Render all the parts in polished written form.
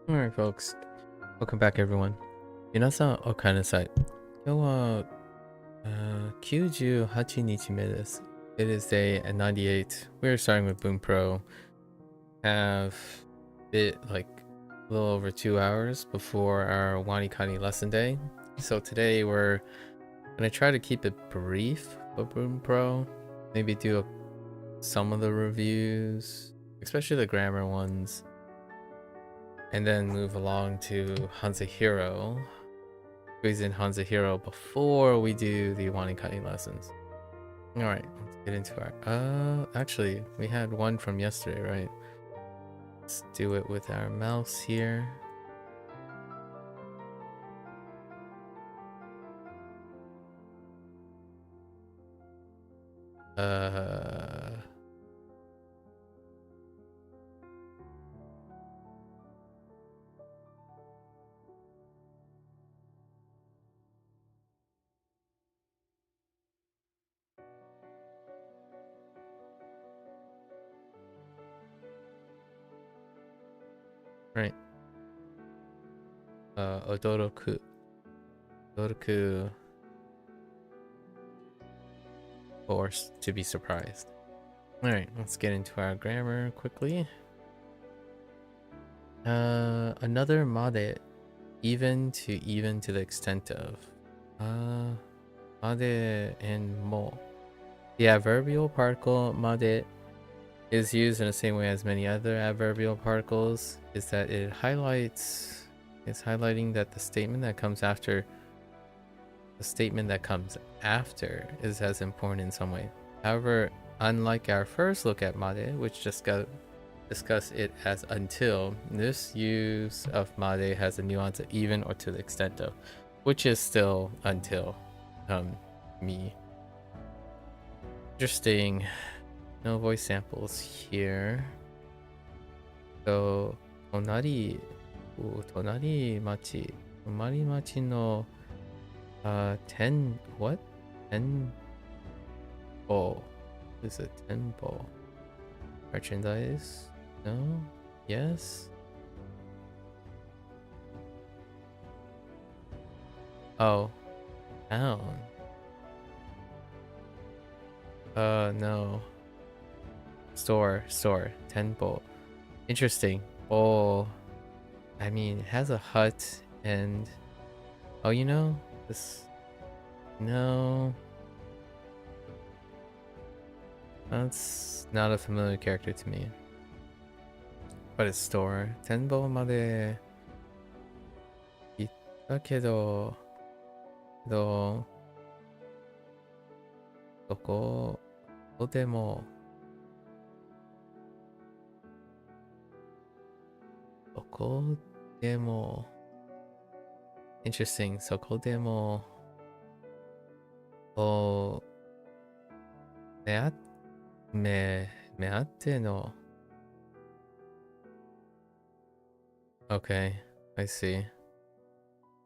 Alright, folks. Welcome back, everyone. 皆さん、お帰りなさい。今日は、98日目です。It is day 98. We're starting with Bunpro. Have it like a little over 2 hours before our WaniKani lesson day. So today we're going to try to keep it brief for Bunpro. Maybe do some of the reviews, especially the grammar ones. And then move along to HanziHero. Squeeze in HanziHero before we do the WaniKani lessons. Alright, let's get into our... actually, we had one from yesterday, right? Let's do it with our mouse here. Right. Odoroku. Odoroku. Forced to be surprised. Alright, let's get into our grammar quickly. Another made, even to the extent of. Made and mo. The adverbial particle made is used in the same way as many other adverbial particles, is that it's highlighting that the statement that comes after is as important in some way. However, unlike our first look at made, which just discuss it as until, this use of made has a nuance of even or to the extent of, which is still until me. Interesting. No voice samples here. So, tonari machi no what? Tenbo. Is it tenbo? Merchandise? No? Yes? Oh. Town. No. Store. Tenbo. Interesting. Oh. I mean, it has a hut and... Oh, you know? This... No. That's not a familiar character to me. But it's store. Tenbo made... Itta kedo... Doko... Demo. Soko demo. Interesting. Soko demo. Oh. Meatte no. Okay, I see.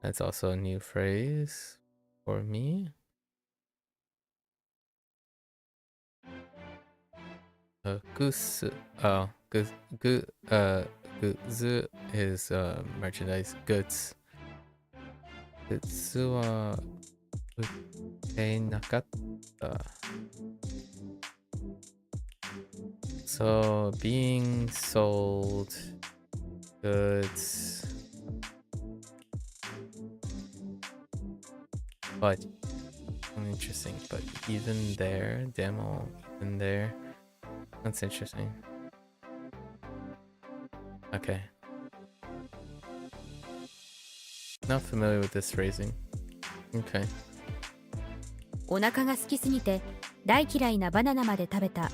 That's also a new phrase for me. Guzu. Oh, guzu is merchandise. Goods. Gutsu wa utte nakatta. So being sold goods, but interesting. But even there, demo, even there. That's interesting. Okay. Not familiar with this phrasing. Okay. お腹が空きすぎて大嫌いなバナナまで食べた。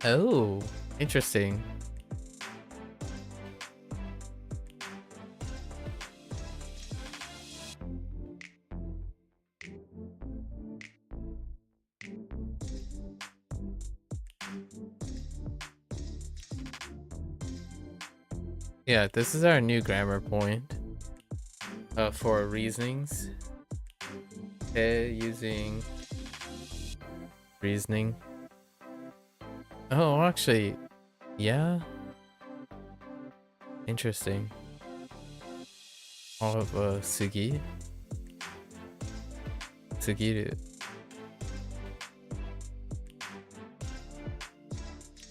Oh, interesting. Yeah, this is our new grammar point for reasonings. Okay, using reasoning. Oh, actually, Yeah. Interesting. All of sugi. Sugiru.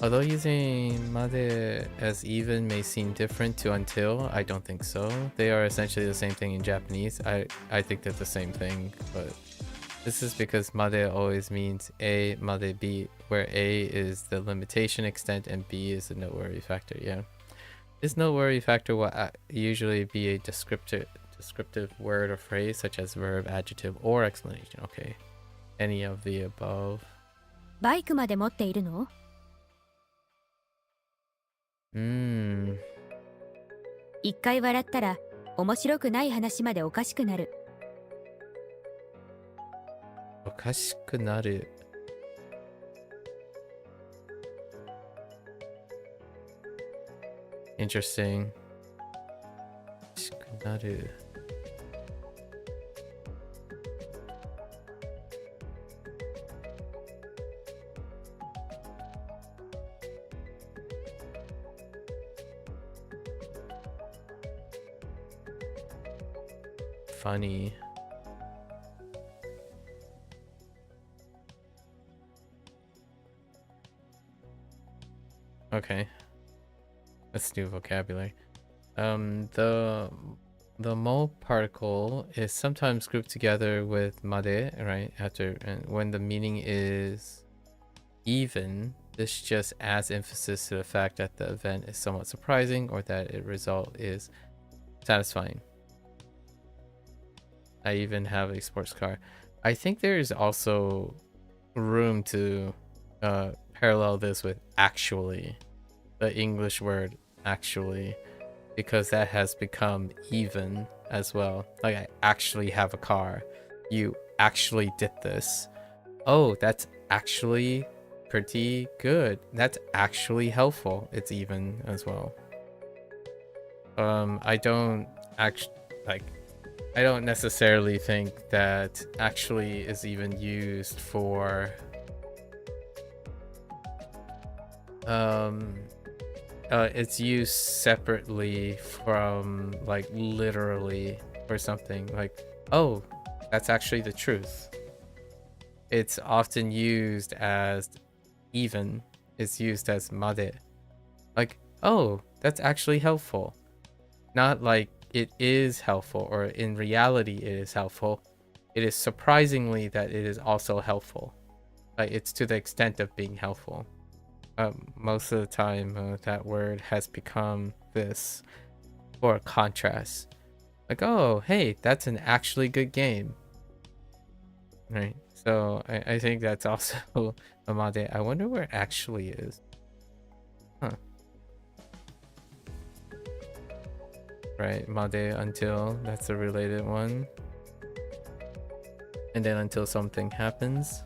Although using made as even may seem different to until, I don't think so. They are essentially the same thing in Japanese. I think they're the same thing, but this is because made always means A, made B, where A is the limitation extent and B is the no worry factor. Yeah. This no worry factor will usually be a descriptive word or phrase such as verb, adjective, or explanation. Okay. Any of the above. バイクまで持っているの？一回笑ったら面白くない話までおかしくなる。おかしくなる。Interesting. おかしくなる。Funny. Okay. That's new vocabulary. The mo particle is sometimes grouped together with made, right? And when the meaning is even, this just adds emphasis to the fact that the event is somewhat surprising or that its result is satisfying. I even have a sports car. I think there is also room to parallel this with actually, the English word actually, because that has become even as well. Like, I actually have a car. You actually did this. Oh, that's actually pretty good. That's actually helpful. It's even as well. I don't necessarily think that actually is even used for it's used separately from like literally or something like, oh, that's actually the truth. It's often used as even. It's used as made. Like, oh, that's actually helpful. Not like it is helpful or in reality it is helpful. It is surprisingly that it is also helpful. Like, it's to the extent of being helpful. Most of the time that word has become this for contrast. Like, oh, hey, that's an actually good game. Right? So I think that's also a made. I wonder where actually is. Huh. Right, made until, that's a related one. And then until something happens.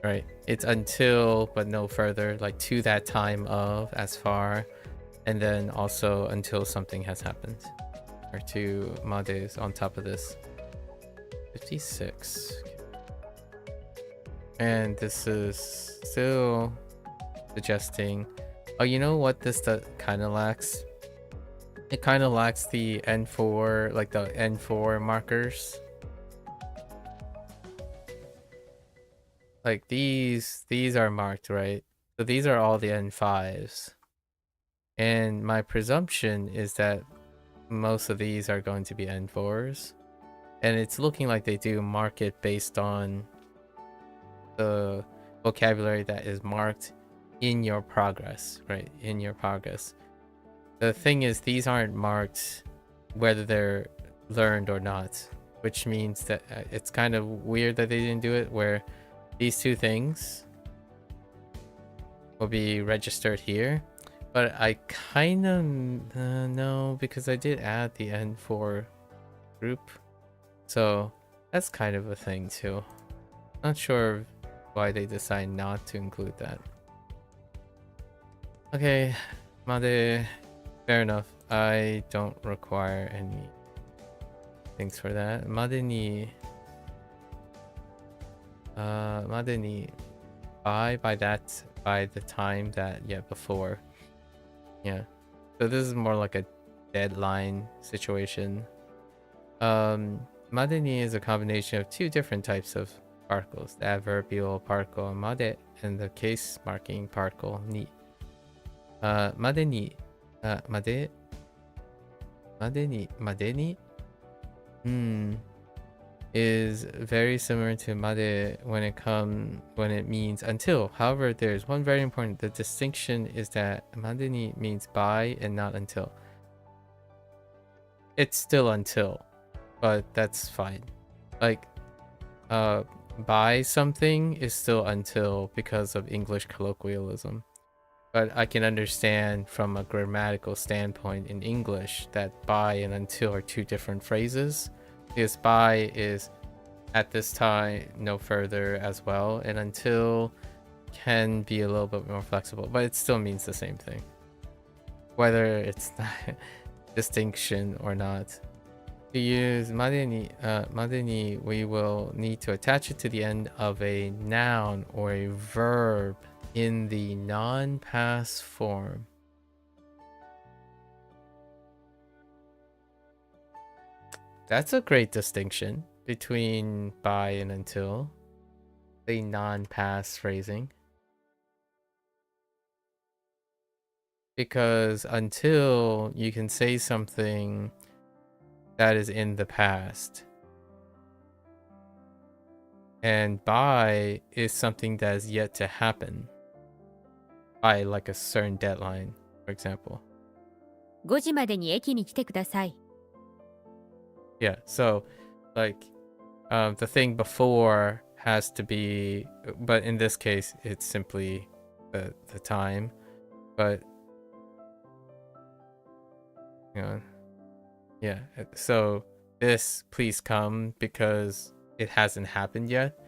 Right, it's until but no further, like to that time of, as far, and then also until something has happened. Or two mades on top of this. 56. And this is still suggesting, oh, you know what this kind of lacks? It kind of lacks the N4, like the N4 markers. Like these are marked, right? So these are all the N5s. And my presumption is that most of these are going to be N4s. And it's looking like they do mark it based on the vocabulary that is marked in your progress, right? In your progress. The thing is, these aren't marked whether they're learned or not, which means that it's kind of weird that they didn't do it where these two things will be registered here, but I kind of know because I did add the N4 group, so that's kind of a thing too. Not sure why they decide not to include that. Okay, made, fair enough. I don't require any things for that. Made ni by the time that, yeah, before. Yeah. So this is more like a deadline situation. Made ni is a combination of two different types of particles, the adverbial particle made and the case marking particle ni. Made ni, made ni, is very similar to made when it means until. However, there's one very important. The distinction is that made ni means by and not until. It's still until, but that's fine. Like, by something is still until because of English colloquialism. But I can understand from a grammatical standpoint in English that by and until are two different phrases. Because by is at this time, no further as well. And until can be a little bit more flexible, but it still means the same thing. Whether it's not distinction or not. To use made ni, we will need to attach it to the end of a noun or a verb in the non-past form. That's a great distinction between by and until, the non-past phrasing. Because until you can say something that is in the past, and by is something that is yet to happen by like a certain deadline, for example. 5時までに駅に来てください。 Yeah, so like the thing before has to be, but in this case it's simply the time. But yeah, so this please come because it hasn't happened yet.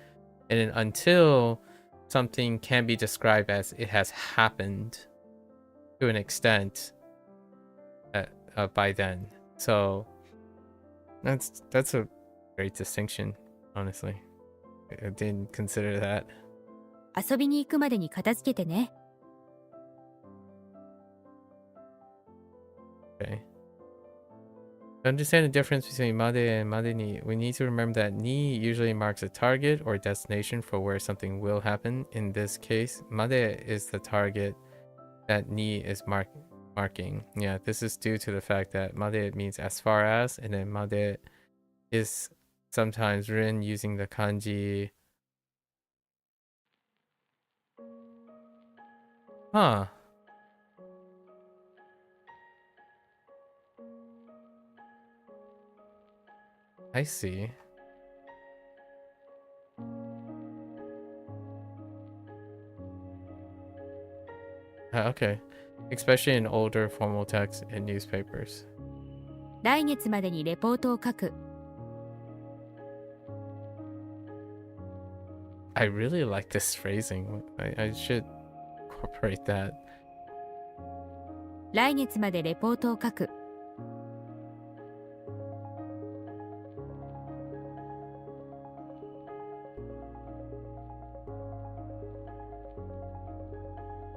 And then until something can be described as it has happened to an extent by then. So that's a great distinction, honestly. I didn't consider that. 遊びに行くまでに片付けてね。 Okay. To understand the difference between made and made ni, we need to remember that ni usually marks a target or destination for where something will happen. In this case, made is the target that ni is marking. Yeah, this is due to the fact that made means as far as, and then made is sometimes written using the kanji. Huh. I see. Okay. Especially in older formal texts and newspapers. 来月までにレポートを書く。 I really like this phrasing. I should incorporate that. 来月までレポートを書く。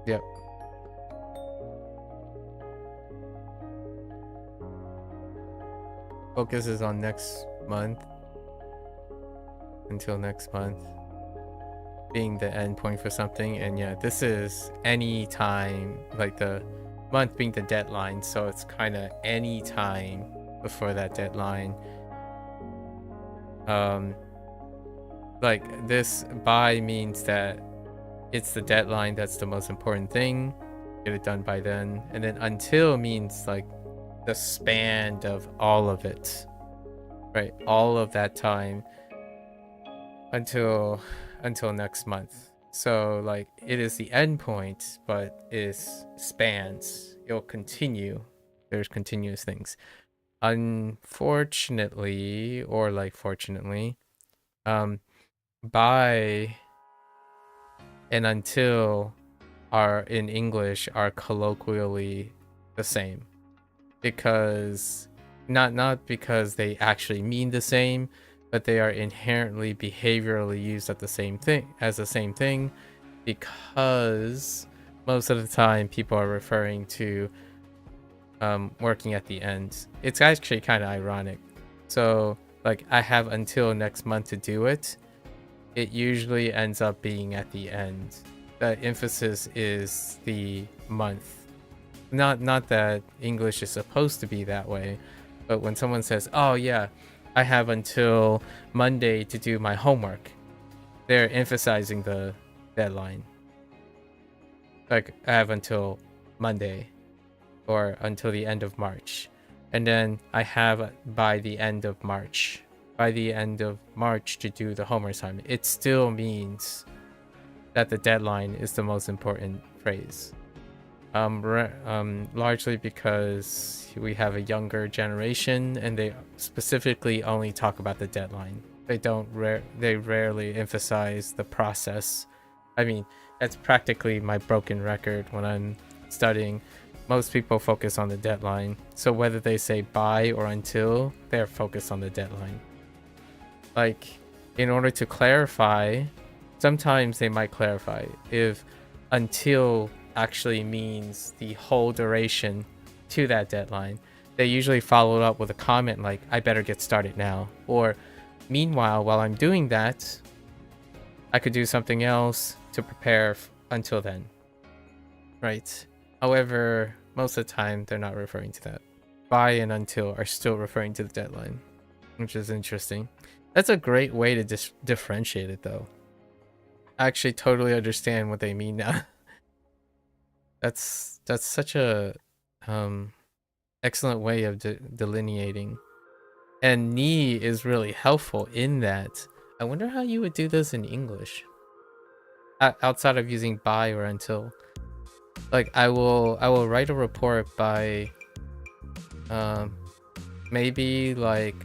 Yep. Focus is on next month. Until next month. Being the end point for something. And yeah, this is any time, like the month being the deadline. So it's kind of any time before that deadline. Like this by means that it's the deadline that's the most important thing. Get it done by then. And then until means like the span of all of it. Right? All of that time until next month. So like it is the end point, but it spans. It'll continue. There's continuous things. Unfortunately, or like fortunately, by and until are in English are colloquially the same, because not because they actually mean the same, but they are inherently behaviorally used as the same thing, because most of the time people are referring to working at the end. It's actually kind of ironic. So like I have until next month to do it. It usually ends up being at the end. The emphasis is the month. Not that English is supposed to be that way, but when someone says, "Oh yeah, I have until Monday to do my homework," they're emphasizing the deadline. Like I have until Monday or until the end of March. And then I have by the end of March. By the end of March to do the homework assignment. It still means that the deadline is the most important phrase. Largely because we have a younger generation and they specifically only talk about the deadline. They rarely emphasize the process. I mean, that's practically my broken record when I'm studying. Most people focus on the deadline. So whether they say by or until, they're focused on the deadline. Like, in order to clarify, sometimes they might clarify if until actually means the whole duration to that deadline. They usually follow up with a comment like, I better get started now. Or, meanwhile, while I'm doing that, I could do something else to prepare until then. Right? However, most of the time, they're not referring to that. By and until are still referring to the deadline, which is interesting. That's a great way to differentiate it, though. I actually totally understand what they mean now. That's such a excellent way of delineating. And ni is really helpful in that. I wonder how you would do this in English. Outside of using by or until. Like I will write a report by maybe like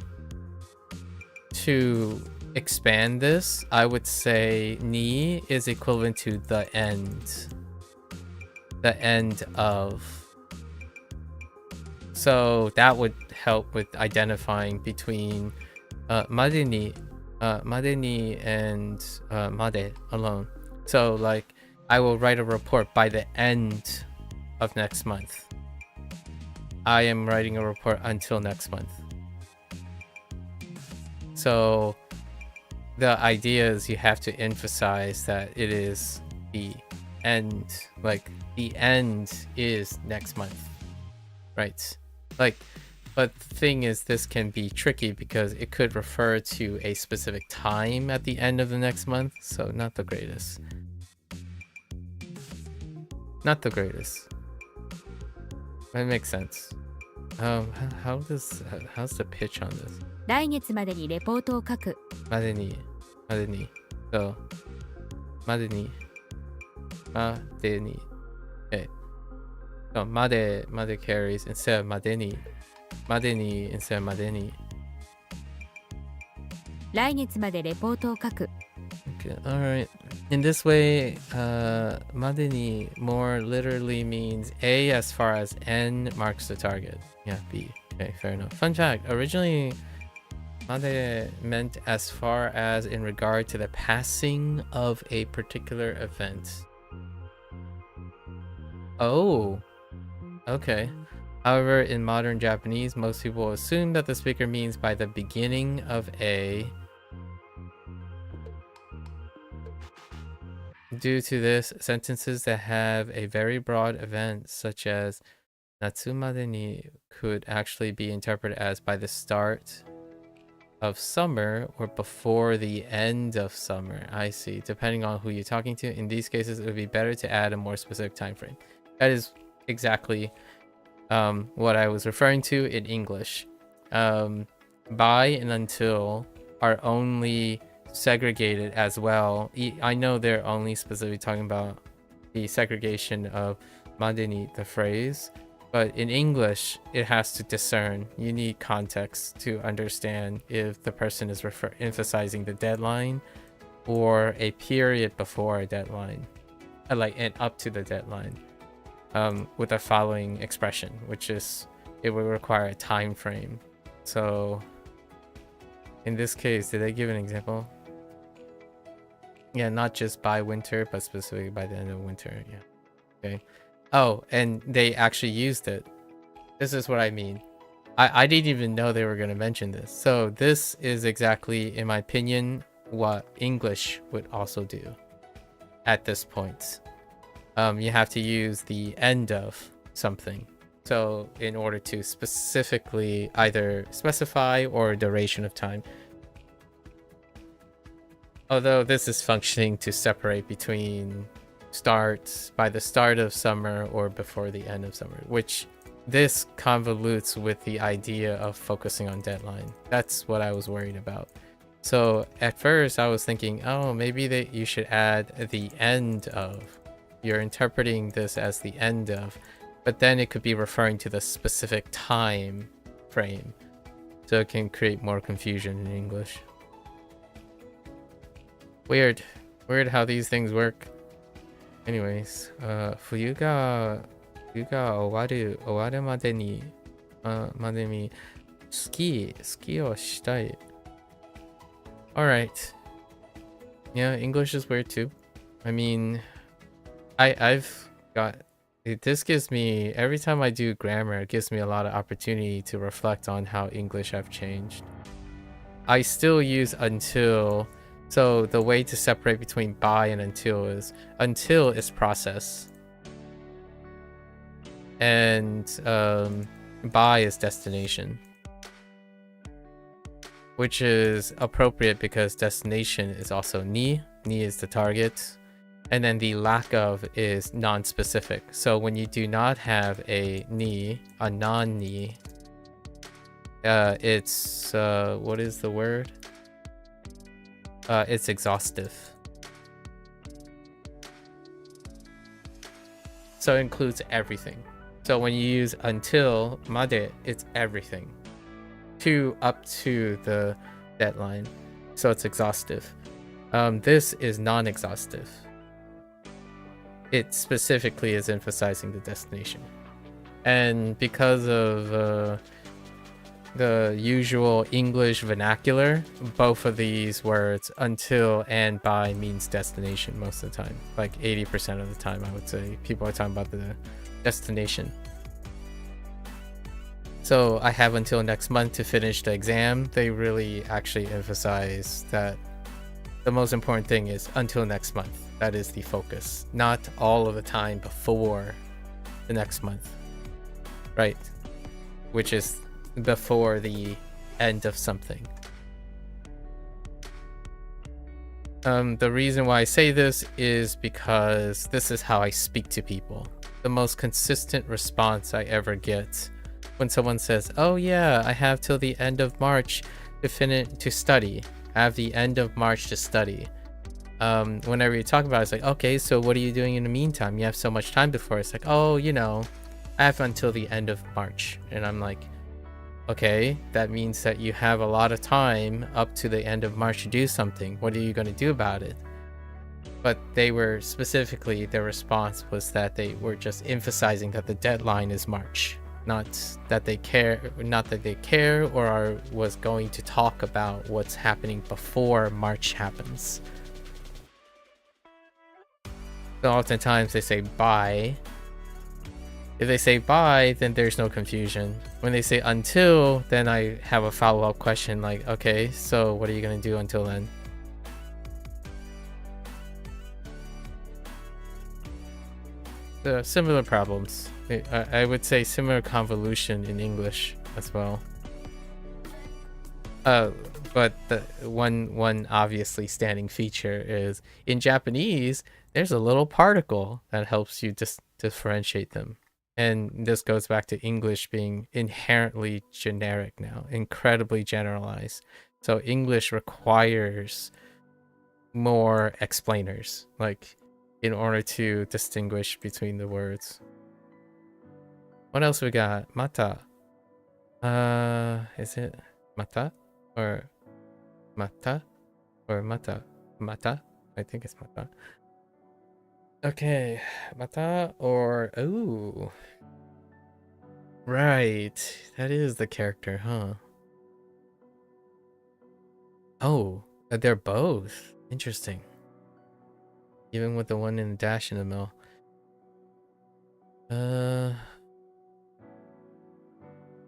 to expand this, I would say ni is equivalent to the end. The end of. So that would help with identifying between madeni and made alone. So like I will write a report by the end of next month. I am writing a report until next month. So the idea is you have to emphasize that it is the end. Like the end is next month, right? Like, but the thing is, this can be tricky because it could refer to a specific time at the end of the next month. So not the greatest. Not the greatest. That makes sense. How's the pitch on this? 来月までにレポートを書く。までに。So, までに。Okay. So, まで carries instead of までに instead of までに。来月までレポートを書く。Okay, alright. In this way, までに more literally means A as far as N marks the target. Yeah, B. Okay, fair enough. Fun fact, originally, まで meant as far as in regard to the passing of a particular event. Oh, okay. However, in modern Japanese, most people assume that the speaker means by the beginning of a. Due to this, sentences that have a very broad event, such as natsu made ni, could actually be interpreted as by the start of summer or before the end of summer. I see. Depending on who you're talking to. In these cases, it would be better to add a more specific time frame. That is exactly what I was referring to in English. By and until are only segregated as well. I know they're only specifically talking about the segregation of madeni, the phrase, but in English it has to discern. You need context to understand if the person is emphasizing the deadline or a period before a deadline, like and up to the deadline, with the following expression, which is it would require a time frame. So in this case, did they give an example? Yeah, not just by winter, but specifically by the end of winter. Yeah. Okay. Oh, and they actually used it. This is what I mean. I didn't even know they were going to mention this. So this is exactly, in my opinion, what English would also do at this point. You have to use the end of something. So in order to specifically either specify or duration of time. Although this is functioning to separate between by the start of summer or before the end of summer, which this convolutes with the idea of focusing on deadline. That's what I was worried about. So at first I was thinking, oh, maybe you should add the end of. You're interpreting this as the end of, but then it could be referring to the specific time frame. So it can create more confusion in English. Weird how these things work. Anyways, 冬が終わるまでにスキーをしたい. Alright. Yeah, English is weird too. I mean, I've got this gives me, every time I do grammar, it gives me a lot of opportunity to reflect on how English have changed. I still use until. So the way to separate between by and until is process. And by is destination. Which is appropriate because destination is also ni. Ni is the target. And then the lack of is non-specific. So when you do not have a ni, a non-ni, it's, what is the word? It's exhaustive. So it includes everything. So when you use until made, it's everything up to the deadline. So it's exhaustive. This is non-exhaustive. It specifically is emphasizing the destination. And because of the usual English vernacular, both of these words, until and by, means destination most of the time. Like 80% of the time, I would say people are talking about the destination. So I have until next month to finish the exam. They really actually emphasize that the most important thing is until next month. That is the focus, not all of the time before the next month, right? Which is before the end of something. The reason why I say this is because this is how I speak to people. The most consistent response I ever get when someone says, oh yeah, I have till the end of March to study. I have the end of March to study. Whenever you talk about it, it's like, okay, so what are you doing in the meantime? You have so much time before. It's like, oh, you know, I have until the end of March. And I'm like, okay, that means that you have a lot of time up to the end of March to do something. What are you going to do about it? But they were specifically, their response was that they were just emphasizing that the deadline is March, not that they care or was going to talk about what's happening before March happens. So oftentimes they say bye. If they say bye, then there's no confusion. When they say until, then I have a follow-up question like, okay, so what are you going to do until then? Similar problems. I would say similar convolution in English as well. But the one obviously standing feature is in Japanese, there's a little particle that helps you differentiate them. And this goes back to English being inherently generic now, incredibly generalized. So English requires more explainers, like in order to distinguish between the words. What else we got? Mata. Is it mata or mata or mata? Mata? I think it's mata. Okay, mata or ooh. Right, that is the character, huh? Oh, they're both. Interesting. Even with the one in the dash in the middle.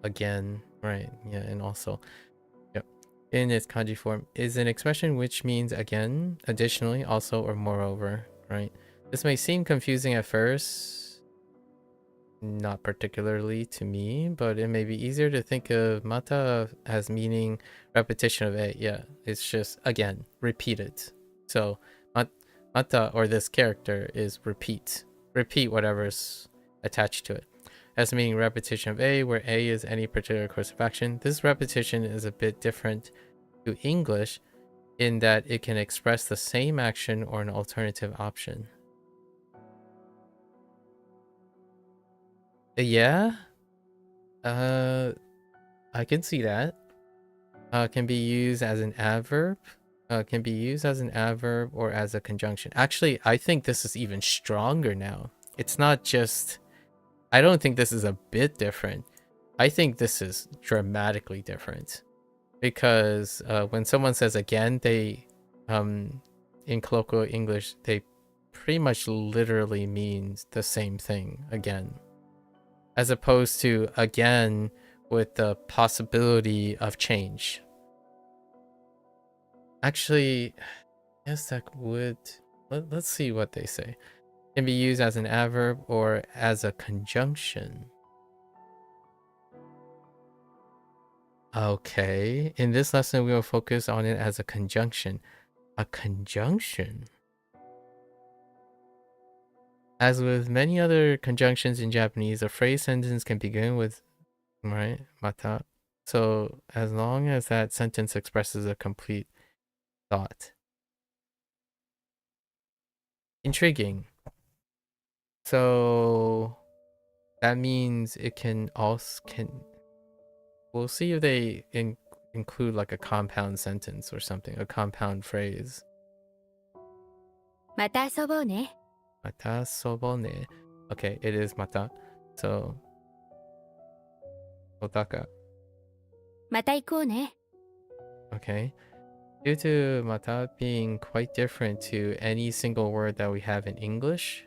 again, right? Yeah, and also, yep. In its kanji form is an expression which means again, additionally, also, or moreover, right? This may seem confusing at first, not particularly to me, but it may be easier to think of mata as meaning repetition of a. Yeah, it's just again, repeated. So mata, or this character, is repeat whatever's attached to it, as meaning repetition of a, where a is any particular course of action. This repetition is a bit different to English in that it can express the same action or an alternative option. Yeah, I can see that. Can be used as an adverb. Can be used as an adverb or as a conjunction. Actually, I think this is even stronger now. It's not just... I don't think this is a bit different. I think this is dramatically different. Because when someone says again, they... in colloquial English, they pretty much literally means the same thing again. As opposed to again with the possibility of change. Actually, yes, that would... Let's see what they say. Can be used as an adverb or as a conjunction. Okay, in this lesson we will focus on it as a conjunction. A conjunction? As with many other conjunctions in Japanese, a phrase sentence can begin with, right, mata. So as long as that sentence expresses a complete thought. Intriguing. So that means it can also we'll see if they include like a compound sentence or something, a compound phrase. また遊ぼうね。 Mata sobo ne. Okay, it is mata. So otaka. また行こうね。 Okay. Due to mata being quite different to any single word that we have in English,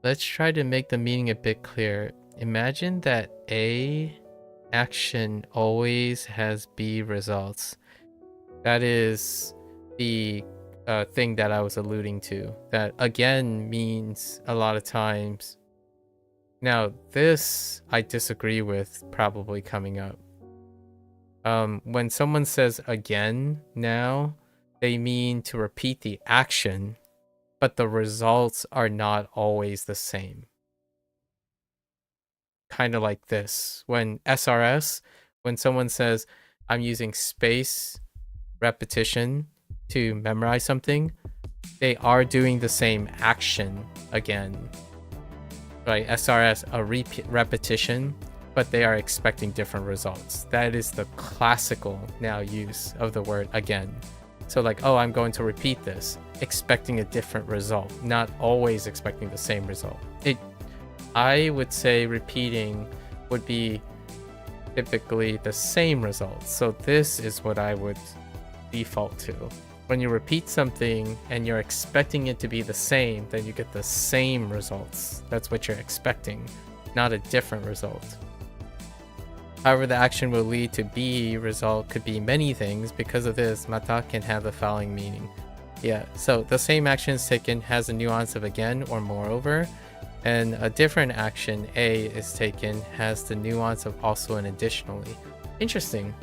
let's try to make the meaning a bit clear. Imagine that A action always has B results. That is the thing that I was alluding to. That again means a lot of times. Now, this I disagree with probably coming up. When someone says again now, they mean to repeat the action, but the results are not always the same. Kind of like this. When SRS, when someone says, I'm using space repetition to memorize something, they are doing the same action again. Right? SRS, a repetition, but they are expecting different results. That is the classical now use of the word again. So like, oh, I'm going to repeat this, expecting a different result, not always expecting the same result. I would say repeating would be typically the same result. So this is what I would default to. When you repeat something and you're expecting it to be the same, then you get the same results. That's what you're expecting, not a different result. However, the action will lead to B result could be many things. Because of this, mata can have the following meaning. Yeah, so the same action is taken has a nuance of again or moreover, and a different action, A, is taken has the nuance of also and additionally. Interesting.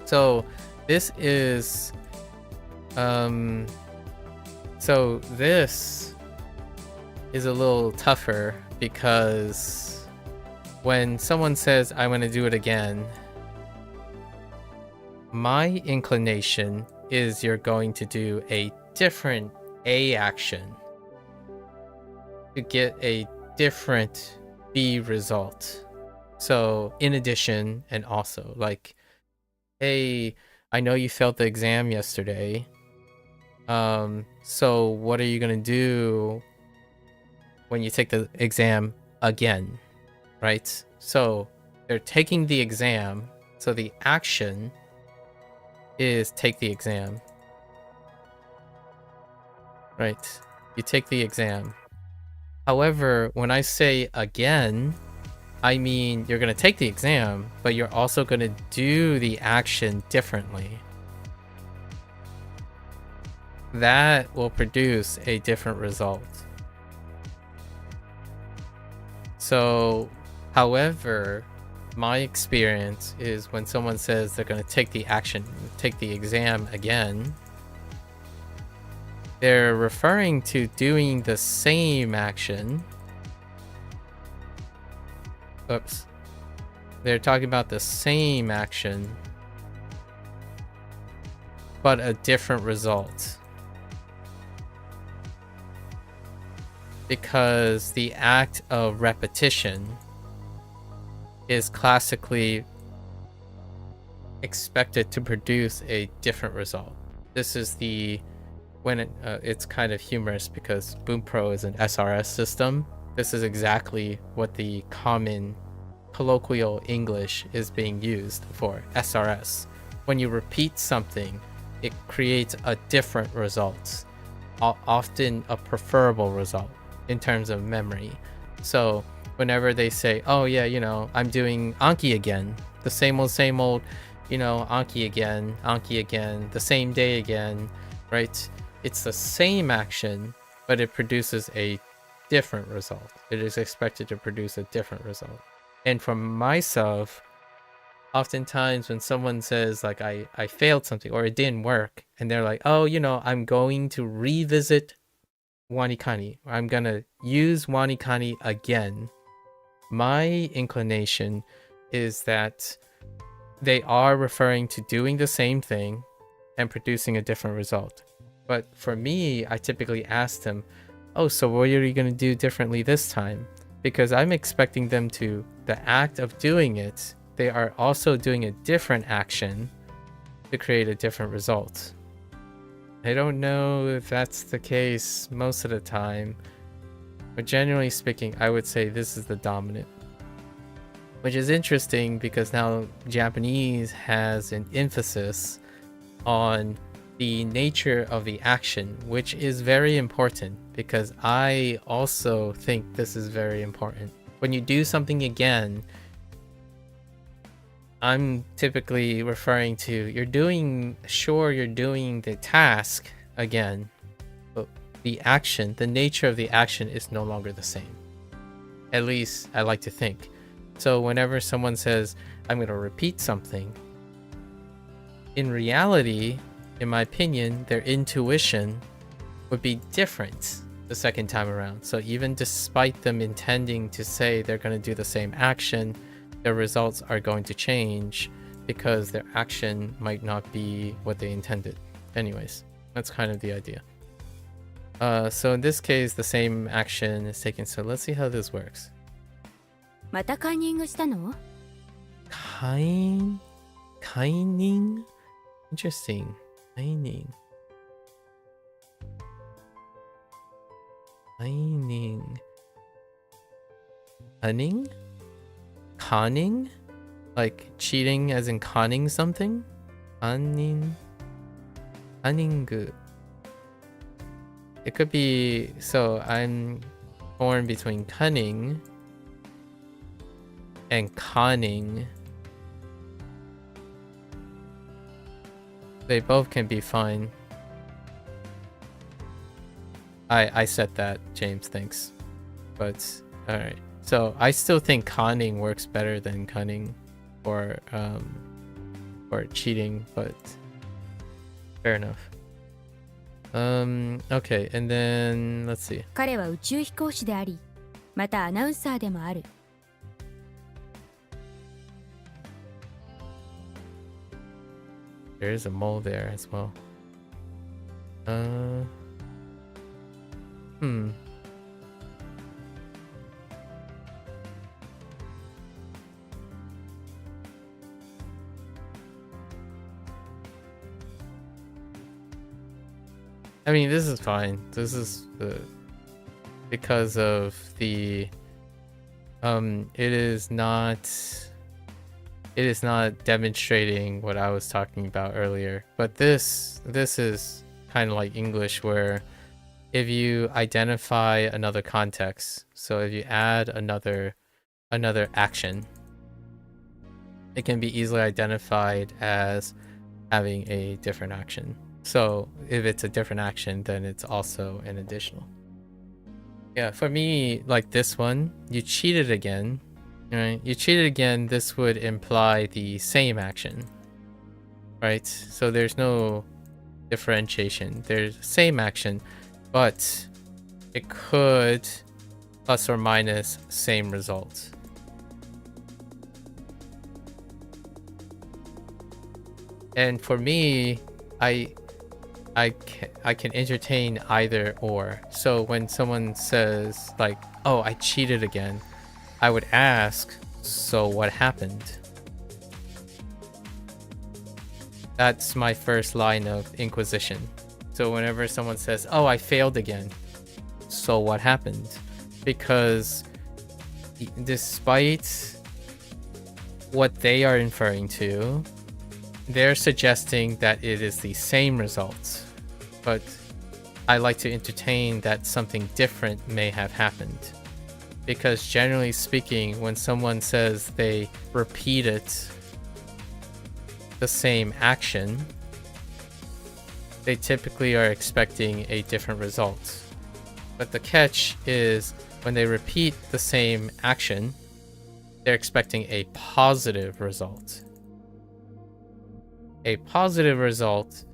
So this is this is a little tougher because when someone says I want to do it again, my inclination is you're going to do a different A action to get a different B result. So in addition and also, like, hey, I know you failed the exam yesterday. So what are you gonna do when you take the exam again, right? So they're taking the exam, so the action is take the exam. Right. You take the exam. However, when I say again, I mean you're going to take the exam, but you're also going to do the action differently. That will produce a different result. So, however, my experience is when someone says they're going to take the action, take the exam again, they're referring to doing the same action. Oops. They're talking about the same action, but a different result. Because the act of repetition is classically expected to produce a different result. This is the when it's kind of humorous because Bunpro is an SRS system. This is exactly what the common colloquial English is being used for, SRS. When you repeat something, it creates a different result, often a preferable result in terms of memory. So whenever they say, oh yeah, you know, I'm doing Anki again, the same old, you know, Anki again, the same day again, right? It's the same action, but it produces a different result. It is expected to produce a different result. And for myself, oftentimes when someone says like I failed something or it didn't work, and they're like, oh, you know, I'm going to revisit WaniKani, or I'm gonna use WaniKani again, my inclination is that they are referring to doing the same thing and producing a different result. But for me, I typically ask them, oh, so what are you going to do differently this time? Because I'm expecting them to, the act of doing it, they are also doing a different action to create a different result. I don't know if that's the case most of the time, but generally speaking, I would say this is the dominant. Which is interesting because now Japanese has an emphasis on the nature of the action, which is very important because I also think this is very important. When you do something again, I'm typically referring to you're doing the task again, but the action, the nature of the action is no longer the same. At least I like to think. So whenever someone says, I'm going to repeat something, in reality, in my opinion, their intuition would be different the second time around. So even despite them intending to say they're going to do the same action, their results are going to change because their action might not be what they intended. Anyways, that's kind of the idea. So in this case, the same action is taken. So let's see how this works. またカンニングしたの? Kaining? Interesting. Kaining. Cunning? Conning? Like cheating as in conning something? Cunning. It could be, so I'm torn between cunning and conning. They both can be fine. I said that, James, thanks. But alright. So I still think conning works better than cunning or cheating, but fair enough. Okay, and then let's see. 彼は宇宙飛行士であり、またアナウンサーでもある。There is a mole there as well. I mean, this is fine. This is because of the it is not it is not demonstrating what I was talking about earlier. But this is kind of like English, where if you identify another context, so if you add another action, it can be easily identified as having a different action. So if it's a different action, then it's also an additional. Yeah, for me, like this one, you cheated again, right? You cheated again, this would imply the same action, right? So there's no differentiation. There's the same action, but it could plus or minus same result. And for me, I can entertain either or. So when someone says like, oh, I cheated again, I would ask, so what happened? That's my first line of inquisition. So whenever someone says, oh, I failed again, so what happened? Because despite what they are inferring to, they're suggesting that it is the same results, but I like to entertain that something different may have happened. Because generally speaking, when someone says they repeated the same action, they typically are expecting a different result. But the catch is when they repeat the same action, they're expecting a positive result. A positive result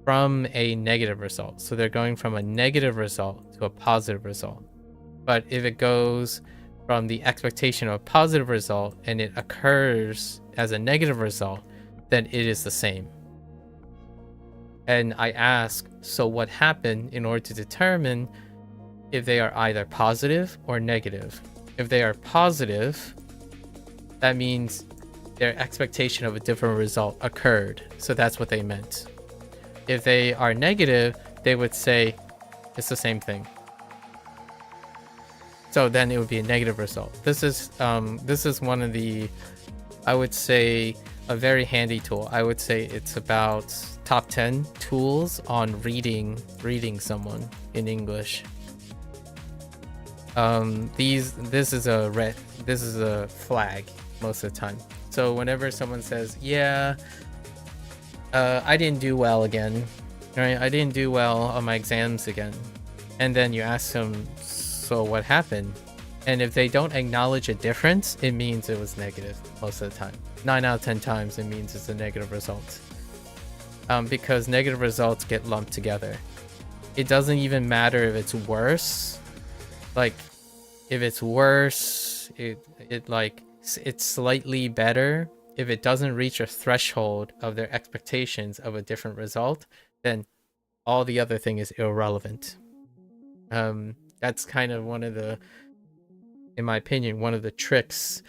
from a negative result. So they're going from a negative result to a positive result. But if it goes from the expectation of a positive result and it occurs as a negative result, then it is the same. And I ask, so what happened, in order to determine if they are either positive or negative. If they are positive, that means their expectation of a different result occurred. So that's what they meant. If they are negative, they would say it's the same thing. So then it would be a negative result. This is one of the, I would say, a very handy tool. I would say it's about top 10 tools on reading someone in English. This is a flag most of the time. So whenever someone says, yeah, I didn't do well again, right? I didn't do well on my exams again. And then you ask them, so what happened? And if they don't acknowledge a difference, it means it was negative most of the time. 9 out of 10 times it means it's a negative result. Because negative results get lumped together. It doesn't even matter if it's worse. Like, if it's worse, it's slightly better. If it doesn't reach a threshold of their expectations of a different result, then all the other thing is irrelevant. That's kind of one of the, in my opinion, one of the tricks,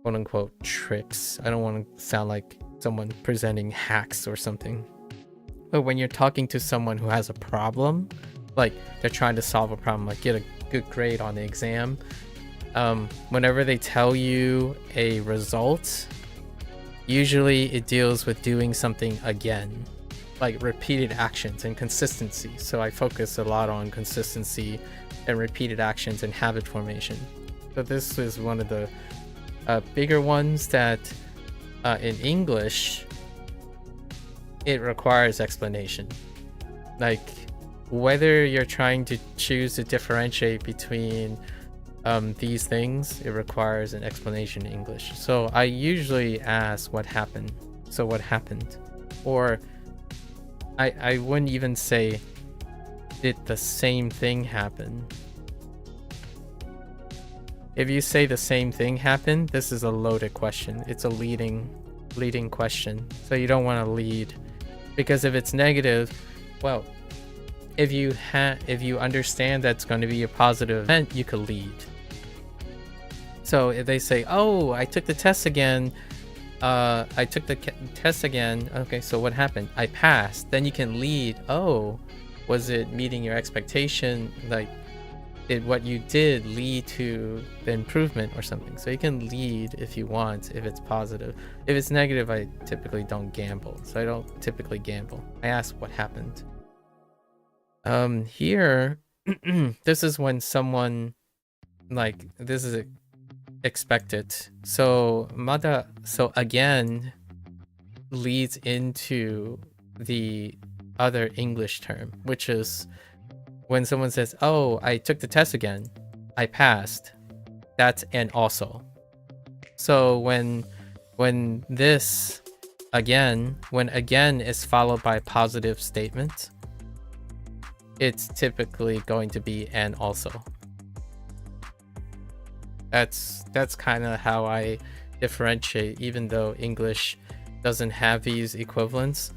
quote unquote tricks. I don't want to sound like someone presenting hacks or something. But when you're talking to someone who has a problem, like they're trying to solve a problem, like get a good grade on the exam, whenever they tell you a result, usually it deals with doing something again, like repeated actions and consistency. So I focus a lot on consistency and repeated actions and habit formation. So this is one of the bigger ones that in English, it requires explanation. Like whether you're trying to choose to differentiate between these things, it requires an explanation in English. So I usually ask what happened. So what happened? Or I wouldn't even say, did the same thing happen? If you say the same thing happened, this is a loaded question. It's a leading question. So you don't want to lead, because if it's negative, well, if you understand that's going to be a positive event, you could lead. So if they say, oh, I took the test again, okay, so what happened? I passed. Then you can lead, oh, was it meeting your expectation? Like, did what you did lead to the improvement or something? So you can lead if you want, if it's positive. If it's negative, I typically don't gamble. So I don't typically gamble. I ask what happened. Here, this is when someone, like, this is expected. So again leads into the other English term, which is when someone says, oh, I took the test again, I passed. That's and also. So when this again, when again is followed by a positive statement, it's typically going to be and also. That's kind of how I differentiate, even though English doesn't have these equivalents.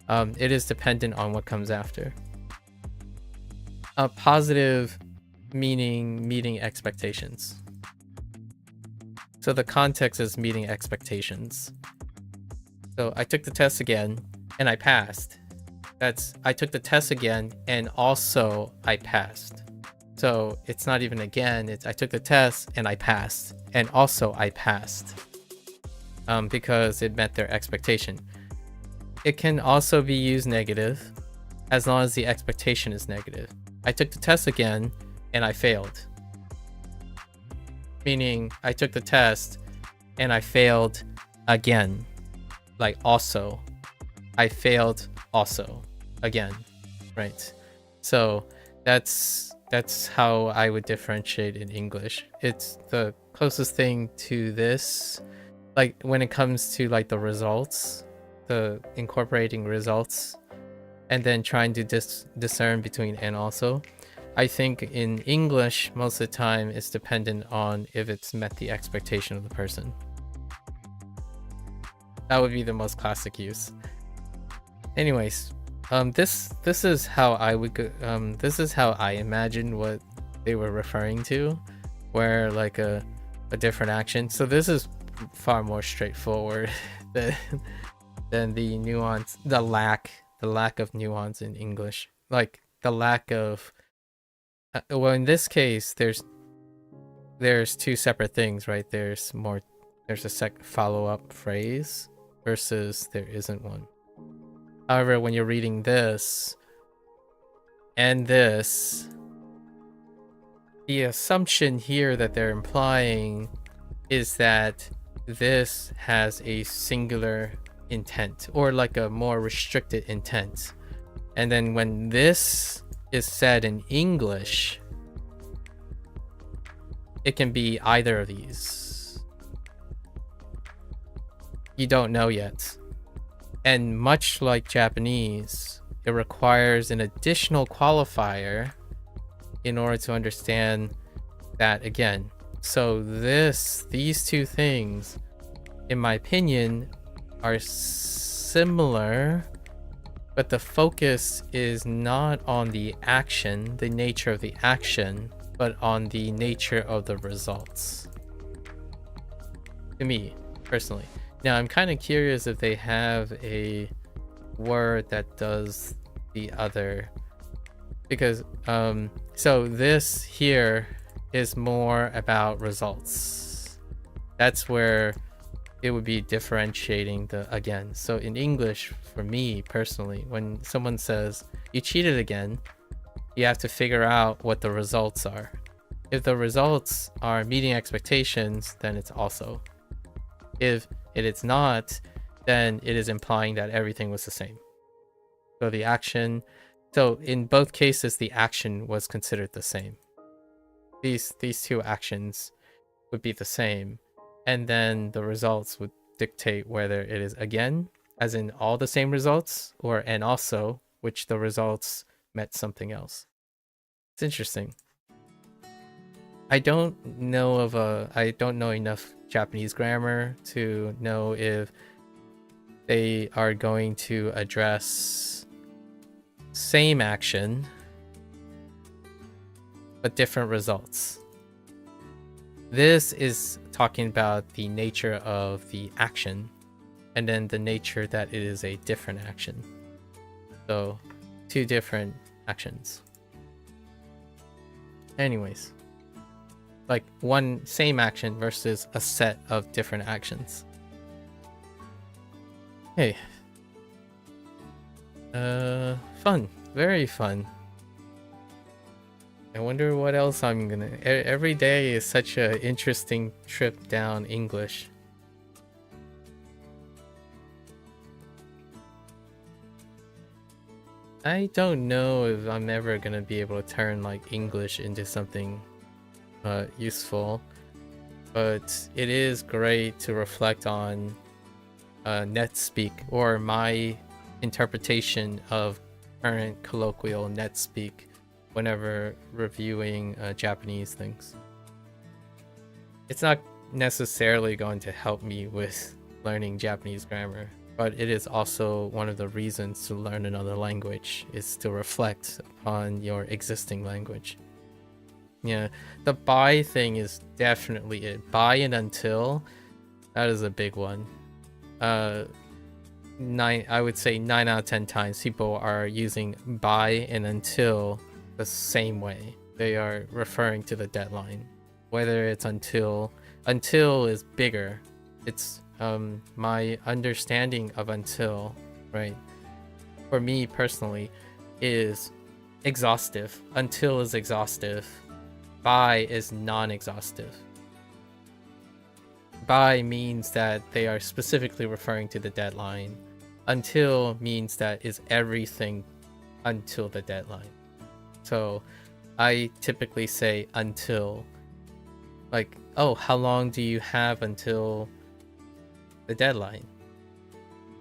It is dependent on what comes after. A positive meaning meeting expectations. So the context is meeting expectations. So I took the test again and I passed. That's I took the test again and also I passed. So it's not even again, it's I took the test and I passed and also I passed, because it met their expectation. It can also be used negative as long as the expectation is negative. I took the test again and I failed. Meaning I took the test and I failed again. Like also. I failed also. Again. Right? So that's how I would differentiate in English. It's the closest thing to this. Like when it comes to like the results, the incorporating results, and then trying to discern between and also. I think in English, most of the time it's dependent on if it's met the expectation of the person. That would be the most classic use. Anyways, this is how I would go, this is how I imagine what they were referring to, where like a different action. So this is far more straightforward than the nuance, the lack of nuance in English. Like the lack of well, in this case there's two separate things, right? There's a follow-up phrase versus there isn't one. However, when you're reading this and this, the assumption here that they're implying is that this has a singular intent or like a more restricted intent. And then when this is said in English, it can be either of these. You don't know yet. And much like Japanese, it requires an additional qualifier in order to understand that again. So these two things, in my opinion, are similar, but the focus is not on the action, the nature of the action, but on the nature of the results. To me, personally. Now, I'm kind of curious if they have a word that does the other, because so this here is more about results. That's where it would be differentiating the again. So in English, for me personally, when someone says you cheated again, you have to figure out what the results are. If the results are meeting expectations, then it's also. If it is not, then it is implying that everything was the same. So the action, so in both cases, the action was considered the same. These two actions would be the same, and then the results would dictate whether it is again, as in all the same results, or and also, which the results met something else. It's interesting. I don't know enough Japanese grammar to know if they are going to address same action but different results. This is talking about the nature of the action and then the nature that it is a different action. So two different actions. Anyways, like one same action versus a set of different actions. Hey. Fun. Very fun. I wonder what else I'm gonna... Every day is such an interesting trip down English. I don't know if I'm ever gonna be able to turn like English into something useful, but it is great to reflect on net speak, or my interpretation of current colloquial net speak whenever reviewing Japanese things. It's not necessarily going to help me with learning Japanese grammar, but it is also one of the reasons to learn another language, is to reflect upon your existing language. Yeah, the by thing is definitely it. By and until, that is a big one. I would say 9 out of 10 times people are using by and until the same way. They are referring to the deadline. Whether it's until is bigger. It's my understanding of until, right, for me personally, is exhaustive. Until is exhaustive. By is non-exhaustive. By means that they are specifically referring to the deadline. Until means that is everything until the deadline. So I typically say until, like, oh, how long do you have until the deadline?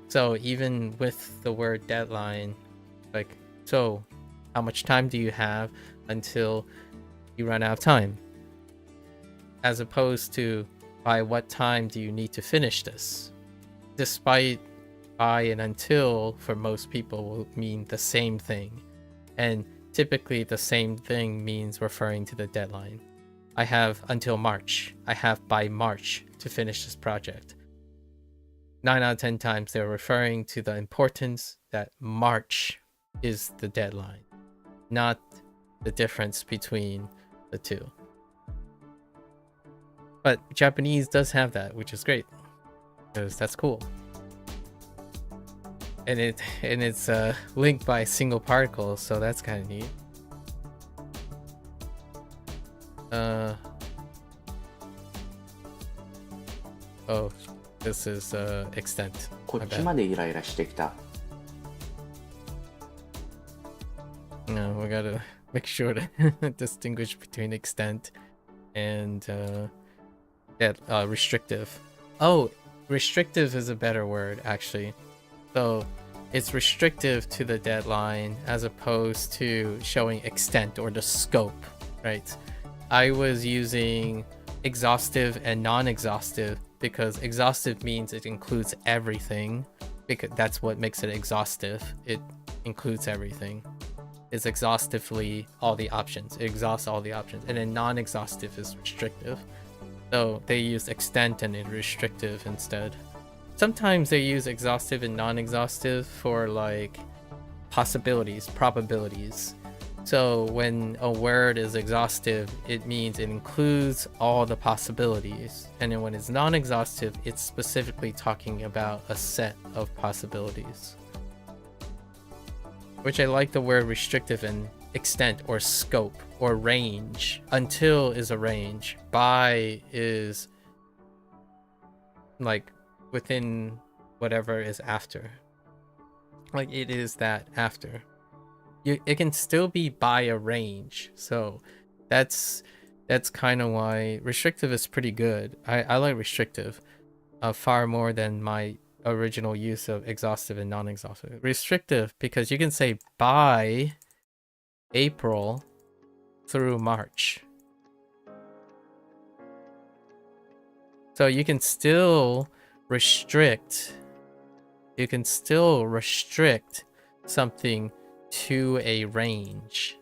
So even with the word deadline, like, so how much time do you have until you run out of time? As opposed to, by what time do you need to finish this? Despite by and until for most people will mean the same thing, and typically the same thing means referring to the deadline. I have until March. I have by March to finish this project. 9 out of 10 times they're referring to the importance that March is the deadline, not the difference between the two. But Japanese does have that, which is great, because that's cool. And it's linked by a single particle, so that's kind of neat. Oh, this is extent. こっちまでイライラしてきた。 No, we gotta make sure to distinguish between extent and restrictive. Oh, restrictive is a better word, actually. So it's restrictive to the deadline as opposed to showing extent or the scope, right? I was using exhaustive and non-exhaustive because exhaustive means it includes everything, because that's what makes it exhaustive. It includes everything. It's exhaustively all the options. It exhausts all the options. And then non-exhaustive is restrictive. So they use extent and restrictive instead. Sometimes they use exhaustive and non-exhaustive for like possibilities, probabilities. So when a word is exhaustive, it means it includes all the possibilities. And then when it's non-exhaustive, it's specifically talking about a set of possibilities. Which I like the word restrictive and extent or scope or range. Until is a range. By is like within whatever is after. Like it is that after. It can still be by a range. So that's kind of why restrictive is pretty good. I like restrictive far more than my original use of exhaustive and non-exhaustive. Restrictive because you can say by April through March. So you can still restrict something to a range.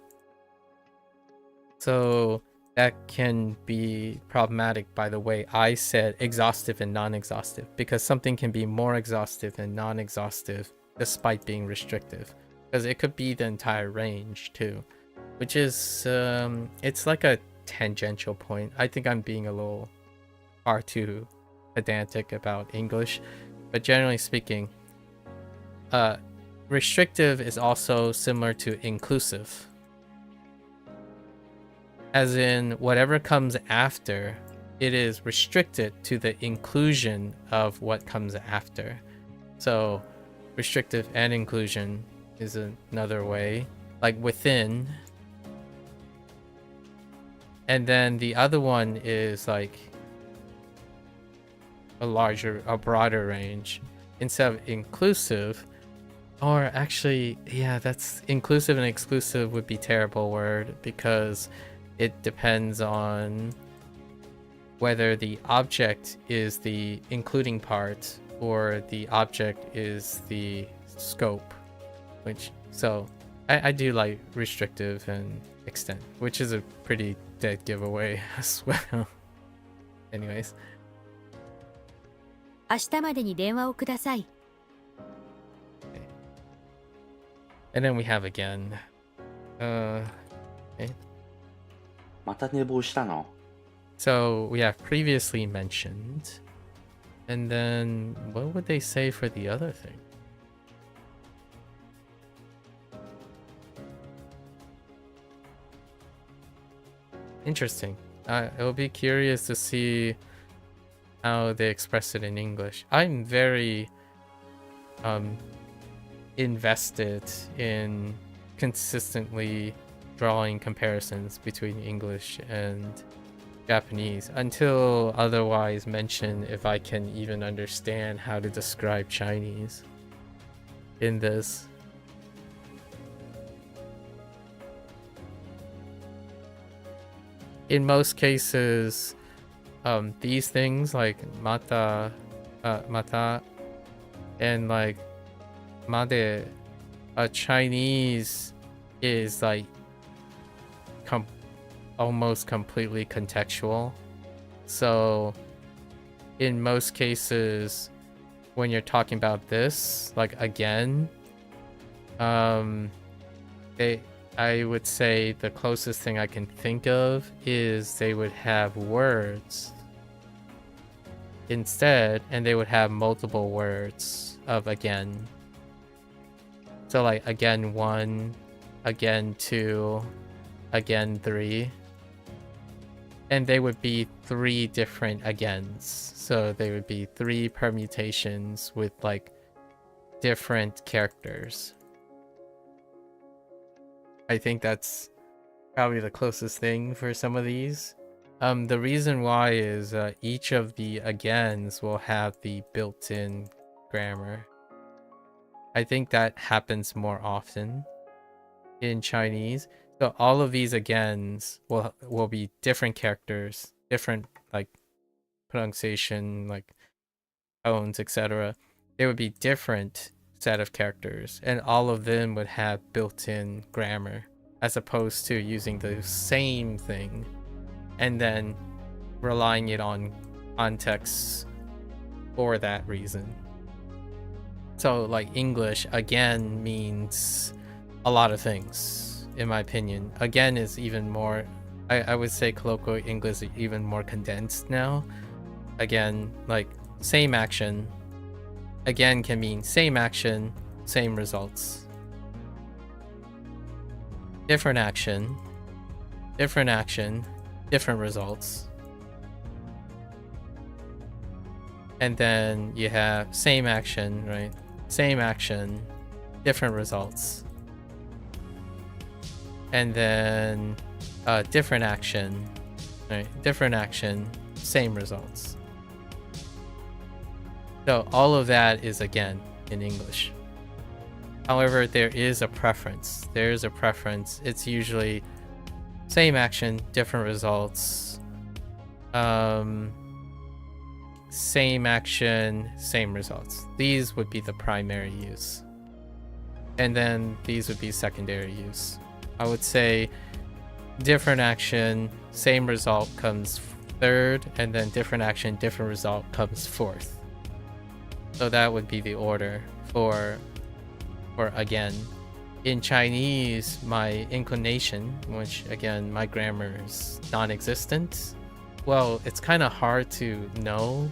So that can be problematic by the way I said exhaustive and non-exhaustive, because something can be more exhaustive and non-exhaustive despite being restrictive, because it could be the entire range too. which is it's like a tangential point. I think I'm being a little far too pedantic about English, but generally speaking, restrictive is also similar to inclusive, as in whatever comes after, it is restricted to the inclusion of what comes after. So restrictive and inclusion is another way, like within. And then the other one is like a broader range. Instead of inclusive, or actually, yeah, that's inclusive and exclusive would be terrible word, because it depends on whether the object is the including part or the object is the scope. Which, so I do like restrictive and extent, which is a pretty dead giveaway as well. Anyways. 明日までに電話をください。 And then we have again. Okay. また寝坊したの？ So we have previously mentioned. And then what would they say for the other thing? Interesting. It'll be curious to see how they express it in English. I'm very invested in consistently drawing comparisons between English and Japanese until otherwise mentioned if I can even understand how to describe Chinese in this. In most cases, these things like mata, mata, and like made, Chinese is like almost completely contextual. So in most cases, when you're talking about this, like again, I would say the closest thing I can think of is they would have words instead, and they would have multiple words of again. So like again 1, again 2, again 3. And they would be 3 different agains. So they would be 3 permutations with like different characters. I think that's probably the closest thing for some of these. The reason why is each of the agains will have the built-in grammar. I think that happens more often in Chinese. So all of these agains will be different characters, different like pronunciation, like tones, etc. They would be different set of characters, and all of them would have built-in grammar, as opposed to using the same thing and then relying it on context for that reason. So like English again means a lot of things, in my opinion. Again is even more, I would say colloquial English is even more condensed now. Again, like same action, again can mean same action, same results. Different action, different action, different results. And then you have same action, right? Same action, different results. And then different action, right? Different action, same results. So all of that is again in English. However, there is a preference. There is a preference. It's usually same action, different results. Same action, same results. These would be the primary use. And then these would be secondary use. I would say different action, same result comes third, and then different action, different result comes fourth. So that would be the order for again. in Chinese, my inclination, which again, my grammar is non-existent. Well, it's kind of hard to know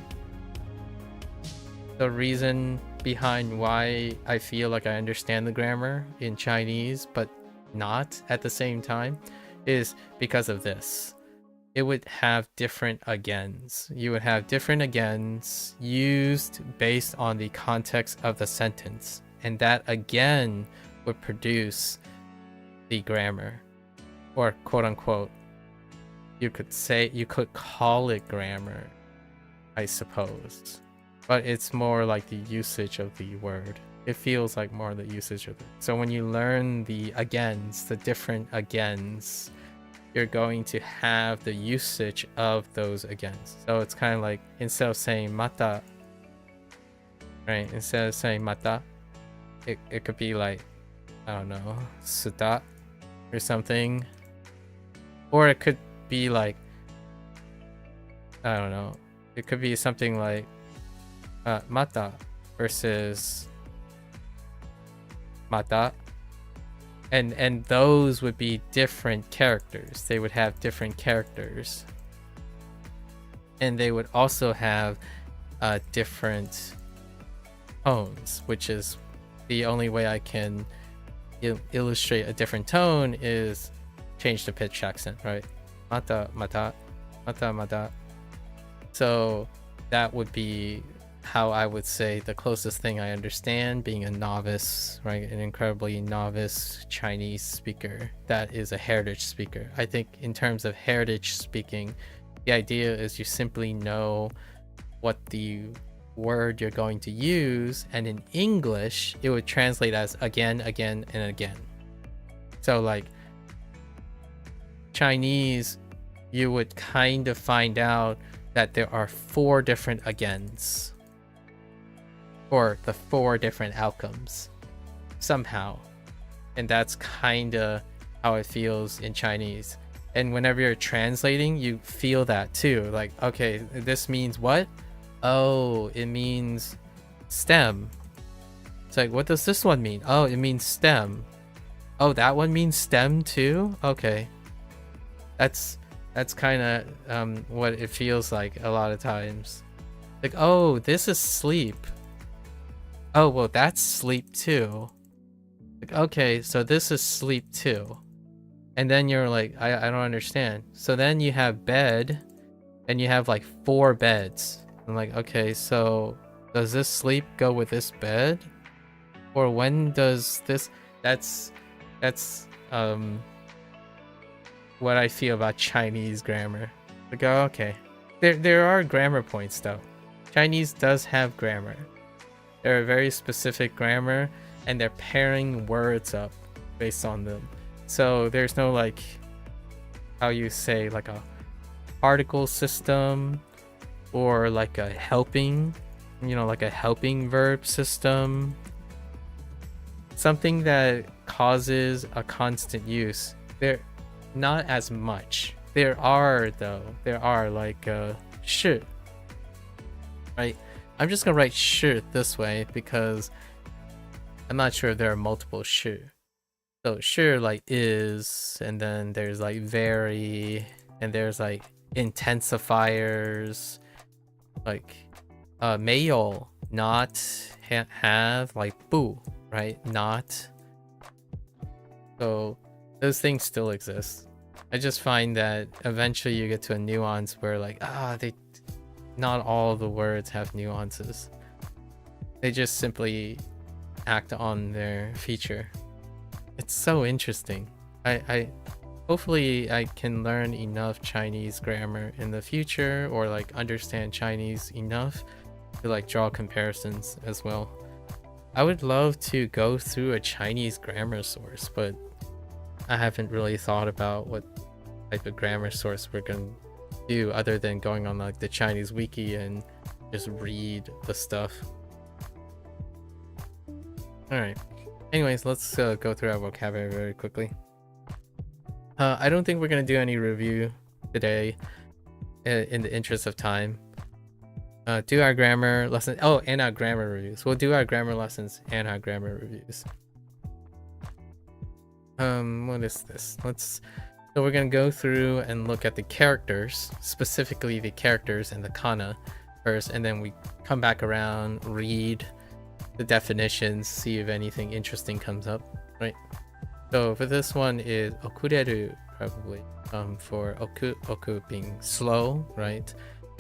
the reason behind why I feel like I understand the grammar in Chinese, but not at the same time, is because of this. It would have different agains. You would have different agains used based on the context of the sentence. And that again would produce the grammar. Or quote unquote, you could call it grammar, I suppose. But it's more like the usage of the word. It feels like more the usage of it. So when you learn the agains, the different agains, you're going to have the usage of those agains. So it's kind of like, instead of saying mata, right? Instead of saying mata, it could be like, I don't know, suta or something. Or it could be like, I don't know, it could be something like mata versus mata. And those would be different characters. They would have different characters. And they would also have different tones, which is the only way I can illustrate a different tone is change the pitch accent, right? Mata, mata, mata, mata. So that would be how I would say the closest thing I understand, being a novice, right? An incredibly novice Chinese speaker that is a heritage speaker. I think in terms of heritage speaking, the idea is you simply know what the word you're going to use, and in English it would translate as again, again, and again. So like Chinese, you would kind of find out that there are 4 different agains, or the 4 different outcomes somehow. And that's kind of how it feels in Chinese. And whenever you're translating, you feel that too. Like, okay, this means what? Oh, it means stem. It's like, what does this one mean? Oh, it means stem. Oh, that one means stem too? Okay. That's kind of what it feels like a lot of times. Like, oh, this is sleep. Oh, well, that's sleep too. Like, okay, so this is sleep too. And then you're like, I don't understand. So then you have bed, and you have like 4 beds. I'm like, okay, so does this sleep go with this bed? Or when does this... That's what I feel about Chinese grammar. Like, oh, okay. There are grammar points though. Chinese does have grammar. They're a very specific grammar, and they're pairing words up based on them. So there's no like, how you say, like a particle system, or like a helping, like a helping verb system. Something that causes a constant use. There, not as much. There are though. There are like shi. Right? I'm just gonna write shi this way because I'm not sure if there are multiple shi. So shi like is, and then there's like very, and there's like intensifiers, like 没有 not, have, like 不, right? Not. So those things still exist. I just find that eventually you get to a nuance where like, not all the words have nuances. They just simply act on their feature. It's so interesting. I hopefully I can learn enough Chinese grammar in the future, or like understand Chinese enough to like draw comparisons as well. I would love to go through a Chinese grammar source, but I haven't really thought about what type of grammar source we're gonna do other than going on like the Chinese wiki and just read the stuff. Alright, anyways, let's go through our vocabulary very quickly. I don't think we're gonna do any review today in the interest of time. Do our grammar lesson, and our grammar reviews. We'll do our grammar lessons and our grammar reviews. What is this? So we're gonna go through and look at the characters, specifically the characters and the kana first, and then we come back around, read the definitions, see if anything interesting comes up, right? So for this one is okureru, probably, for oku being slow, right?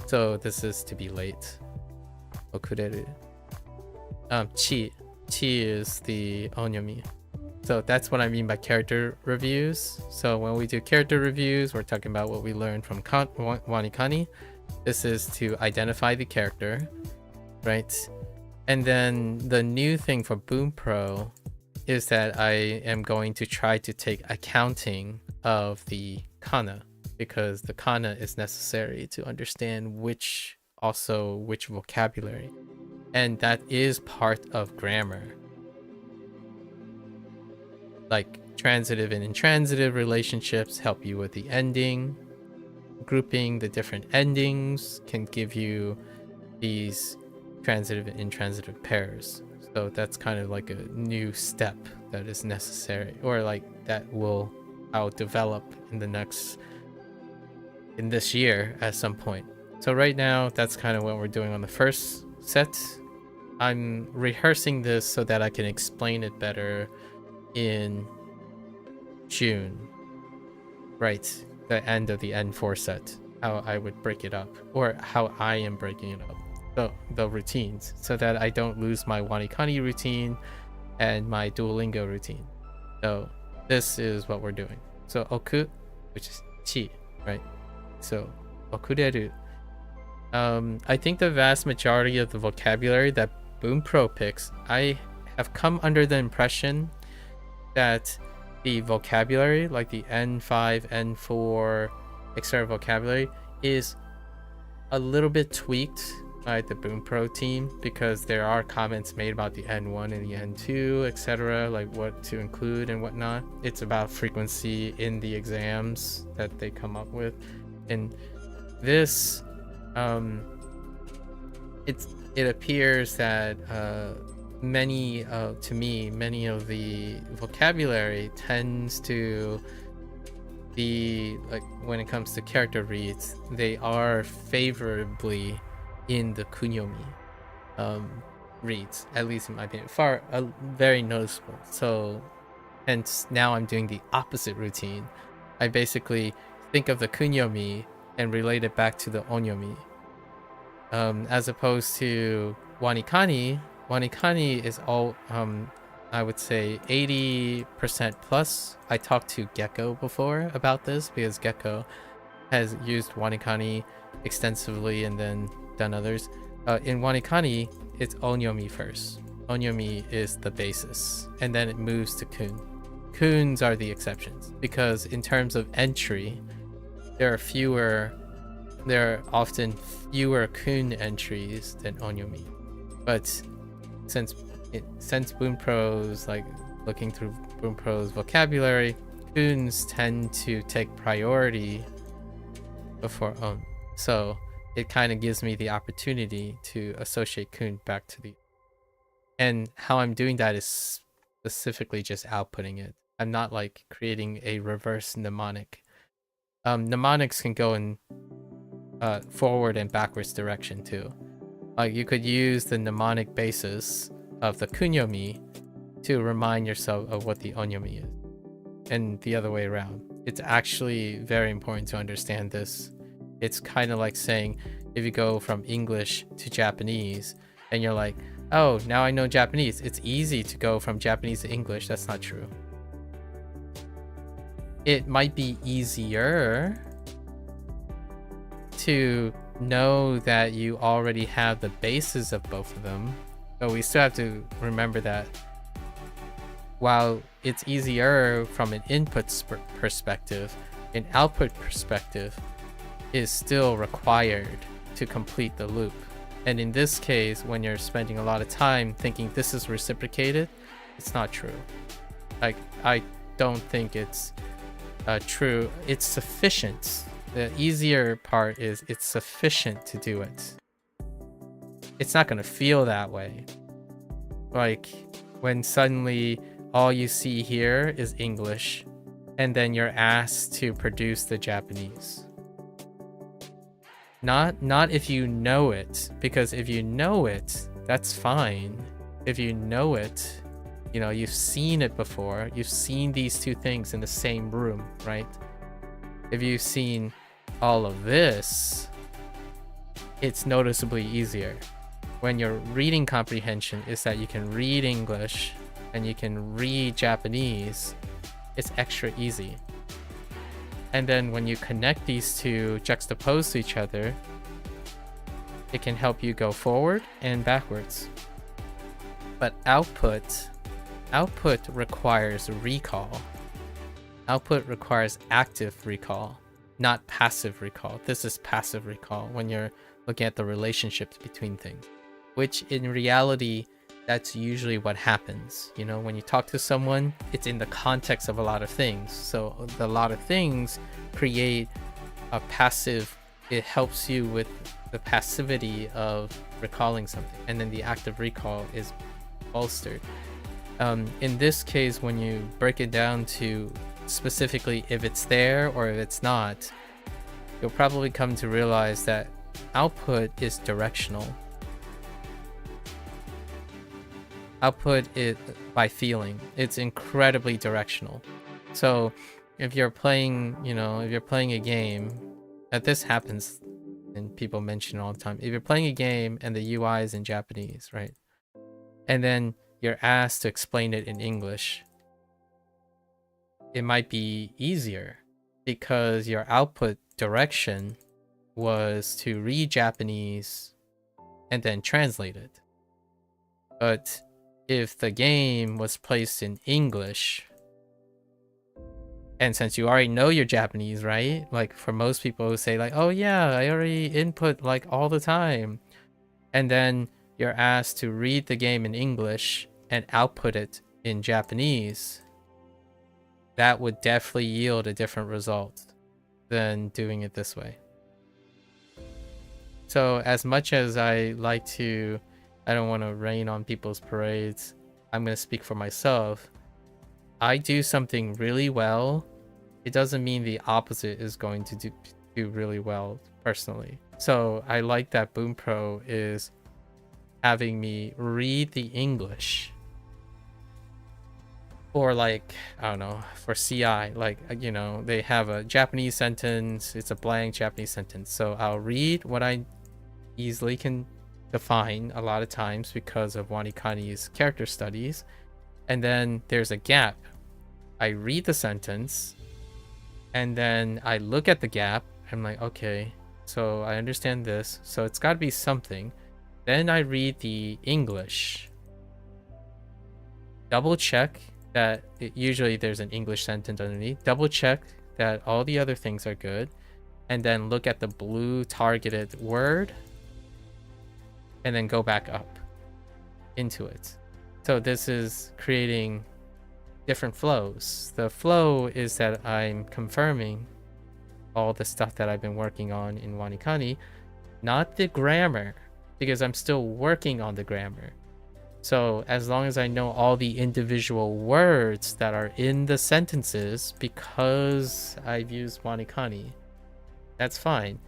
So this is to be late. Okureru. Chi is the onyomi. So that's what I mean by character reviews. So when we do character reviews, we're talking about what we learned from WaniKani. This is to identify the character, right? And then the new thing for Bunpro is that I am going to try to take accounting of the kana, because the kana is necessary to understand which vocabulary. And that is part of grammar. Like transitive and intransitive relationships help you with the ending. Grouping the different endings can give you these transitive and intransitive pairs. So that's kind of like a new step that is necessary, or like that I'll develop in this year at some point. So right now, that's kind of what we're doing on the first set. I'm rehearsing this so that I can explain it better in June, right? The end of the N4 set, how I would break it up, or how I am breaking it up, the routines, so that I don't lose my WaniKani routine and my Duolingo routine. So this is what we're doing. So oku, which is chi, right? So okureru. I think the vast majority of the vocabulary that Bunpro picks, I have come under the impression that the vocabulary, like the N5, N4, etc. vocabulary, is a little bit tweaked by the Bunpro team, because there are comments made about the N1 and the N2, etc., like what to include and whatnot. It's about frequency in the exams that they come up with. And this, it appears that many of the vocabulary tends to be like, when it comes to character reads, they are favorably in the kunyomi reads, at least in my opinion, very noticeable. So hence now I'm doing the opposite routine. I basically think of the kunyomi and relate it back to the onyomi, as opposed to WaniKani. WaniKani is all, I would say 80% plus. I talked to Gecko before about this, because Gecko has used WaniKani extensively and then done others. In WaniKani, it's onyomi first. Onyomi is the basis, and then it moves to kun. Kuns are the exceptions, because in terms of entry, there are often fewer kun entries than onyomi. But since Bunpro's, like, looking through Bunpro's vocabulary, kuns tend to take priority before on. So it kind of gives me the opportunity to associate kun back to the, and how I'm doing that is specifically just outputting it. I'm not like creating a reverse mnemonic. Mnemonics can go in forward and backwards direction too. Like, you could use the mnemonic basis of the kunyomi to remind yourself of what the onyomi is, and the other way around. It's actually very important to understand this. It's kind of like saying, if you go from English to Japanese and you're like, oh, now I know Japanese, it's easy to go from Japanese to English. That's not true. It might be easier to know that you already have the basis of both of them, but we still have to remember that while it's easier from an input perspective, an output perspective is still required to complete the loop. And in this case, when you're spending a lot of time thinking this is reciprocated, it's not true. Like, I don't think it's true. It's sufficient. The easier part is it's sufficient to do it. It's not going to feel that way. Like, when suddenly all you see here is English, and then you're asked to produce the Japanese. Not if you know it, because if you know it, that's fine. If you know it, you know, you've seen it before, you've seen these two things in the same room, right? If you've seen all of this, it's noticeably easier. When your reading comprehension is that you can read English and you can read Japanese, it's extra easy. And then when you connect these two juxtaposed to each other, it can help you go forward and backwards. But output requires recall. Output requires active recall, not passive recall. This is passive recall when you're looking at the relationships between things, which in reality, that's usually what happens. You know, when you talk to someone, it's in the context of a lot of things. So a lot of things create a passive, it helps you with the passivity of recalling something. And then the active recall is bolstered. In this case, when you break it down to specifically if it's there or if it's not, you'll probably come to realize that output is directional. Output is by feeling. It's incredibly directional. So if you're playing, you know, if you're playing a game, and this happens and people mention all the time, if you're playing a game and the UI is in Japanese, right? And then you're asked to explain it in English, it might be easier because your output direction was to read Japanese and then translate it. But if the game was placed in English, and since you already know your Japanese, right? Like for most people who say like, oh yeah, I already input like all the time. And then you're asked to read the game in English and output it in Japanese. That would definitely yield a different result than doing it this way. So as much as I like to, I don't want to rain on people's parades, I'm going to speak for myself. I do something really well, it doesn't mean the opposite is going to do really well personally. So I like that Bunpro is having me read the English. Or like, I don't know, for CI, like, you know, they have a Japanese sentence, it's a blank Japanese sentence. So I'll read what I easily can define a lot of times because of WaniKani's character studies. And then there's a gap. I read the sentence and then I look at the gap. I'm like, okay, so I understand this. So it's got to be something. Then I read the English. Double check that usually there's an English sentence underneath. Double check that all the other things are good. And then look at the blue targeted word. And then go back up into it. So this is creating different flows. The flow is that I'm confirming all the stuff that I've been working on in WaniKani, not the grammar, because I'm still working on the grammar. So as long as I know all the individual words that are in the sentences because I've used WaniKani, that's fine.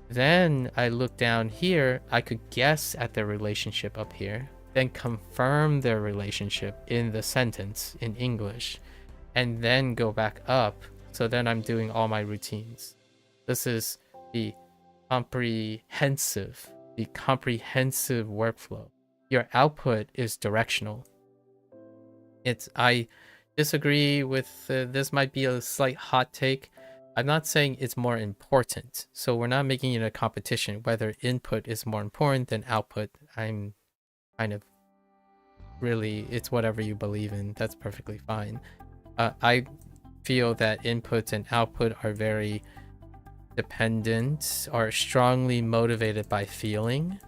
Then I look down here, I could guess at their relationship up here, then confirm their relationship in the sentence in English, and then go back up. So then I'm doing all my routines. This is the comprehensive workflow. Your output is directional. I disagree with this might be a slight hot take. I'm not saying it's more important. So we're not making it a competition whether input is more important than output. I'm kind of really, it's whatever you believe in. That's perfectly fine. I feel that input and output are very dependent, are strongly motivated by feeling,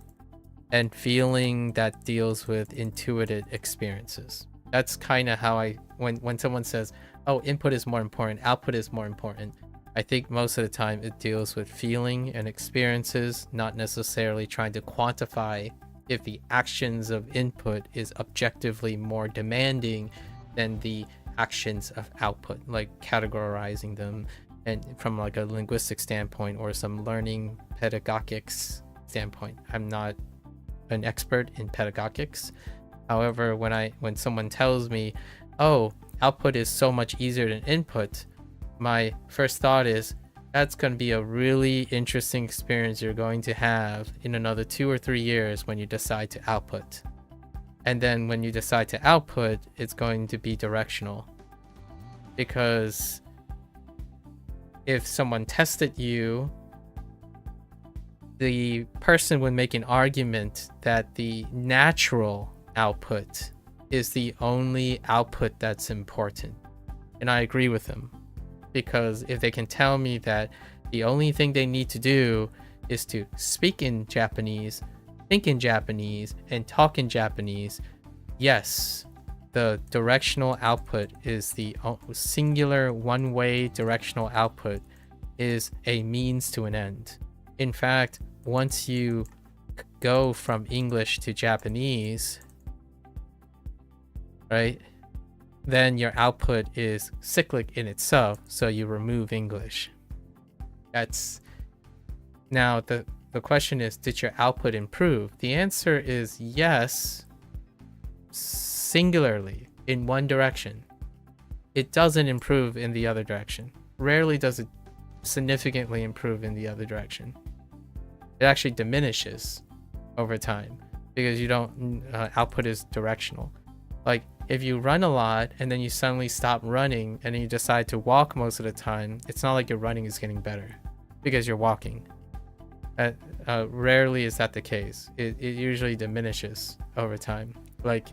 and feeling that deals with intuitive experiences. That's kind of how when someone says, oh, input is more important, output is more important, I think most of the time it deals with feeling and experiences, not necessarily trying to quantify if the actions of input is objectively more demanding than the actions of output, like categorizing them and from like a linguistic standpoint or some learning pedagogics standpoint. I'm not an expert in pedagogics. However, when someone tells me, oh, output is so much easier than input, my first thought is, that's going to be a really interesting experience you're going to have in another 2 or 3 years when you decide to output. And then when you decide to output, it's going to be directional. Because if someone tested you, the person would make an argument that the natural output is the only output that's important. And I agree with them. Because if they can tell me that the only thing they need to do is to speak in Japanese, think in Japanese, and talk in Japanese, yes, the directional output is the singular one-way directional output is a means to an end. In fact, once you go from English to Japanese, right, then your output is cyclic in itself, so you remove English. That's now the question is, did your output improve? The answer is yes, singularly in one direction. It doesn't improve in the other direction. Rarely does it significantly improve in the other direction. It actually diminishes over time because you don't output is directional. Like if you run a lot and then you suddenly stop running and then you decide to walk most of the time, it's not like your running is getting better because you're walking. Rarely is that the case. It usually diminishes over time. Like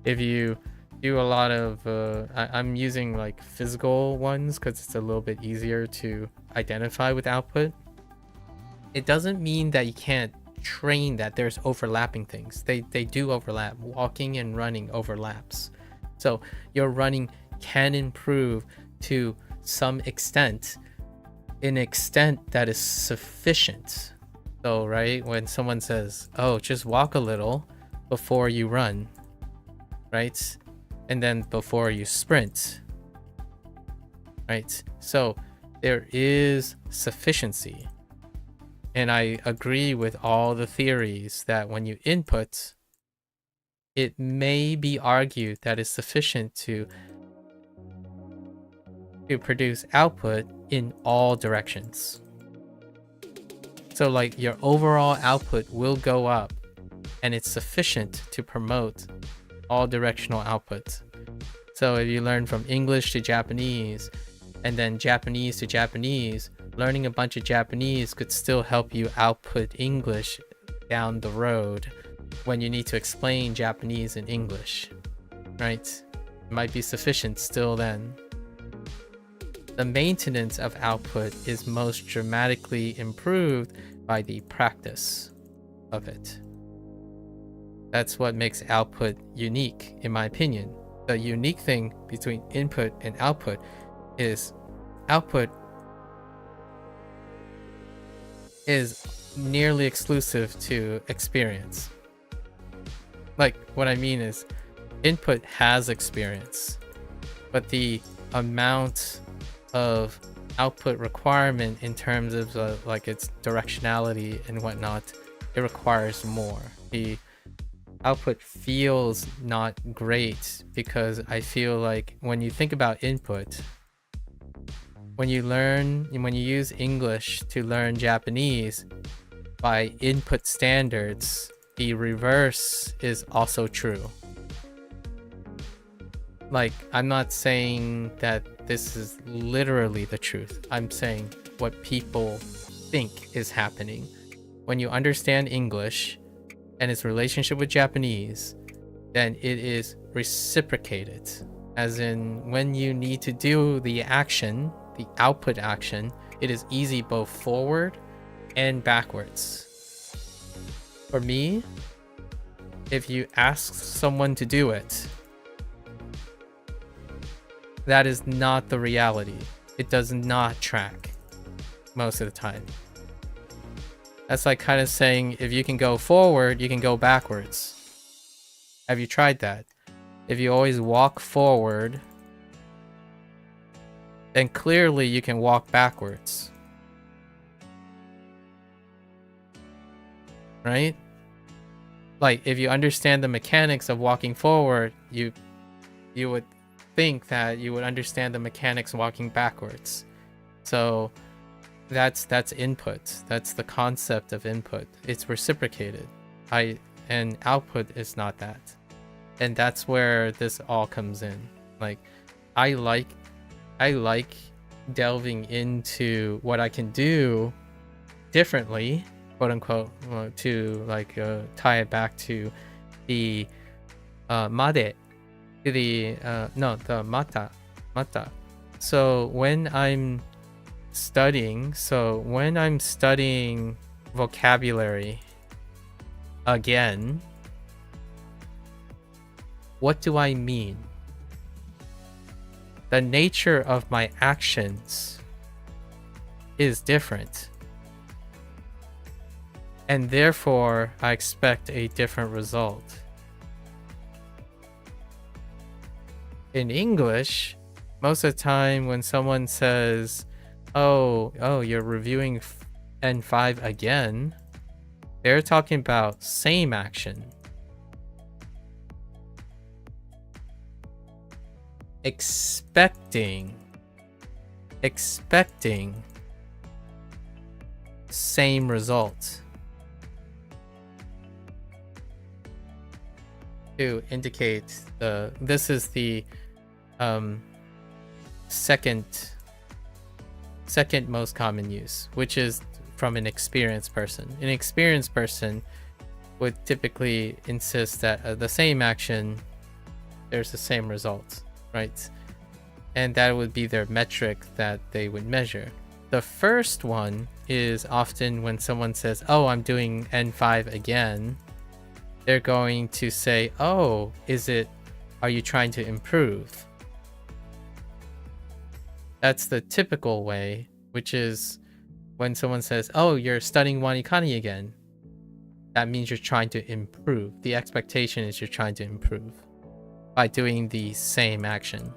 if you do a lot of, I'm using like physical ones because it's a little bit easier to identify with output. It doesn't mean that you can't train that there's overlapping things. They do overlap. Walking and running overlaps. So your running can improve to some extent, an extent that is sufficient. So, right, when someone says, oh, just walk a little before you run, right? And then before you sprint, right? So there is sufficiency. And I agree with all the theories that when you input, it may be argued that it's sufficient to produce output in all directions. So like your overall output will go up and it's sufficient to promote all directional output. So if you learn from English to Japanese and then Japanese to Japanese, learning a bunch of Japanese could still help you output English down the road when you need to explain Japanese in English, right? It might be sufficient still then. The maintenance of output is most dramatically improved by the practice of it. That's what makes output unique, in my opinion. The unique thing between input and output is output is nearly exclusive to experience. Like, what I mean is, input has experience, but the amount of output requirement in terms of like its directionality and whatnot, it requires more. The output feels not great because I feel like when you think about input, when you use English to learn Japanese by input standards, the reverse is also true. Like, I'm not saying that this is literally the truth. I'm saying what people think is happening. When you understand English and its relationship with Japanese, then it is reciprocated. As in, when you need to do the action, the output action, it is easy both forward and backwards. For me, if you ask someone to do it, that is not the reality. It does not track most of the time. That's like kind of saying if you can go forward, you can go backwards. Have you tried that? if you always walk forward, then clearly you can walk backwards. Right? Like, if you understand the mechanics of walking forward, you would think that you would understand the mechanics of walking backwards. So that's input. That's the concept of input. It's reciprocated. And output is not that. And that's where this all comes in. Like, I like delving into what I can do differently, quote unquote, to like tie it back to the made, to the the mata. So when I'm studying vocabulary again, what do I mean? The nature of my actions is different, and therefore I expect a different result. In English, most of the time when someone says, oh, you're reviewing N5 again, they're talking about same action. Expecting same result. To indicate this is the second most common use, which is from an experienced person. An experienced person would typically insist that the same action, there's the same result, right? And that would be their metric that they would measure. The first one is often when someone says, oh, I'm doing N5 again, they're going to say, oh, are you trying to improve? That's the typical way, which is when someone says, oh, you're studying WaniKani again. That means you're trying to improve. The expectation is you're trying to improve by doing the same action.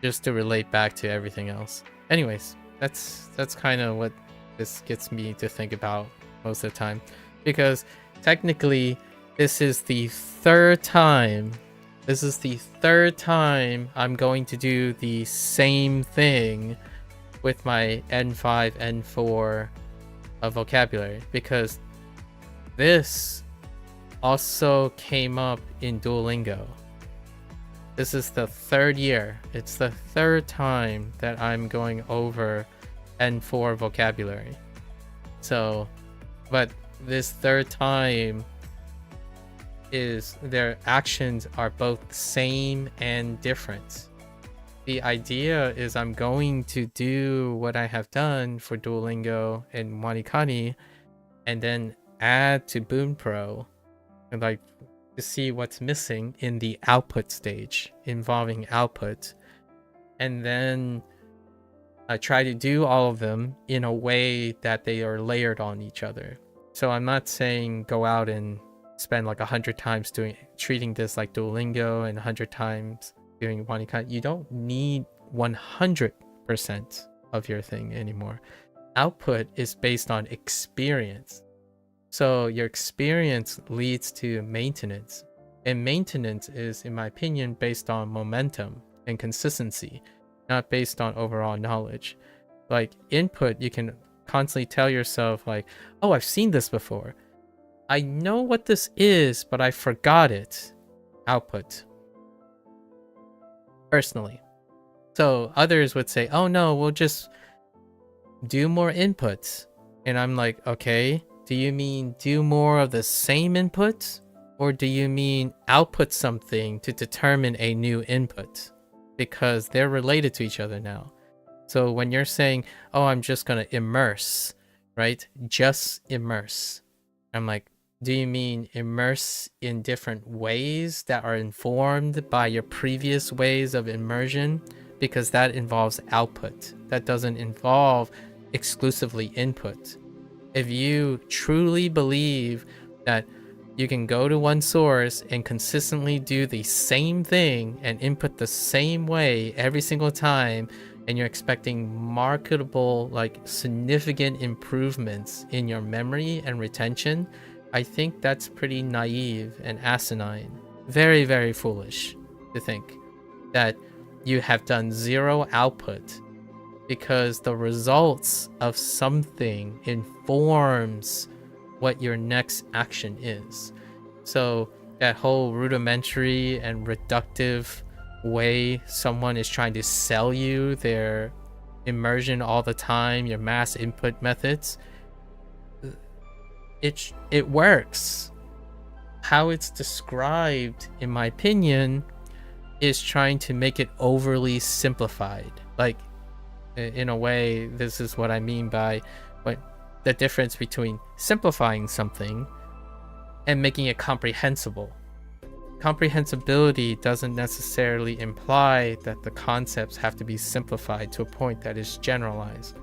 Just to relate back to everything else. Anyways, that's kind of what this gets me to think about most of the time. Because technically, this is the third time I'm going to do the same thing with my N5, N4 vocabulary, because this also came up in Duolingo. This is the third year. It's the third time that I'm going over N4 vocabulary. So, but this third time is their actions are both same and different. The idea is I'm going to do what I have done for Duolingo and WaniKani and then add to Bunpro and like to see what's missing in the output stage involving output, and then I try to do all of them in a way that they are layered on each other. So I'm not saying go out and spend like 100 times treating this like Duolingo and 100 times doing WaniKani. You don't need 100% of your thing anymore. Output is based on experience. So your experience leads to maintenance. And maintenance is, in my opinion, based on momentum and consistency, not based on overall knowledge. Like input, you can constantly tell yourself like, oh, I've seen this before. I know what this is, but I forgot it. Output. Personally. So others would say, oh no, we'll just do more inputs. And I'm like, okay, do you mean do more of the same input? Or do you mean output something to determine a new input? Because they're related to each other now. So when you're saying, oh, I'm just going to immerse, right? Just immerse. I'm like, do you mean immerse in different ways that are informed by your previous ways of immersion? Because that involves output. That doesn't involve exclusively input. If you truly believe that You can go to one source and consistently do the same thing and input the same way every single time, and you're expecting marketable, like significant improvements in your memory and retention. I think that's pretty naive and asinine. Very, very foolish to think that you have done zero output because the results of something informs what your next action is. So that whole rudimentary and reductive way someone is trying to sell you their immersion all the time, your mass input methods, it works. How it's described, in my opinion, is trying to make it overly simplified. Like, in a way, this is what I mean by the difference between simplifying something and making it comprehensible. Comprehensibility doesn't necessarily imply that the concepts have to be simplified to a point that is generalized.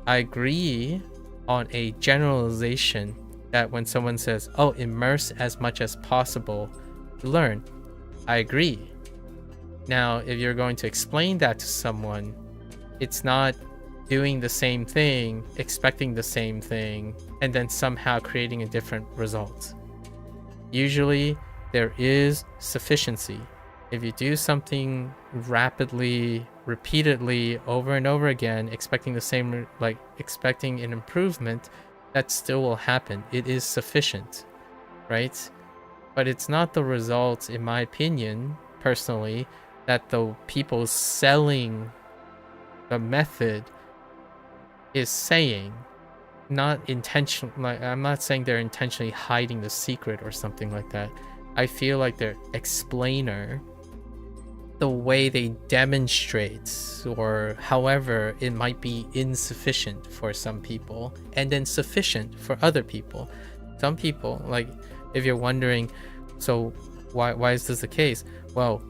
I agree on a generalization that when someone says, oh, immerse as much as possible to learn, I agree. Now, if you're going to explain that to someone, it's not doing the same thing, expecting the same thing, and then somehow creating a different result. Usually, there is sufficiency. If you do something rapidly, repeatedly, over and over again, expecting the same, like expecting an improvement, that still will happen. It is sufficient, right? But it's not the results, in my opinion, personally, that the people selling the method is saying. Not intentional, like, I'm not saying they're intentionally hiding the secret or something like that. I feel like their explainer, the way they demonstrate, or however, it might be insufficient for some people and then sufficient for other people. Some people, like, if you're wondering, so why is this the case? Well,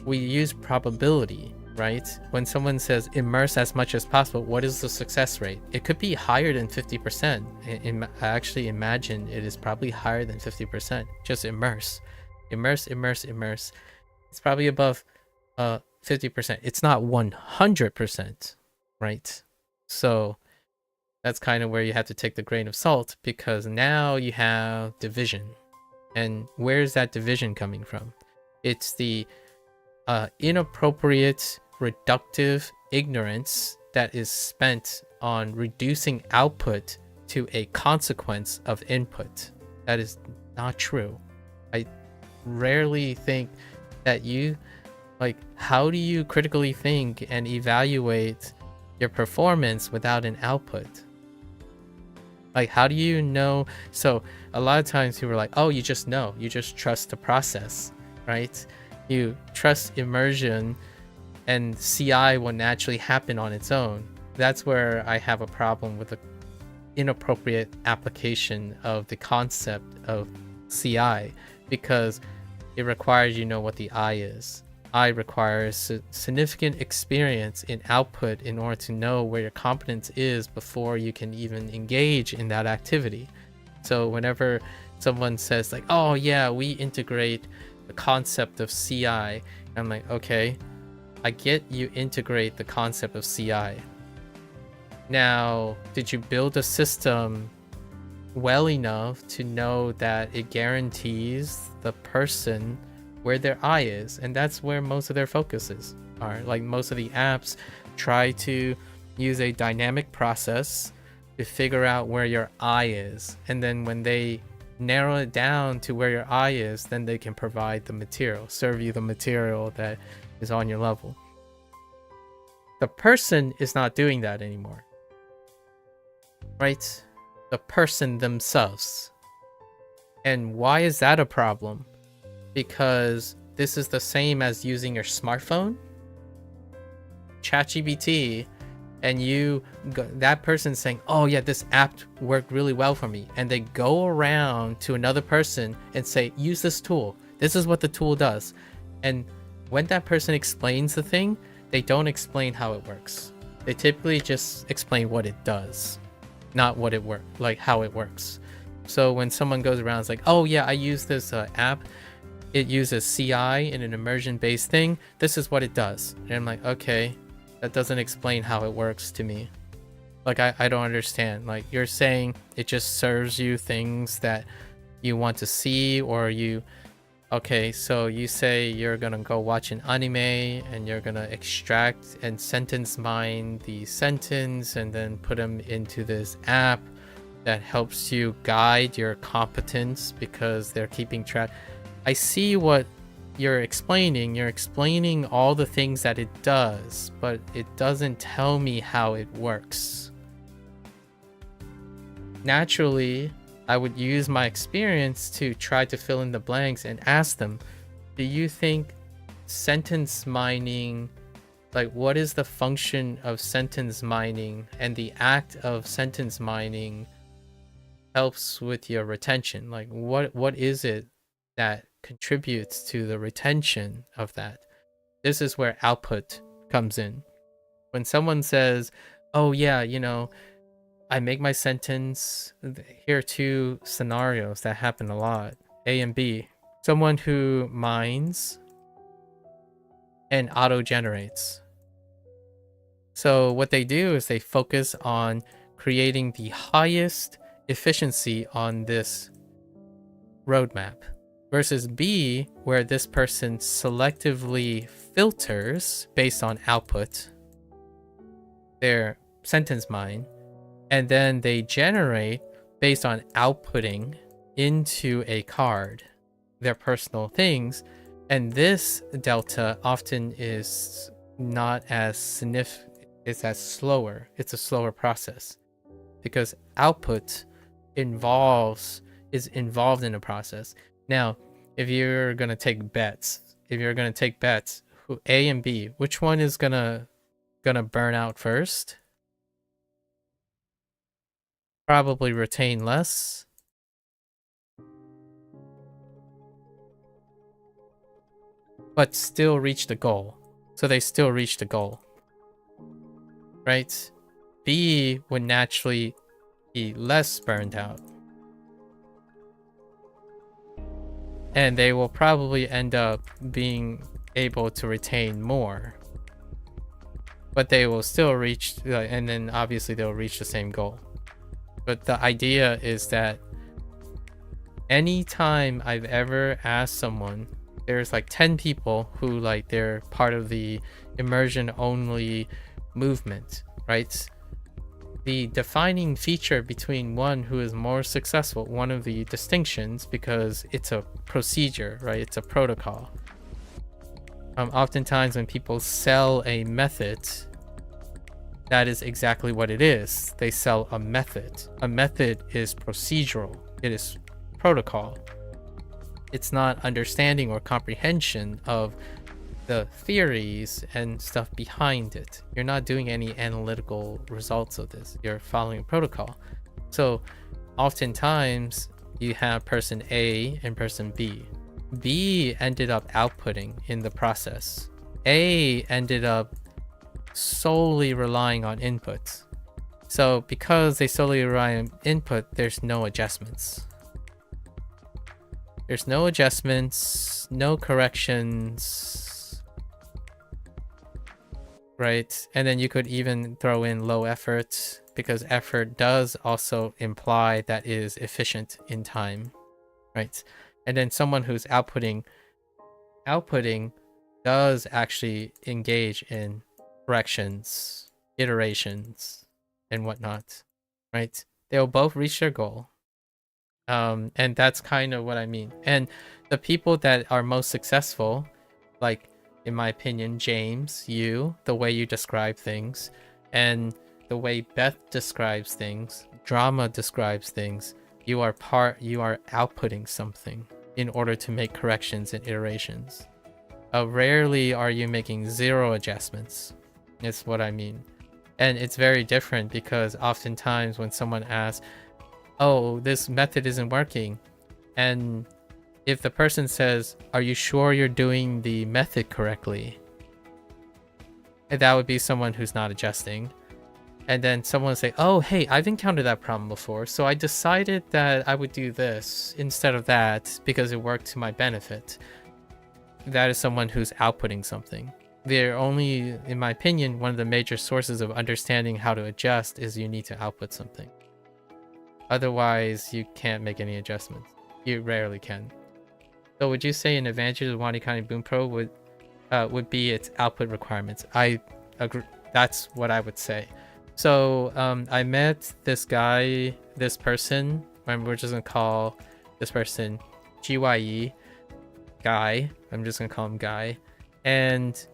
we use probability, right? When someone says immerse as much as possible, what is the success rate? It could be higher than 50%. I actually imagine it is probably higher than 50%. Just immerse. It's probably above 50%. It's not 100%, right? So that's kind of where you have to take the grain of salt, because now you have division. And where's that division coming from? It's the inappropriate, reductive ignorance that is spent on reducing output to a consequence of input. That is not true. I rarely think that you, like, how do you critically think and evaluate your performance without an output? Like, how do you know? So a lot of times people are like, oh, you just know, you just trust the process, right? You trust immersion and CI will naturally happen on its own. That's where I have a problem with the inappropriate application of the concept of CI, because it requires you know what the I is. I requires significant experience in output in order to know where your competence is before you can even engage in that activity. So whenever someone says like, oh yeah, we integrate the concept of CI, I'm like, okay, I get you integrate the concept of CI. Now, did you build a system well enough to know that it guarantees the person where their eye is? And that's where most of their focuses are. Like, most of the apps try to use a dynamic process to figure out where your eye is, and then when they narrow it down to where your eye is, then they can provide the material, serve you the material that is on your level. The person is not doing that anymore, right? The person themselves. And why is that a problem? Because this is the same as using your smartphone, ChatGPT, and that person saying, oh yeah, this app worked really well for me, and they go around to another person and say, use this tool, this is what the tool does. And when that person explains the thing, they don't explain how it works. They typically just explain what it does, not what it works, like how it works. So when someone goes around, it's like, oh yeah, I use this app. It uses CI in an immersion-based thing. This is what it does. And I'm like, okay, that doesn't explain how it works to me. Like, I don't understand. Like, you're saying it just serves you things that you want to see, or you... Okay, so you say you're gonna go watch an anime and you're gonna extract and sentence mine the sentence and then put them into this app that helps you guide your competence because they're keeping track. I see what you're explaining. You're explaining all the things that it does, but it doesn't tell me how it works. Naturally, I would use my experience to try to fill in the blanks and ask them, do you think sentence mining, like what is the function of sentence mining and the act of sentence mining helps with your retention? Like what is it that contributes to the retention of that? This is where output comes in. When someone says, oh yeah, you know, I make my sentence. Here are two scenarios that happen a lot, A and B. Someone who mines and auto-generates. So what they do is they focus on creating the highest efficiency on this roadmap, versus B, where this person selectively filters based on output, their sentence mine, and then they generate based on outputting into a card their personal things. And this delta often is not as significant, it's as slower. It's a slower process because output is involved in the process. Now, if you're gonna take bets, who A and B, which one is gonna burn out first? Probably retain less. But still reach the goal. So they still reach the goal. Right? B would naturally be less burned out. And they will probably end up being able to retain more. But they will still reach, and then obviously they'll reach the same goal. But the idea is that anytime I've ever asked someone, there's like 10 people who like they're part of the immersion only movement, right? The defining feature between one who is more successful, one of the distinctions, because it's a procedure, right? It's a protocol. Oftentimes when people sell a method, that is exactly what it is. They sell a method. A method is procedural. It is protocol. It's not understanding or comprehension of the theories and stuff behind it. You're not doing any analytical results of this. You're following protocol. So oftentimes you have person A and person B. B ended up outputting in the process. A ended up solely relying on input. So because they solely rely on input, there's no adjustments. There's no adjustments, no corrections, right? And then you could even throw in low effort, because effort does also imply that it is efficient in time, right? And then someone who's outputting does actually engage in corrections, iterations, and whatnot, right? They'll both reach their goal. And that's kind of what I mean. And the people that are most successful, like in my opinion, James, you, the way you describe things, and the way Beth describes things, Drama describes things, you are outputting something in order to make corrections and iterations. Rarely are you making zero adjustments. Is what I mean. And it's very different because oftentimes when someone asks, oh, this method isn't working, and if the person says, are you sure you're doing the method correctly? That would be someone who's not adjusting. And then someone will say, oh, hey, I've encountered that problem before, so I decided that I would do this instead of that because it worked to my benefit. That is someone who's outputting something. They're only, in my opinion, one of the major sources of understanding how to adjust is you need to output something. Otherwise, you can't make any adjustments. You rarely can. So would you say an advantage of WaniKani Bunpro would be its output requirements? I agree. That's what I would say. So I met this person, and we're just gonna call this person GYE, Guy. I'm just gonna call him Guy. And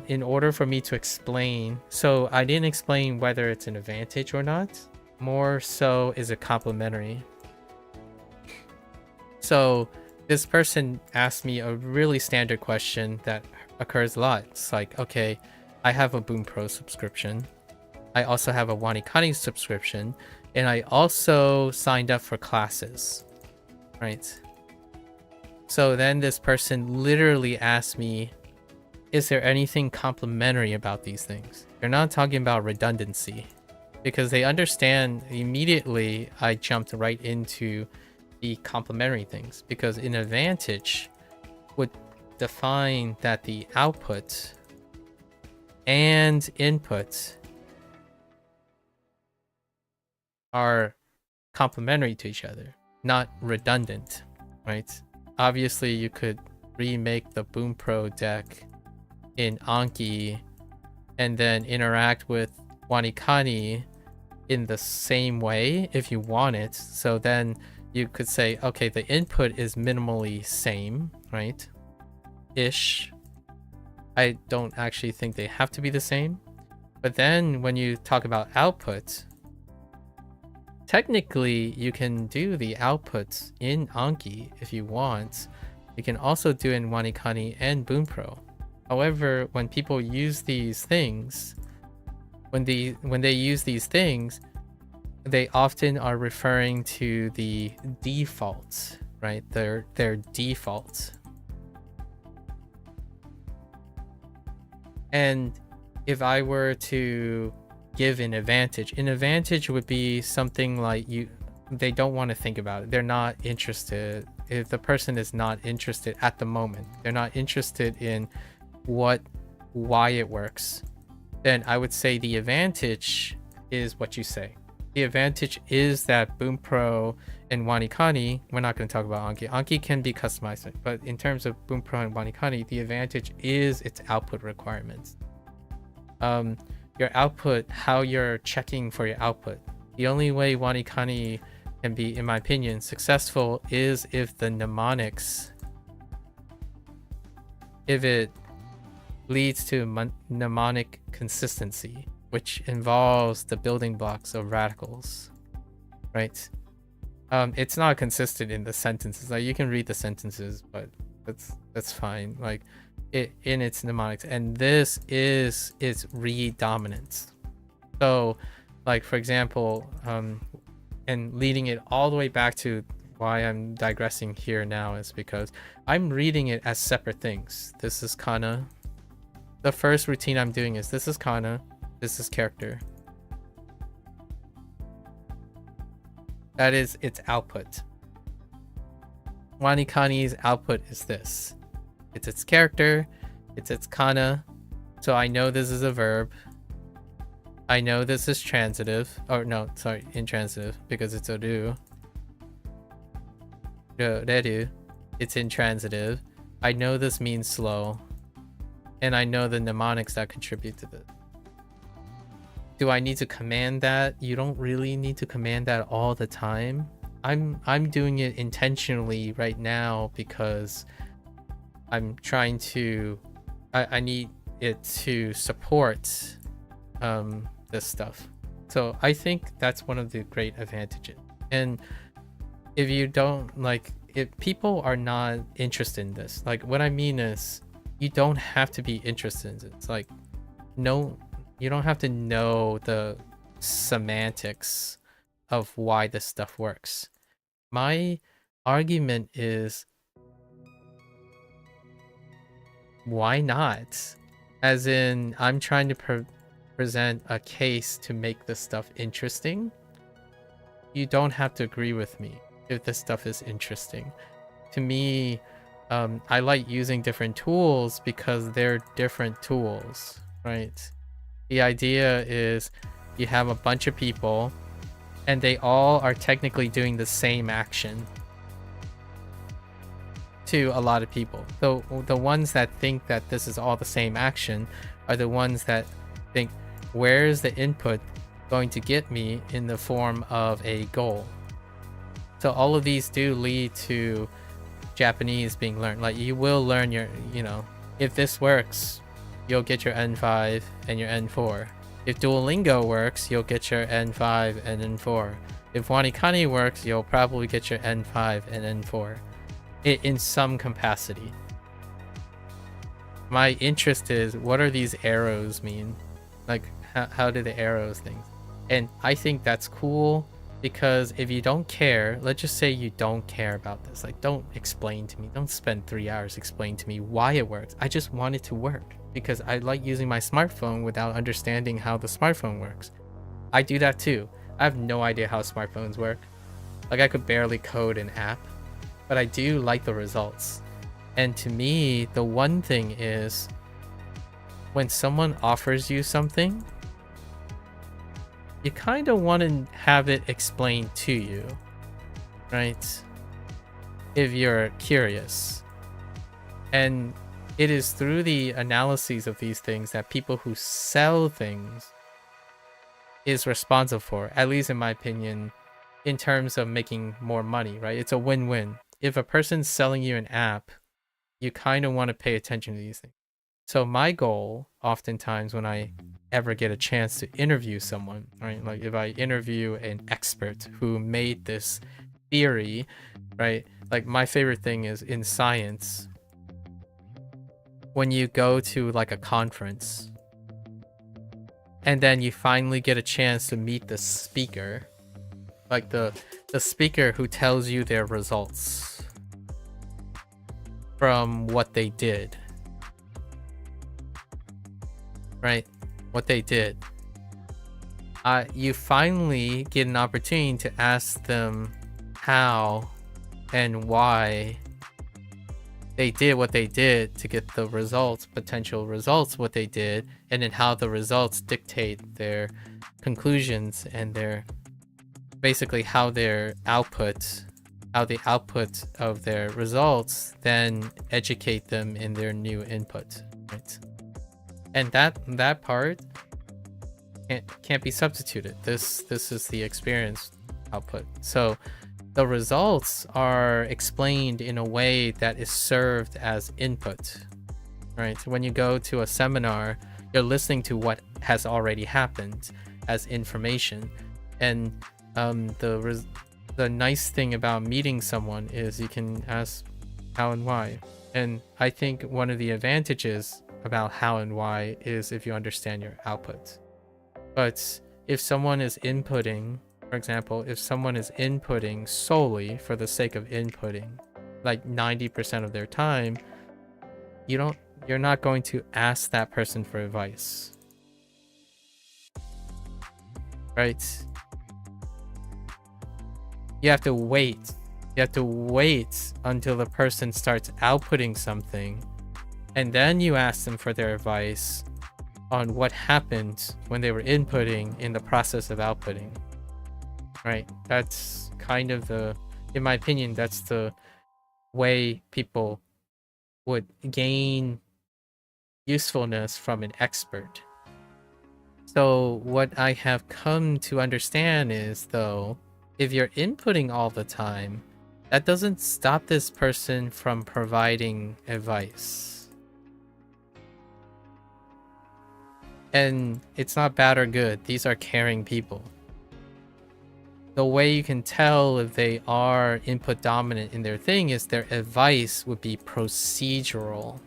in order for me to explain, so I didn't explain whether it's an advantage or not. More so, is it complementary? So this person asked me a really standard question that occurs a lot. It's like, okay, I have a Bunpro subscription. I also have a WaniKani subscription, and I also signed up for classes, right? So then this person literally asked me, is there anything complementary about these things? They're not talking about redundancy, because they understand immediately. I jumped right into the complementary things, because an advantage would define that the output and input are complementary to each other, not redundant, right? Obviously, you could remake the Bunpro deck in Anki and then interact with WaniKani in the same way if you want it. So then you could say, okay, the input is minimally same, right? Ish. I don't actually think they have to be the same. But then when you talk about output, technically, you can do the outputs in Anki if you want. You can also do it in WaniKani and Bunpro. However, when people use these things, when they use these things, they often are referring to the defaults, right? Their defaults. And if I were to give an advantage would be something like they don't want to think about it. They're not interested. If the person is not interested at the moment, they're not interested in why it works, then I would say the advantage is what you say. The advantage is that Bunpro and WaniKani, we're not going to talk about Anki. Anki can be customized, but in terms of Bunpro and WaniKani, the advantage is its output requirements. Your output, how you're checking for your output. The only way WaniKani can be, in my opinion, successful is if the mnemonics, if it leads to mnemonic consistency, which involves the building blocks of radicals, right? It's not consistent in the sentences. Like, you can read the sentences, but that's fine. Like, it in its mnemonics, and this is its read dominance. So, like, for example, and leading it all the way back to why I'm digressing here now is because I'm reading it as separate things. This is kana. The first routine I'm doing is this is kana, this is character. That is its output. WaniKani's output is this. It's its character, it's its kana. So I know this is a verb. I know this is transitive. Or no, sorry, intransitive, because it's oru. Reru. It's intransitive. I know this means slow. And I know the mnemonics that contribute to this. Do I need to command that? You don't really need to command that all the time. I'm doing it intentionally right now because I'm trying to I need it to support this stuff. So I think that's one of the great advantages. And if you don't, like, if people are not interested in this, like, what I mean is you don't have to be interested in it. It's like, no, you don't have to know the semantics of why this stuff works. My argument is, why not? As in, I'm trying to present a case to make this stuff interesting, you don't have to agree with me if this stuff is interesting. To me, I like using different tools because they're different tools, right? The idea is you have a bunch of people and they all are technically doing the same action to a lot of people. The ones that think that this is all the same action are the ones that think, where's the input going to get me in the form of a goal? So all of these do lead to Japanese being learned. Like, you will learn your, if this works, you'll get your N5 and your N4. If Duolingo works, you'll get your N5 and N4. If WaniKani works, you'll probably get your N5 and N4 in some capacity. My interest is, what are these arrows mean? Like, how do the arrows things? And I think that's cool, because if you don't care, let's just say you don't care about this, like, don't explain to me, don't spend 3 hours explaining to me why it works. I just want it to work because I like using my smartphone without understanding how the smartphone works. I do that too. I have no idea how smartphones work. Like, I could barely code an app, but I do like the results. And to me, the one thing is, when someone offers you something, you kind of want to have it explained to you, right? If you're curious. And it is through the analyses of these things that people who sell things is responsible for, at least in my opinion, in terms of making more money, right? It's a win-win. If a person's selling you an app, you kind of want to pay attention to these things. So my goal, oftentimes when I ever get a chance to interview someone, right? Like, if I interview an expert who made this theory, right? Like, my favorite thing is in science, when you go to like a conference and then you finally get a chance to meet the speaker, like the speaker who tells you their results from what they did, right? What they did. You finally get an opportunity to ask them how and why they did what they did to get the results, potential results, what they did, and then how the results dictate their conclusions and their, basically how their output, how the output of their results then educate them in their new input, right? And that part can't be substituted. This is the experience output. So the results are explained in a way that is served as input, right? When you go to a seminar, you're listening to what has already happened as information. And the nice thing about meeting someone is you can ask how and why. And I think one of the advantages about how and why is if you understand your output. But if someone is inputting, for example, if someone is inputting solely for the sake of inputting, like 90% of their time, you're not going to ask that person for advice, right? You have to wait. You have to wait until the person starts outputting something, and then you ask them for their advice on what happened when they were inputting in the process of outputting, right? That's kind of in my opinion, that's the way people would gain usefulness from an expert. So what I have come to understand is, though, if you're inputting all the time, that doesn't stop this person from providing advice. And it's not bad or good. These are caring people. The way you can tell if they are input dominant in their thing is their advice would be procedural.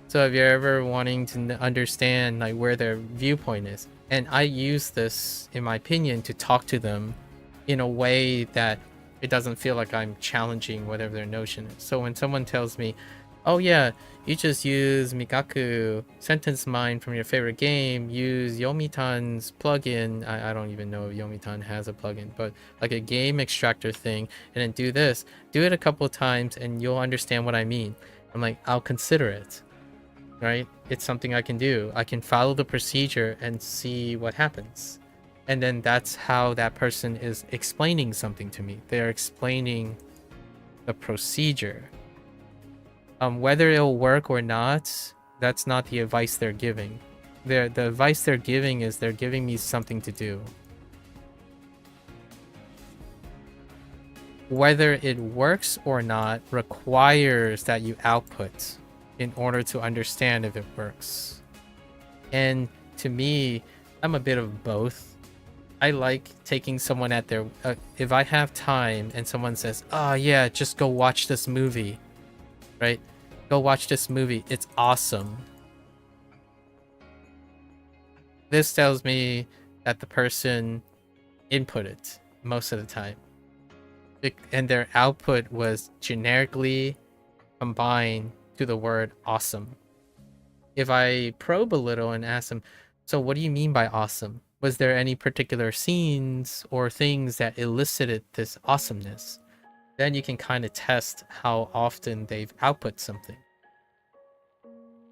So if you're ever wanting to understand like where their viewpoint is, and I use this, in my opinion, to talk to them in a way that it doesn't feel like I'm challenging whatever their notion is. So when someone tells me, oh yeah, you just use Mikaku sentence mine from your favorite game, use Yomitan's plugin. I don't even know if Yomitan has a plugin, but like a game extractor thing, and then do this. Do it a couple of times and you'll understand what I mean. I'm like, I'll consider it. Right? It's something I can do. I can follow the procedure and see what happens. And then that's how that person is explaining something to me. They're explaining the procedure. Whether it'll work or not, that's not the advice they're giving. The advice they're giving is they're giving me something to do. Whether it works or not requires that you output in order to understand if it works. And to me, I'm a bit of both. I like taking someone at their... if I have time and someone says, oh yeah, just go watch this movie, right? Go watch this movie. It's awesome. This tells me that the person inputted most of the time. And their output was generically combined to the word awesome. If I probe a little and ask them, so what do you mean by awesome? Was there any particular scenes or things that elicited this awesomeness? Then you can kind of test how often they've output something.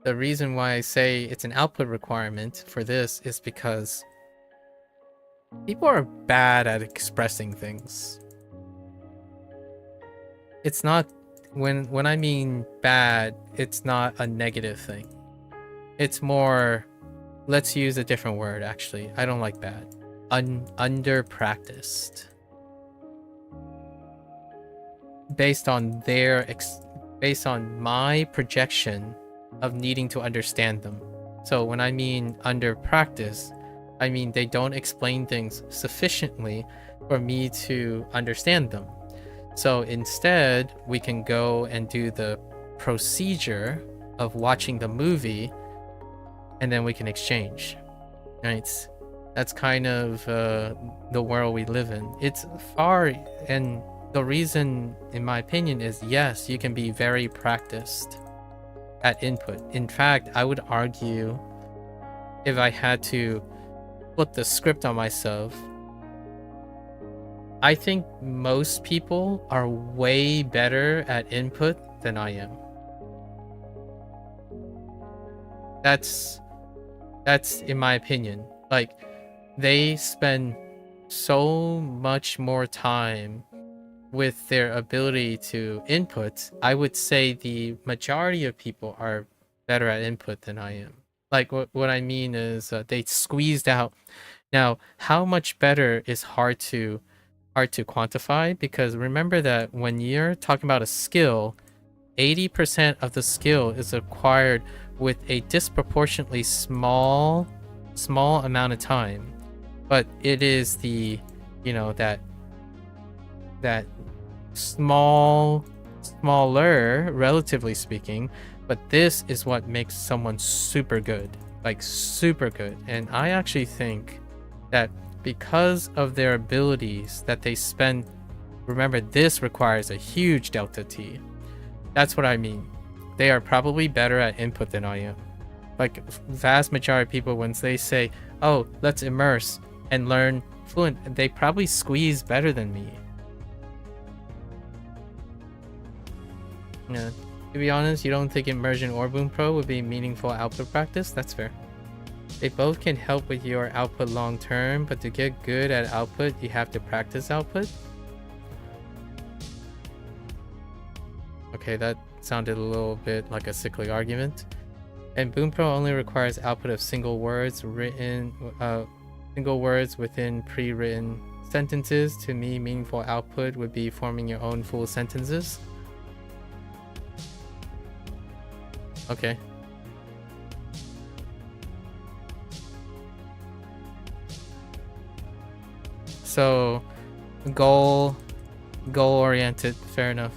The reason why I say it's an output requirement for this is because people are bad at expressing things. It's not, when I mean bad, it's not a negative thing. It's more, let's use a different word actually. I don't like bad. Under-practiced. Based on based on my projection of needing to understand them. So when I mean under-practice, I mean they don't explain things sufficiently for me to understand them. So instead, we can go and do the procedure of watching the movie, and then we can exchange. Right? That's kind of the world we live in. It's far, and the reason, in my opinion, is yes, you can be very practiced at input. In fact, I would argue, if I had to flip the script on myself, I think most people are way better at input than I am. That's in my opinion. Like, they spend so much more time with their ability to input. I would say the majority of people are better at input than I am. Like, what I mean is they squeezed out. Now, how much better is hard to quantify, because remember that when you're talking about a skill, 80% of the skill is acquired with a disproportionately small amount of time, but it is the, you know, that smaller, relatively speaking, but this is what makes someone super good, like super good. And I actually think that because of their abilities that they spend, remember this requires a huge delta T. That's what I mean. They are probably better at input than I am. Like, vast majority of people, when they say, oh, let's immerse and learn fluent, they probably squeeze better than me. Yeah. To be honest, you don't think immersion or Bunpro would be meaningful output practice? That's fair. They both can help with your output long term, but to get good at output, you have to practice output. Okay, that sounded a little bit like a cyclic argument. And Bunpro only requires output of single words within pre-written sentences. To me, meaningful output would be forming your own full sentences. Okay. So, goal oriented, fair enough.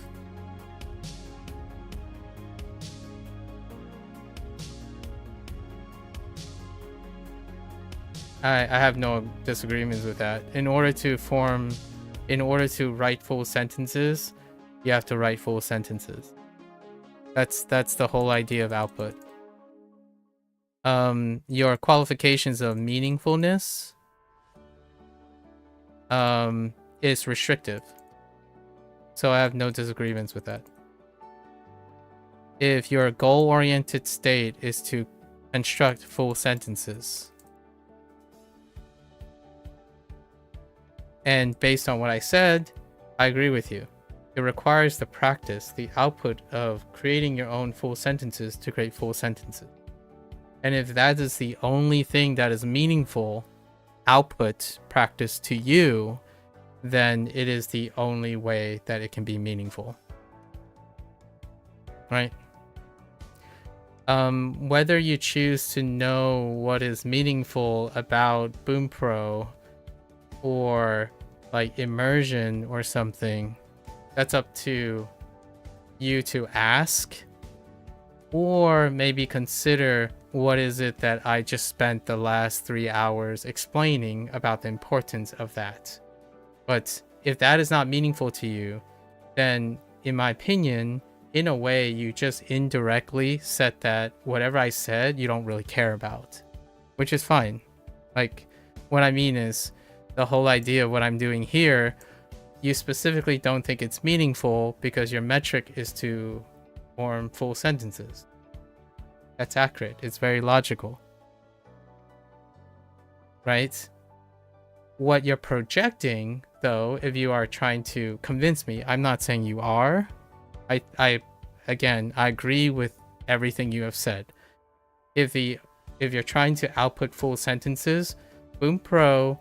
I have no disagreements with that. In order to write full sentences, you have to write full sentences. That's the whole idea of output. Your qualifications of meaningfulness is restrictive. So I have no disagreements with that. If your goal-oriented state is to construct full sentences, and based on what I said, I agree with you. It requires the practice, the output of creating your own full sentences to create full sentences. And if that is the only thing that is meaningful output practice to you, then it is the only way that it can be meaningful. Right? Whether you choose to know what is meaningful about Bunpro or like immersion or something, that's up to you to ask, or maybe consider what is it that I just spent the last 3 hours explaining about the importance of that. But if that is not meaningful to you, then in my opinion, in a way, you just indirectly said that whatever I said, you don't really care about, which is fine. Like, what I mean is the whole idea of what I'm doing here, you specifically don't think it's meaningful because your metric is to form full sentences. That's accurate. It's very logical. Right? What you're projecting, though, if you are trying to convince me, I'm not saying you are. I agree with everything you have said. If you're trying to output full sentences, Bunpro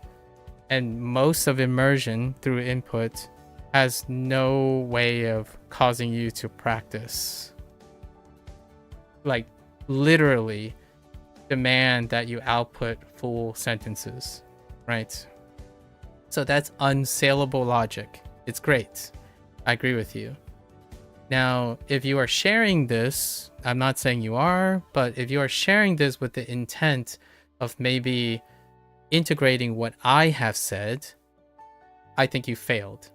and most of immersion through input has no way of causing you to practice. Like, literally demand that you output full sentences, right? So that's unsaleable logic. It's great. I agree with you. Now, if you are sharing this, I'm not saying you are, but if you are sharing this with the intent of maybe integrating what I have said, I think you failed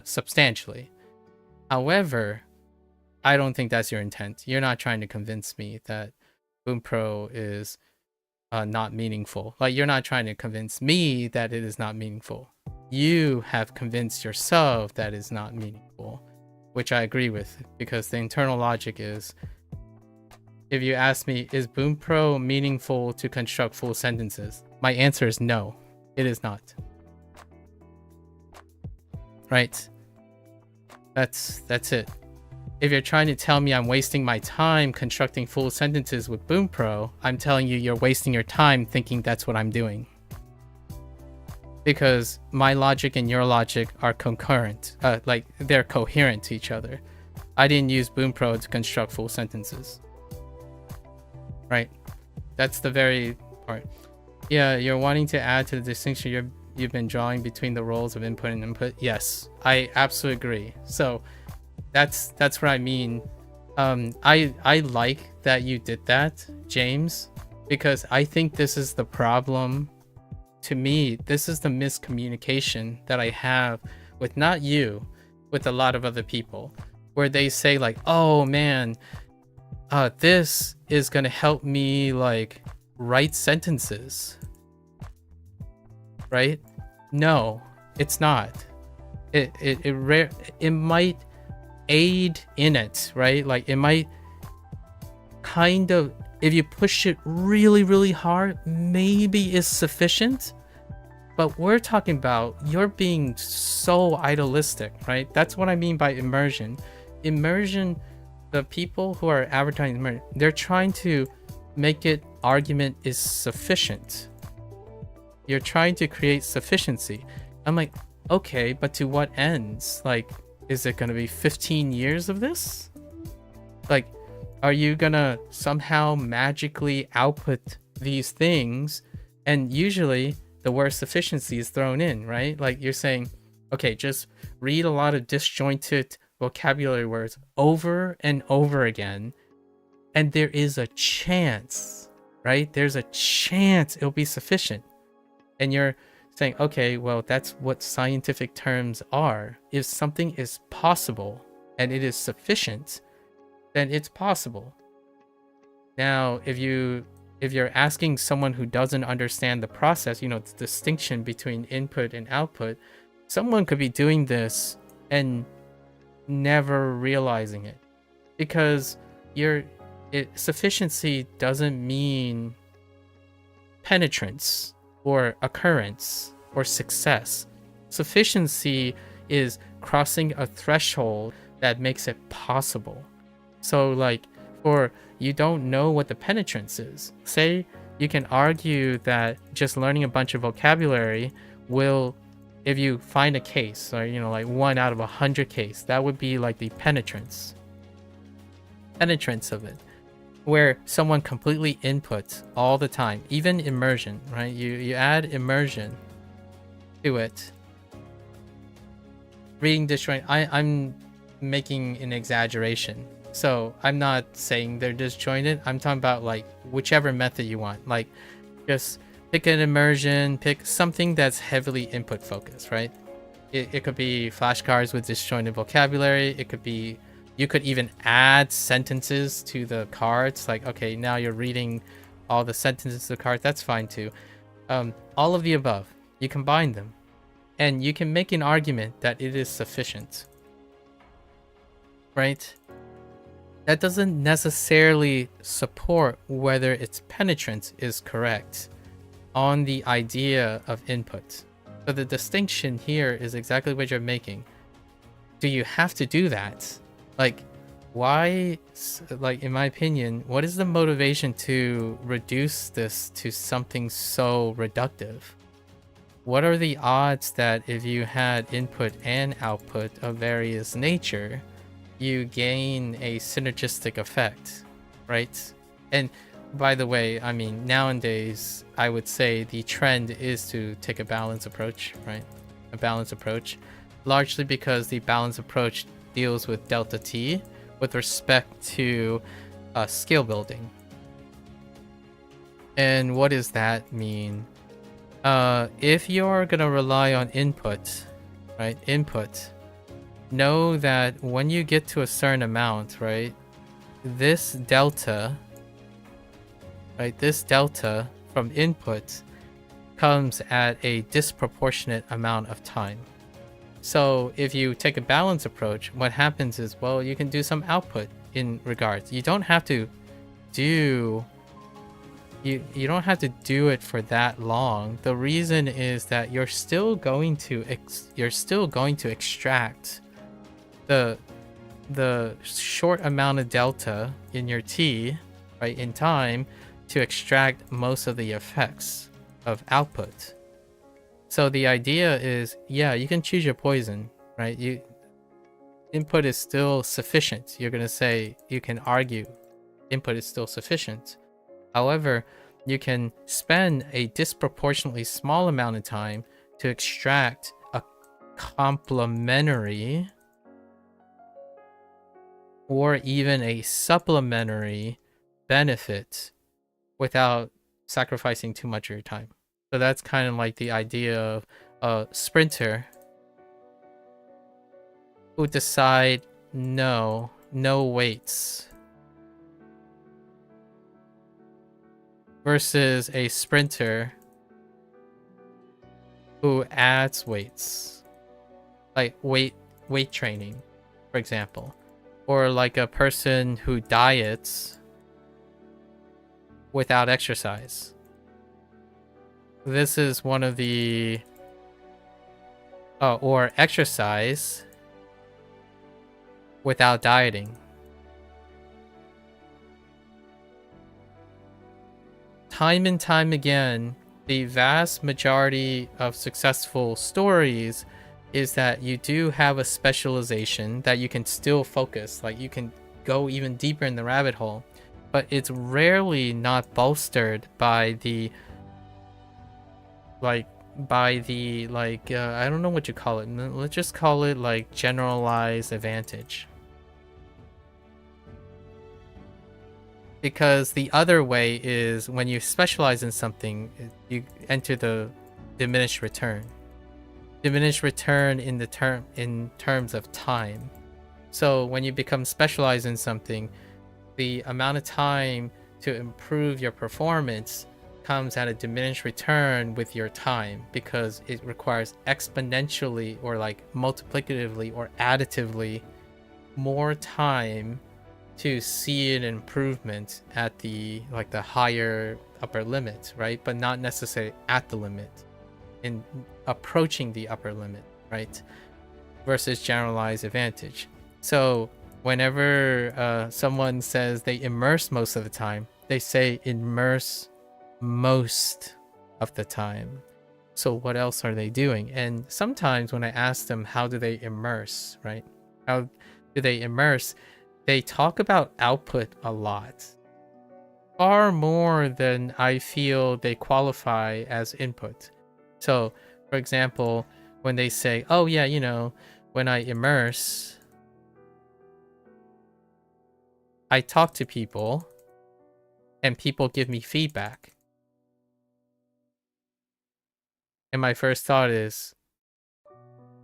substantially. However, I don't think that's your intent. You're not trying to convince me that Bunpro is not meaningful. Like, you're not trying to convince me that it is not meaningful. You have convinced yourself that it's not meaningful, which I agree with, because the internal logic is, if you ask me, is Bunpro meaningful to construct full sentences? My answer is no, it is not. Right? That's it. If you're trying to tell me I'm wasting my time constructing full sentences with Bunpro, I'm telling you you're wasting your time thinking that's what I'm doing. Because my logic and your logic are concurrent, like they're coherent to each other. I didn't use Bunpro to construct full sentences. Right? That's the very part. Yeah, you're wanting to add to the distinction you've been drawing between the roles of input and input. Yes, I absolutely agree. So that's what I mean. I like that you did that, James, because I think this is the problem. To me, this is the miscommunication that I have with not you, with a lot of other people, where they say like, oh man, this is gonna help me like write sentences, right? No, it's not. It might aid in it, right? Like, it might kind of, if you push it really, really hard, maybe is sufficient. But we're talking about you're being so idealistic, right? That's what I mean by immersion. Immersion, the people who are advertising immersion, they're trying to make it argument is sufficient. You're trying to create sufficiency. I'm like, okay, but to what ends? Like, is it going to be 15 years of this? Like, are you going to somehow magically output these things? And usually the word sufficiency is thrown in, right? Like, you're saying, okay, just read a lot of disjointed vocabulary words over and over again, and there is a chance, right? There's a chance it'll be sufficient. And you're saying, okay, well, that's what scientific terms are. If something is possible and it is sufficient, then it's possible. Now, if you're asking someone who doesn't understand the process, the distinction between input and output, someone could be doing this and never realizing it, because sufficiency doesn't mean penetrance or occurrence or success. Sufficiency is crossing a threshold that makes it possible. So like, for you don't know what the penetrance is. Say you can argue that just learning a bunch of vocabulary will, if you find a case, or like 1 out of 100 case, that would be like the penetrance of it, where someone completely inputs all the time, even immersion, right? You add immersion to it. Reading disjoint, I'm making an exaggeration, so I'm not saying they're disjointed. I'm talking about like whichever method you want. Like, just pick an immersion, pick something that's heavily input focused, right? It could be flashcards with disjointed vocabulary. It could be, you could even add sentences to the cards. Like, okay, now you're reading all the sentences to the card. That's fine too. All of the above, you combine them, and you can make an argument that it is sufficient, right? That doesn't necessarily support whether its penetrance is correct on the idea of input. So the distinction here is exactly what you're making. Do you have to do that? Like, why, like, in my opinion, what is the motivation to reduce this to something so reductive? What are the odds that if you had input and output of various nature, you gain a synergistic effect, right? And by the way, I mean, nowadays, I would say the trend is to take a balanced approach, right? A balanced approach, largely because the balanced approach deals with delta T with respect to skill building. And what does that mean? If you're gonna rely on input, right? Input, know that when you get to a certain amount, right, this delta from input comes at a disproportionate amount of time. So if you take a balance approach, what happens is, well, you can do some output in regards. You don't have to do you don't have to do it for that long. The reason is that you're still going to extract the short amount of delta in your T, right, in time, to extract most of the effects of output. So the idea is, yeah, you can choose your poison, right? Input is still sufficient. You're gonna say, you can argue input is still sufficient. However, you can spend a disproportionately small amount of time to extract a complementary or even a supplementary benefit without sacrificing too much of your time. So that's kind of like the idea of a sprinter who decide no weights versus a sprinter who adds weights, like weight training, for example, or like a person who diets without exercise. This is one of the or exercise without dieting. Time and time again, the vast majority of successful stories is that you do have a specialization that you can still focus, like you can go even deeper in the rabbit hole, but it's rarely not bolstered by the I don't know what you call it. Let's just call it like generalized advantage. Because the other way is when you specialize in something, you enter the diminished return. Diminished return in terms of time. So when you become specialized in something, the amount of time to improve your performance comes at a diminished return with your time, because it requires exponentially or like multiplicatively or additively more time to see an improvement at the higher upper limit, right? But not necessarily at the limit, in approaching the upper limit, right? Versus generalized advantage. So whenever someone says they immerse most of the time, they say immerse most of the time. So what else are they doing? And sometimes when I ask them how do they immerse, right? How do they immerse? They talk about output a lot. Far more than I feel they qualify as input. So, for example, when they say, oh yeah, you know, when I immerse, I talk to people and people give me feedback. And my first thought is,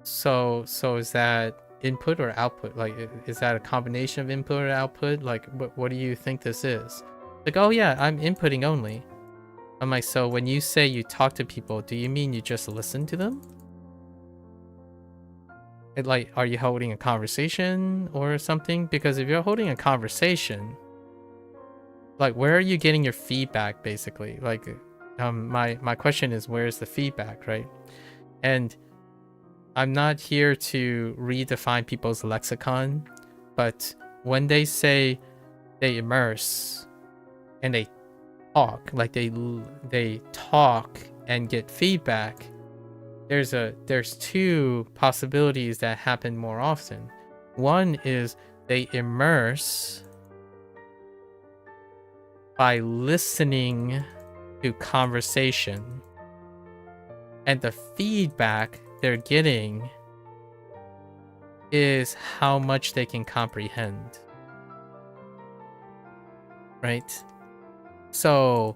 so is that input or output? Like, is that a combination of input or output? Like, what do you think this is? Like, oh yeah, I'm inputting only. I'm like, so when you say you talk to people, do you mean you just listen to them? Like, are you holding a conversation or something? Because if you're holding a conversation, like, where are you getting your feedback, basically? Like, my question is, where's the feedback, right? And I'm not here to redefine people's lexicon, but when they say they immerse and they talk, like they talk and get feedback, there's two possibilities that happen more often. One is they immerse by listening to conversation, and the feedback they're getting is how much they can comprehend, right? So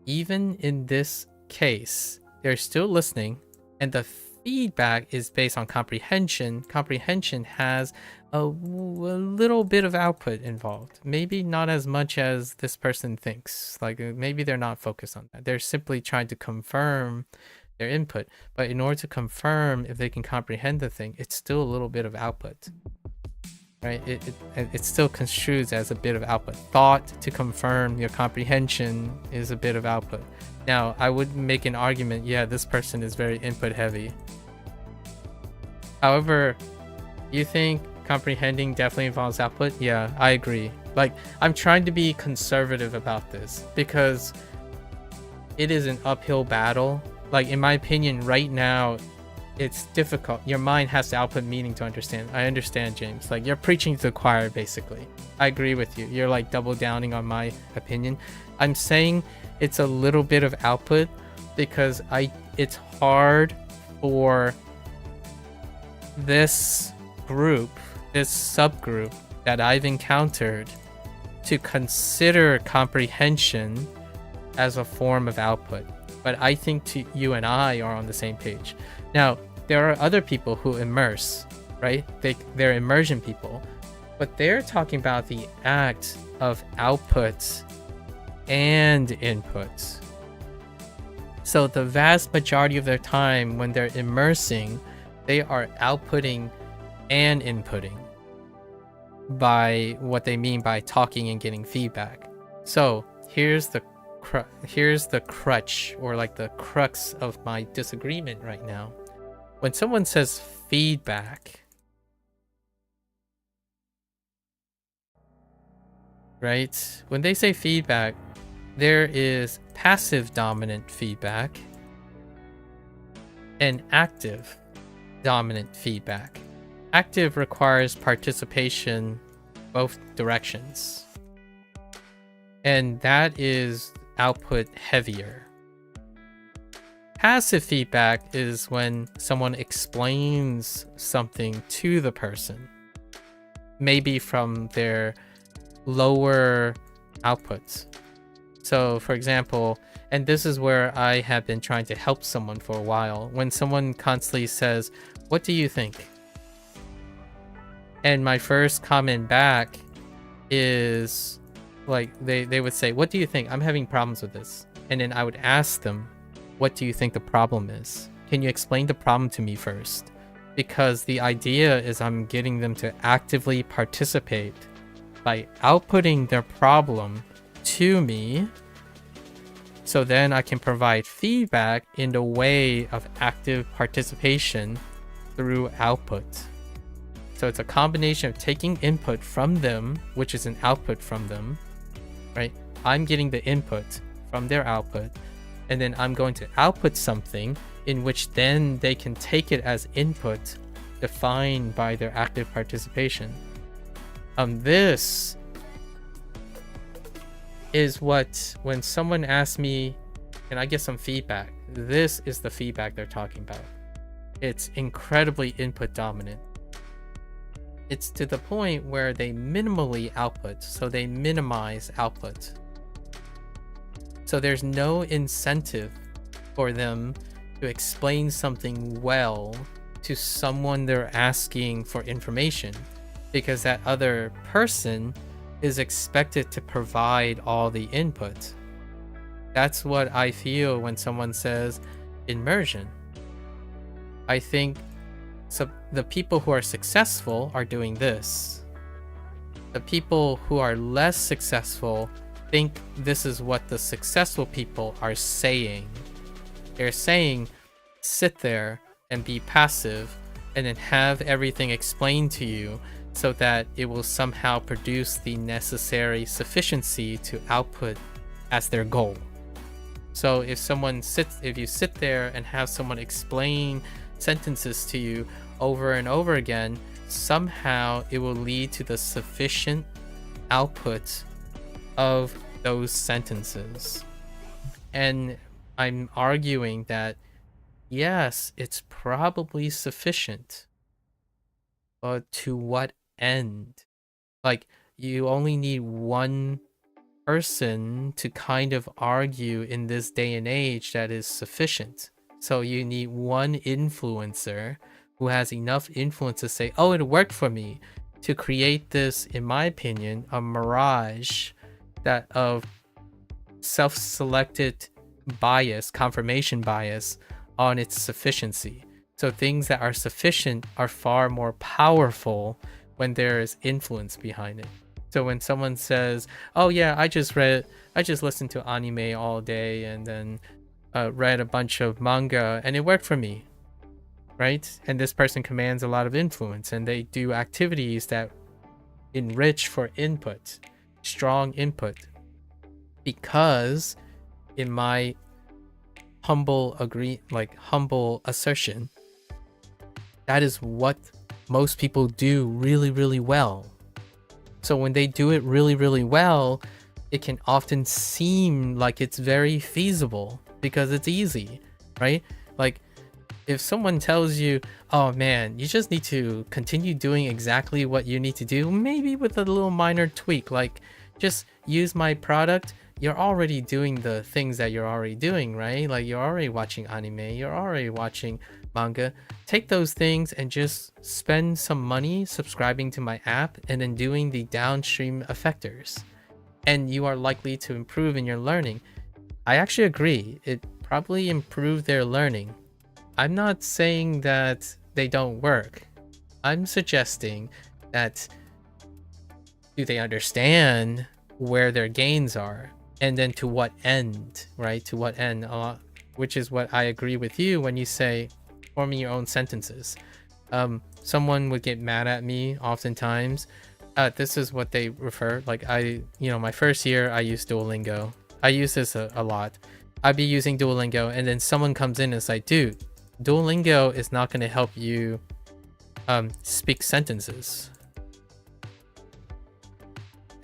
even in this case, they're still listening, and the feedback is based on comprehension. Comprehension has a little bit of output involved. Maybe not as much as this person thinks. Like, maybe they're not focused on that. They're simply trying to confirm their input. But in order to confirm if they can comprehend the thing, it's still a little bit of output, right? It still construes as a bit of output. Thought to confirm your comprehension is a bit of output. Now, I would make an argument, yeah, this person is very input heavy. However, you think comprehending definitely involves output? Yeah, I agree. Like, I'm trying to be conservative about this because it is an uphill battle. Like, in my opinion, right now, it's difficult. Your mind has to output meaning to understand. I understand, James. Like, you're preaching to the choir, basically. I agree with you. You're like double downing on my opinion. I'm saying it's a little bit of output because it's hard for this group, this subgroup that I've encountered to consider comprehension as a form of output. But I think you and I are on the same page. Now, there are other people who immerse, right? They're immersion people, but they're talking about the act of output and input. So the vast majority of their time when they're immersing, they are outputting and inputting by what they mean by talking and getting feedback. So here's the crutch, or like the crux of my disagreement right now. When someone says feedback, right? When they say feedback, there is passive dominant feedback and active dominant feedback. Active requires participation both directions, and that is output heavier. Passive feedback is when someone explains something to the person, maybe from their lower outputs. So for example, and this is where I have been trying to help someone for a while, when someone constantly says, "What do you think?" And my first comment back is like they would say, what do you think? I'm having problems with this. And then I would ask them, what do you think the problem is? Can you explain the problem to me first? Because the idea is I'm getting them to actively participate by outputting their problem to me, so then I can provide feedback in the way of active participation through output. So it's a combination of taking input from them, which is an output from them, right? I'm getting the input from their output, and then I'm going to output something in which then they can take it as input defined by their active participation. This is what, when someone asks me, can I get some feedback? This is the feedback they're talking about. It's incredibly input dominant. It's to the point where they minimally output, so they minimize output. So there's no incentive for them to explain something well to someone they're asking for information, because that other person is expected to provide all the input. That's what I feel when someone says immersion. I think so the people who are successful are doing this. The people who are less successful think this is what the successful people are saying. They're saying, sit there and be passive and then have everything explained to you so that it will somehow produce the necessary sufficiency to output as their goal. So if you sit there and have someone explain sentences to you over and over again, somehow it will lead to the sufficient output of those sentences. And I'm arguing that yes, it's probably sufficient, but to what end? Like, you only need one person to kind of argue in this day and age that is sufficient. So you need one influencer who has enough influence to say, oh, it worked for me, to create this, in my opinion, a mirage that of self-selected bias, confirmation bias on its sufficiency. So things that are sufficient are far more powerful when there is influence behind it. So when someone says, oh yeah, I just listened to anime all day and then read a bunch of manga and it worked for me, right? And this person commands a lot of influence and they do activities that enrich for input, strong input. Because in my humble assertion, that is what most people do really, really well. So when they do it really, really well, it can often seem like it's very feasible because it's easy, right? Like if someone tells you, oh man, you just need to continue doing exactly what you need to do, maybe with a little minor tweak, like just use my product. You're already doing the things that you're already doing, right? Like you're already watching anime, you're already watching manga. Take those things and just spend some money subscribing to my app and then doing the downstream effectors. And you are likely to improve in your learning. I actually agree. It probably improved their learning. I'm not saying that they don't work. I'm suggesting that do they understand where their gains are? And then to what end, right? To what end? Which is what I agree with you when you say forming your own sentences. Someone would get mad at me oftentimes. This is what they refer. Like my first year I used Duolingo. I use this a lot. I'd be using Duolingo and then someone comes in and is like, dude, Duolingo is not going to help you speak sentences.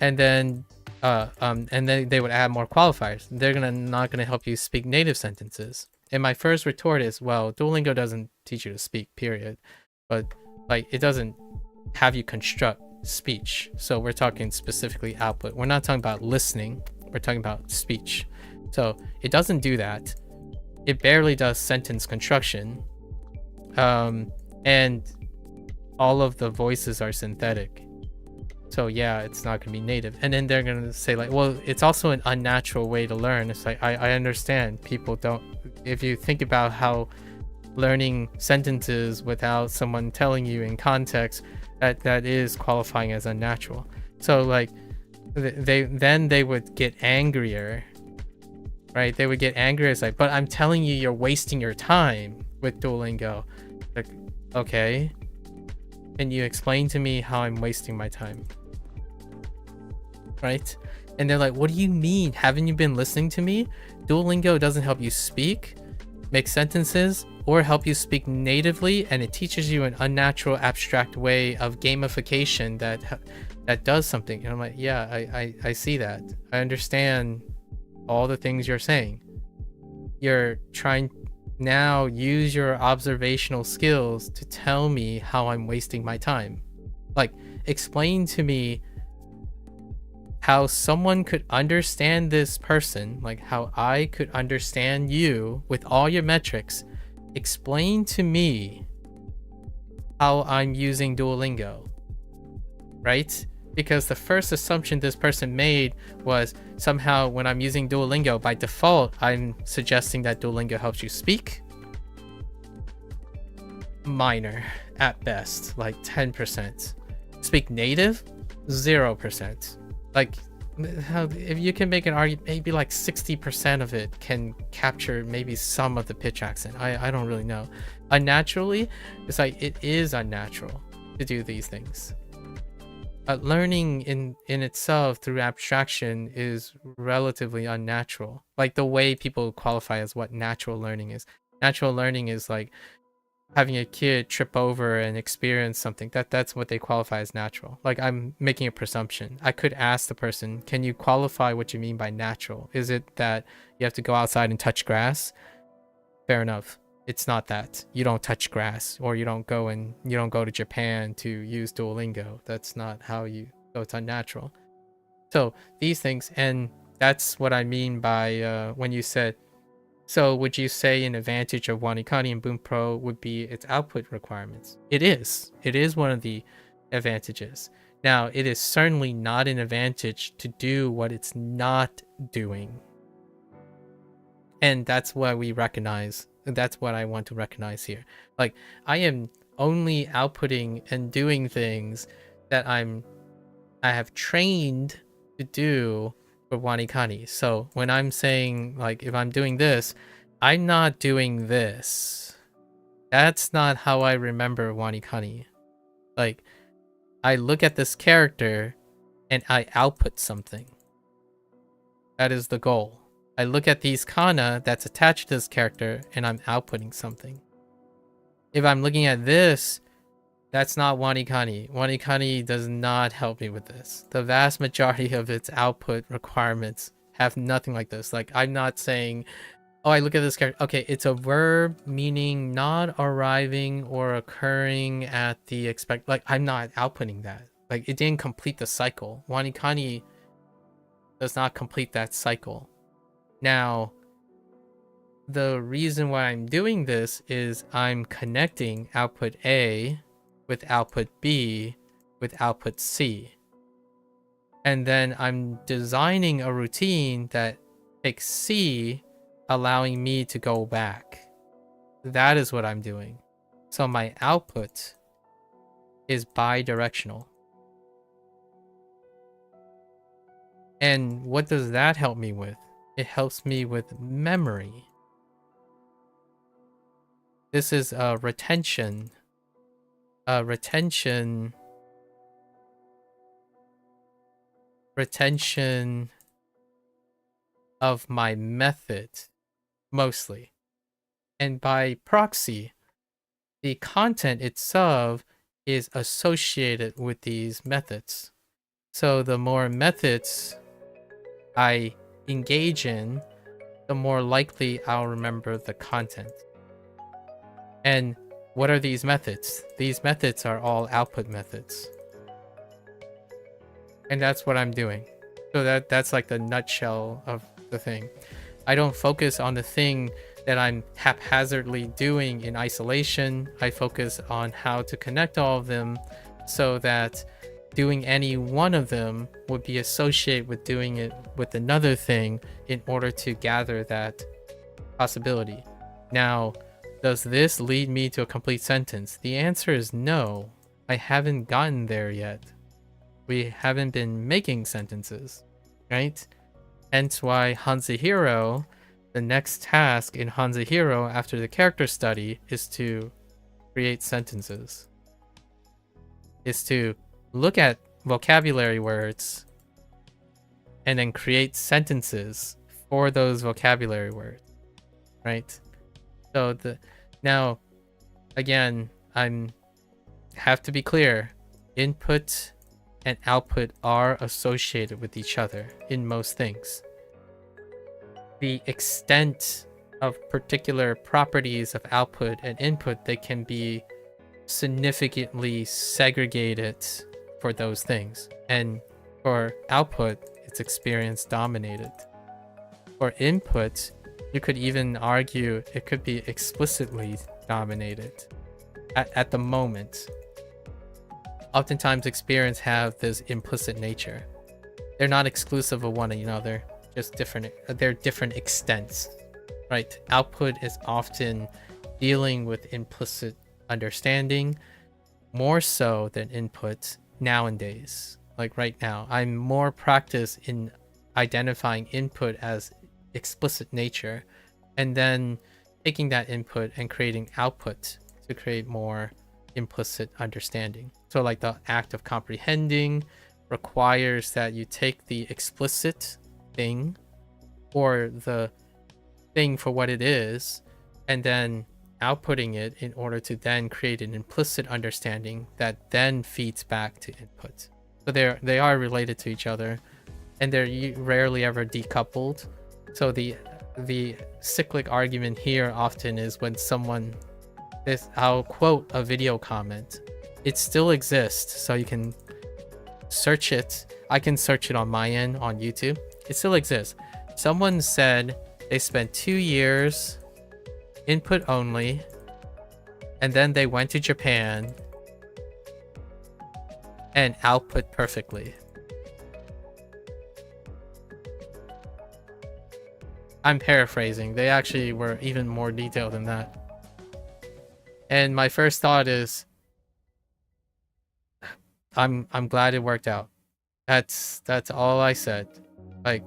And then they would add more qualifiers. They're not gonna help you speak native sentences. And my first retort is, well, Duolingo doesn't teach you to speak, period. But like it doesn't have you construct speech. So we're talking specifically output. We're not talking about listening. We're talking about speech. So it doesn't do that. It barely does sentence construction. And all of the voices are synthetic. So yeah, it's not gonna be native. And then they're gonna say like, well, it's also an unnatural way to learn. It's like, I understand people don't, if you think about how learning sentences without someone telling you in context, that is qualifying as unnatural. So like they would get angrier, right? They would get angrier. It's like, but I'm telling you, you're wasting your time with Duolingo. Like, okay, can you explain to me how I'm wasting my time? Right? And they're like, what do you mean? Haven't you been listening to me? Duolingo doesn't help you speak, make sentences, or help you speak natively, and it teaches you an unnatural, abstract way of gamification that does something. And I'm like, yeah, I see that. I understand all the things you're saying. You're trying now use your observational skills to tell me how I'm wasting my time. Like, explain to me how someone could understand this person, like how I could understand you with all your metrics. Explain to me how I'm using Duolingo, right? Because the first assumption this person made was somehow when I'm using Duolingo, by default, I'm suggesting that Duolingo helps you speak. Minor at best, like 10%. Speak native, 0%. Like, how, if you can make an argument, maybe like 60% of it can capture maybe some of the pitch accent. I don't really know. Unnaturally, it's like it is unnatural to do these things. Learning in itself through abstraction is relatively unnatural. Like the way people qualify as what natural learning is. Natural learning is like having a kid trip over and experience something. That's what they qualify as natural. Like, I'm making a presumption. I could ask the person, can you qualify what you mean by natural? Is it that you have to go outside and touch grass? Fair enough. It's not that. You don't touch grass, or you don't go to Japan to use Duolingo. That's not how you, so it's unnatural. So these things, and that's what I mean by when you said, so would you say an advantage of WaniKani and Bunpro would be its output requirements? It is. It is one of the advantages. Now, it is certainly not an advantage to do what it's not doing. And that's what we recognize. That's what I want to recognize here. Like, I am only outputting and doing things that I have trained to do for WaniKani. So when I'm saying, like, if I'm doing this, I'm not doing this. That's not how I remember WaniKani. Like, I look at this character and I output something. That is the goal. I look at these kana that's attached to this character and I'm outputting something. If I'm looking at this, that's not WaniKani. WaniKani does not help me with this. The vast majority of its output requirements have nothing like this. Like, I'm not saying, oh, I look at this character. Okay, it's a verb meaning not arriving or occurring at the expect. Like, I'm not outputting that. Like, it didn't complete the cycle. WaniKani does not complete that cycle. Now, the reason why I'm doing this is I'm connecting output A with output B with output C. And then I'm designing a routine that takes C, allowing me to go back. That is what I'm doing. So my output is bidirectional. And what does that help me with? It helps me with memory. This is a retention of my method, mostly. And by proxy, the content itself is associated with these methods. So the more methods I engage in, the more likely I'll remember the content. And what are these methods? These methods are all output methods. And that's what I'm doing. So that's like the nutshell of the thing. I don't focus on the thing that I'm haphazardly doing in isolation. I focus on how to connect all of them so that doing any one of them would be associated with doing it with another thing in order to gather that possibility. Now, does this lead me to a complete sentence? The answer is no. I haven't gotten there yet. We haven't been making sentences, right? Hence why HanziHero, the next task in HanziHero after the character study is to create sentences. Is to look at vocabulary words and then create sentences for those vocabulary words, right? So now, again, have to be clear. Input and output are associated with each other in most things. The extent of particular properties of output and input, they can be significantly segregated for those things. And for output, it's experience dominated. For input, you could even argue it could be explicitly dominated at the moment. Oftentimes experience have this implicit nature. They're not exclusive of one another, just different. They're different extents, right? Output is often dealing with implicit understanding more so than input nowadays. Like right now, I'm more practiced in identifying input as explicit nature and then taking that input and creating output to create more implicit understanding. So like the act of comprehending requires that you take the explicit thing or the thing for what it is and then outputting it in order to then create an implicit understanding that then feeds back to input. So they are related to each other and they're rarely ever decoupled. So the cyclic argument here often is when someone I'll quote a video comment. It still exists, so you can search it. I can search it on my end on YouTube. It still exists. Someone said they spent 2 years input only, and then they went to Japan and output perfectly. I'm paraphrasing. They actually were even more detailed than that. And my first thought is, I'm glad it worked out. That's all I said. Like,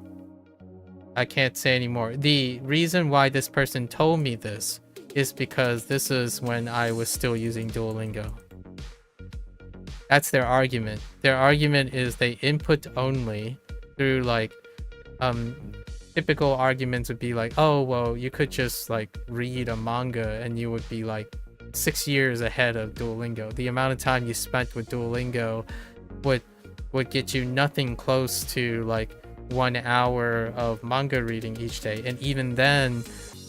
I can't say anymore. The reason why this person told me this is because this is when I was still using Duolingo. That's their argument. Their argument is they input only through like typical arguments would be like, oh well, you could just like read a manga and you would be like 6 years ahead of Duolingo. The amount of time you spent with Duolingo would get you nothing close to like 1 hour of manga reading each day, and even then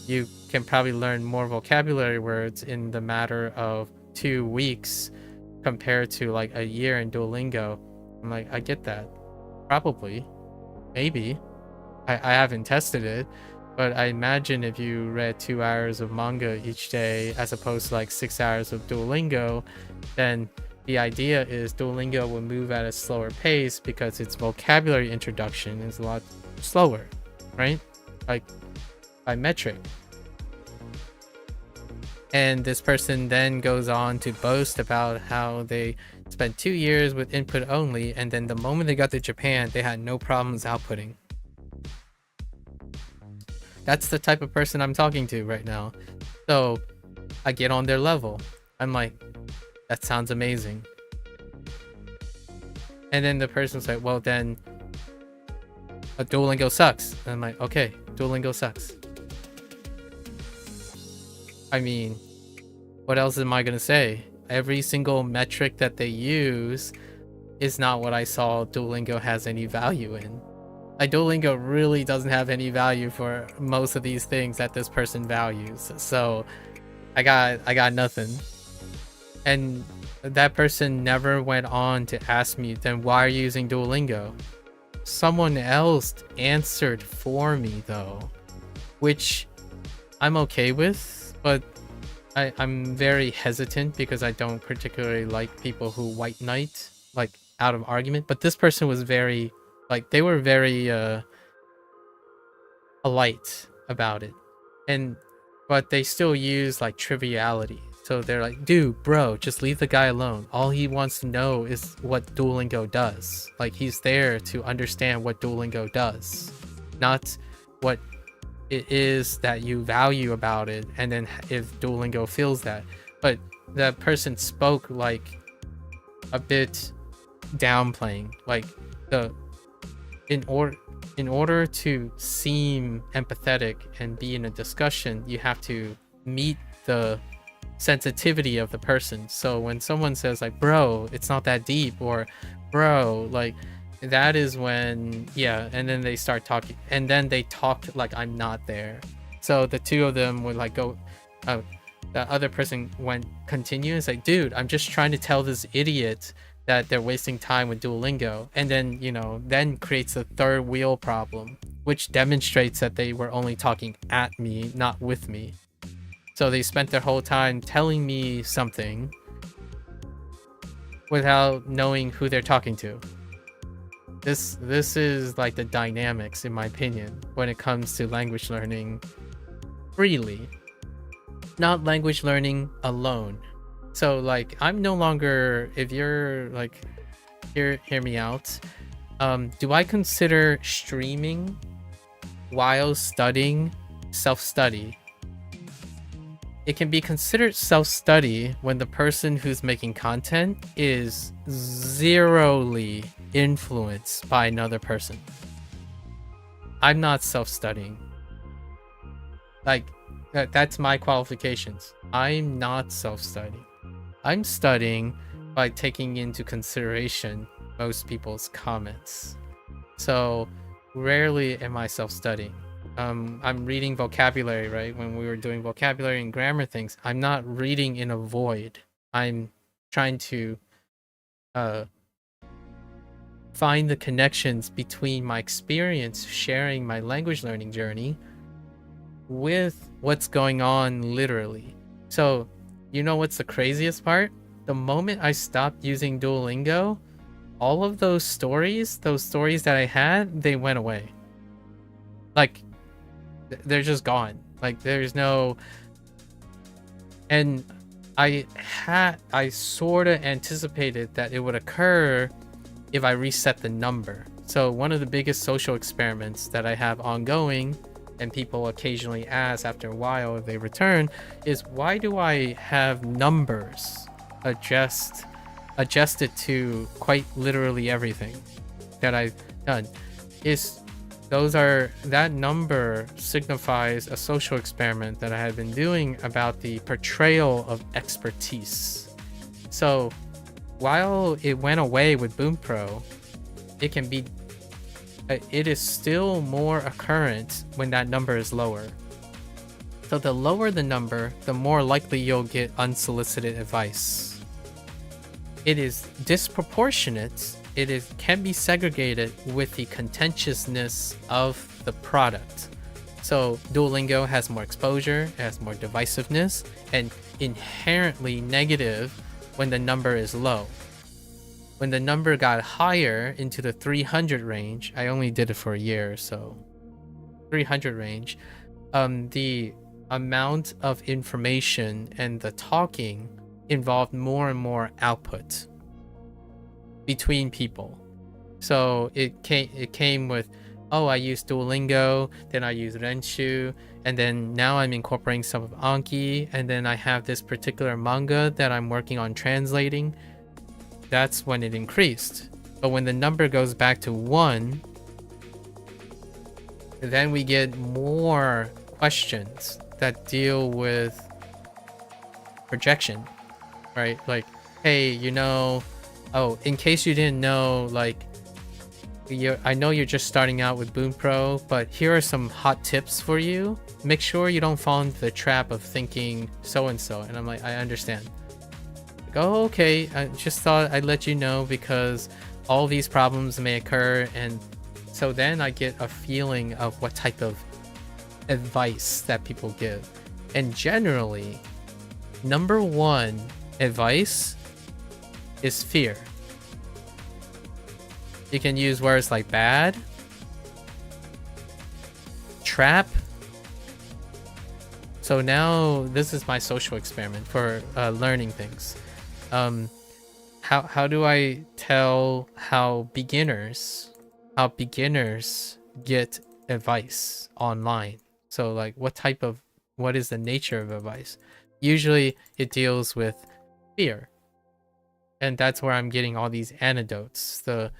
you can probably learn more vocabulary words in the matter of 2 weeks compared to like a year in Duolingo. I'm like, I get that. Probably. Maybe. I haven't tested it, but I imagine if you read 2 hours of manga each day as opposed to like 6 hours of Duolingo, then the idea is Duolingo will move at a slower pace because its vocabulary introduction is a lot slower, right? Like by metric. And this person then goes on to boast about how they spent 2 years with input only, and then the moment they got to Japan, they had no problems outputting. That's the type of person I'm talking to right now. So I get on their level. I'm like, that sounds amazing. And then the person's like, well then, Duolingo sucks. And I'm like, okay, Duolingo sucks. I mean, what else am I gonna say? Every single metric that they use is not what I saw Duolingo has any value in. Like, Duolingo really doesn't have any value for most of these things that this person values. So I got nothing. And that person never went on to ask me, then why are you using Duolingo? Someone else answered for me though, which I'm okay with, but I'm very hesitant because I don't particularly like people who white knight like out of argument. But this person was very like they were very polite about it, and but they still use like triviality. So they're like, dude, bro, just leave the guy alone. All he wants to know is what Duolingo does. Like, he's there to understand what Duolingo does, not what it is that you value about it. And then if Duolingo feels that, but that person spoke like a bit downplaying, like the in order to seem empathetic and be in a discussion, you have to meet the sensitivity of the person. So when someone says like, bro, it's not that deep, or bro, like, that is when, yeah, and then they start talking, and then they talk like I'm not there. So the two of them would like go, the other person went continue and say, dude, I'm just trying to tell this idiot that they're wasting time with Duolingo. And then, you know, then creates a third wheel problem, which demonstrates that they were only talking at me, not with me. So they spent their whole time telling me something without knowing who they're talking to. This is like the dynamics, in my opinion, when it comes to language learning freely, not language learning alone. So like, I'm no longer, if you're like, hear me out. Do I consider streaming while studying self-study? It can be considered self-study when the person who's making content is zeroly influenced by another person. I'm not self-studying. Like, that's my qualifications. I'm not self-studying. I'm studying by taking into consideration most people's comments. So rarely am I self-studying. I'm reading vocabulary, right? When we were doing vocabulary and grammar things, I'm not reading in a void. I'm trying to find the connections between my experience sharing my language learning journey with what's going on literally. So, you know what's the craziest part? The moment I stopped using Duolingo, all of those stories that I had, they went away. Like, they're just gone. Like, there's no... And I sort of anticipated that it would occur if I reset the number. So one of the biggest social experiments that I have ongoing, and people occasionally ask after a while if they return, is why do I have numbers adjusted to quite literally everything that I've done? That number signifies a social experiment that I had been doing about the portrayal of expertise. So while it went away with Bunpro, it is still more occurrent when that number is lower. So the lower the number, the more likely you'll get unsolicited advice. It is disproportionate. It can be segregated with the contentiousness of the product. So Duolingo has more exposure, it has more divisiveness, and inherently negative when the number is low. When the number got higher into the 300 range, I only did it for a year, so 300 range, the amount of information and the talking involved more and more output between people. So it came with, oh, I use Duolingo, then I use Renshu, and then now I'm incorporating some of Anki, and then I have this particular manga that I'm working on translating. That's when it increased. But when the number goes back to 1, then we get more questions that deal with projection, right? Like, hey, you know, oh, in case you didn't know, like, I know you're just starting out with Bunpro, but here are some hot tips for you. Make sure you don't fall into the trap of thinking so-and-so. And I'm like, I understand. Like, oh, okay, I just thought I'd let you know because all these problems may occur. And so then I get a feeling of what type of advice that people give. And generally, number one advice is fear. You can use words like bad, trap. So now this is my social experiment for learning things. How do I tell how beginners get advice online? So like what is the nature of advice? Usually it deals with fear. And that's where I'm getting all these anecdotes. The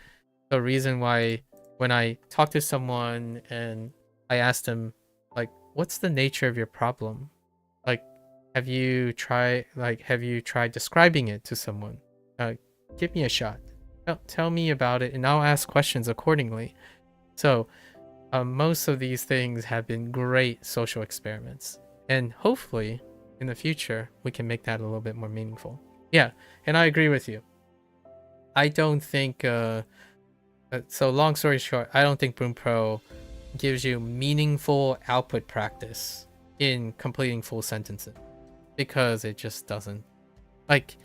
reason why when I talk to someone and I ask them, like, what's the nature of your problem? Like, have you tried describing it to someone? Give me a shot. Tell me about it, and I'll ask questions accordingly. So most of these things have been great social experiments, and hopefully in the future we can make that a little bit more meaningful. Yeah, and I agree with you. I don't think so long story short, I don't think Bunpro gives you meaningful output practice in completing full sentences, because it just doesn't. Like,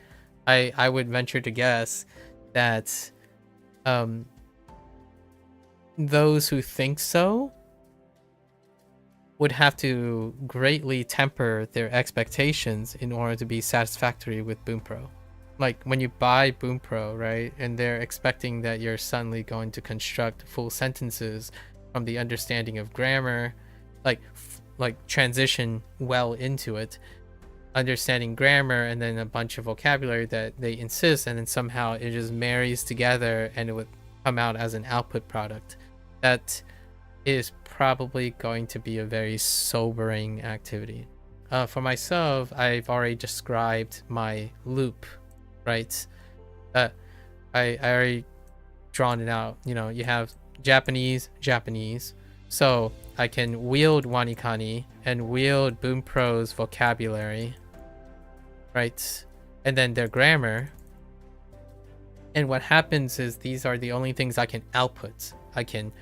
I would venture to guess that those who think so would have to greatly temper their expectations in order to be satisfactory with Bunpro. Like when you buy Bunpro, right, and they're expecting that you're suddenly going to construct full sentences from the understanding of grammar, like transition well into it, understanding grammar, and then a bunch of vocabulary that they insist, and then somehow it just marries together and it would come out as an output product. That is probably going to be a very sobering activity. For myself, I've already described my loop, right? I already drawn it out. You know, you have Japanese, so I can wield WaniKani and wield Bunpro's vocabulary, right? And then their grammar. And what happens is these are the only things I can output. I can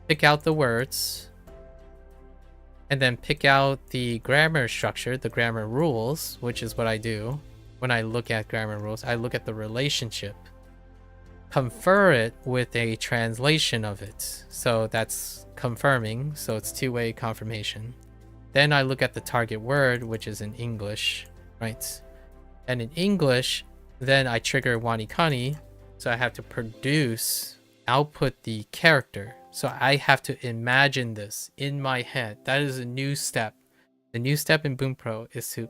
pick out the words and then pick out the grammar structure, the grammar rules, which is what I do when I look at grammar rules. I look at the relationship, confer it with a translation of it. So that's confirming. So it's two-way confirmation. Then I look at the target word, which is in English, right? And in English, then I trigger WaniKani. So I have to output the character. So I have to imagine this in my head. That is a new step. The new step in Bunpro is to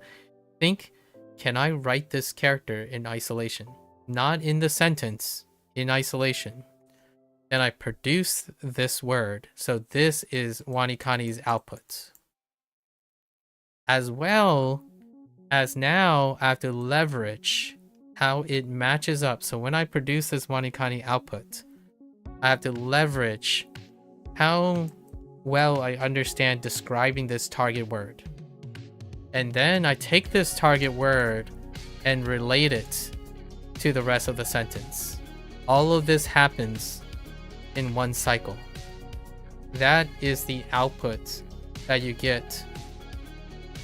think, can I write this character in isolation? Not in the sentence, in isolation. Then I produce this word. So this is WaniKani's output. As well as now I have to leverage how it matches up. So when I produce this WaniKani output, I have to leverage how well I understand describing this target word. And then I take this target word and relate it to the rest of the sentence. All of this happens in one cycle. That is the output that you get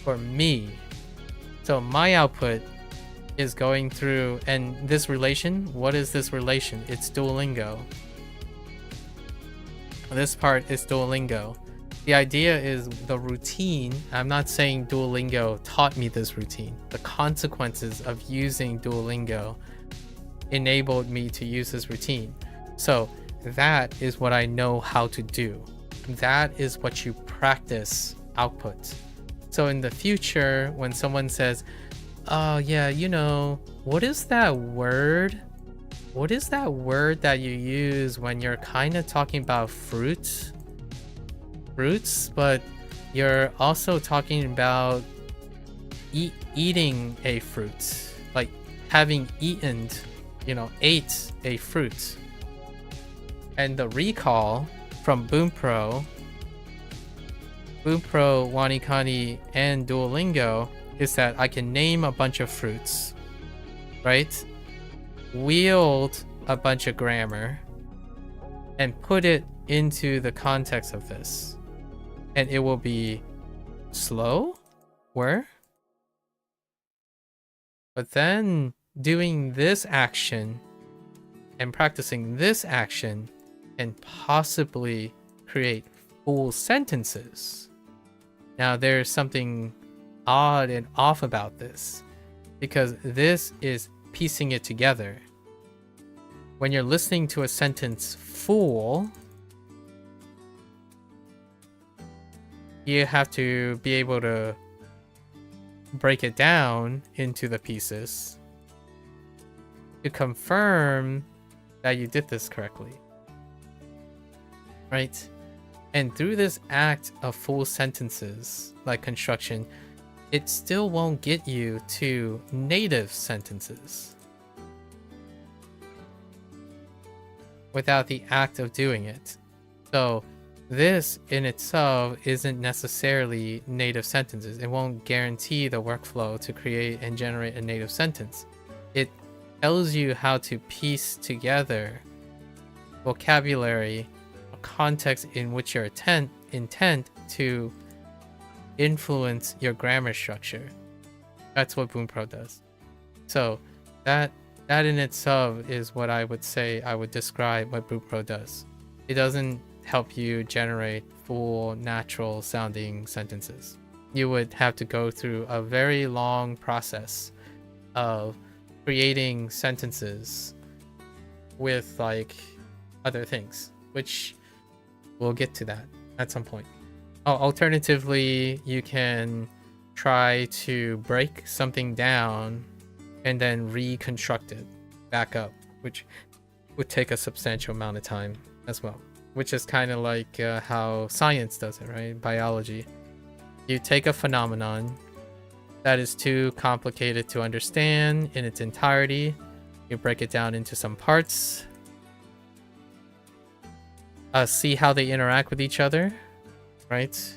for me. So my output is going through, and this relation, what is this relation? It's Duolingo. This part is Duolingo. The idea is the routine. I'm not saying Duolingo taught me this routine. The consequences of using Duolingo enabled me to use this routine. So that is what I know how to do. That is what you practice output. So in the future, when someone says, oh yeah, you know, what is that word? What is that word that you use when you're kind of talking about fruits, but you're also talking about eating a fruit, like having eaten, you know, ate a fruit. And the recall from Bunpro, WaniKani, and Duolingo is that I can name a bunch of fruits, right? Wield a bunch of grammar and put it into the context of this, and it will be slow, were. But then doing this action and practicing this action can possibly create full sentences. Now there's something odd and off about this, because this is piecing it together. When you're listening to a sentence full, you have to be able to break it down into the pieces to confirm that you did this correctly, right? And through this act of full sentences, like construction, it still won't get you to native sentences without the act of doing it. So this in itself isn't necessarily native sentences. It won't guarantee the workflow to create and generate a native sentence. It tells you how to piece together vocabulary, a context in which your intent to influence your grammar structure. That's what Bunpro does. So that in itself is what I would say I would describe what Bunpro does. It doesn't help you generate full natural sounding sentences. You would have to go through a very long process of creating sentences with like other things, which we'll get to that at some point. Alternatively, you can try to break something down and then reconstruct it back up, which would take a substantial amount of time as well, which is kind of like how science does it, right? Biology. You take a phenomenon that is too complicated to understand in its entirety, you break it down into some parts, see how they interact with each other, right?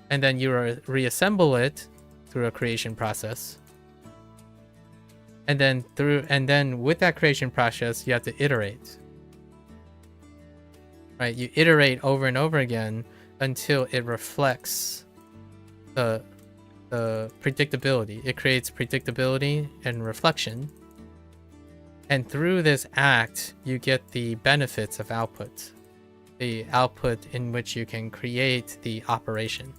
And then you reassemble it through a creation process. And then with that creation process, you have to iterate. Right? You iterate over and over again until it reflects the predictability. It creates predictability and reflection. And through this act, you get the benefits of output. The output in which you can create the operation.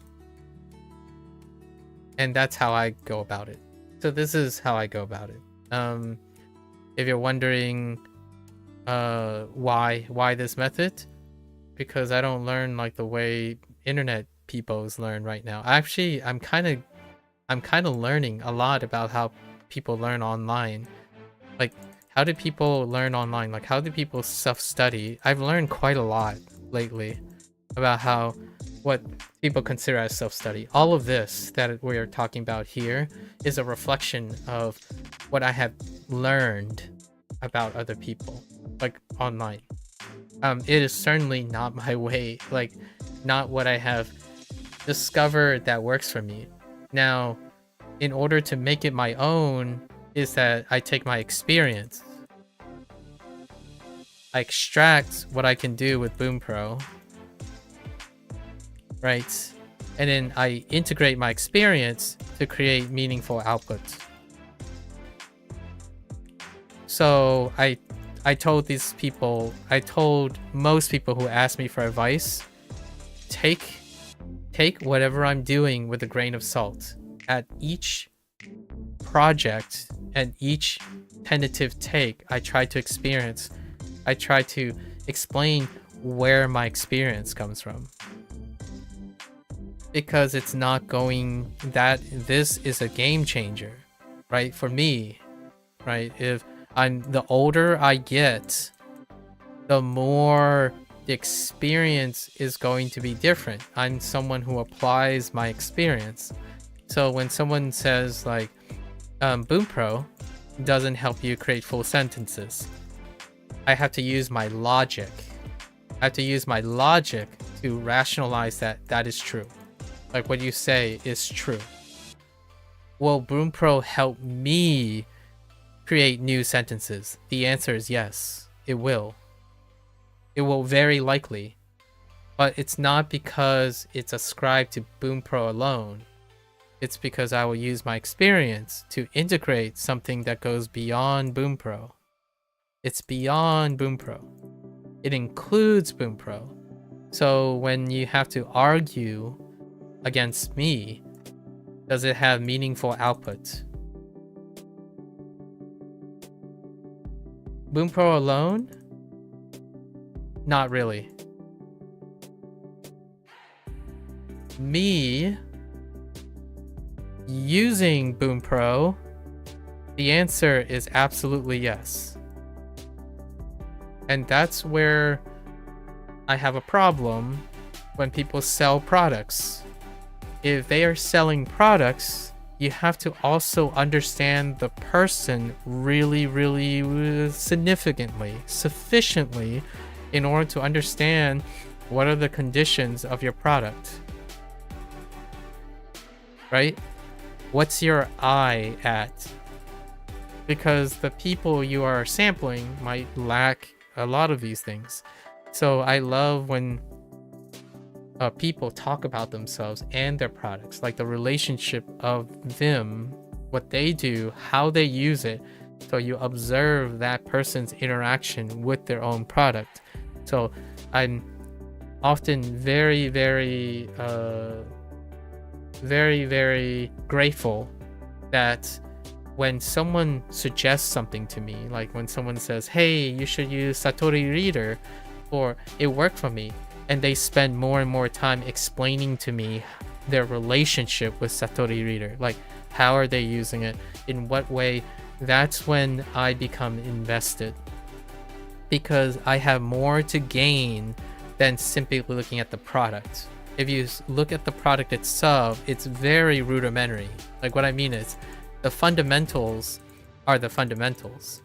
And that's how I go about it. So this is how I go about it. If you're wondering why this method, because I don't learn like the way internet peoples learn right now. Actually, I'm kind of learning a lot about how people learn online. Like, how do people learn online? Like, how do people self-study? I've learned quite a lot lately about what people consider as self-study. All of this that we are talking about here is a reflection of what I have learned about other people, like online. It is certainly not my way, like not what I have discovered that works for me. Now, in order to make it my own, is that I take my experience, I extract what I can do with Bunpro, right? And then I integrate my experience to create meaningful output. So I told most people who asked me for advice, take whatever I'm doing with a grain of salt. At each project and each tentative take, I try to explain where my experience comes from. Because it's not going that this is a game changer, right? For me, right? If the older I get, the more the experience is going to be different. I'm someone who applies my experience. So when someone says like, Bunpro doesn't help you create full sentences, I have to use my logic. I have to use my logic to rationalize that is true. Like what you say is true. Will Bunpro help me create new sentences? The answer is yes, it will. It will very likely. But it's not because it's ascribed to Bunpro alone. It's because I will use my experience to integrate something that goes beyond Bunpro. It's beyond Bunpro. It includes Bunpro. So when you have to argue against me, does it have meaningful output? Bunpro alone? Not really. Me using Bunpro, the answer is absolutely yes. And that's where I have a problem when people sell products. If they are selling products, you have to also understand the person really, really significantly, sufficiently, in order to understand what are the conditions of your product. Right? What's your eye at? Because the people you are sampling might lack a lot of these things. So I love when people talk about themselves and their products, like the relationship of them, what they do, how they use it. So you observe that person's interaction with their own product. So I'm often very, very grateful that when someone suggests something to me, like when someone says, hey, you should use Satori Reader, or it worked for me, and they spend more and more time explaining to me their relationship with Satori Reader, like how are they using it, in what way, that's when I become invested, because I have more to gain than simply looking at the product. If you look at the product itself, it's very rudimentary. Like what I mean is, the fundamentals are the fundamentals.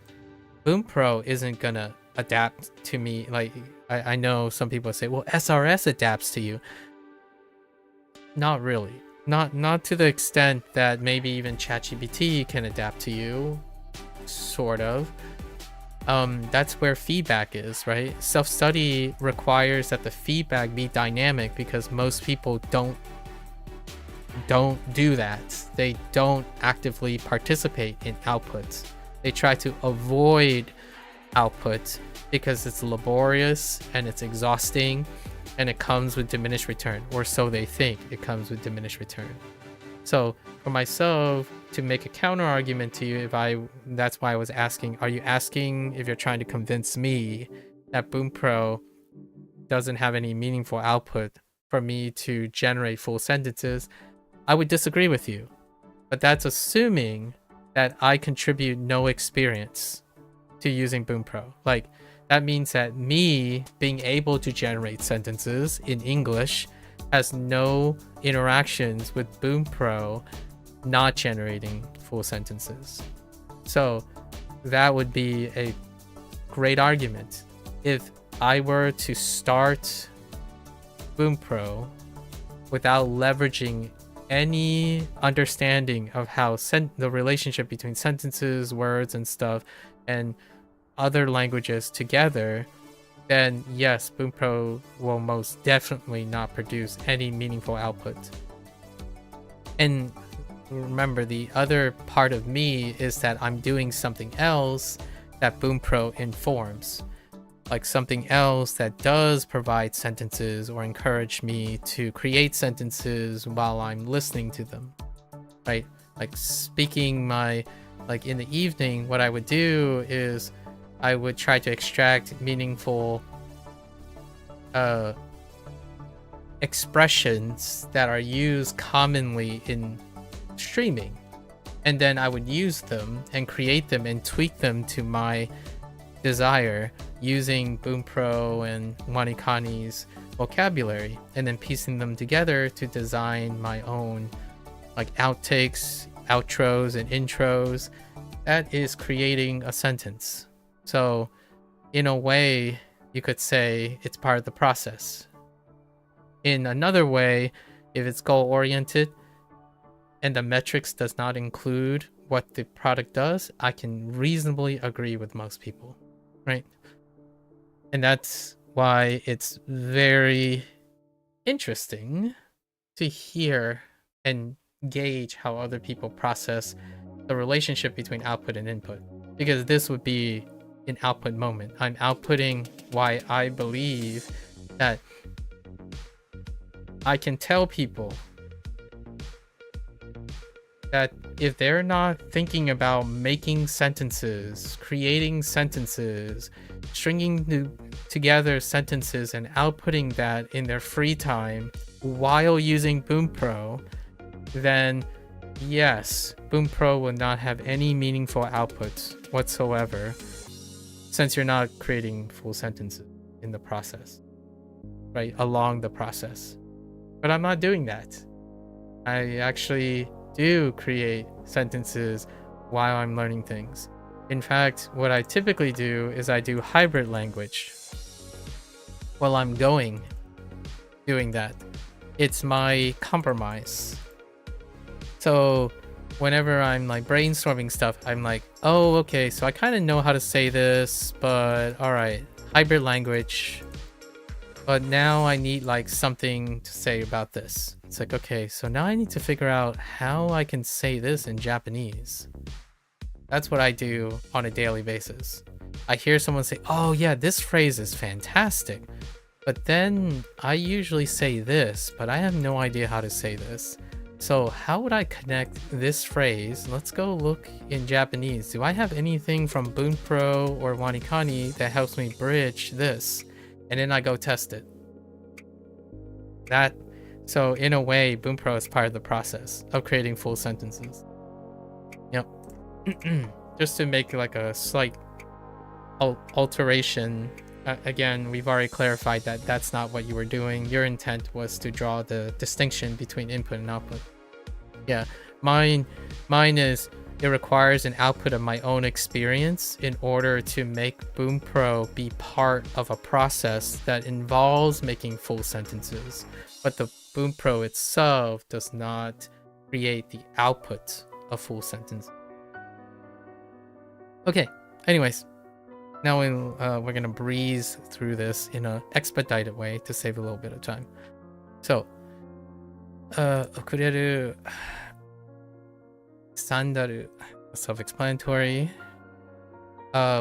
Bunpro isn't gonna adapt to me. Like I know some people say, well, SRS adapts to you. Not really. Not to the extent that maybe even ChatGPT can adapt to you. Sort of. That's where feedback is, right? Self-study requires that the feedback be dynamic, because most people don't do that. They don't actively participate in outputs. They try to avoid output because it's laborious and it's exhausting, and it comes with diminished return, or so they think it comes with diminished return. So for myself, to make a counter argument to you, that's why I was asking, are you asking if you're trying to convince me that Bunpro doesn't have any meaningful output for me to generate full sentences? I would disagree with you, but that's assuming that I contribute no experience to using Bunpro. Like, that means that me being able to generate sentences in English has no interactions with Bunpro not generating full sentences. So that would be a great argument. If I were to start Bunpro without leveraging any understanding of how the relationship between sentences, words, and stuff, and other languages together, then yes, Bunpro will most definitely not produce any meaningful output. And remember, the other part of me is that I'm doing something else that Bunpro informs, like something else that does provide sentences or encourage me to create sentences while I'm listening to them, right? Like speaking like in the evening, what I would do is I would try to extract meaningful expressions that are used commonly in streaming, and then I would use them and create them and tweak them to my desire using Bunpro and WaniKani's vocabulary, and then piecing them together to design my own like outtakes, outros, and intros. That is creating a sentence. So in a way, you could say it's part of the process. In another way, if it's goal-oriented and the metrics does not include what the product does, I can reasonably agree with most people, right? And that's why it's very interesting to hear and gauge how other people process the relationship between output and input, because this would be an output moment. I'm outputting why I believe that I can tell people that if they're not thinking about making sentences, creating sentences, stringing together sentences and outputting that in their free time while using Bunpro, then yes, Bunpro will not have any meaningful outputs whatsoever, since you're not creating full sentences in the process, right? Along the process. But I'm not doing that. I actually do create sentences while I'm learning things. In fact, what I typically do is I do hybrid language while I'm doing that. It's my compromise. So whenever I'm like brainstorming stuff, I'm like, oh, okay, so I kind of know how to say this, but all right, hybrid language. But now I need like something to say about this. It's like, okay, so now I need to figure out how I can say this in Japanese. That's what I do on a daily basis. I hear someone say, oh yeah, this phrase is fantastic. But then I usually say this, but I have no idea how to say this. So how would I connect this phrase? Let's go look in Japanese. Do I have anything from Bunpro or WaniKani that helps me bridge this? And then I go test it. So in a way, Bunpro is part of the process of creating full sentences. Yep. Just to make like a slight alteration. Again, we've already clarified that that's not what you were doing. Your intent was to draw the distinction between input and output. Yeah, mine is, it requires an output of my own experience in order to make Bunpro be part of a process that involves making full sentences. But the Bunpro itself does not create the output of full sentences. Okay, anyways, now we're gonna breeze through this in an expedited way to save a little bit of time. So, okureru, sandaru, self-explanatory.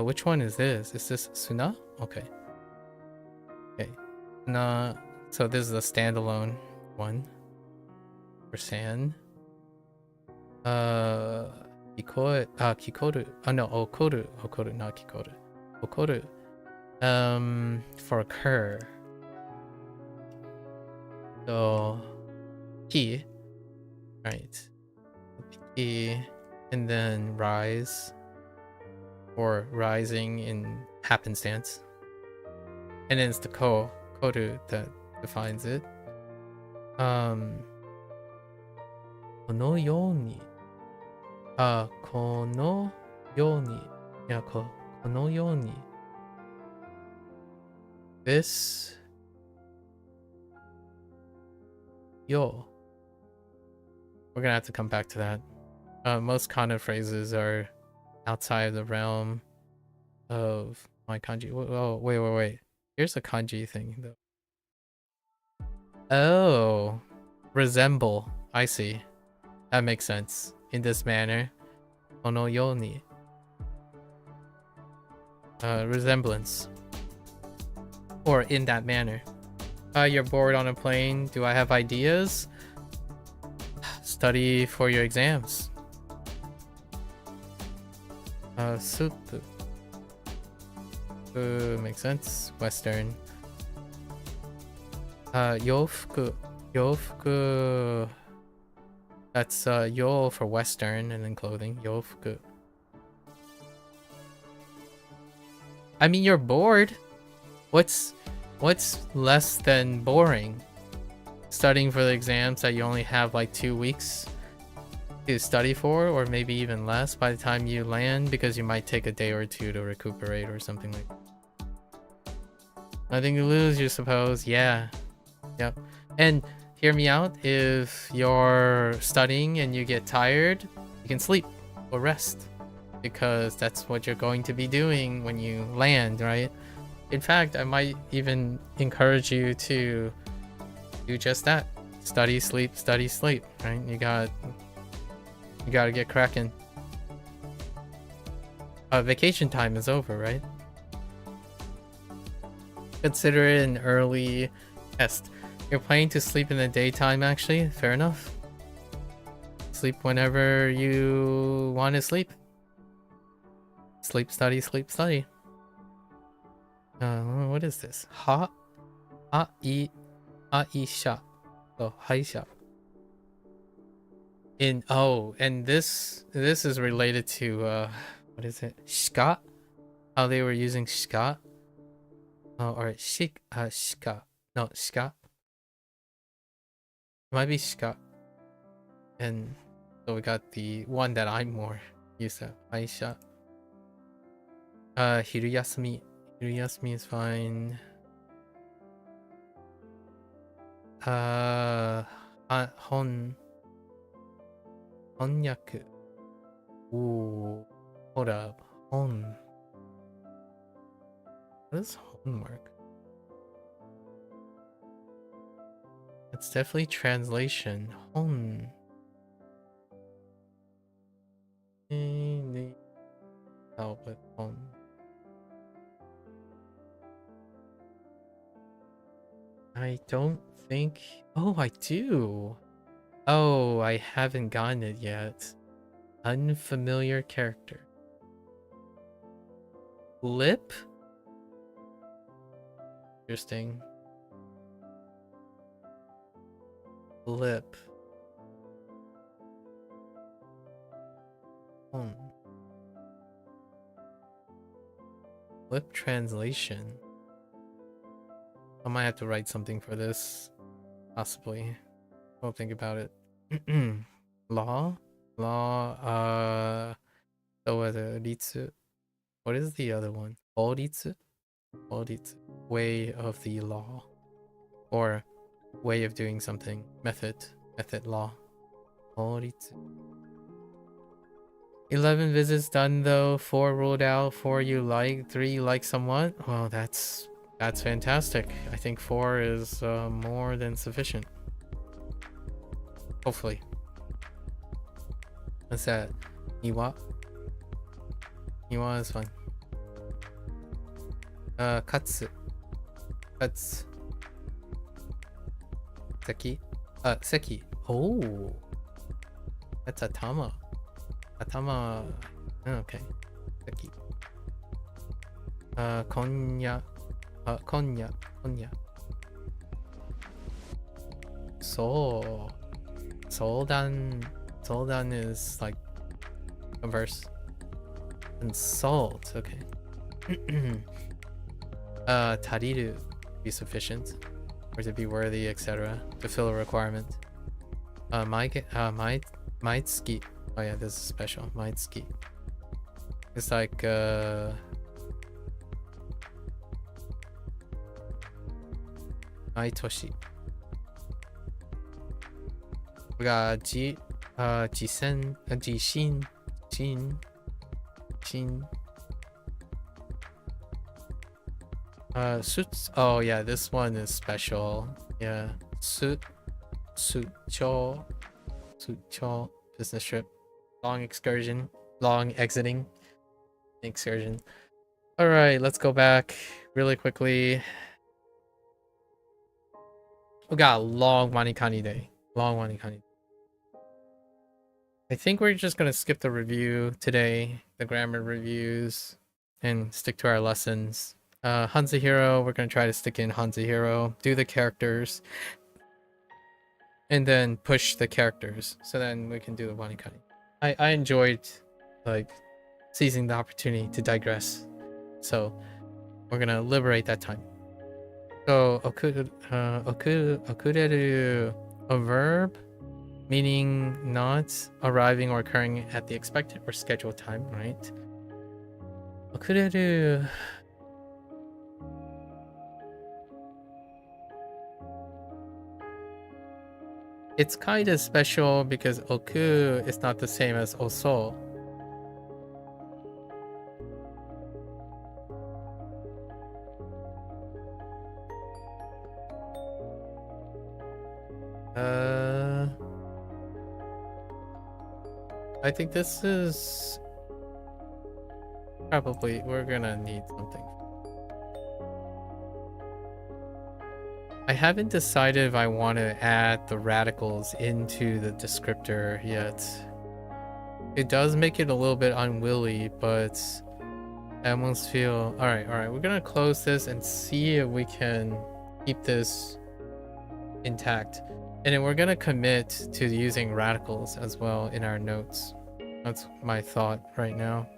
Which one is this? Is this suna? Okay. Okay. So this is a standalone one for san. Kikoru. No, okoru, not kikoru. Okoru. For occur. So ki, right? Ki, and then rise, or rising in happenstance, and then it's the koru that defines it. このように、このように、いや、このように。This, yo. We're gonna have to come back to that. Most kana phrases are outside the realm of my kanji. Oh, wait. Here's a kanji thing, though. Oh, resemble. I see. That makes sense. In this manner. Kono yo ni. Resemblance. Or in that manner. You're bored on a plane. Do I have ideas? Study for your exams. Soup. Makes sense. Western. Yofuku. Yofuku. That's yo for Western, and then clothing. Yofuku. I mean, you're bored. What's less than boring? Studying for the exams that you only have like 2 weeks to study for, or maybe even less by the time you land, because you might take a day or two to recuperate or something like that. Nothing to lose, you suppose. Yeah. Yep. And hear me out, if you're studying and you get tired, you can sleep or rest, because that's what you're going to be doing when you land, right? In fact, I might even encourage you to do just that. Study, sleep, right? You gotta get cracking. Vacation time is over, right? Consider it an early test. You're planning to sleep in the daytime, actually. Fair enough. Sleep whenever you want to sleep. Sleep, study, sleep, study. What is this? Aisha. Oh, Haisha. And this is related to what is it? Shika? How they were using shika? Or shika. No, shika. It might be shika. And so we got the one that I'm more used to. Aisha. Hiruyasumi. Hiruyasumi is fine. Honnyaku. Ooh. Hold up. Hon. What does homework? It's definitely translation. Hon. Help with hon. I don't think. Oh, I do. Oh, I haven't gotten it yet. Unfamiliar character. Lip? Interesting. Lip. Lip translation. I might have to write something for this. Possibly. I'll think about it. Law? Law, ritsu. What is the other one? Horitsu? Horitsu. Way of the law. Or way of doing something. Method. Method law. Horitsu. 11 visits done though. 4 ruled out. 4 you like. 3 you like somewhat. Well, that's fantastic. I think 4 is more than sufficient. Hopefully. What's that? Niwa? Niwa is fun. Katsu. Katsu. Seki. Seki. Oh. That's Atama. Atama. Okay. Seki. Konya. Konya. Konya. So. Soldan. Soldan is like a verse. And salt. Okay. Tariru be sufficient. Or to be worthy, etc. To fill a requirement. Maitsuki. Oh yeah, this is special. Maitsuki. It's like Maitoshi. We got Jisen, Jishin, Jin. Suits. Oh yeah, this one is special. Yeah, Sucho, business trip, long excursion, long exiting, excursion. All right, let's go back really quickly. We got a long WaniKani day. Long WaniKani. I think we're just gonna skip the review today, the grammar reviews, and stick to our lessons. HanziHero, we're gonna try to stick in HanziHero, do the characters, and then push the characters, so then we can do the WaniKani. I enjoyed like seizing the opportunity to digress, so we're gonna liberate that time. So okureru, a verb meaning not arriving or occurring at the expected or scheduled time, right? Okureru. It's kind of special because oku is not the same as oso. I think this is probably, we're gonna need something. I haven't decided if I want to add the radicals into the descriptor yet. It does make it a little bit unwilly, but I almost feel... Alright, we're gonna close this and see if we can keep this intact. And then we're gonna commit to using radicals as well in our notes. That's my thought right now.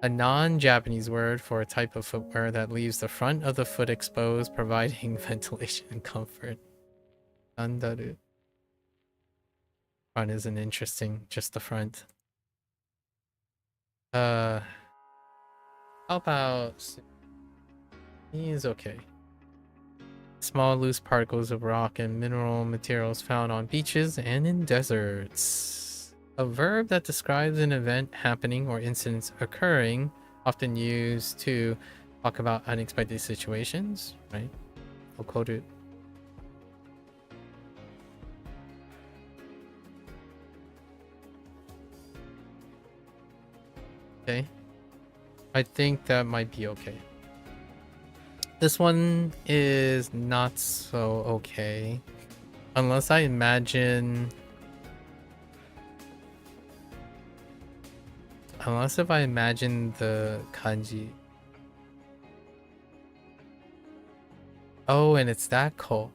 A non-Japanese word for a type of footwear that leaves the front of the foot exposed, providing ventilation and comfort. Andaru. Front isn't interesting, just the front. How about... He's okay. Small loose particles of rock and mineral materials found on beaches and in deserts. A verb that describes an event happening or incidents occurring, often used to talk about unexpected situations, right? Okoru. Okay. I think that might be okay. This one is not so okay. Unless I imagine... Unless if I imagine the kanji. Oh, and it's that ko.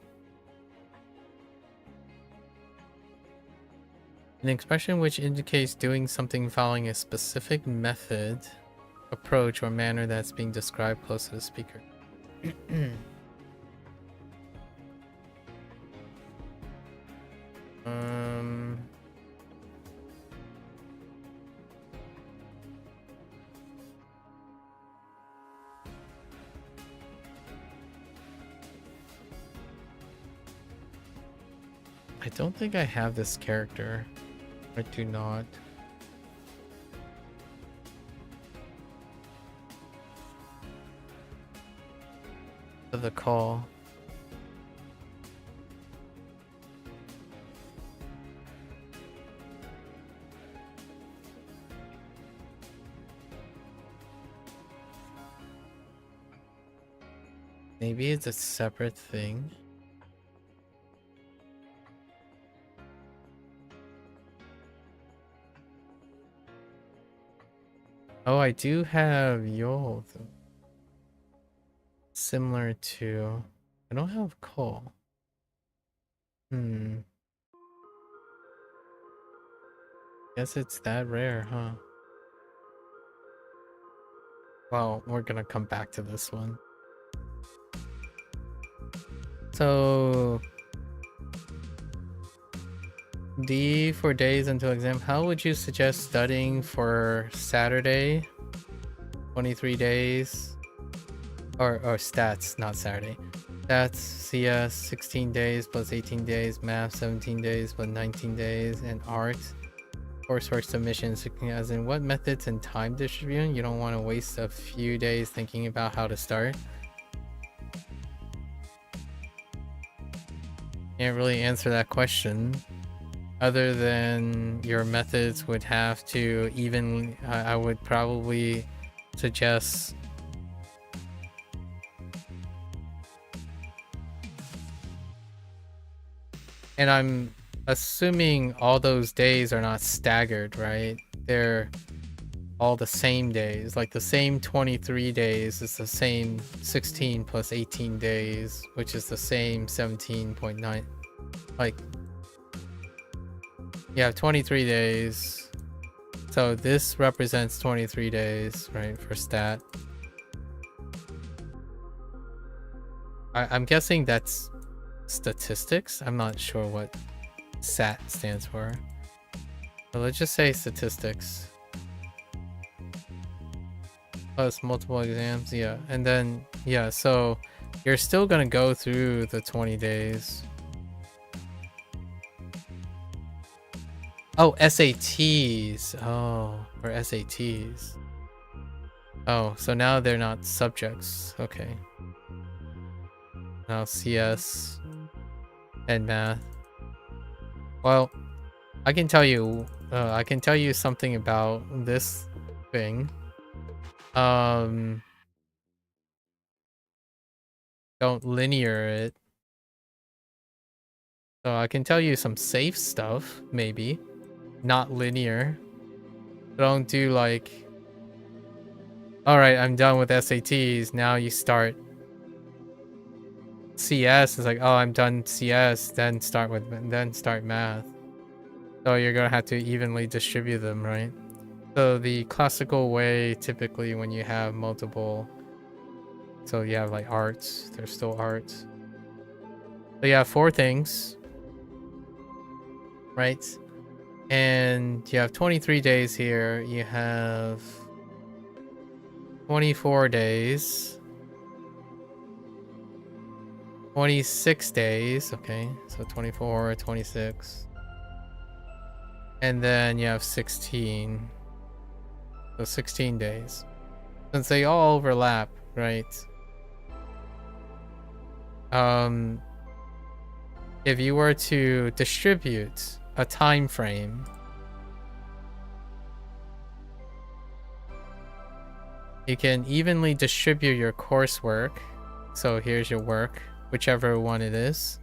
An expression which indicates doing something following a specific method, approach, or manner that's being described close to the speaker. I don't think I have this character. I do not. The call. Maybe it's a separate thing. Oh, I do have yo though. Similar to... I don't have call. Guess it's that rare, huh? Well, we're gonna come back to this one. So... D for days until exam. How would you suggest studying for Saturday? 23 days. Or stats, not Saturday. Stats, CS, 16 days plus 18 days. Math, 17 days plus 19 days. And art, coursework submissions. As in what methods and time distribution? You don't want to waste a few days thinking about how to start. Can't really answer that question. Other than your methods would have to even, I would probably suggest and I'm assuming all those days are not staggered, right? They're all the same days, like the same 23 days is the same 16 plus 18 days, which is the same 17.9. Like, you have 23 days. So this represents 23 days, right, for stat. I'm guessing that's statistics. I'm not sure what SAT stands for. But let's just say statistics. Plus multiple exams, yeah. And then, yeah, so you're still gonna go through the 20 days. Oh, SATs. Oh, for SATs. Oh, so now they're not subjects. Okay. Now CS. and math. Well, I can tell you something about this thing. Don't linear it. So I can tell you some safe stuff, maybe. Not linear. Don't do like, alright, I'm done with SATs, now you start CS. It's like, oh, I'm done CS, then start math. So you're gonna have to evenly distribute them, right? So the classical way, typically when you have multiple, so you have like arts, there's still arts. So you have 4 things, right? And you have 23 days here. You have 24 days. 26 days. Okay, so 24, 26. And then you have 16. So 16 days. Since they all overlap, right? If you were to distribute a time frame, you can evenly distribute your coursework. So here's your work, whichever one it is.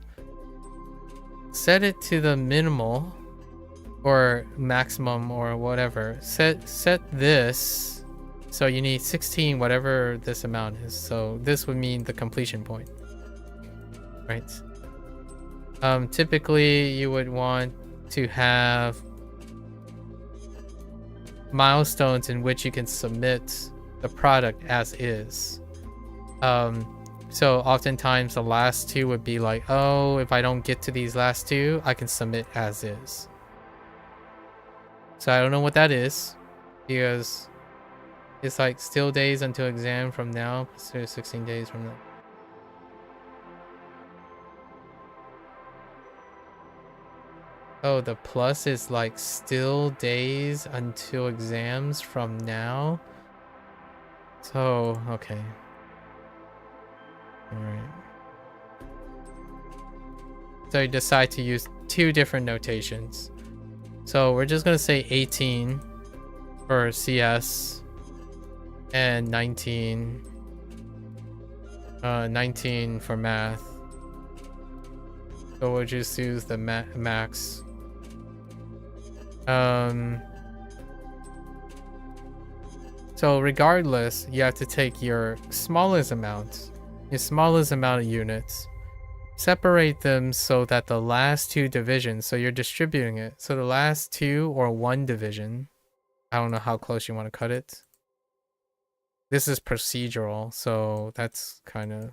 Set it to the minimal or maximum or whatever. Set this. So you need 16, whatever this amount is. So this would mean the completion point, right? Typically you would want to have milestones in which you can submit the product as is. So oftentimes the last 2 would be like, oh, if I don't get to these last 2, I can submit as is. So I don't know what that is, because it's like still days until exam from now, so 16 days from now. Oh, the plus is like still days until exams from now. So, okay. Alright. So you decide to use 2 different notations. So we're just gonna say 18 for CS and 19 for math. So we'll just use the max. So regardless, you have to take your smallest amount of units, separate them so that the last 2 divisions, so you're distributing it, so the last 2 or 1 division, I don't know how close you want to cut it. This is procedural, so that's kind of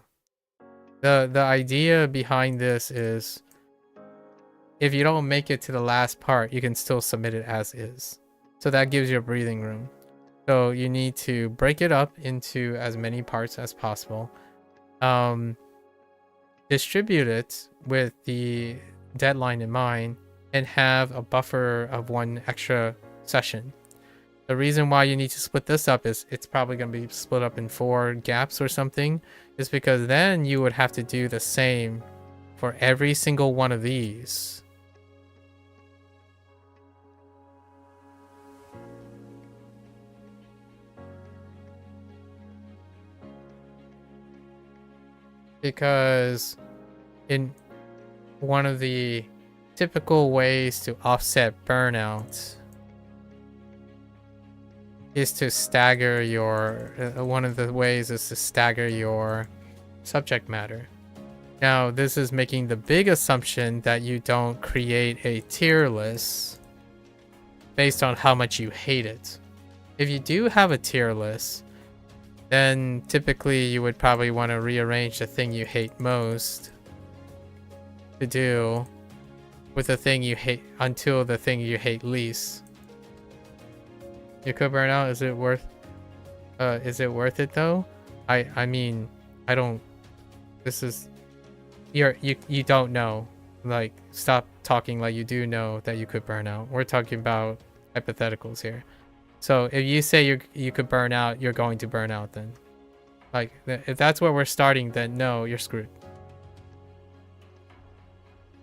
the idea behind this is, if you don't make it to the last part, you can still submit it as is. So that gives you a breathing room. So you need to break it up into as many parts as possible. Distribute it with the deadline in mind, and have a buffer of 1 extra session. The reason why you need to split this up is it's probably going to be split up in 4 gaps or something, is because then you would have to do the same for every single one of these. Because in one of the typical ways to offset burnout is to stagger your one of the ways is to stagger your subject matter. Now, this is making the big assumption that you don't create a tier list based on how much you hate it. If you do have a tier list, then typically you would probably want to rearrange the thing you hate most to do with the thing you hate until the thing you hate least. You could burn out. Is it worth it though? I mean, I don't, this is, you don't know. Like, stop talking like you do know that you could burn out. We're talking about hypotheticals here. So if you say you could burn out, you're going to burn out then. Like, if that's where we're starting, then no, you're screwed.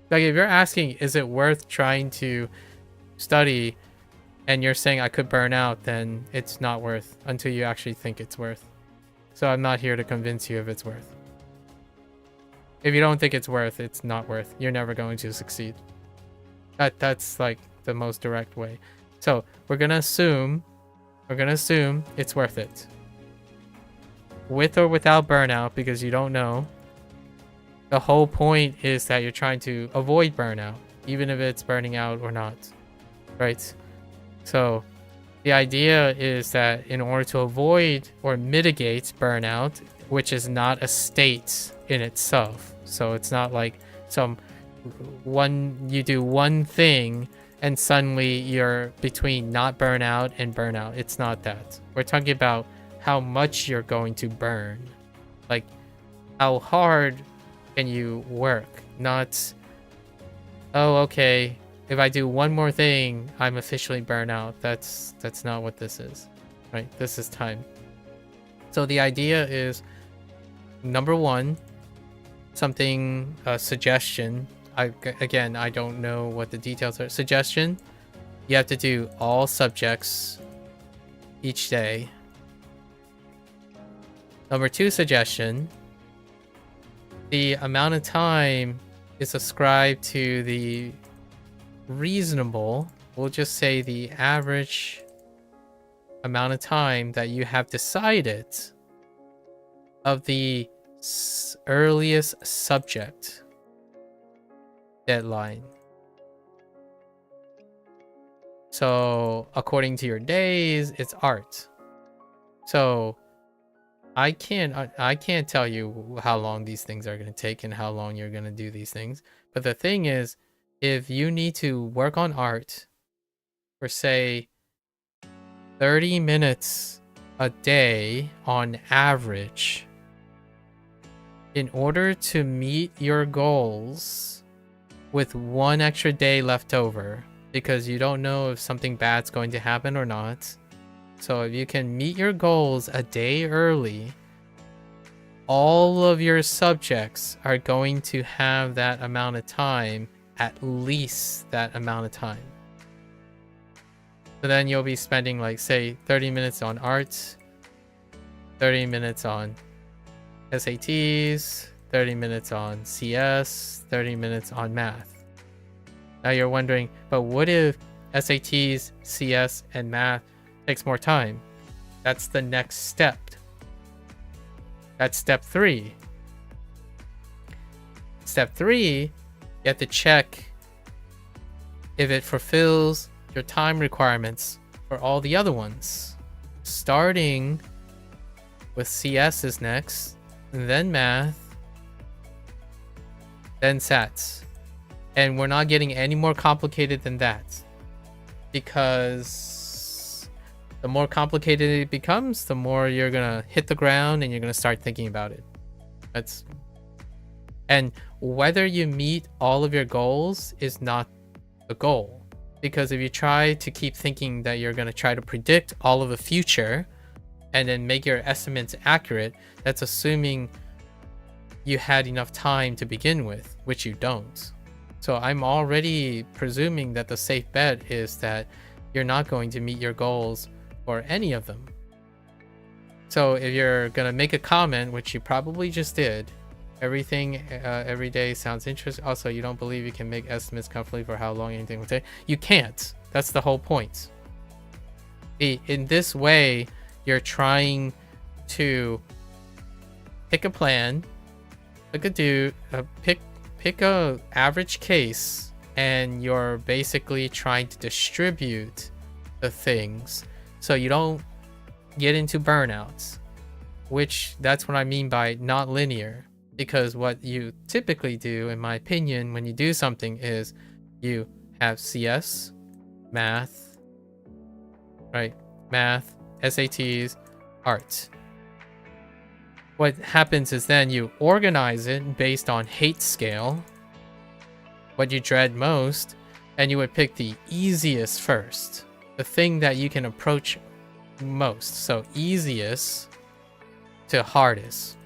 Like if you're asking, is it worth trying to study, and you're saying I could burn out, then it's not worth until you actually think it's worth. So I'm not here to convince you if it's worth. If you don't think it's worth, it's not worth. You're never going to succeed. That's like the most direct way. So we're gonna assume it's worth it. With or without burnout, because you don't know. The whole point is that you're trying to avoid burnout, even if it's burning out or not. Right? So the idea is that in order to avoid or mitigate burnout, which is not a state in itself. So it's not like you do one thing and suddenly you're between not burnout and burnout. It's not that. We're talking about how much you're going to burn. Like how hard can you work? Not, oh, okay, if I do one more thing, I'm officially burnt out. That's not what this is, right? This is time. So the idea is, number one, something, a suggestion. Again, I don't know what the details are. Suggestion, you have to do all subjects each day. Number two suggestion, the amount of time is ascribed to the reasonable, we'll just say the average amount of time that you have decided of the earliest subject deadline. So according to your days, it's art. So I can't tell you how long these things are going to take and how long you're going to do these things. But the thing is, if you need to work on art for say 30 minutes a day on average, in order to meet your goals with one extra day left over, because you don't know if something bad's going to happen or not. So if you can meet your goals a day early, all of your subjects are going to have that amount of time, at least that amount of time. So then you'll be spending like say 30 minutes on art, 30 minutes on SATs, 30 minutes on CS, 30 minutes on math. Now you're wondering, but what if SATs, CS, and math takes more time? That's the next step. That's step 3. Step 3, you have to check if it fulfills your time requirements for all the other ones. Starting with CS is next, and then math, then SATs. And we're not getting any more complicated than that, because the more complicated it becomes, the more you're gonna hit the ground and you're gonna start thinking about it. And whether you meet all of your goals is not the goal, because if you try to keep thinking that you're gonna try to predict all of the future and then make your estimates accurate, that's assuming you had enough time to begin with, which you don't. So I'm already presuming that the safe bet is that you're not going to meet your goals for any of them. So if you're gonna make a comment, which you probably just did, everything every day sounds interesting. Also, you don't believe you can make estimates comfortably for how long anything will take. You can't. That's the whole point. In this way, you're trying to pick a plan, pick a average case, and you're basically trying to distribute the things so you don't get into burnouts, which that's what I mean by not linear. Because what you typically do, in my opinion, when you do something is you have CS, math, right? Math, SATs, art. What happens is then you organize it based on hate scale, what you dread most, and you would pick the easiest first, the thing that you can approach most. So easiest to hardest.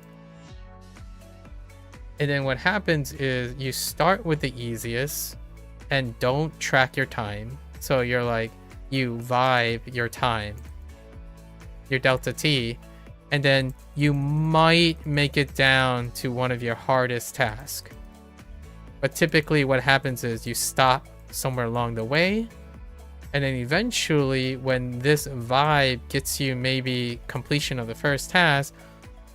And then what happens is you start with the easiest and don't track your time. So you're like, you vibe your time, your delta T, and then you might make it down to one of your hardest tasks. But typically what happens is you stop somewhere along the way, and then eventually when this vibe gets you maybe completion of the first task,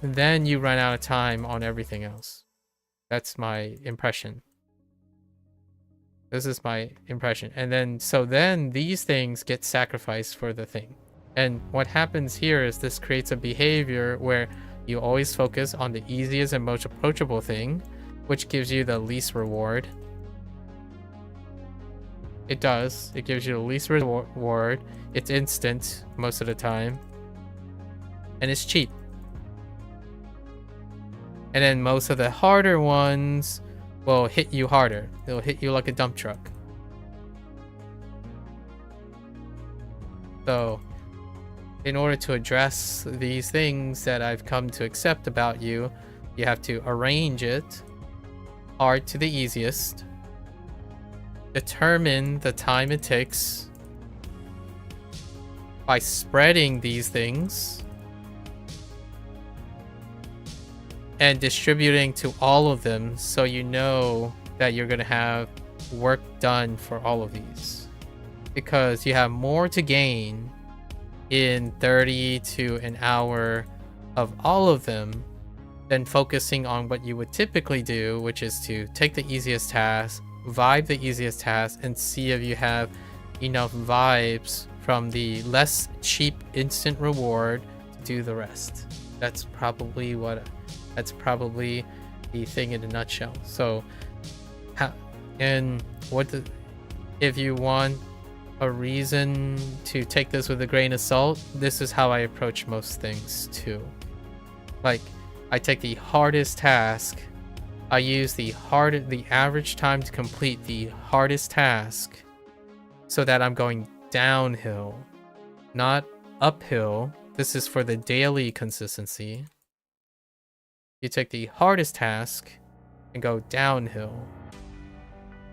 then you run out of time on everything else. That's my impression. This is my impression. And then, so then these things get sacrificed for the thing. And what happens here is this creates a behavior where you always focus on the easiest and most approachable thing, which gives you the least reward. It does. It gives you the least reward. It's instant most of the time. And it's cheap. And then most of the harder ones will hit you harder. They'll hit you like a dump truck. So, in order to address these things that I've come to accept about you, you have to arrange it hard to the easiest, determine the time it takes by spreading these things, and distributing to all of them so you know that you're going to have work done for all of these. Because you have more to gain in 30 to an hour of all of them than focusing on what you would typically do, which is to take the easiest task, vibe the easiest task, and see if you have enough vibes from the less cheap instant reward to do the rest. That's probably the thing in a nutshell. So, if you want a reason to take this with a grain of salt, this is how I approach most things too. Like, I take the hardest task, I use the average time to complete the hardest task so that I'm going downhill, not uphill. This is for the daily consistency. You take the hardest task and go downhill.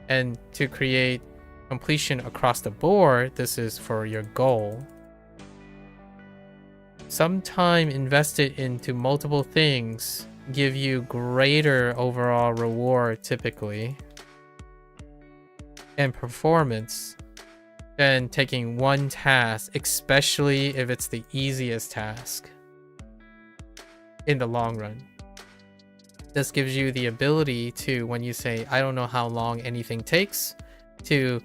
And to create completion across the board, this is for your goal. Some time invested into multiple things give you greater overall reward typically and performance than taking one task, especially if it's the easiest task in the long run. This gives you the ability to, when you say, I don't know how long anything takes, you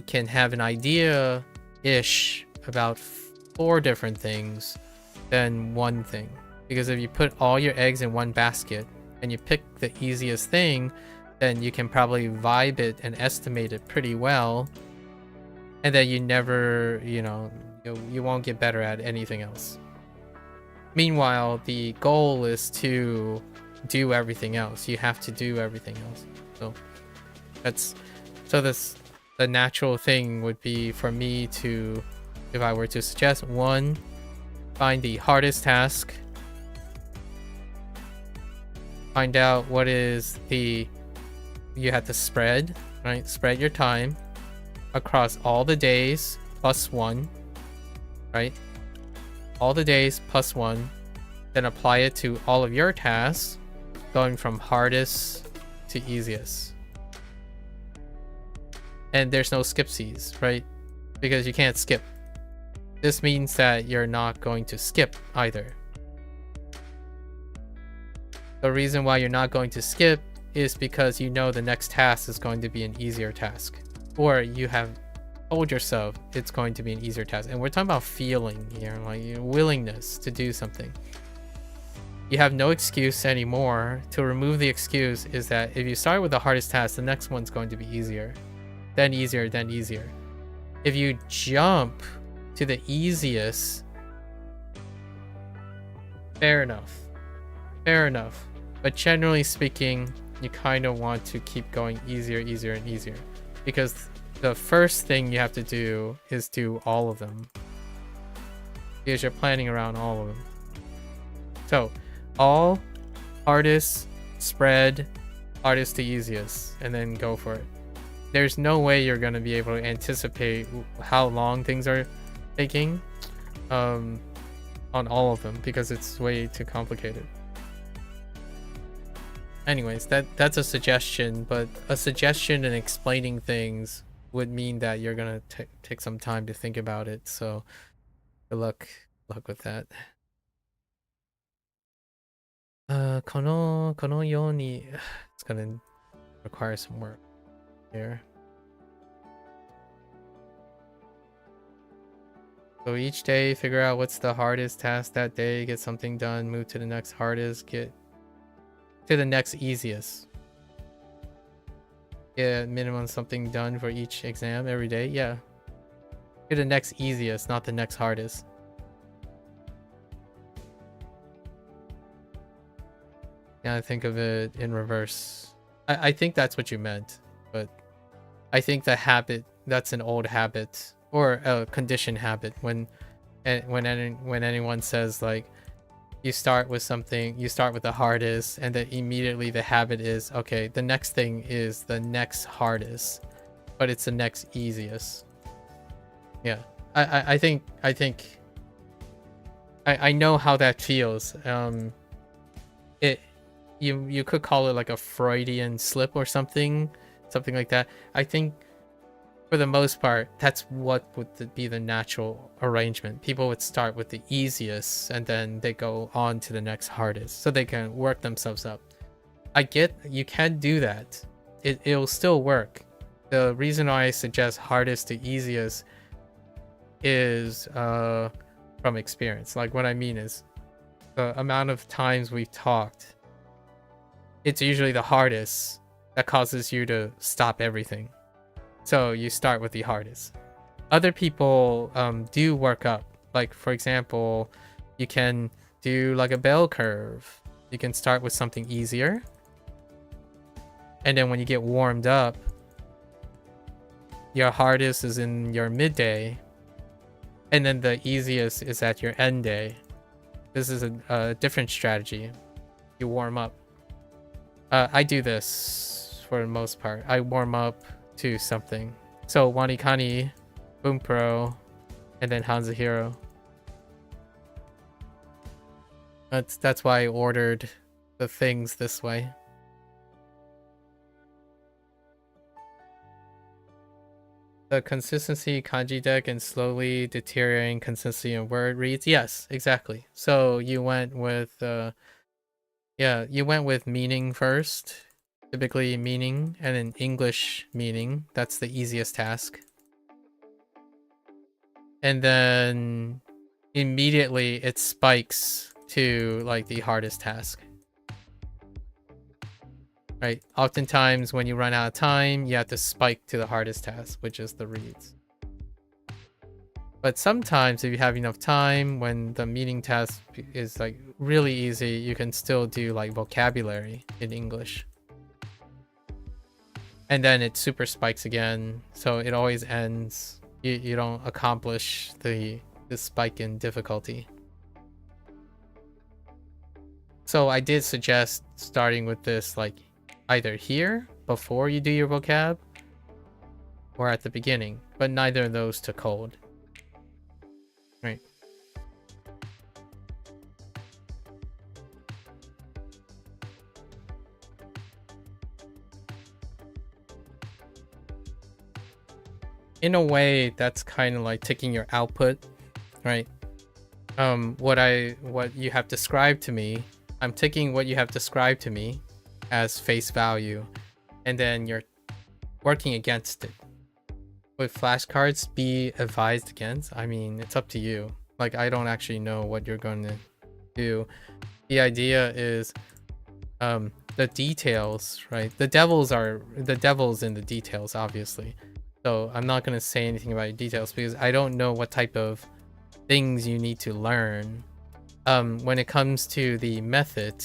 can have an idea-ish about 4 different things than one thing. Because if you put all your eggs in one basket and you pick the easiest thing, then you can probably vibe it and estimate it pretty well. And then you never, you won't get better at anything else. Meanwhile, the goal is to do everything else. You have to do everything else. The natural thing would be for me to, if I were to suggest, 1, find the hardest task, find out what is you have to spread, right? Spread your time across all the days plus 1, right? All the days plus 1, then apply it to all of your tasks, going from hardest to easiest. And there's no skipsies, right? Because you can't skip. This means that you're not going to skip either. The reason why you're not going to skip is because you know the next task is going to be an easier task. Or you have told yourself it's going to be an easier task. And we're talking about feeling here, like your willingness to do something. You have no excuse anymore. To remove the excuse is that if you start with the hardest task, the next one's going to be easier. Then easier, then easier. If you jump to the easiest, fair enough. Fair enough. But generally speaking, you kind of want to keep going easier, easier, and easier. Because the first thing you have to do is do all of them. Because you're planning around all of them. So, all hardest spread hardest to easiest and then go for it. There's no way you're going to be able to anticipate how long things are taking on all of them because it's way too complicated. Anyways, that's a suggestion, but a suggestion in explaining things would mean that you're going to take some time to think about it. So good luck with that. このように it's gonna require some work here. So each day, figure out what's the hardest task that day, get something done, move to the next hardest, get to the next easiest. Get minimum something done for each exam every day. Yeah. Get the next easiest, not the next hardest. Yeah, I think of it in reverse. I think that's what you meant, but I think the habit, that's an old habit or a conditioned habit. When anyone says like you start with something, you start with the hardest, and then immediately the habit is okay, the next thing is the next hardest, but it's the next easiest. Yeah, I think I know how that feels. You could call it like a Freudian slip or something like that. I think for the most part, that's what would be the natural arrangement. People would start with the easiest and then they go on to the next hardest so they can work themselves up. I get you can do that. It'll still work. The reason why I suggest hardest to easiest is from experience. Like what I mean is the amount of times we've talked, it's usually the hardest that causes you to stop everything. So you start with the hardest. Other people do work up. Like for example, you can do like a bell curve. You can start with something easier. And then when you get warmed up, your hardest is in your midday. And then the easiest is at your end day. This is a different strategy. You warm up. I do this for the most part. I warm up to something. So WaniKani, Bunpro, and then HanziHero. That's why I ordered the things this way. The consistency kanji deck and slowly deteriorating consistency in word reads. Yes, exactly. So you went with yeah, you went with meaning first, typically meaning, and then English meaning. That's the easiest task. And then immediately it spikes to like the hardest task. Right? Oftentimes when you run out of time, you have to spike to the hardest task, which is the reads. But sometimes if you have enough time, when the meaning task is like really easy, you can still do like vocabulary in English. And then it super spikes again. So it always ends. You don't accomplish the spike in difficulty. So I did suggest starting with this like either here before you do your vocab or at the beginning, but neither of those took hold. Right. In a way, that's kind of like taking your output, right? What you have described to me, I'm taking what you have described to me as face value, and then you're working against it. Would flashcards be advised against? I mean, it's up to you. Like, I don't actually know what you're going to do. The idea is the details, right? The devil's in the details, obviously. So I'm not going to say anything about details because I don't know what type of things you need to learn. When it comes to the method,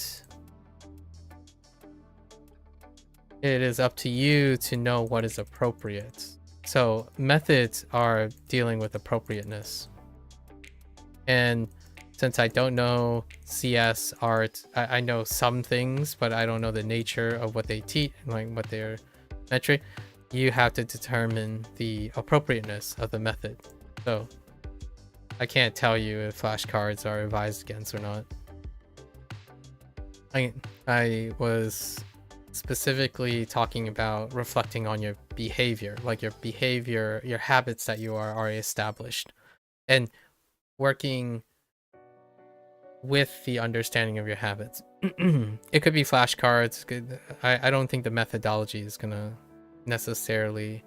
it is up to you to know what is appropriate. So methods are dealing with appropriateness. And since I don't know CS art, I know some things, but I don't know the nature of what they teach, like what their metric. You have to determine the appropriateness of the method. So I can't tell you if flashcards are advised against or not. I was specifically talking about reflecting on your behavior, like your behavior, your habits that you are already established, and working with the understanding of your habits. It could be flashcards. I don't think the methodology is gonna necessarily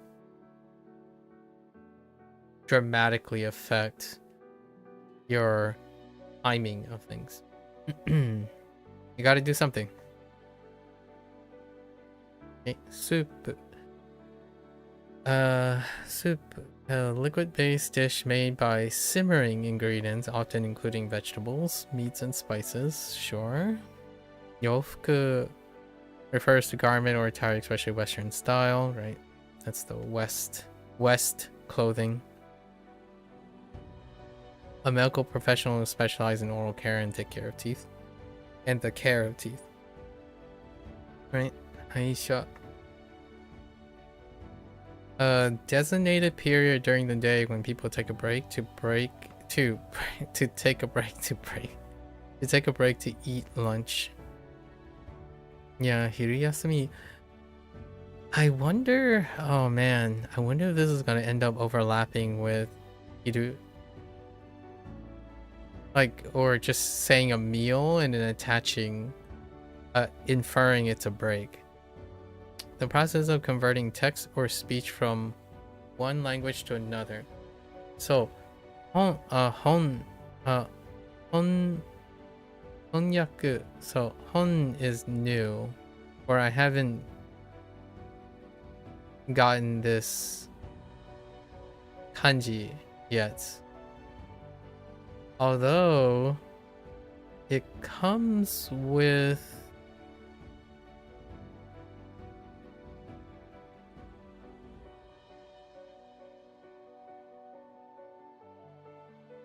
dramatically affect your timing of things. You gotta do something. Okay, soup. Soup. A liquid-based dish made by simmering ingredients, often including vegetables, meats, and spices. Sure. Yofuku refers to garment or attire, especially Western style, right? That's the West clothing. A medical professional who specializes in oral care and take care of teeth. And the care of teeth. Right? Aisha. A designated period during the day when people take a break to take a break to eat lunch. Yeah, hiruyasumi. I wonder, oh man, I wonder if this is gonna end up overlapping with hiru, like, or just saying a meal and then attaching, inferring it's a break. The process of converting text or speech from one language to another. So, honyaku. So, hon is new, or I haven't gotten this kanji yet. Although, it comes with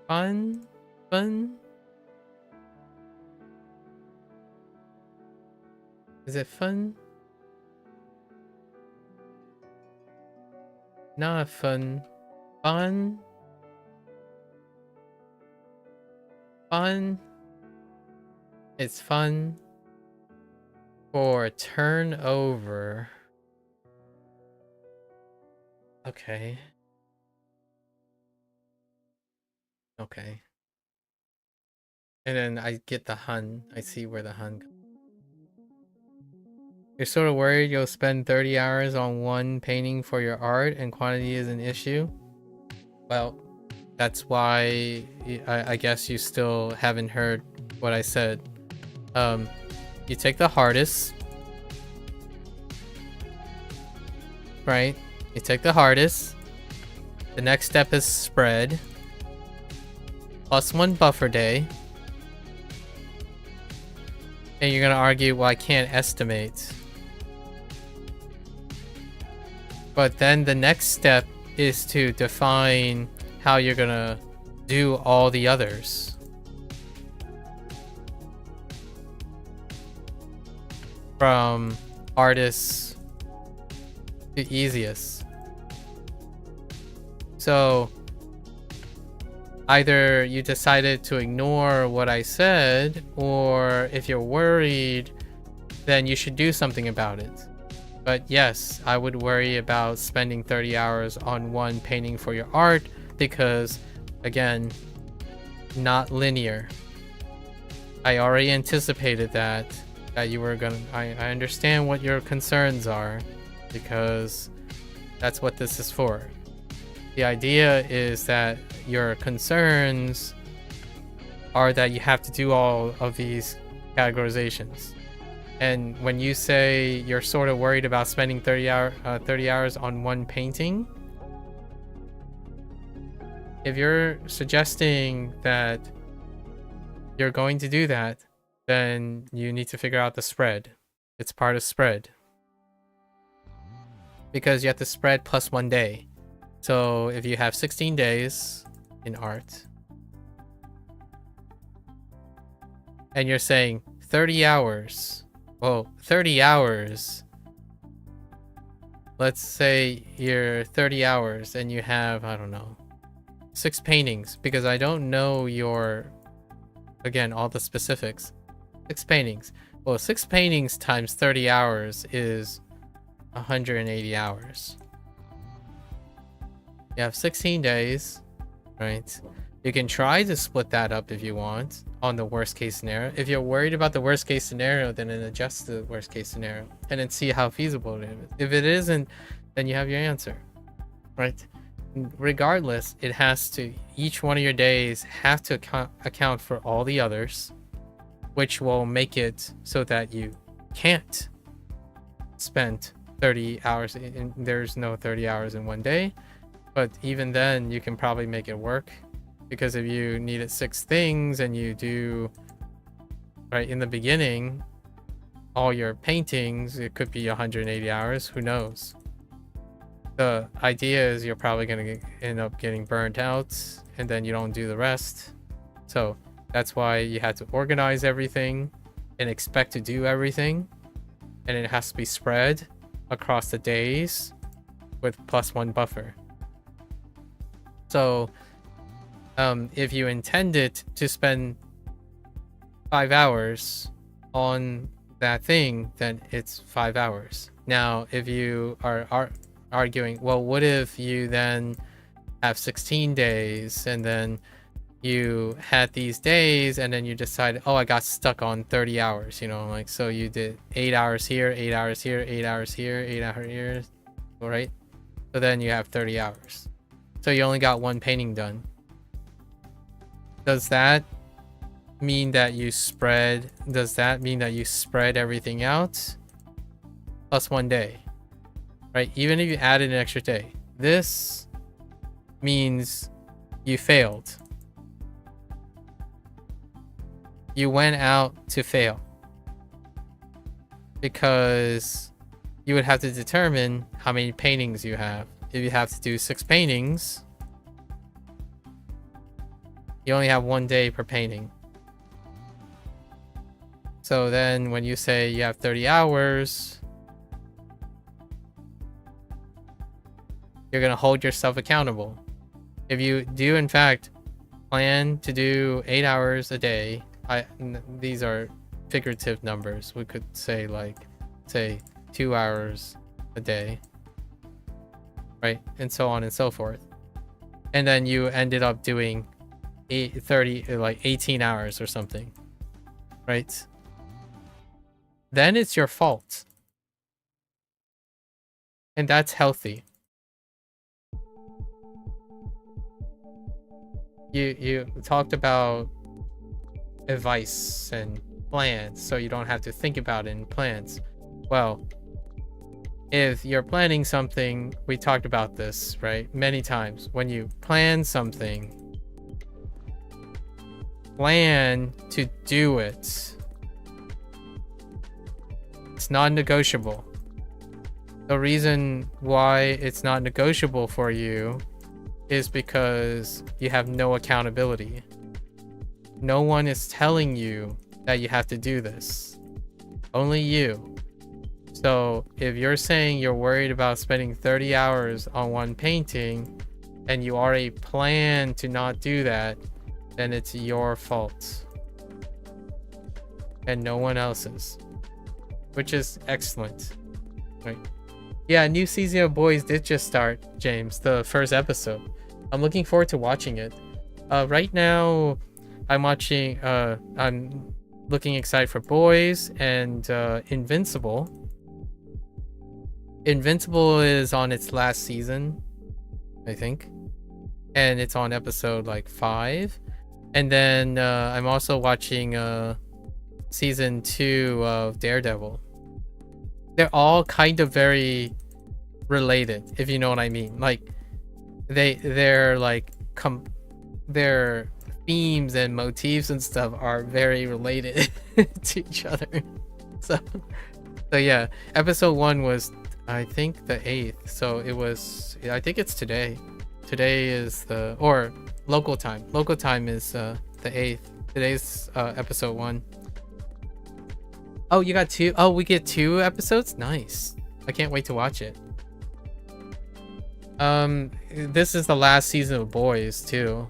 fun. Is it fun? Not fun. Fun. It's fun for turnover. Okay. And then I get the hun. I see where the hun comes. You're sort of worried you'll spend 30 hours on one painting for your art and quantity is an issue? Well, that's why I guess you still haven't heard what I said. You take the hardest. Right? You take the hardest. The next step is spread. Plus 1 buffer day. And you're gonna argue, well, I can't estimate. But then the next step is to define how you're gonna do all the others. From hardest to easiest. So either you decided to ignore what I said, or if you're worried, then you should do something about it. But yes, I would worry about spending 30 hours on one painting for your art because, again, not linear. I already anticipated that you were gonna... I understand what your concerns are because that's what this is for. The idea is that your concerns are that you have to do all of these categorizations. And when you say you're sort of worried about spending 30 hours on one painting, if you're suggesting that you're going to do that, then you need to figure out the spread. It's part of spread. Because you have to spread plus 1 day. So if you have 16 days in art, and you're saying 30 hours. Well, 30 hours. Let's say you're 30 hours and you have, I don't know, 6 paintings, because I don't know your, again, all the specifics. 6 paintings. Well, 6 paintings times 30 hours is 180 hours. You have 16 days, right? You can try to split that up if you want on the worst case scenario. If you're worried about the worst case scenario, then adjust the worst case scenario and then see how feasible it is. If it isn't, then you have your answer, right? Regardless, it has to, each one of your days have to account for all the others, which will make it so that you can't spend 30 hours in, there's no 30 hours in one day. But even then, you can probably make it work, because if you needed 6 things and you do, right, in the beginning, all your paintings, it could be 180 hours, who knows? The idea is you're probably going to end up getting burnt out, and then you don't do the rest. So that's why you had to organize everything and expect to do everything, and it has to be spread across the days with +1 buffer. So if you intended to spend 5 hours on that thing, then it's 5 hours. Now, if you are arguing, well, what if you then have 16 days and then you had these days and then you decided, oh, I got stuck on 30 hours, you know, like, so you did 8 hours here, 8 hours here, 8 hours here, 8 hours here, all right? So then you have 30 hours. So you only got 1 painting done. Does that mean that you spread everything out? +1 day, right? Even if you added an extra day, this means you failed. You went out to fail, because you would have to determine how many paintings you have. If you have to do 6 paintings, you only have 1 day per painting. So then when you say you have 30 hours, you're going to hold yourself accountable. If you do, in fact, plan to do 8 hours a day, these are figurative numbers. We could say, like, say 2 hours a day, right? And so on and so forth. And then you ended up doing 18 hours or something, right? Then it's your fault. And that's healthy. You talked about advice and plans, so you don't have to think about it in plans. Well, if you're planning something, we talked about this, right? Many times. When you plan something, plan to do it. It's non-negotiable. The reason why it's not negotiable for you is because you have no accountability. No one is telling you that you have to do this. Only you. So if you're saying you're worried about spending 30 hours on one painting and you already plan to not do that, then it's your fault and no one else's, which is excellent, right? Yeah, new season of Boys did just start, James, the first episode. I'm looking forward to watching it. Right now I'm watching, I'm looking excited for Boys and Invincible. Invincible is on its last season, I think, and it's on episode like 5. And then I'm also watching season 2 of Daredevil. They're all kind of very related, if you know what I mean. Like they're like their themes and motifs and stuff are very related to each other. So yeah, episode 1 was, I think, the 8th. So it was, I think it's today. Today is or local time. Local time is the 8th. Today's episode 1. Oh, you got 2? Oh, we get 2 episodes? Nice. I can't wait to watch it. This is the last season of Boys too.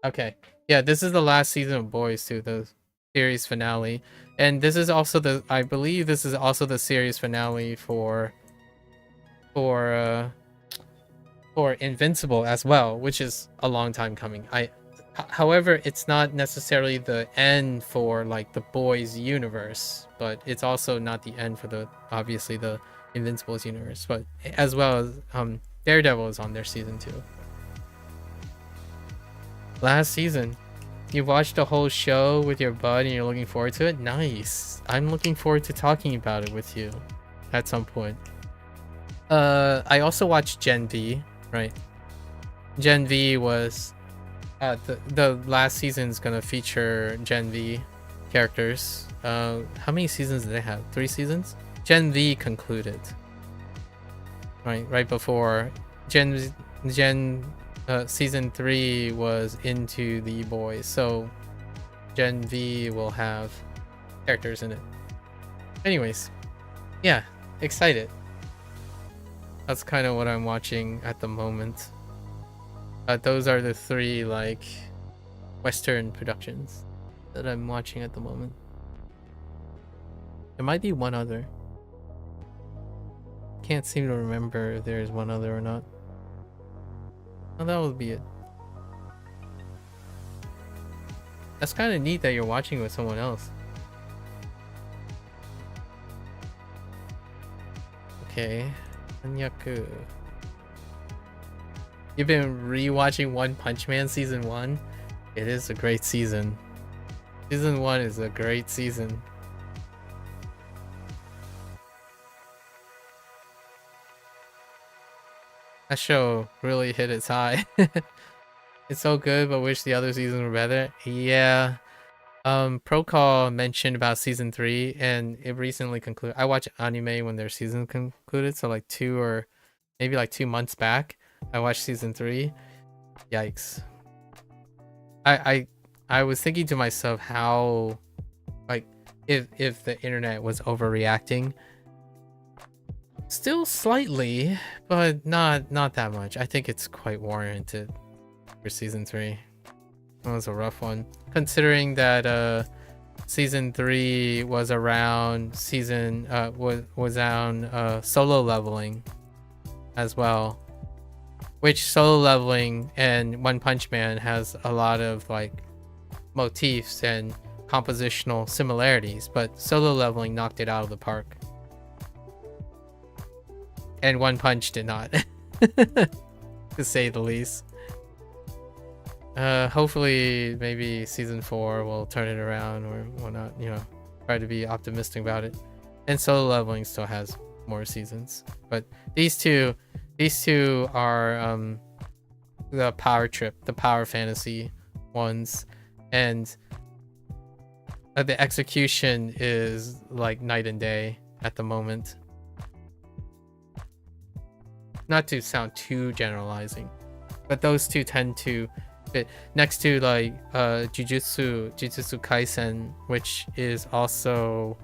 Okay. Yeah, this is the last season of Boys too, the series finale. And this is also the, I believe this is also the series finale for Invincible as well, which is a long time coming. However, it's not necessarily the end for like the Boys universe, but it's also not the end for the, obviously, the Invincible's universe, but as well as Daredevil is on their season 2. Last season. You watched the whole show with your bud and you're looking forward to it? Nice. I'm looking forward to talking about it with you at some point. I also watched Gen V, right? Gen V was the last season is gonna feature Gen V characters. How many seasons do they have? 3 seasons? Gen V concluded. Right before season 3 was Into the Boys, so Gen V will have characters in it. Anyways, yeah, excited. That's kind of what I'm watching at the moment. Those are the 3 like Western productions that I'm watching at the moment. There might be one other. Can't seem to remember if there's one other or not. Oh, that would be it. That's kind of neat that you're watching with someone else. Okay. Anyaku. You've been rewatching One Punch Man season 1? It is a great season. Season 1 is a great season. That show really hit its high. It's so good, but wish the other seasons were better. Yeah. Procall mentioned about season 3, and it recently concluded. I watch anime when their season concluded, so like 2 or maybe like 2 months back, I watched season 3. Yikes. I was thinking to myself how, like, if the internet was overreacting. Still slightly, but not that much. I think it's quite warranted for season 3. That was a rough one, considering that season 3 was around was on solo leveling as well, which solo leveling and One Punch Man has a lot of like motifs and compositional similarities, but solo leveling knocked it out of the park. And One Punch did not, to say the least. Hopefully, maybe season 4 will turn it around or whatnot. You know, try to be optimistic about it. And solo leveling still has more seasons, but these two are the power trip, the power fantasy ones, and the execution is like night and day at the moment. Not to sound too generalizing, but those two tend to fit next to like Jujutsu Kaisen, which is also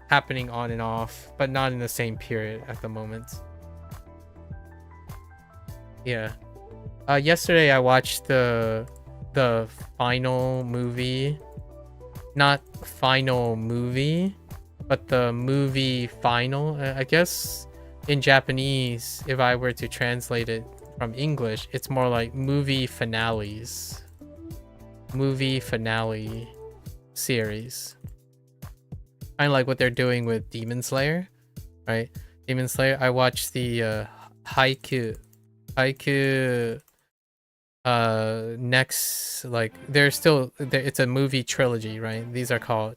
happening on and off, but not in the same period at the moment. Yeah. Yesterday I watched the final movie, not final movie, but the movie final. I guess in Japanese, if I were to translate it from English, it's more like movie finales. Movie finale series. Kind of like what they're doing with Demon Slayer, right? Demon Slayer. I watched the Haikyuu next, like it's a movie trilogy, right? These are called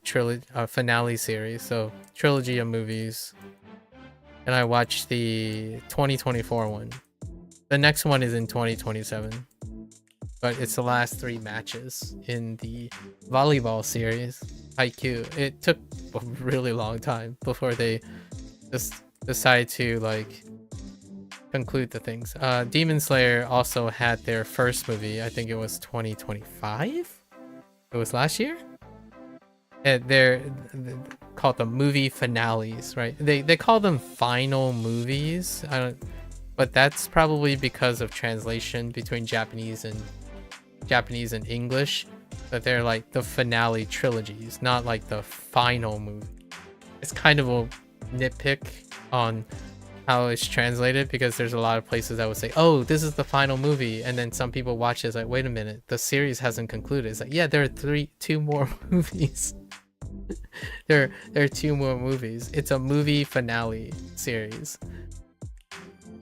finale series, so trilogy of movies. And I watched the 2024 one. The next one is in 2027, but it's the last 3 matches in the volleyball series, Haikyuu. It took a really long time before they just decided to like conclude the things. Demon Slayer also had their first movie. I think it was 2025. It was last year? They're called the movie finales, right? They call them final movies. I don't, but that's probably because of translation between Japanese and English. But they're like the finale trilogies, not like the final movie. It's kind of a nitpick on how it's translated, because there's a lot of places that would say, oh, this is the final movie, and then some people watch it, it's like, wait a minute, the series hasn't concluded. It's like, yeah, there are two more movies. there are two more movies. It's a movie finale series.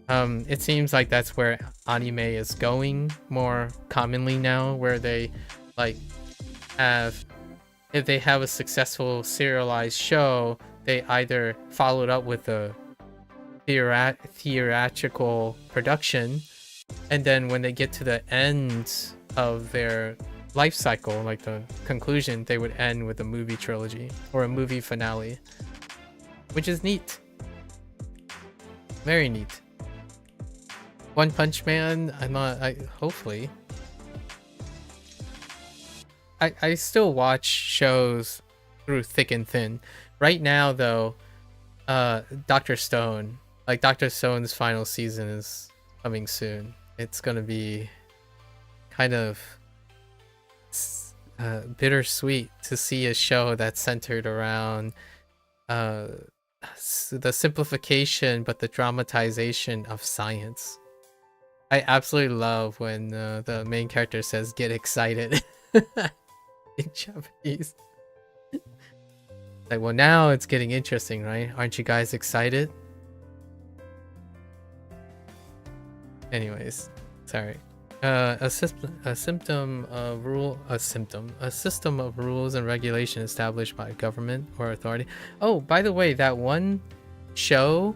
It seems like that's where anime is going more commonly now, where they like have, if they have a successful serialized show, they either follow it up with a theatrical production, and then when they get to the end of their life cycle, like the conclusion, they would end with a movie trilogy or a movie finale, which is neat. Very neat. One Punch Man, hopefully. I still watch shows through thick and thin. Right now, though, Dr. Stone, like Dr. Stone's final season is coming soon. It's gonna be kind of bittersweet to see a show that's centered around the simplification but the dramatization of science. I absolutely love when the main character says "get excited" in Japanese. Like, well, now it's getting interesting, right? Aren't you guys excited? Anyways, sorry. A system of rules and regulation established by government or authority. Oh, by the way, that one show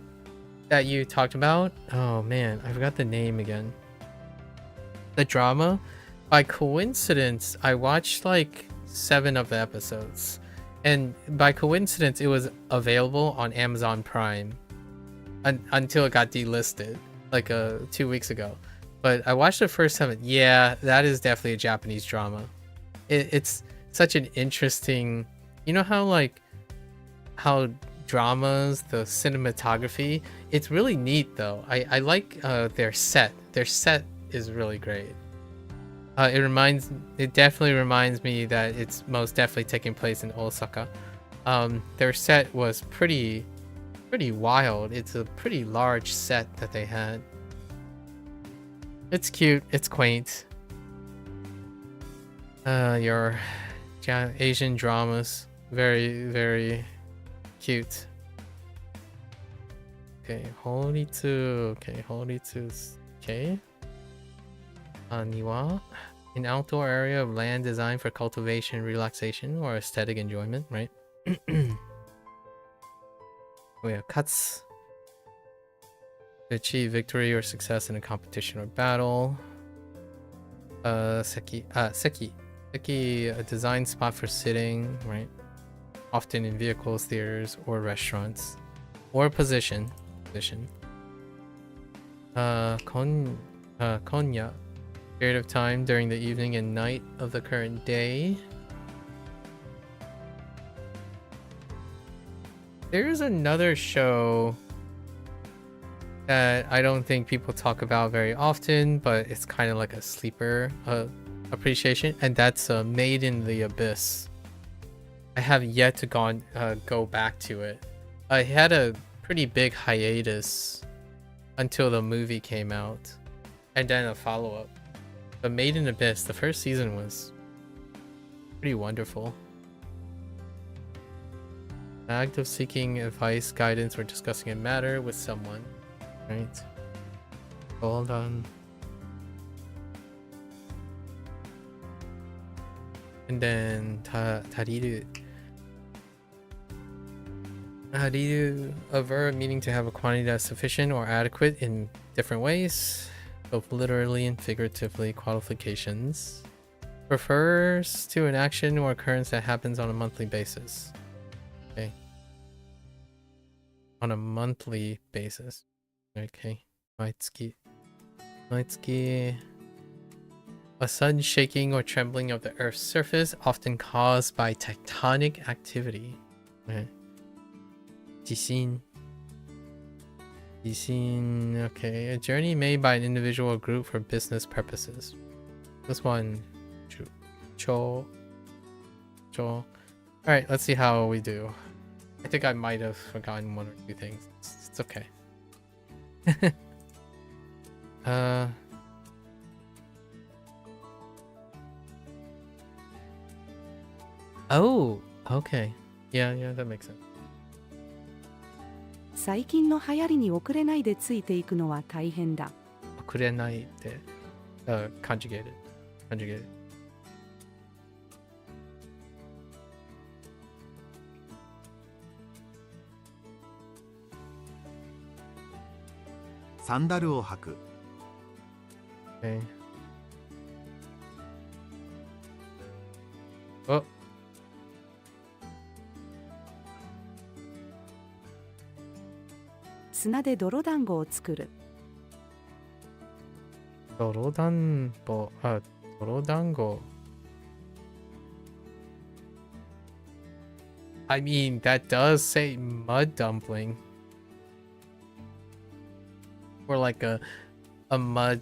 that you talked about, oh man, I forgot the name again. The drama, by coincidence, I watched like 7 of the episodes, and by coincidence, it was available on Amazon Prime until it got delisted like 2 weeks ago. But I watched the first 7. Yeah, that is definitely a Japanese drama. It's such an interesting, you know how dramas, the cinematography, it's really neat though. I like their set. Their set is really great. It definitely reminds me that it's most definitely taking place in Osaka. Their set was pretty wild. It's a pretty large set that they had. It's cute, it's quaint. Your Asian dramas, very cute. Okay, Horitsu. Okay. Niwa, an outdoor area of land designed for cultivation, relaxation, or aesthetic enjoyment, right? We have Katsu. To achieve victory or success in a competition or battle. Seki, a design spot for sitting, right? Often in vehicles, theaters, or restaurants. Or position. Konya, period of time during the evening and night of the current day. There's another show that I don't think people talk about very often, but it's kind of like a sleeper appreciation, and that's Made in the Abyss. I have yet to go back to it. I had a pretty big hiatus until the movie came out, and then a follow-up. But Made in the Abyss, the first season was pretty wonderful. The act of seeking advice, guidance, or discussing a matter with someone. Right. Hold on. And then Tariru. Tariru, a verb meaning to have a quantity that's sufficient or adequate in different ways, both literally and figuratively. Qualifications. Refers to an action or occurrence that happens on a monthly basis. Okay. On a monthly basis. Okay. Maitsuki. A sudden shaking or trembling of the Earth's surface, often caused by tectonic activity. Jisin. Okay. A journey made by an individual or group for business purposes. This one. Cho. Alright, let's see how we do. I think I might have forgotten one or two things. It's okay. Oh, okay. Yeah, that makes sense. 最近の流行りに遅れないでついていくのは大変だ。遅れないって、conjugated. サンダルを履く。Okay. Oh. 砂で泥団子を作る。泥団子。I mean, that does say mud dumpling. Or like a mud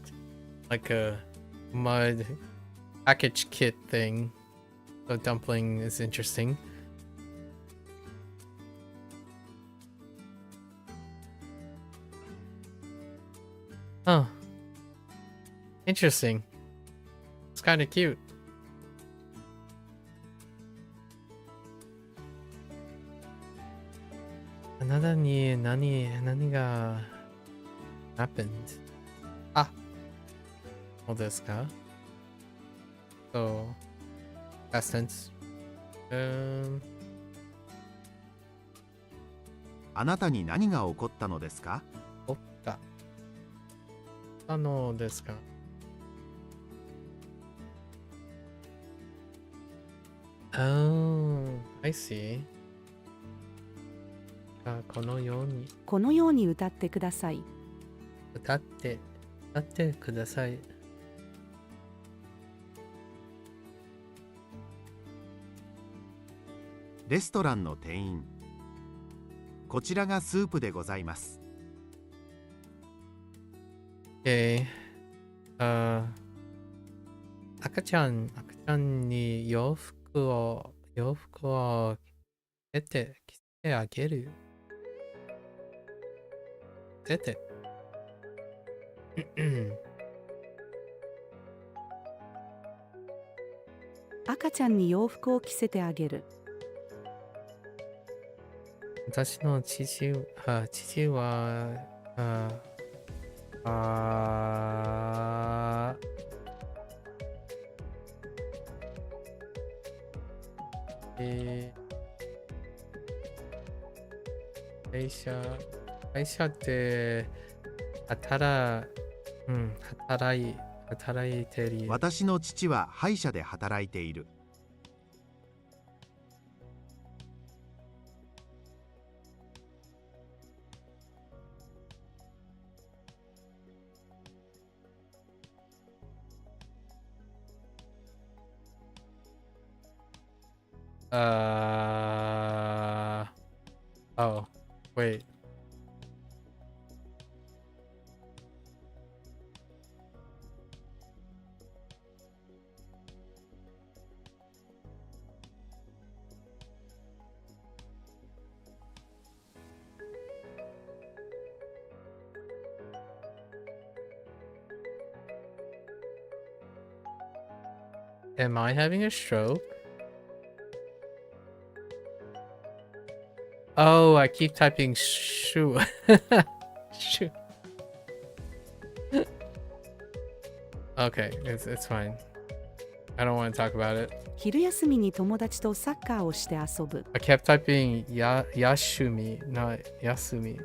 package kit thing. So dumpling is interesting. Huh. Interesting. It's kind of cute. Nani ga happened? Ah. そうですか? So, past tense. あなたに何が起こったのですか？起こった。のですか? Oh, I see. このように歌ってください。歌ってください。レストランの店員。こちらがスープでございます。Okay. 赤ちゃんに洋服を着せてあげる。赤ちゃんに洋服を着せてあげる。私の父は会社で働いてる。私の父は歯医者で働いている。Oh, wait. Am I having a stroke? Oh, I keep typing shoe. Shoe. Okay, it's fine. I don't want to talk about it. 昼休みに友達とサッカーをして遊ぶ。I kept typing yashumi, not yasumi.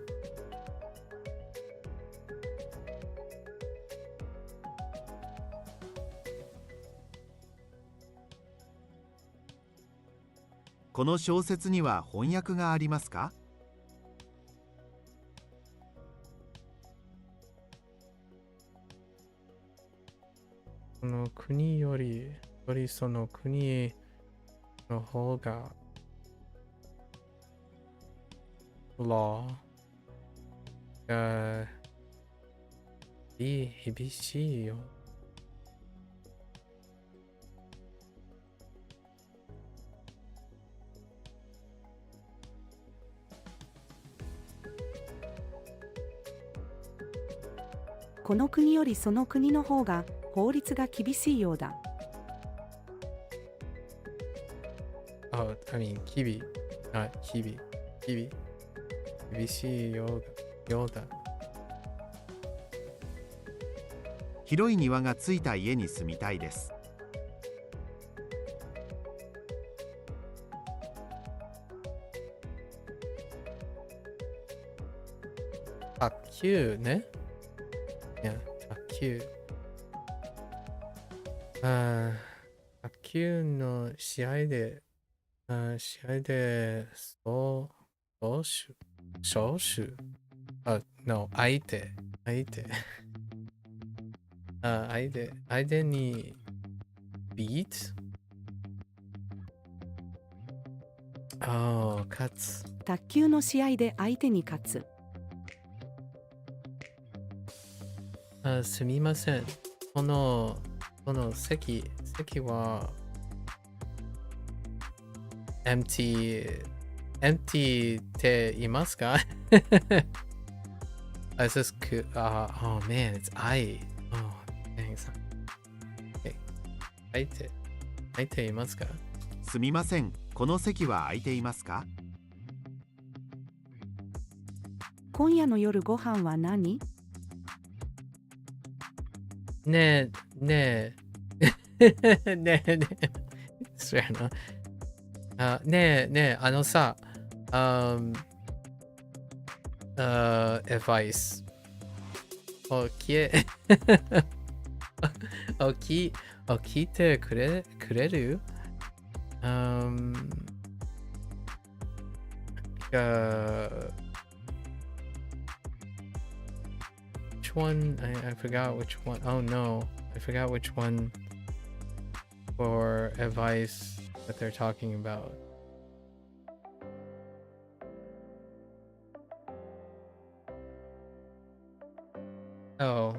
この小説には翻訳がありますか？この国よりその国の方が law が厳しいよ。この国よりその国の方が法律が厳しいようだ。Oh, I mean, kibi, not kibi. Kibi. Kibishi yoda. 広い庭がついた家に住みたいです。卓球ね。Yeah, 卓球。卓球の試合で、総手。No, 相手。相手にbeat? Oh, 勝つ。卓球の試合で相手に勝つ。すみません。この席はempty って言いますか？Is this cool? Oh man, it's I. Oh, thanks. Okay. 相手いますか？すみません、この席は空いていますか？今夜の夜ご飯は何？ねえそうやな。ねえさ、advice 聞いてくれるwhich one? I forgot which one. Oh no, I forgot which one for advice that they're talking about. Oh.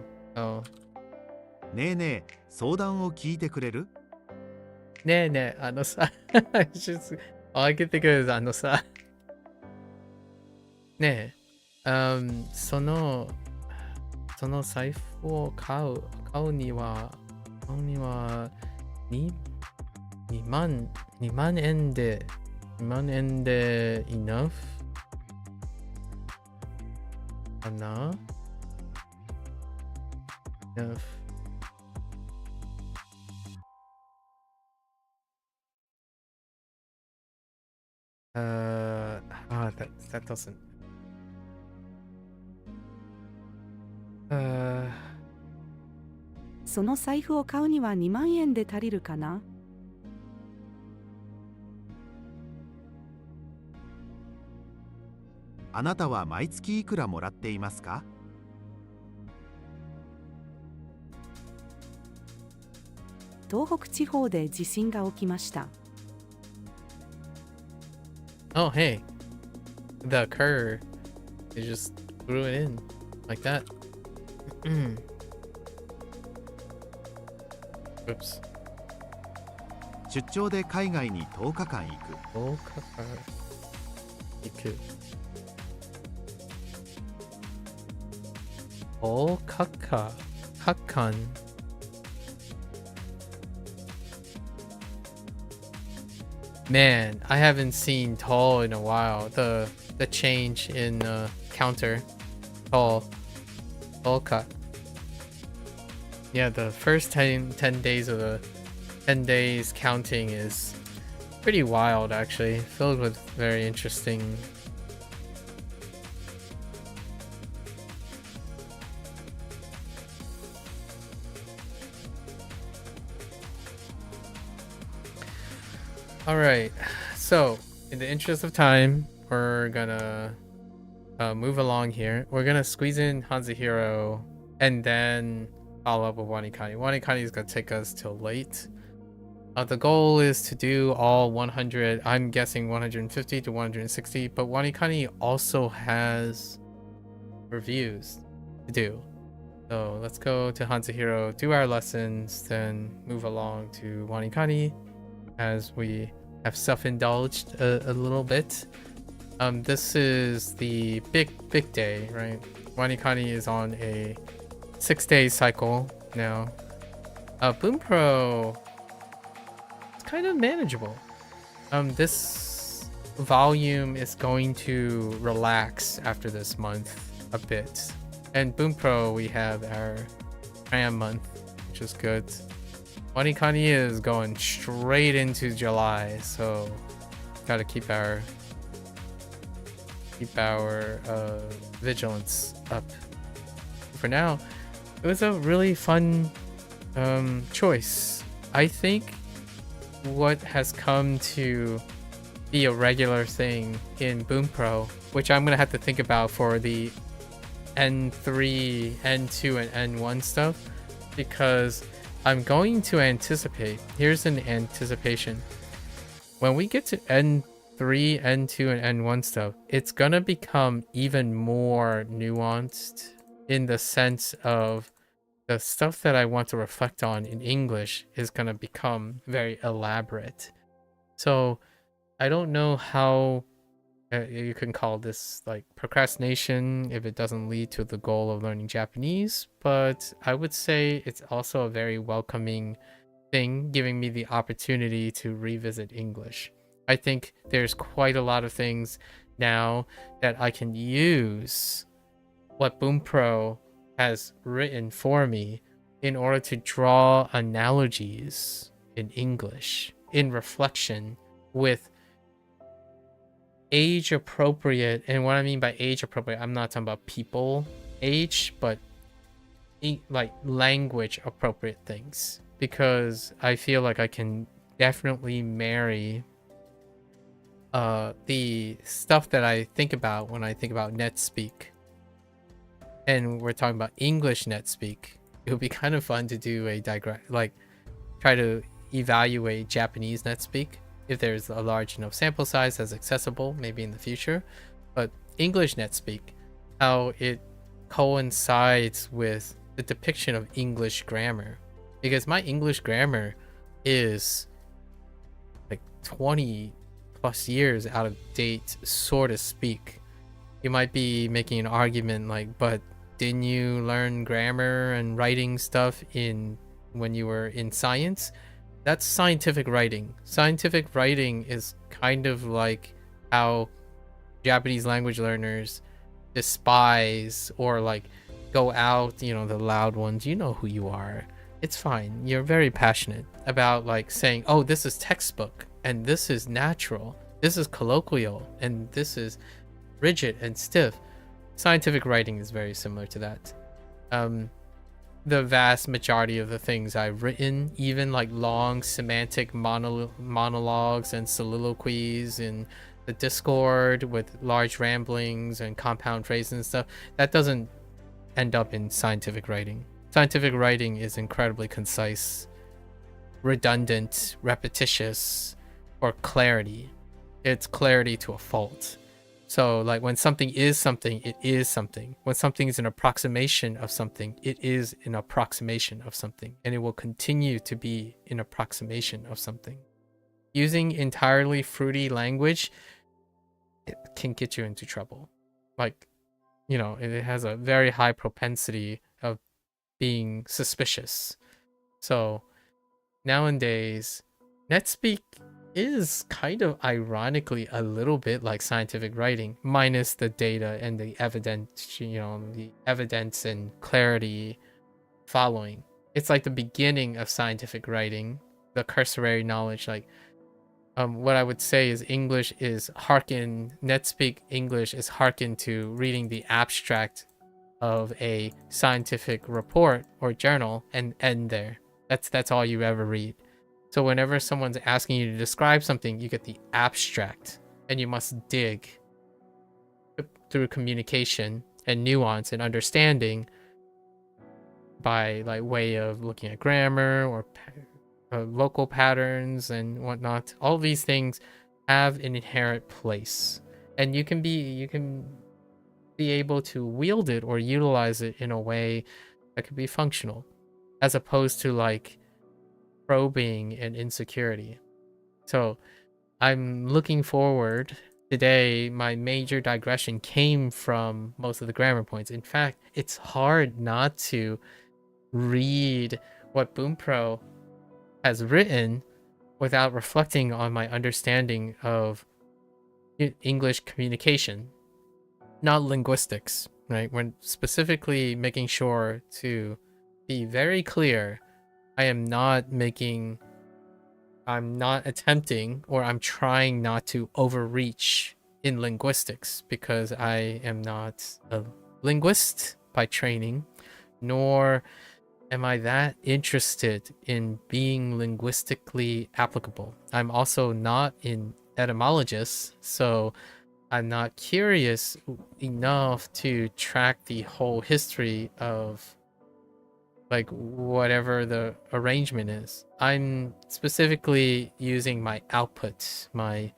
ねえねえ、相談を聞いてくれる？ねえ、さ、all I can think of is さ、ねえ、その財布を買うには2万円で enough かな？ enough. That doesn't. その財布を買うには2万円で足りるかな？あなたは毎月いくらもらっていますか？東北地方で地震が起きました。Oh, hey. The cur. They just threw it in like that. Oops. 出張で海外に10日間行く。10日間行く。10日間。Man, I haven't seen tall in a while. The change in counter. Tall cut. Yeah, the first 10 days of the 10 days counting is pretty wild, actually. Filled with very interesting. Alright, so in the interest of time, we're gonna move along here. We're gonna squeeze in HanziHero and then follow up with WaniKani. WaniKani is gonna take us till late. The goal is to do all 100, I'm guessing 150 to 160, but WaniKani also has reviews to do. So let's go to HanziHero, do our lessons, then move along to WaniKani as we have self-indulged a little bit. This is the big day, right? WaniKani is on a 6-day cycle now. Bunpro, it's kind of manageable. This volume is going to relax after this month a bit. And Bunpro, we have our cram month, which is good. WaniKani is going straight into July, so gotta keep our vigilance up. For now, it was a really fun choice. I think what has come to be a regular thing in Bunpro, which I'm gonna have to think about for the N3, N2, and N1 stuff, because I'm going to anticipate. Here's an anticipation. When we get to N3, N2, and N1 stuff, it's gonna become even more nuanced in the sense of the stuff that I want to reflect on in English is gonna become very elaborate. So I don't know how you can call this like procrastination if it doesn't lead to the goal of learning Japanese, but I would say it's also a very welcoming thing, giving me the opportunity to revisit English. I think there's quite a lot of things now that I can use what Bunpro has written for me in order to draw analogies in English in reflection with age appropriate. And what I mean by age appropriate, I'm not talking about people age, but like language appropriate things, because I feel like I can definitely marry the stuff that I think about when I think about NetSpeak, and we're talking about English NetSpeak. It would be kind of fun to do a try to evaluate Japanese NetSpeak if there's a large enough sample size that's accessible, maybe in the future. But English NetSpeak, how it coincides with the depiction of English grammar, because my English grammar is like 20 plus years out of date, so to speak. You might be making an argument like, but didn't you learn grammar and writing stuff when you were in science? That's scientific writing. Scientific writing is kind of like how Japanese language learners despise or like go out, the loud ones. You know who you are. It's fine. You're very passionate about like saying, oh, this is textbook and this is natural. This is colloquial and this is rigid and stiff. Scientific writing is very similar to that. The vast majority of the things I've written, even like long semantic monologues and soliloquies in the Discord with large ramblings and compound phrases and stuff, that doesn't end up in scientific writing. Scientific writing is incredibly concise, redundant, repetitious, or clarity. It's clarity to a fault. So like when something is something, it is something. When something is an approximation of something, it is an approximation of something, and it will continue to be an approximation of something. Using entirely fruity language, it can get you into trouble. Like, it has a very high propensity of being suspicious. So nowadays, NetSpeak is kind of ironically a little bit like scientific writing, minus the data and the evidence, the evidence and clarity following. It's like the beginning of scientific writing, the cursory knowledge. Like, what I would say is NetSpeak English is hearken to reading the abstract of a scientific report or journal and end there. That's all you ever read. So whenever someone's asking you to describe something, you get the abstract, and you must dig through communication and nuance and understanding by like way of looking at grammar or vocal patterns and whatnot. All these things have an inherent place, and you can be able to wield it or utilize it in a way that could be functional, as opposed to like probing and insecurity. So I'm looking forward. Today, my major digression came from most of the grammar points. In fact, it's hard not to read what Bunpro has written without reflecting on my understanding of English communication, not linguistics, right? When specifically making sure to be very clear, I'm not attempting, or I'm trying not to overreach in linguistics, because I am not a linguist by training, nor am I that interested in being linguistically applicable. I'm also not an etymologist, so I'm not curious enough to track the whole history of like whatever the arrangement is. I'm specifically using my output, my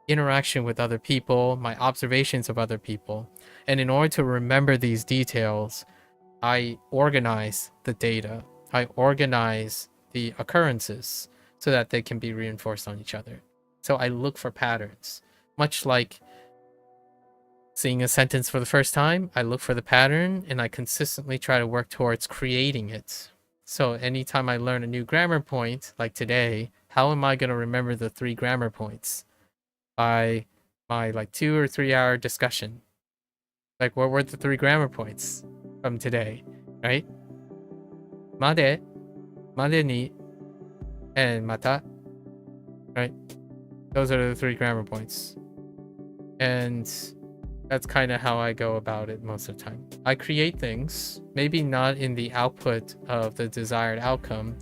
interaction with other people, my observations of other people. And in order to remember these details, I organize the data. I organize the occurrences so that they can be reinforced on each other. So I look for patterns, much like seeing a sentence for the first time. I look for the pattern and I consistently try to work towards creating it. So anytime I learn a new grammar point, like today, how am I going to remember the 3 grammar points? By my like 2 or 3 hour discussion. Like, what were the 3 grammar points from today, right? Made, made ni, and mata, right? Those are the 3 grammar points. And that's kind of how I go about it most of the time. I create things, maybe not in the output of the desired outcome,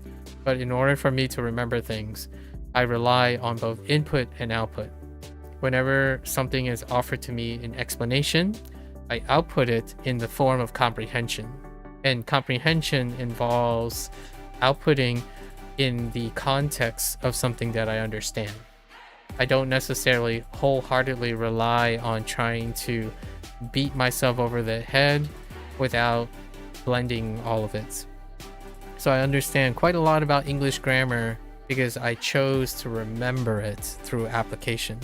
but in order for me to remember things, I rely on both input and output. Whenever something is offered to me in explanation, I output it in the form of comprehension. And comprehension involves outputting in the context of something that I understand. I don't necessarily wholeheartedly rely on trying to beat myself over the head without blending all of it. So I understand quite a lot about English grammar because I chose to remember it through application.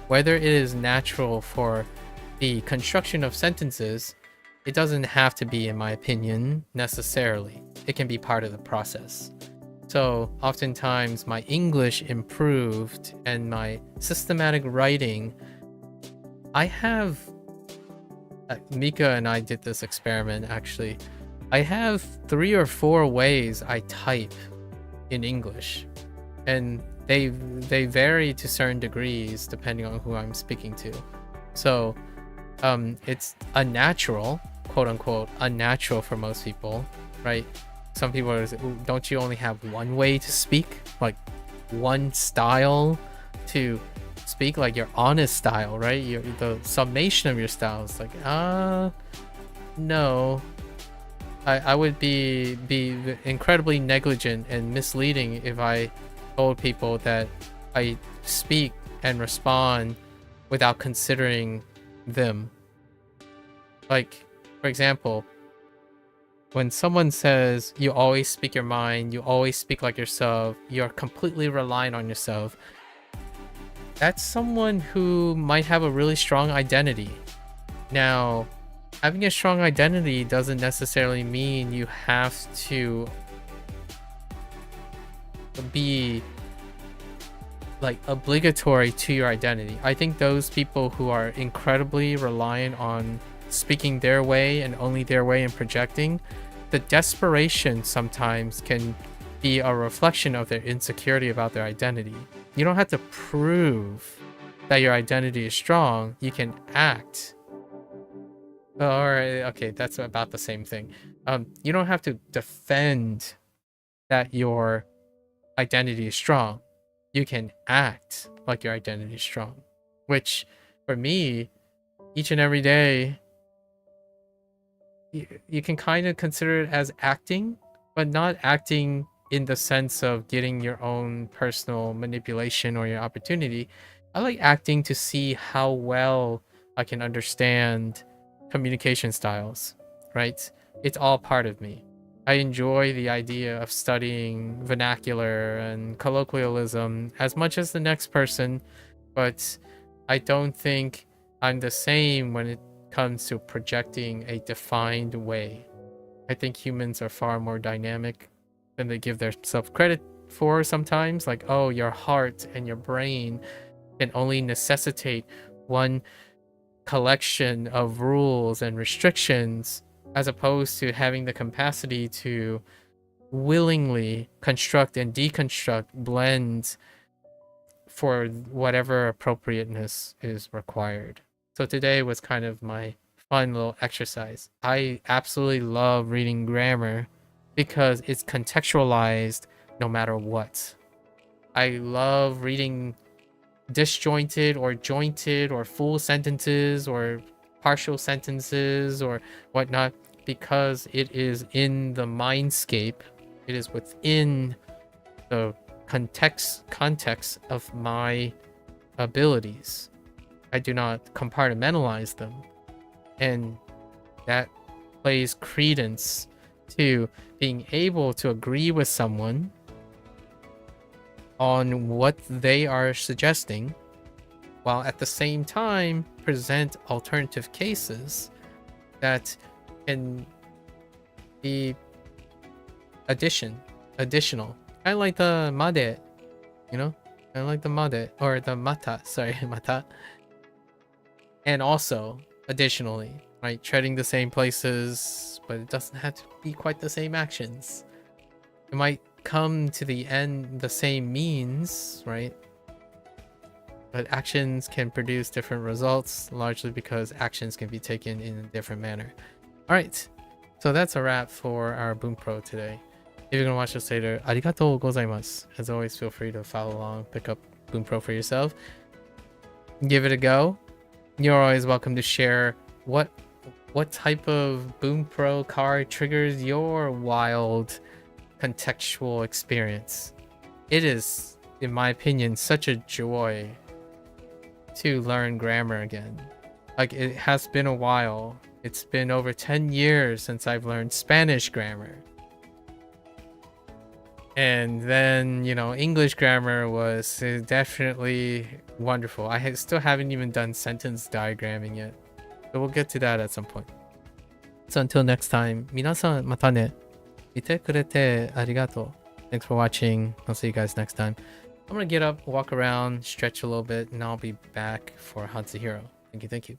Whether it is natural for the construction of sentences, it doesn't have to be, in my opinion, necessarily. It can be part of the process. So oftentimes my English improved and my systematic writing, I have, Mika and I did this experiment actually. I have 3 or 4 ways I type in English, and they vary to certain degrees depending on who I'm speaking to. So it's unnatural, quote unquote, unnatural for most people, right? Some people are, don't you only have one way to speak? Like one style to speak, like your honest style, right? The summation of your style is like, no. I would be incredibly negligent and misleading if I told people that I speak and respond without considering them. Like, for example, when someone says you always speak your mind, you always speak like yourself, you're completely reliant on yourself, that's someone who might have a really strong identity. Now, having a strong identity doesn't necessarily mean you have to be like obligatory to your identity. I think those people who are incredibly reliant on speaking their way and only their way and projecting, the desperation sometimes can be a reflection of their insecurity about their identity. You don't have to prove that your identity is strong. You can act. Or, okay, that's about the same thing. You don't have to defend that your identity is strong. You can act like your identity is strong. Which, for me, each and every day, you can kind of consider it as acting, but not acting in the sense of getting your own personal manipulation or your opportunity. I like acting to see how well I can understand communication styles, right? It's all part of me. I enjoy the idea of studying vernacular and colloquialism as much as the next person, but I don't think I'm the same when it comes to projecting a defined way. I think humans are far more dynamic than they give themselves credit for sometimes. Like, oh, your heart and your brain can only necessitate one collection of rules and restrictions, as opposed to having the capacity to willingly construct and deconstruct blends for whatever appropriateness is required. So today was kind of my fun little exercise. I absolutely love reading grammar because it's contextualized no matter what. I love reading disjointed or jointed or full sentences or partial sentences or whatnot because it is in the mindscape. It is within the context of my abilities. I do not compartmentalize them, and that plays credence to being able to agree with someone on what they are suggesting, while at the same time present alternative cases that can be additional. I like the made, you know? I like the made, or the mata, sorry, mata. And also, additionally, right, treading the same places, but it doesn't have to be quite the same actions. It might come to the end the same means, right? But actions can produce different results, largely because actions can be taken in a different manner. All right, so that's a wrap for our Bunpro today. If you're gonna watch this later, arigatou gozaimasu. As always, feel free to follow along, pick up Bunpro for yourself, give it a go. You're always welcome to share what type of Bunpro card triggers your wild contextual experience. It is, in my opinion, such a joy to learn grammar again. Like, it has been a while. It's been over 10 years since I've learned Spanish grammar. And then, you know, English grammar was definitely wonderful. I still haven't even done sentence diagramming yet. So we'll get to that at some point. So until next time, 皆さんまたね。見てくれてありがとう. Thanks for watching. I'll see you guys next time. I'm gonna get up, walk around, stretch a little bit, and I'll be back for HanziHero. Thank you.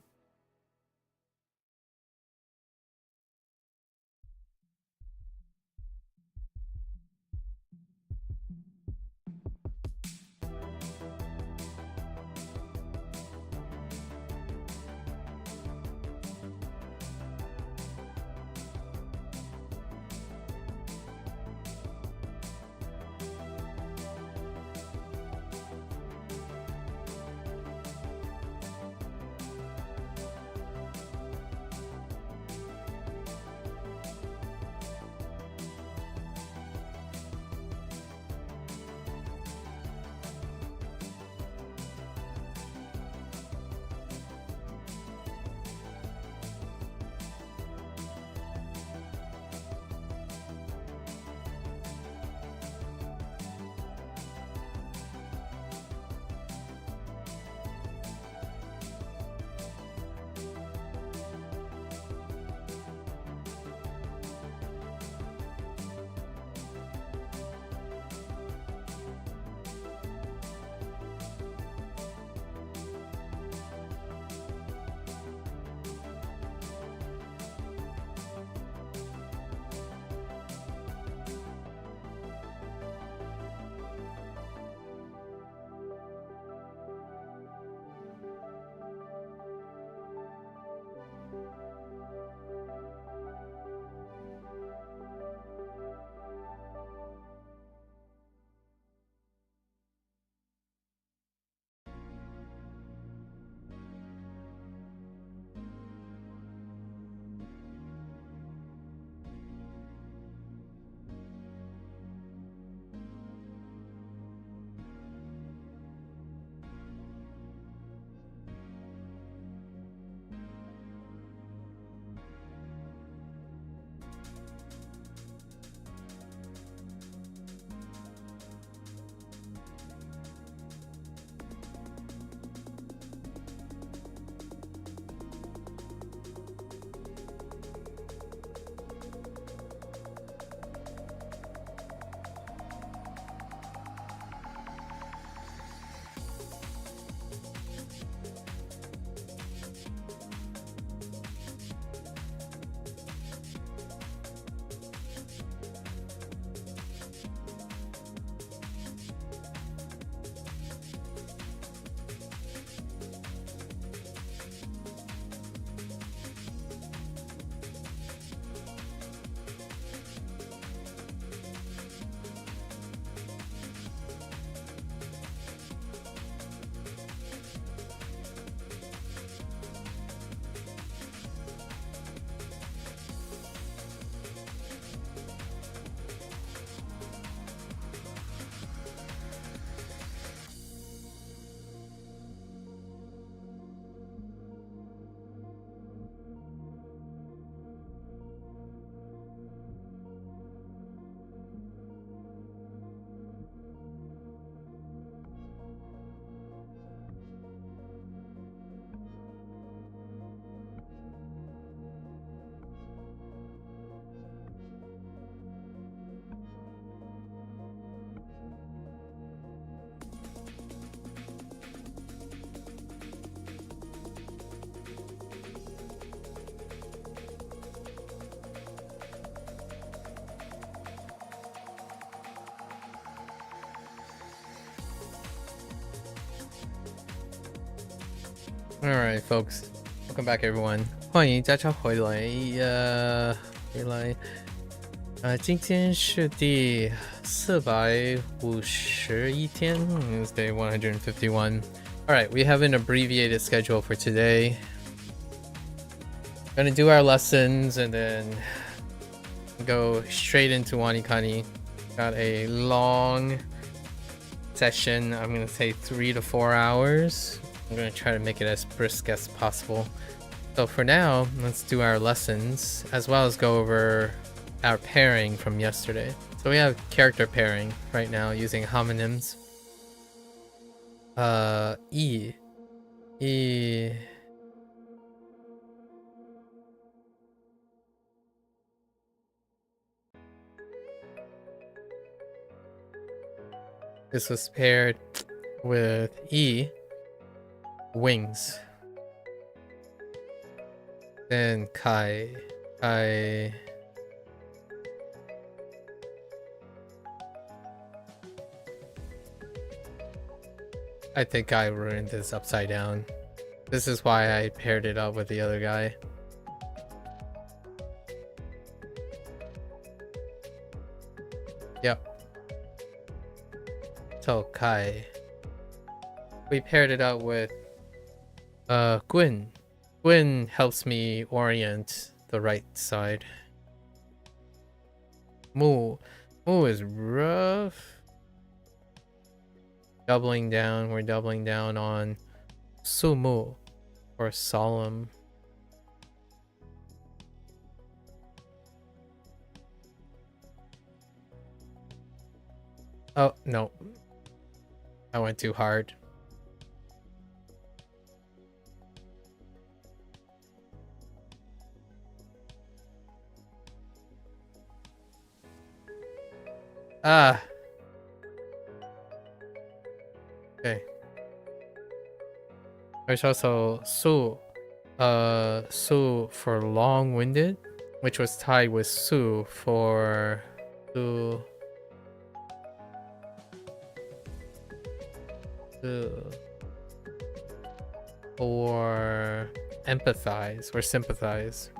Alright, folks. Welcome back, everyone. 欢迎大家回来。今天是第451天 It's day 151. Alright, we have an abbreviated schedule for today. Gonna do our lessons and then go straight into WaniKani. Got a long session. I'm gonna say 3 to 4 hours. I'm gonna try to make it as brisk as possible. So for now, let's do our lessons as well as go over our pairing from yesterday. So we have character pairing right now using homonyms. E. This was paired with E, wings. Then Kai. I think I ruined this upside down. This is why I paired it up with the other guy. Yep. So Kai. We paired it up with Gwyn. Gwyn helps me orient the right side. Mu is rough. Doubling down, we're doubling down on Sumu or solemn. Oh no, I went too hard. Okay. There's also Su. Su for long-winded, which was tied with Su for or empathize or sympathize.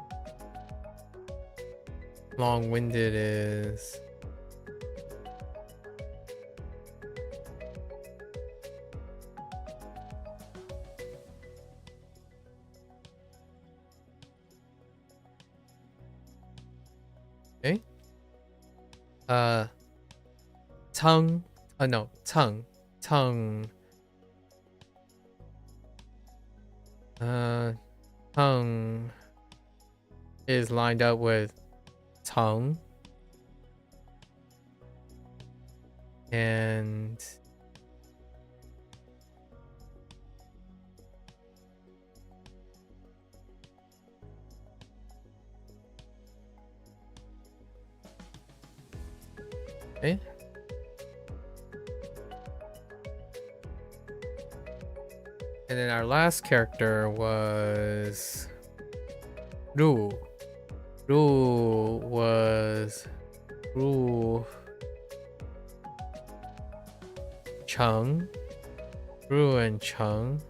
Long-winded is okay. Tongue. No, tongue. Tongue is lined up with tongue and okay. And then our last character was Ru. Ru was Chung. Ru and Chung.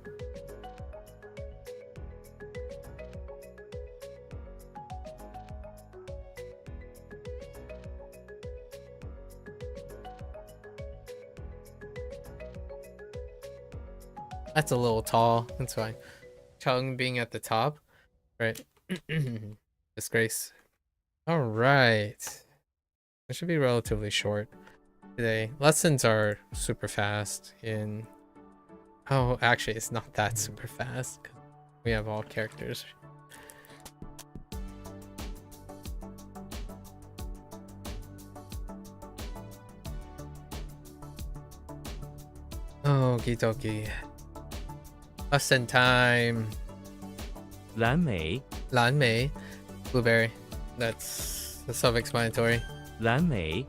That's a little tall. That's fine. Chung being at the top. Right. Disgrace. Alright. It should be relatively short today. Lessons are super fast in... Oh, actually, it's not that super fast. We have all characters. Okie dokie. Lesson time. 蓝莓，蓝莓, blueberry. That's self-explanatory. 蓝莓，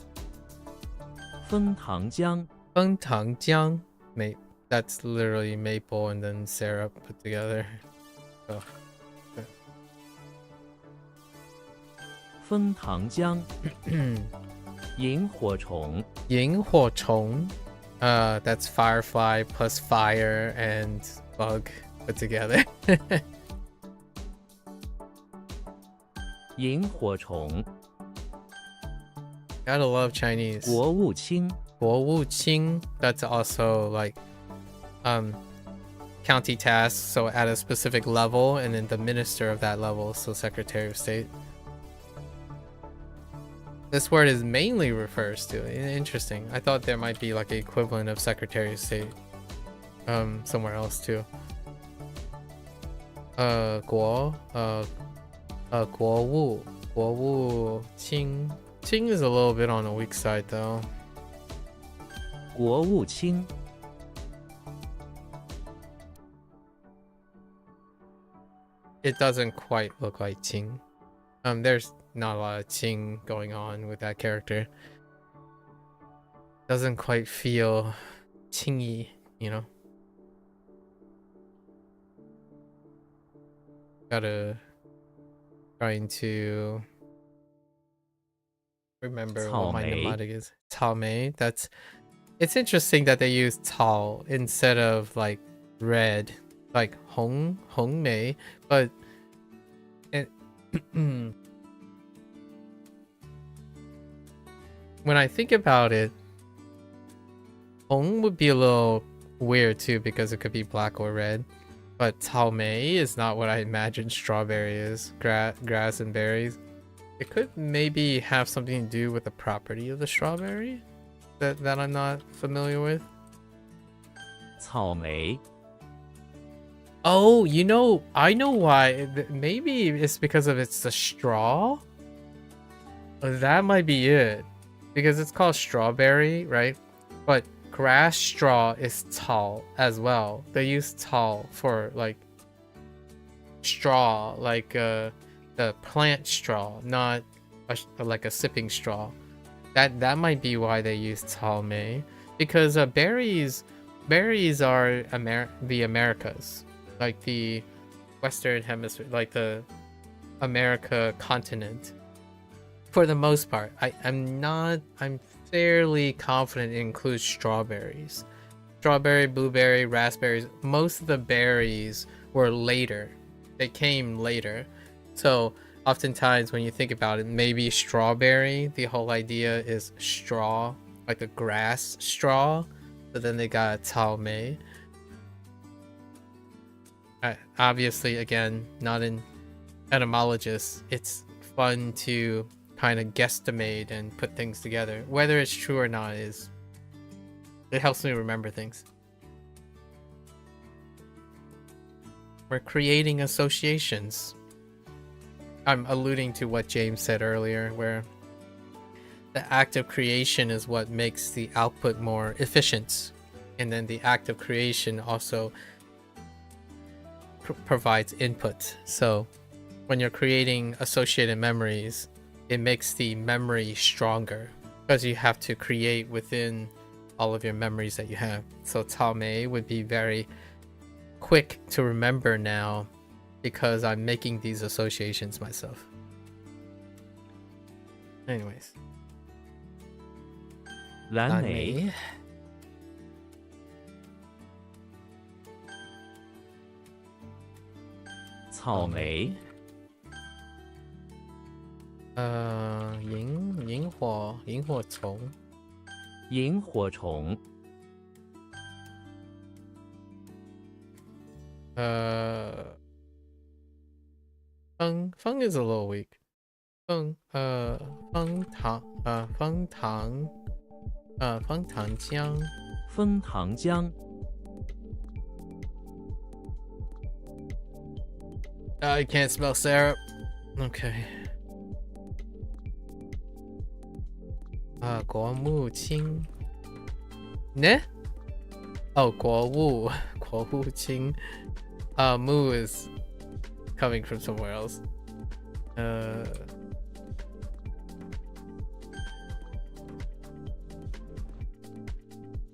枫糖浆，枫糖浆, that's literally maple and then syrup put together. Ugh. 枫糖浆，萤火虫，萤火虫, that's firefly plus fire and bug put together. 萤火虫 Gotta love Chinese. 国务卿国务卿, that's also like county tasks, so at a specific level, and then the minister of that level, so Secretary of State. This word is mainly refers to. Interesting. I thought there might be like an equivalent of Secretary of State somewhere else too. 国务卿 Qing is a little bit on the weak side though. 国务卿 It doesn't quite look like Qing. There's not a lot of Qing going on with that character. Doesn't quite feel Qing-y, you know? Trying to remember what my 草莓 mnemonic is. Cao Mei. It's interesting that they use Cao instead of like red, like Hong Mei, but it, when I think about it, Hong would be a little weird too because it could be black or red. But Cao Mei is not what I imagine strawberry is. Grass and berries. It could maybe have something to do with the property of the strawberry that I'm not familiar with. 草莓 Oh, you know, I know why. Maybe it's because of it's the straw. That might be it. Because it's called strawberry, right? But grass straw is cao as well. They use cao for like straw, like the plant straw, not like a sipping straw. That might be why they use cao mei. Because berries are the Americas, like the Western Hemisphere, like the America continent. For the most part, I'm fairly confident it includes strawberries. Strawberry, blueberry, raspberries. Most of the berries were later. They came later. So oftentimes when you think about it, maybe strawberry, the whole idea is straw, like the grass straw. But then they got cao mei. Obviously, again, not an etymologist. It's fun to kind of guesstimate and put things together. Whether it's true or not it helps me remember things. We're creating associations. I'm alluding to what James said earlier, where the act of creation is what makes the output more efficient, and then the act of creation also provides input. So when you're creating associated memories, it makes the memory stronger because you have to create within all of your memories that you have. So Cao Mei would be very quick to remember now because I'm making these associations myself. Anyways. 蓝莓 草莓 萤火虫 萤火虫 Feng is a little weak. 枫糖浆 枫糖浆 I can't smell syrup. Okay. 国务卿 Ne? Oh, 国务卿 Mu is coming from somewhere else.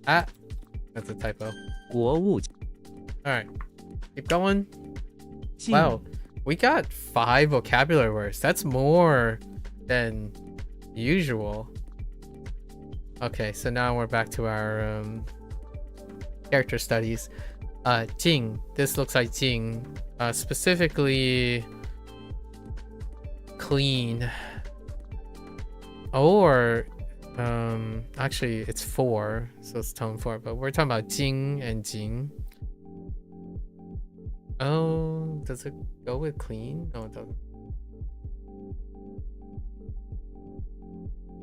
That's a typo. 国务 Alright, keep going. 境 Wow, we got 5 vocabulary words. That's more than usual. Okay, so now we're back to our character studies. Jing. This looks like Jing. Specifically clean. Or actually it's 4, so it's tone 4, but we're talking about Jing and Jing. Oh, does it go with clean? No, it doesn't.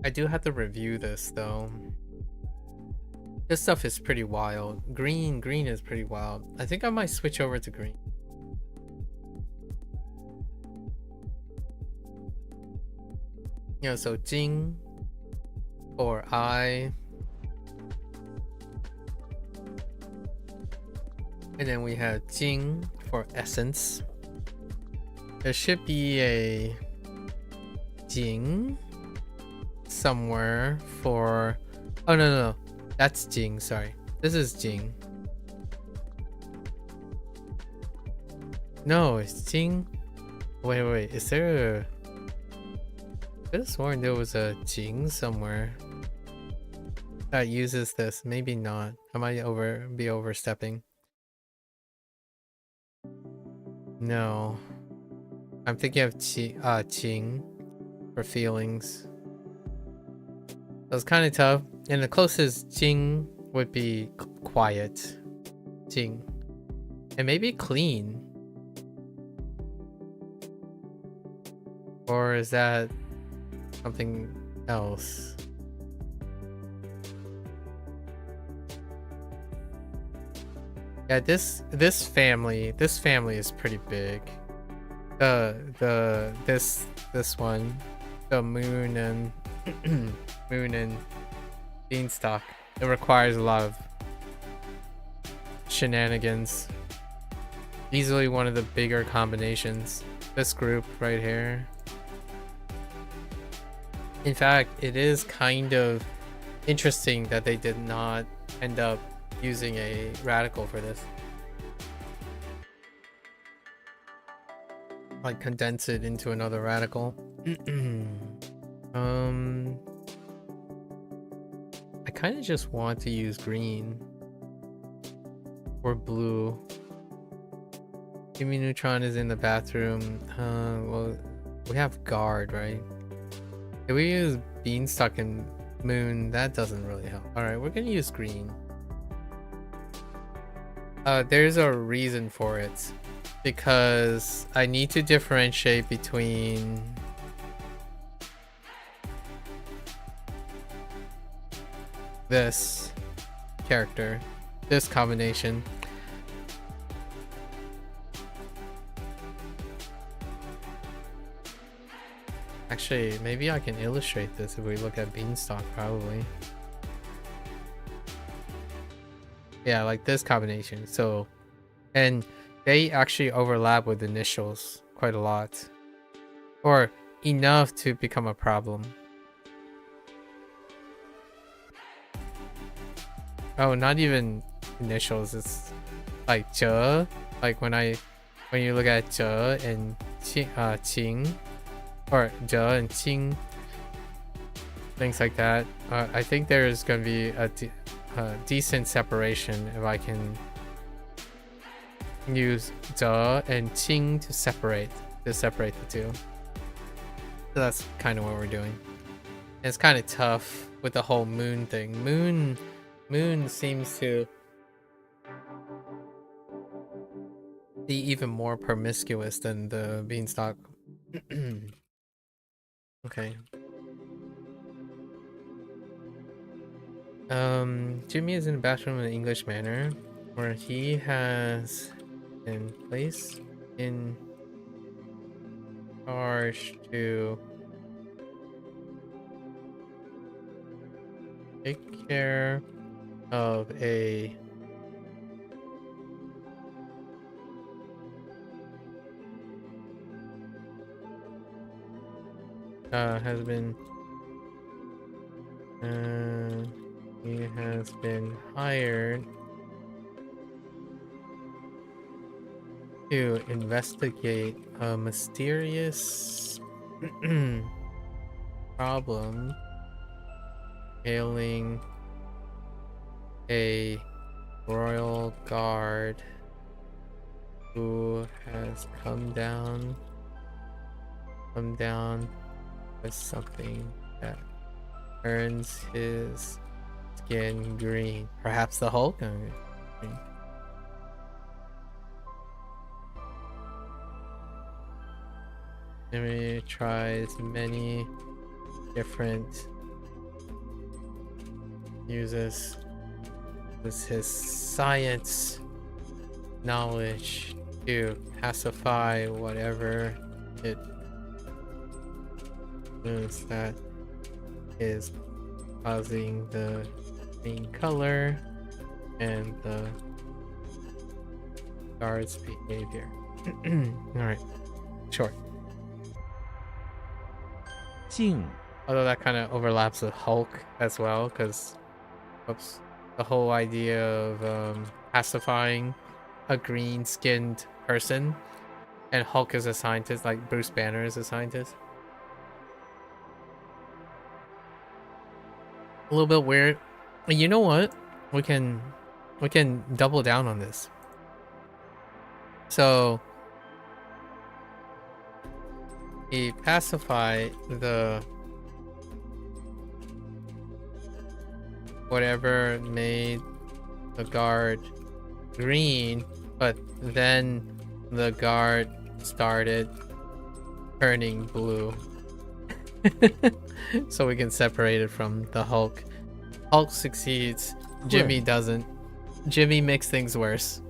I do have to review this though. This stuff is pretty wild. Green is pretty wild. I think I might switch over to green. So Jing or I. And then we have Jing for essence. There should be a Jing somewhere for... Oh, no. That's Jing, sorry. This is Jing. No, it's Jing. Wait. Is there a... I could have sworn there was a Jing somewhere that uses this. Maybe not. I might be overstepping. No. I'm thinking of Qing for feelings. So it's kind of tough. And the closest Jing would be quiet. Jing. And maybe clean. Or is that something else? Yeah, this family is pretty big. This one, the moon and moon and beanstalk, it requires a lot of shenanigans. Easily one of the bigger combinations. This group right here. In fact, it is kind of interesting that they did not end up using a radical for this. Like condense it into another radical. I kind of just want to use green or blue. Gimme Neutron is in the bathroom. Well, we have guard, right? If we use beanstalk and moon, that doesn't really help. All right, we're gonna use green. There's a reason for it, because I need to differentiate between this character, this combination. Actually, maybe I can illustrate this if we look at beanstalk, probably. Yeah, like this combination. So, and they actually overlap with initials quite a lot, or enough to become a problem. Oh, not even initials. It's like "zhe," like when you look at "zhe" and "qing," or "zhe" and "qing," things like that. I think there is going to be a decent separation if I can use "zhe" and "qing" to separate the two. So that's kind of what we're doing. And it's kind of tough with the whole moon thing. Moon seems to be even more promiscuous than the beanstalk. Okay. Jimmy is in the bathroom in an English manner, where he has been placed in charge to take care of a he has been hired to investigate a mysterious problem ailing a royal guard who has come down with something that turns his skin green. Perhaps the Hulk? Green. Jimmy tries many different uses his science knowledge to pacify whatever it is that is causing the green color and the guard's behavior. Alright, short. 静 Although that kind of overlaps with Hulk as well, because the whole idea of pacifying a green-skinned person, and Hulk is a scientist, like Bruce Banner is a scientist. A little bit weird. You know what? We can double down on this. So he pacified the whatever made the guard green, but then the guard started turning blue. So we can separate it from the Hulk. Hulk succeeds, Jimmy doesn't. Jimmy makes things worse.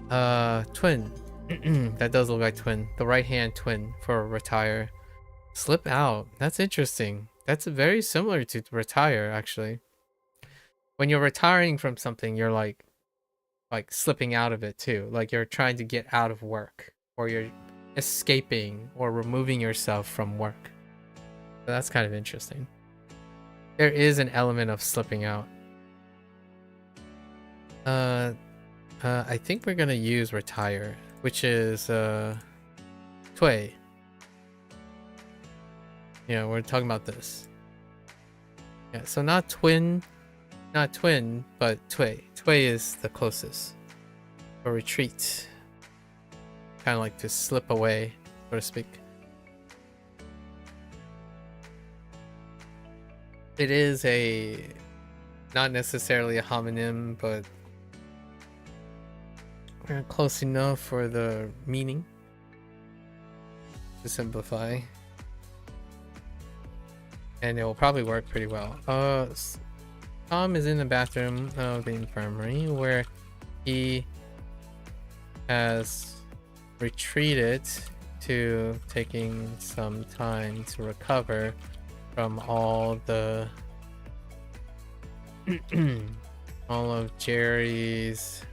Twin. That does look like twin. The right hand twin for retire. Slip out. That's interesting. That's very similar to retire, actually. When you're retiring from something, you're like slipping out of it too. Like you're trying to get out of work, or you're escaping or removing yourself from work. So that's kind of interesting. There is an element of slipping out. I think we're gonna use retire, which is Tway. Yeah, we're talking about this. Yeah, so not twin, but Tway. Tway is the closest. Or retreat. Kind of like to slip away, so to speak. It is not necessarily a homonym, but close enough for the meaning. To simplify. And it will probably work pretty well. Tom is in the bathroom of the infirmary where he has retreated to taking some time to recover from all the all of Jerry's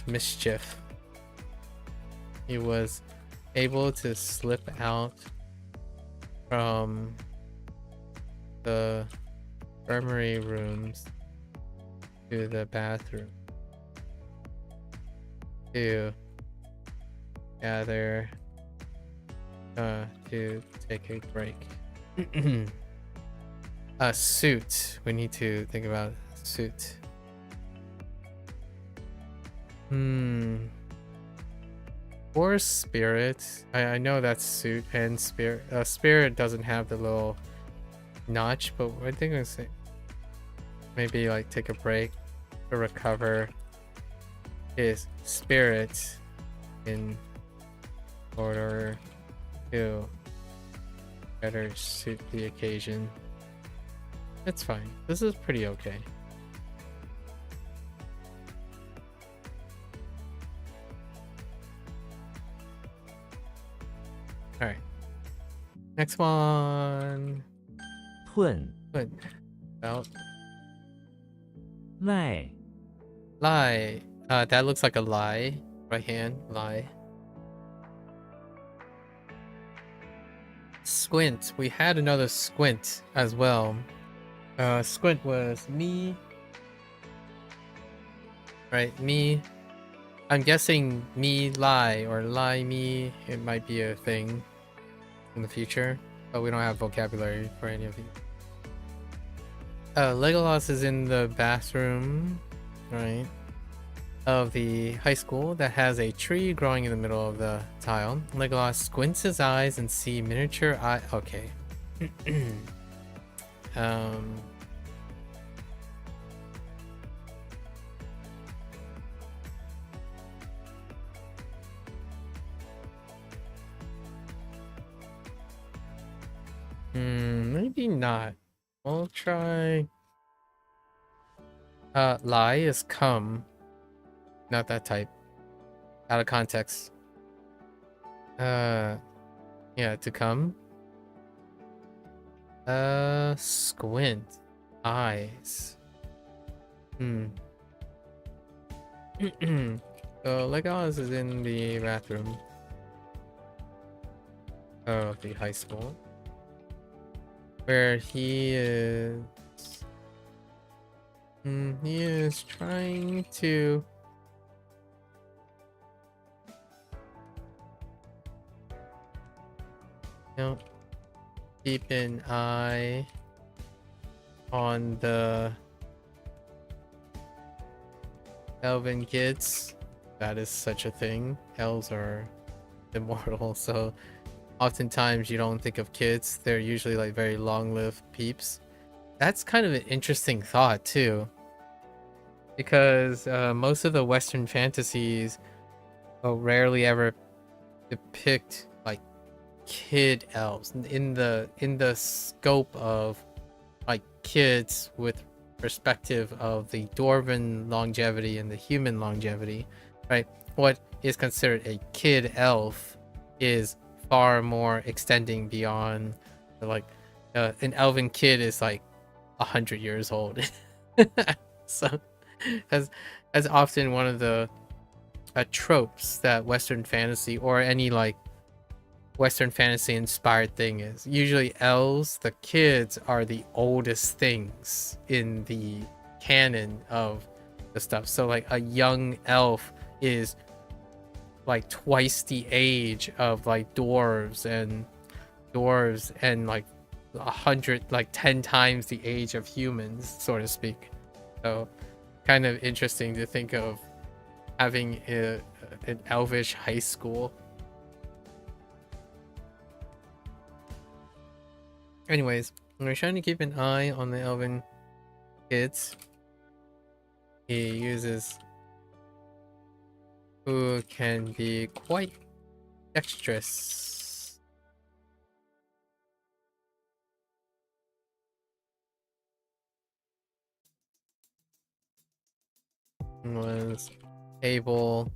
mischief. He was able to slip out from the infirmary rooms to the bathroom to gather to take a break. A suit. We need to think about suit. Or spirit. I know that's suit and spirit. Spirit doesn't have the little notch, but I think I say maybe like take a break to recover his spirit in order to better suit the occasion. It's fine. This is pretty okay. Alright. Next one. 吞 Good. About lie lie. That looks like a lie. Right hand, lie. Squint. We had another squint as well. Squint was me. Right, me. I'm guessing me lie or lie me. It might be a thing in the future, but we don't have vocabulary for any of you. Legolas is in the bathroom, right? of the high school that has a tree growing in the middle of the tile. Legolas squints his eyes and see miniature eye. Okay. um. Maybe not. We'll try. Lie is come. Not that type. Out of context. Yeah, to come. Squint. Eyes. So Legolas is in the bathroom of the high school, where he is trying to keep an eye on the elven kids. That is such a thing. Elves are immortal, so oftentimes you don't think of kids. They're usually like very long-lived peeps. That's kind of an interesting thought too, because most of the Western fantasies rarely ever depict like kid elves in the scope of like kids with perspective of the dwarven longevity and the human longevity, right? What is considered a kid elf is far more extending beyond, like an elven kid is like 100 years old. So as often one of the tropes that Western fantasy or any like Western fantasy inspired thing is usually elves, the kids, are the oldest things in the canon of the stuff. So like a young elf is like twice the age of like dwarves and like 100, like 10 times the age of humans, so to speak. So kind of interesting to think of having an elvish high school. Anyways, we're trying to keep an eye on the elven kids. He uses who can be quite dexterous. Was able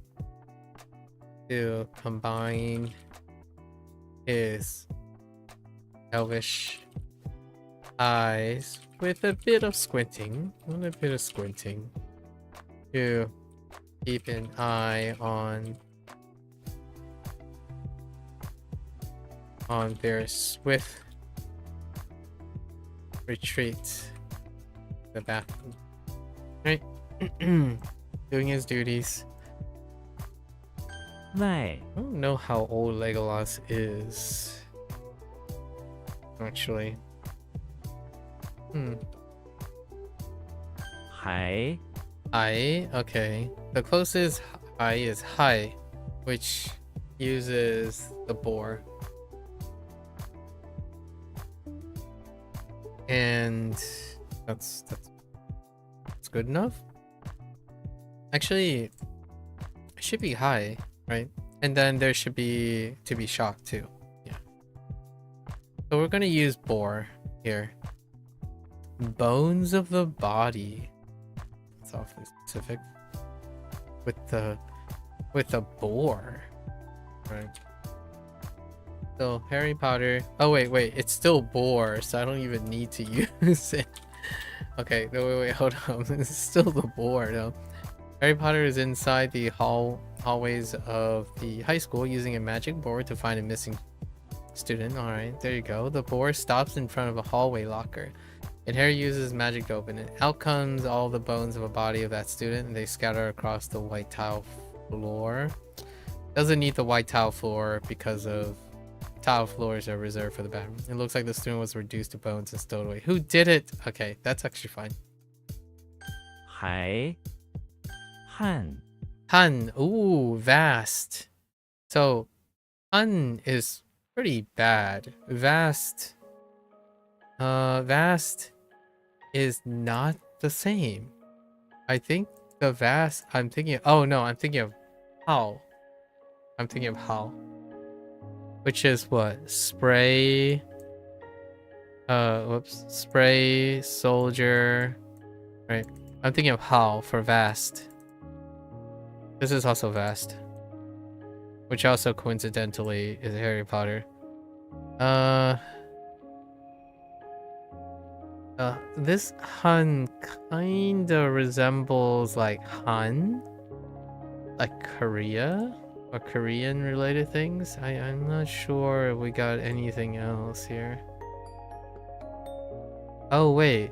to combine his elvish eyes with a bit of squinting, to keep an eye on their swift retreat to the bathroom. Right. Doing his duties. 外 I don't know how old Legolas is, actually. 海 Hai, okay. The closest Hai is Hai, which uses the boar. And that's good enough. Actually, it should be Hai, right? And then there should be to be shocked too. Yeah. So we're gonna use boar here. Bones of the body. It's awfully specific. With the boar. Right. So Harry Potter. Oh wait, it's still boar, so I don't even need to use it. Okay, no, wait, hold on. It's still the boar though. Harry Potter is inside the hallways of the high school using a magic board to find a missing student. Alright, there you go. The board stops in front of a hallway locker, and Harry uses magic to open it. Out comes all the bones of a body of that student, and they scatter across the white tile floor. Doesn't need the white tile floor because of tile floors are reserved for the bathroom. It looks like the student was reduced to bones and stowed away. Who did it? Okay, that's actually fine. 海汉 Han. Ooh, vast. So Han is pretty bad. Vast. Vast is not the same. I think the vast. I'm thinking. Oh no, I'm thinking of How. I'm thinking of How. Which is what? Spray. Whoops. Spray, soldier. Right. I'm thinking of How for vast. This is also vast. Which also coincidentally is Harry Potter. This Han kinda resembles like Han? Like Korea? Or Korean related things? I'm not sure if we got anything else here. Oh wait.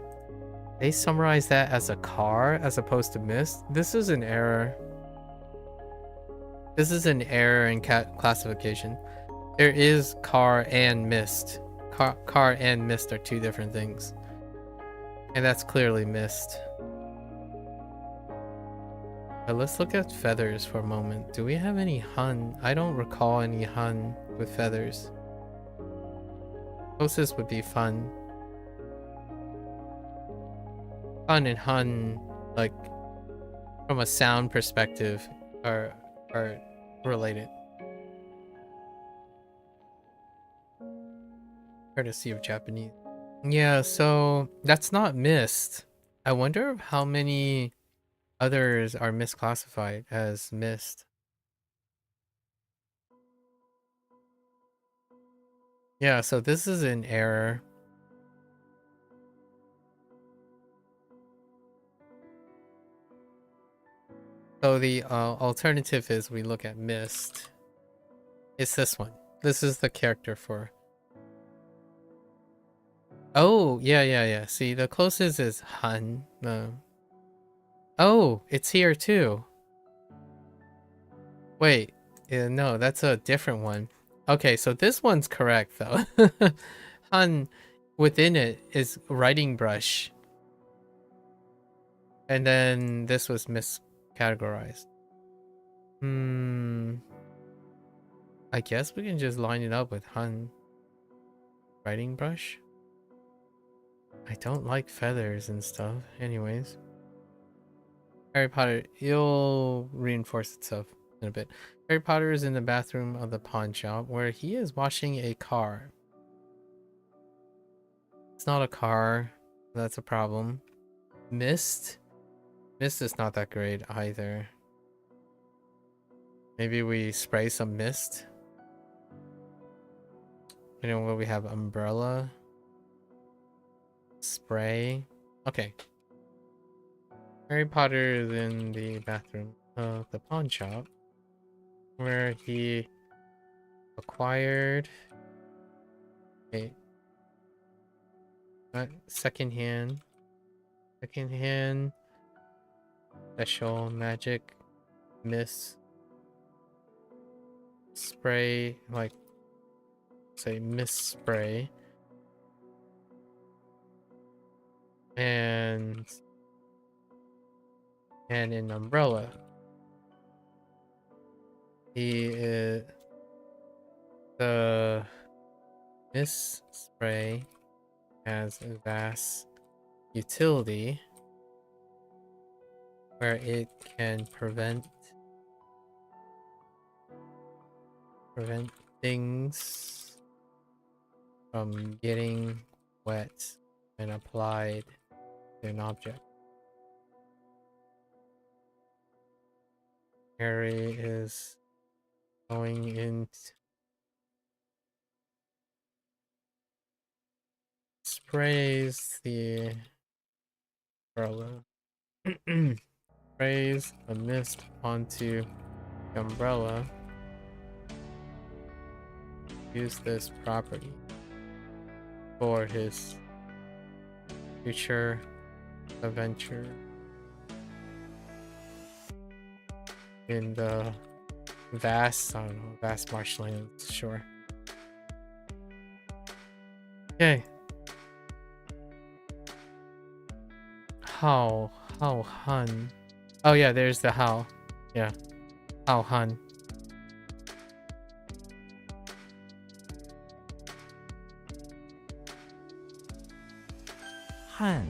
They summarize that as a car as opposed to mist? This is an error. This is an error in classification. There is car and mist. Car and mist are two different things. And that's clearly mist. But let's look at feathers for a moment. Do we have any Han? I don't recall any Han with feathers. Closest would be fun. Fun and Han, like, from a sound perspective, are related. Courtesy of Japanese. Yeah, so that's not mist. I wonder how many others are misclassified as mist. Yeah, so this is an error. So the alternative is we look at mist. It's this one. This is the character for. Oh, yeah. See, the closest is Han. No. Oh, it's here too. Wait, no, that's a different one. Okay, so this one's correct though. Han within it is writing brush. And then this was miscategorized. I guess we can just line it up with Han. Writing brush? I don't like feathers and stuff. Anyways. Harry Potter, it'll reinforce itself in a bit. Harry Potter is in the bathroom of the pawn shop where he is washing a car. It's not a car. That's a problem. Mist? Mist is not that great either. Maybe we spray some mist. You know what we have? Umbrella. Spray. Okay. Harry Potter is in the bathroom of the pawn shop where he acquired a secondhand special magic mist spray, like say mist spray, and an umbrella. The mist spray has a vast utility where it can prevent things from getting wet and applied to an object. Harry is going in. Sprays the umbrella. Sprays a mist onto the umbrella. Use this property for his future adventure in the vast marshlands, sure. Okay. How Han. Oh yeah, there's the how. Yeah. Oh, Han. Han,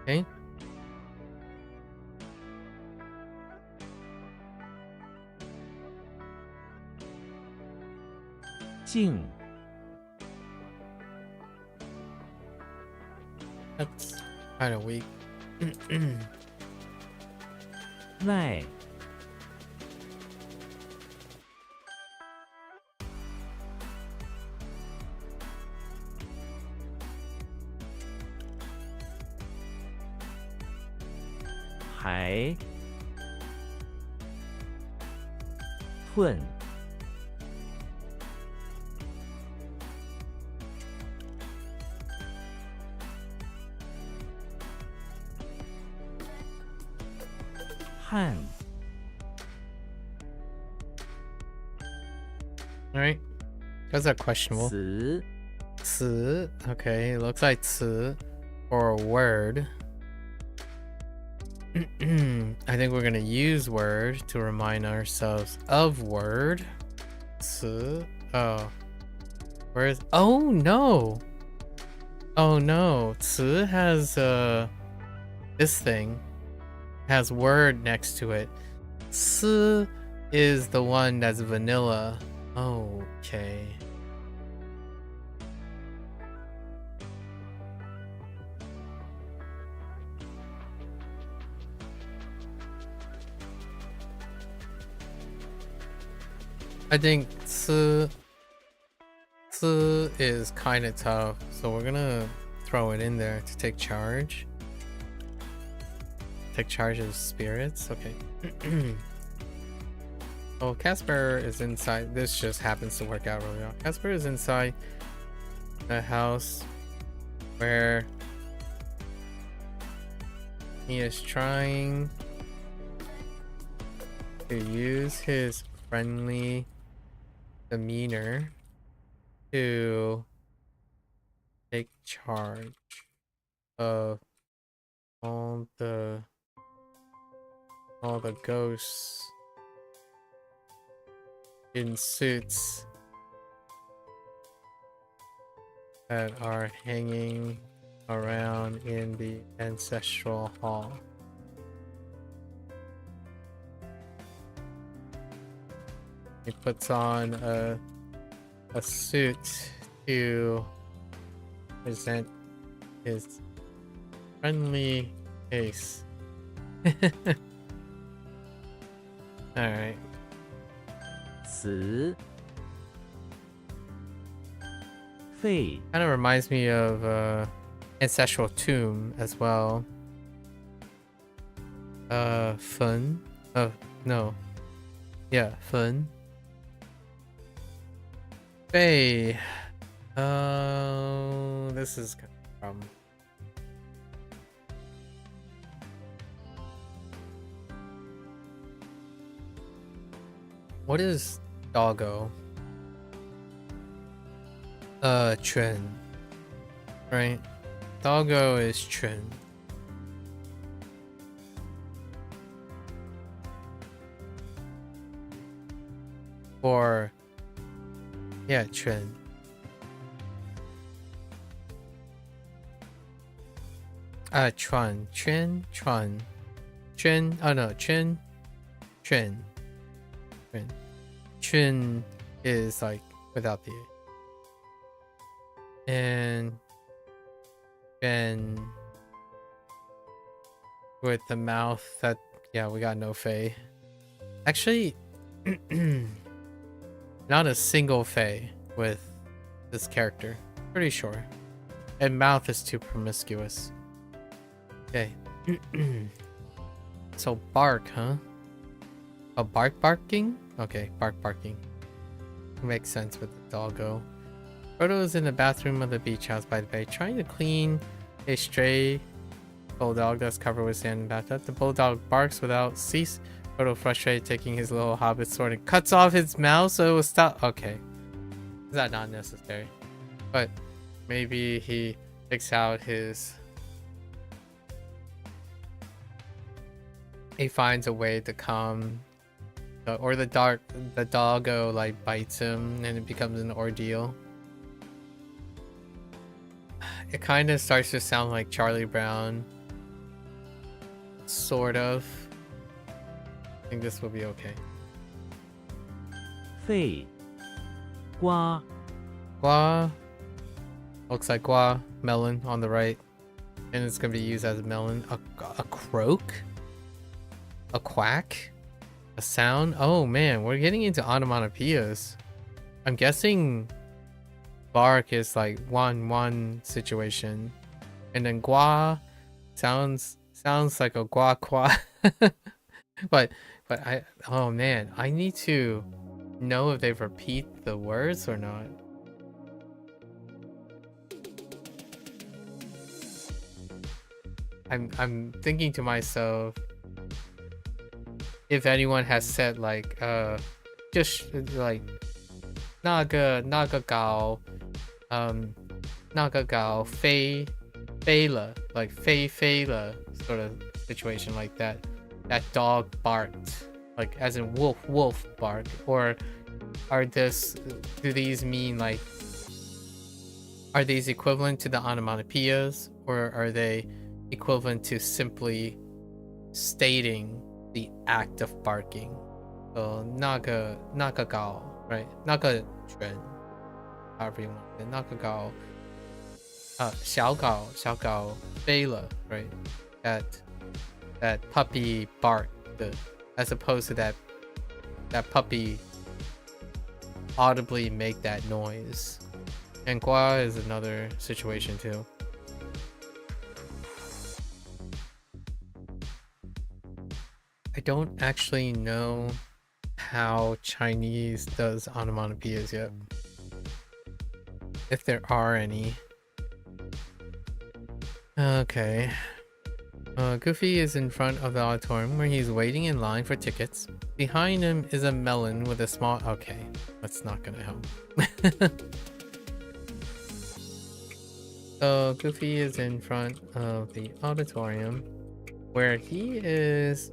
Okay. 静 That's kind of weak. 赖 还 混 汉 All right. Those are questionable. 词 Ci. Okay, it looks like ci or a word. I think we're gonna use word to remind ourselves of word. Ci. Oh. Where's oh no. Oh no. Ci has this thing has word next to it. Ci is the one that's vanilla. Okay. I think ci is kind of tough, so we're gonna throw it in there to take charge. Take charge of spirits. Okay. Oh, Casper is inside. This just happens to work out really well. Casper is inside the house where he is trying to use his friendly demeanor to take charge of all the ghosts in suits that are hanging around in the ancestral hall. He puts on a suit to present his friendly face. Alright. 词 废 Kind of reminds me of ancestral tomb as well. Fun. Oh no. Yeah, fun. Bay. Oh, this is kind of a problem. What is doggo? Chun. Right? Doggo is chun. Or yeah, chun. Chuan. Chun. Chuan. Chun. Oh no, chun. Chun. Chun. Chun is like without the A. And Ben with the mouth that yeah, we got no Fae. Actually not a single Fae with this character. Pretty sure. And mouth is too promiscuous. Okay. So bark, huh? A barking? Okay, barking. Makes sense with the doggo. Frodo is in the bathroom of the beach house by the bay, trying to clean a stray bulldog that's covered with sand in the bathtub. The bulldog barks without cease. Frodo, frustrated, taking his little hobbit sword and cuts off its mouth so it will stop. Okay. Is that not necessary? But maybe he takes out his he finds a way to calm, or the doggo like bites him and it becomes an ordeal. It kind of starts to sound like Charlie Brown, sort of. I think this will be okay. 肺瓜 Gua looks like gua, melon on the right, and it's gonna be used as a melon. A croak, a quack, a sound. Oh man, we're getting into onomatopoeias. I'm guessing bark is like one situation, and then gua sounds like a gua gua. but oh man, I need to know if they repeat the words or not. I'm thinking to myself, if anyone has said like just like 那个搞飞了 like 飞了 sort of situation like that. That dog barked, like as in wolf bark. Or do these mean like, are these equivalent to the onomatopoeias, or are they equivalent to simply stating the act of barking? So 那个搞 right? 那个犬 however you want it. 那个搞小搞飞了 right? That puppy barked, as opposed to that puppy audibly make that noise. And gua is another situation too. I don't actually know how Chinese does onomatopoeias yet, if there are any. Okay. Goofy is in front of the auditorium where he's waiting in line for tickets. Behind him is a melon with a small... Okay, that's not gonna help. So Goofy is in front of the auditorium where he is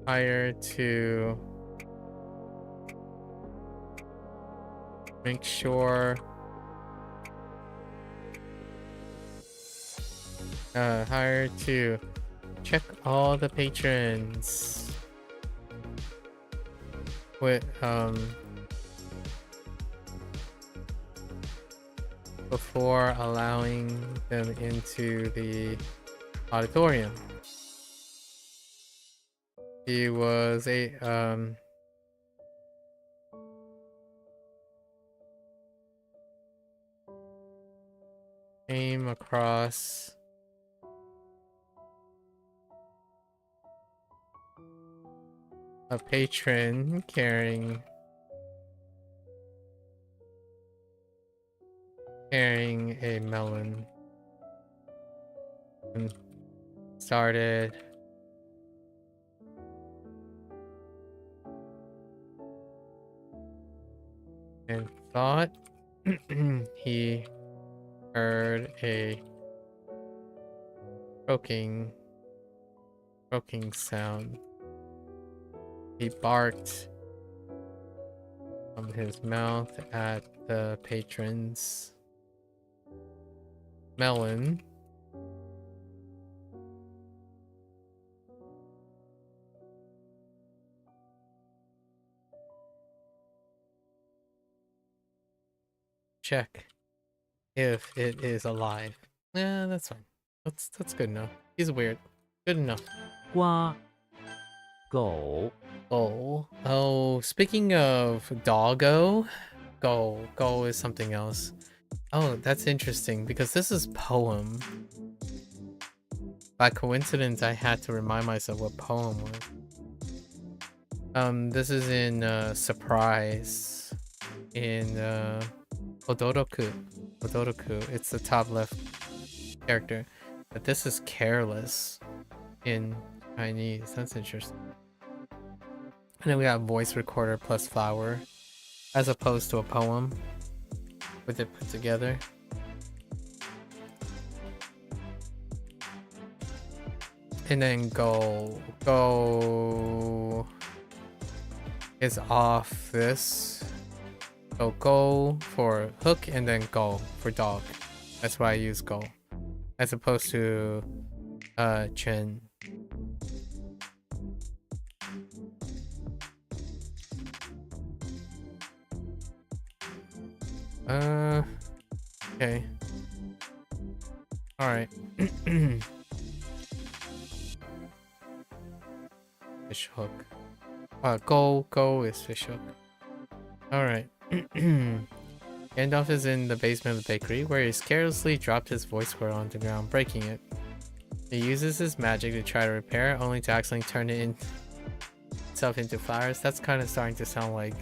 hired to make sure hired to check all the patrons with before allowing them into the auditorium. He was came across a patron carrying a melon and started and thought he heard a croaking sound. He barked from his mouth at the patron's melon. Check if it is alive. Yeah, that's fine. That's good enough. He's weird. Good enough. 瓜狗 Oh, speaking of doggo, go is something else. Oh, that's interesting because this is poem. By coincidence, I had to remind myself what poem was. This is in Surprise in Odoroku. It's the top left character, but this is Careless in Chinese. That's interesting. And then we got voice recorder plus flower, as opposed to a poem with it put together. and then go. Go is off this. So go for hook and then go for dog. That's why I use go. As opposed to Chen. Okay. Alright. Fish hook. Go is fish hook. Alright. Gandalf is in the basement of the bakery, where he's carelessly dropped his voice squirrel on the ground, breaking it. He uses his magic to try to repair it, only to accidentally turn it itself into flowers. That's kind of starting to sound like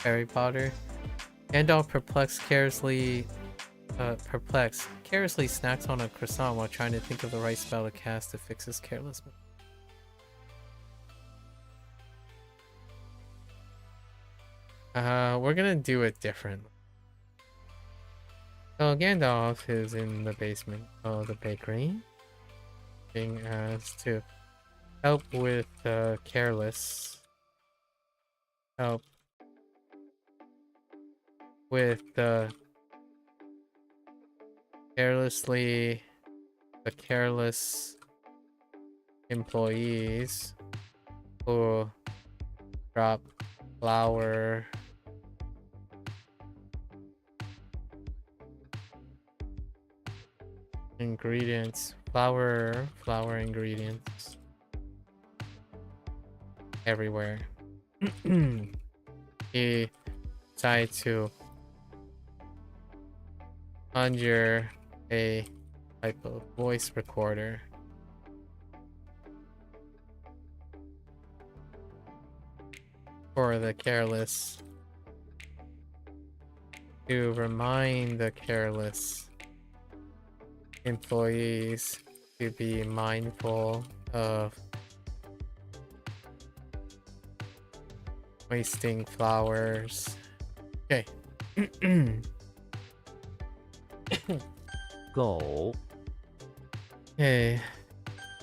Harry Potter. Gandalf carelessly snacks on a croissant while trying to think of the right spell to cast to fix his carelessness. We're gonna do it differently. So Gandalf is in the basement of the bakery, being asked to help with careless. Help with the careless employees who drop flour ingredients, flour ingredients everywhere. He decided to conjure a type of voice recorder for the careless to remind the careless employees to be mindful of wasting flowers. Okay. 狗 Okay.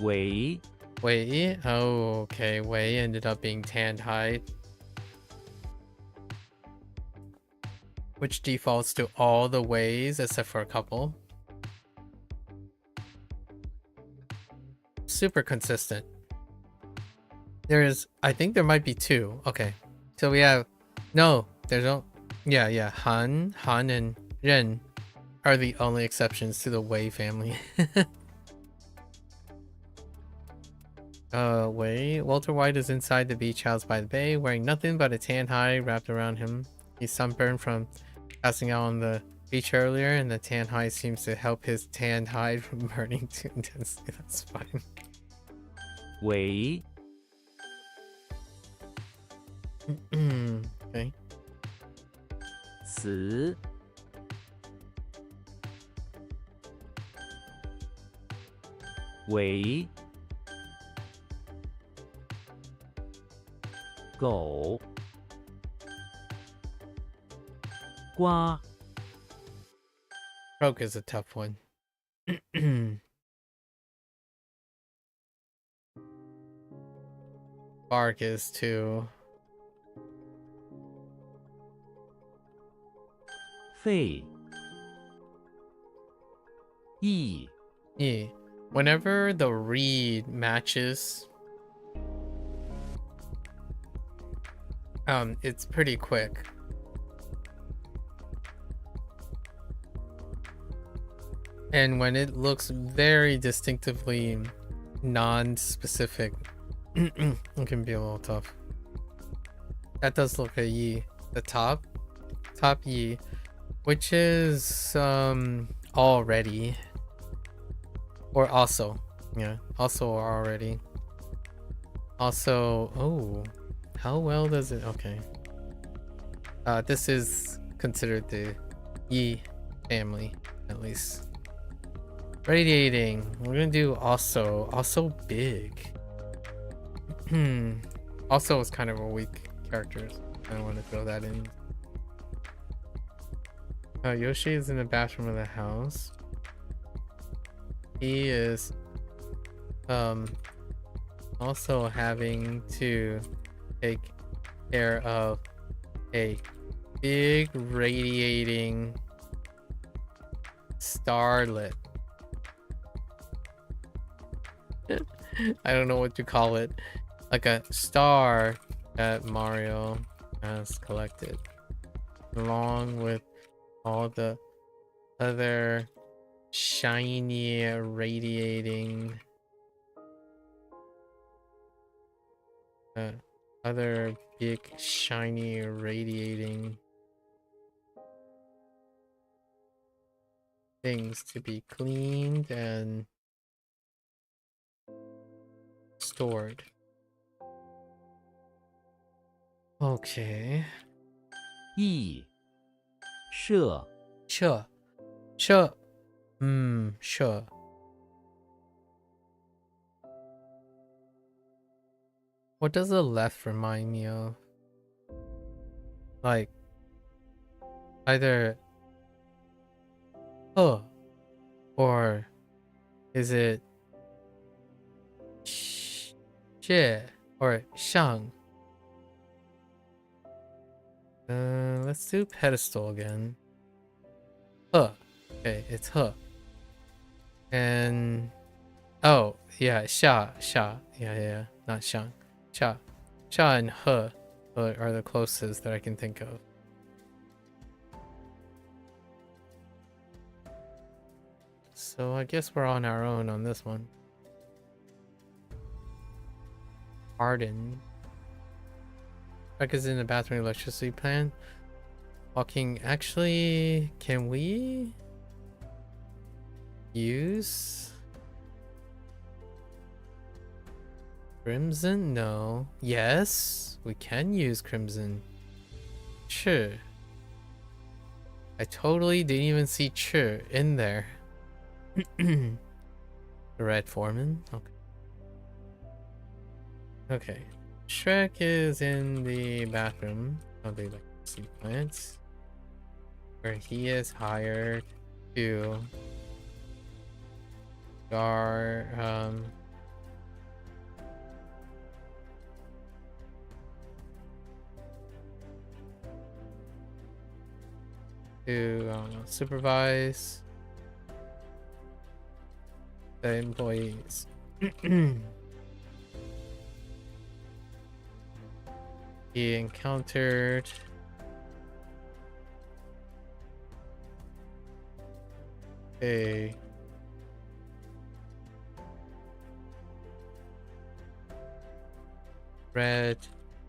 尾 Wei. Oh, okay. Wei ended up being tanned hide, which defaults to all the ways except for a couple. Super consistent. I think there might be two. Okay. So we have, no, there's no, yeah. Han and Ren are the only exceptions to the Wei family. Walter White is inside the beach house by the bay, wearing nothing but a tan hide wrapped around him. He's sunburned from passing out on the beach earlier, and the tan hide seems to help his tanned hide from burning too intensely. That's fine. 尾 Okay. 死 尾 狗 瓜 Croak is a tough one. Bark is too. 肺 翼 Yeah. Whenever the read matches, it's pretty quick. And when it looks very distinctively non-specific, it can be a little tough. That does look a yi. The top yi, which is already, or also, yeah, also or already. Also, oh, how well does it? Okay. This is considered the yi family, at least. Radiating. We're gonna do also big. Also is kind of a weak character. I don't want to throw that in. Yoshi is in the bathroom of the house. He is Also having to take care of a big radiating starlet. I don't know what to call it. Like a star that Mario has collected, along with all the other shiny radiating other big shiny radiating things to be cleaned and stored. Okay. 翼射 Sure. Sure. What does the left remind me of? Like either or is it she or shang? Let's do pedestal again. Okay, it's and oh yeah, sha, yeah, not shang. Cha and are the closest that I can think of. So I guess we're on our own on this one. Arden. Shrek is in the bathroom electricity plan. Walking. Actually, can we use Crimson? No. Yes, we can use Crimson. Sure. I totally didn't even see Chur in there. The Red Foreman? Okay. Okay. Shrek is in the bathroom of the electricity plant, where he is hired to guard to supervise the employees. He encountered a red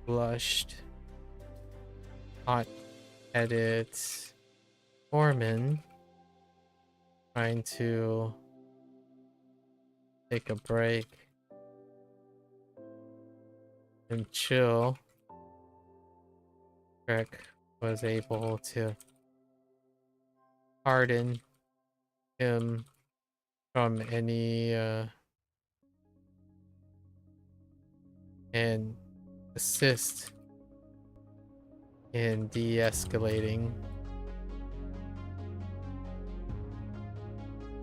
blushed hot-headed foreman trying to take a break and chill. Shrek was able to pardon him from any and assist in de-escalating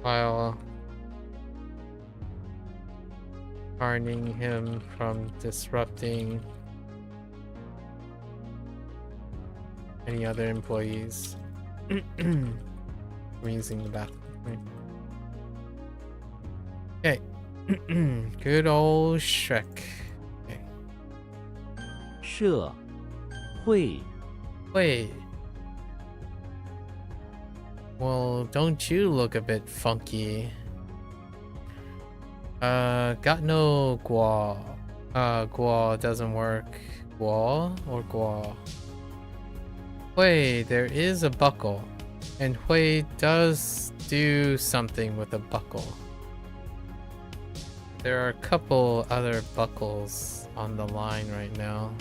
while warning him from disrupting any other employees from using the bathroom. Okay. Good old Shrek. Okay. 射会 Wait. Well, don't you look a bit funky? Got no guo. Guo doesn't work. Guo or guo? Hui, there is a buckle. And Hui does do something with a buckle. There are a couple other buckles on the line right now.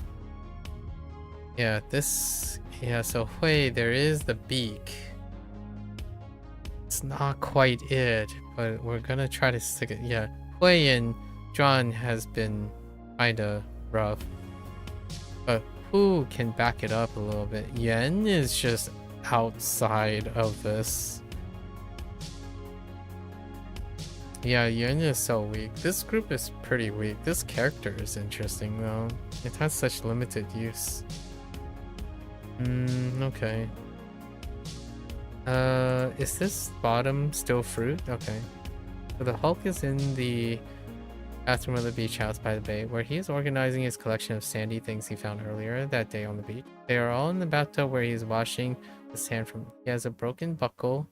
Yeah, so Hui, there is the beak. It's not quite it, but we're gonna try to stick it. Yeah, Hui and John has been kinda rough. But who can back it up a little bit? Yen is just outside of this. Yeah, Yin is so weak. This group is pretty weak. This character is interesting though. It has such limited use. Okay. Is this bottom still fruit? Okay. So the Hulk is in the bathroom of the beach house by the bay, where he is organizing his collection of sandy things he found earlier that day on the beach. They are all in the bathtub where he is washing the sand from. He has a broken buckle.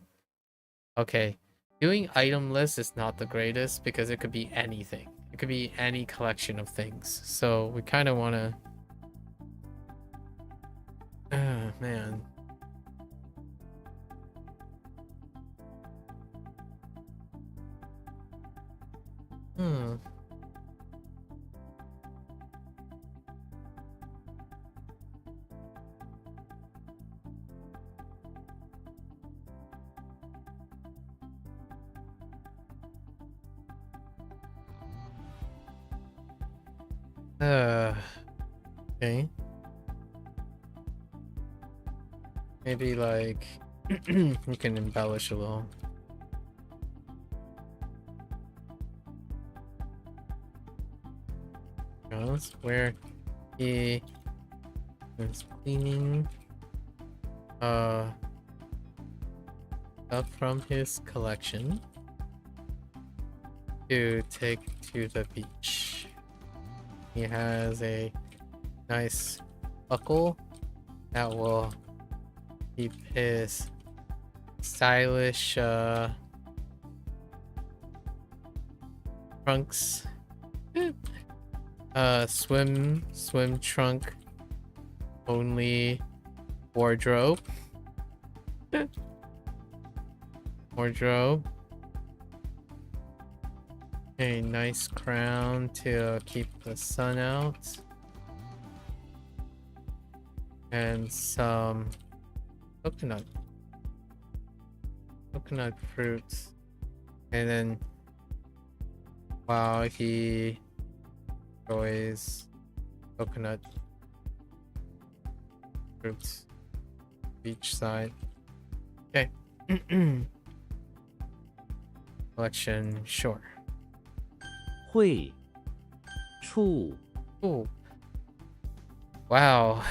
Okay. Doing item lists is not the greatest because it could be anything. It could be any collection of things. So we kind of want to... man. Okay. Maybe like we can embellish a little. Goes where he is cleaning stuff from his collection to take to the beach. He has a nice buckle that will keep his stylish trunks, swim trunk only wardrobe. A nice crown to keep the sun out. And some coconut fruits. And then while he enjoys coconut fruits beach side. Okay. Collection, sure. 会处 Ooh. Wow.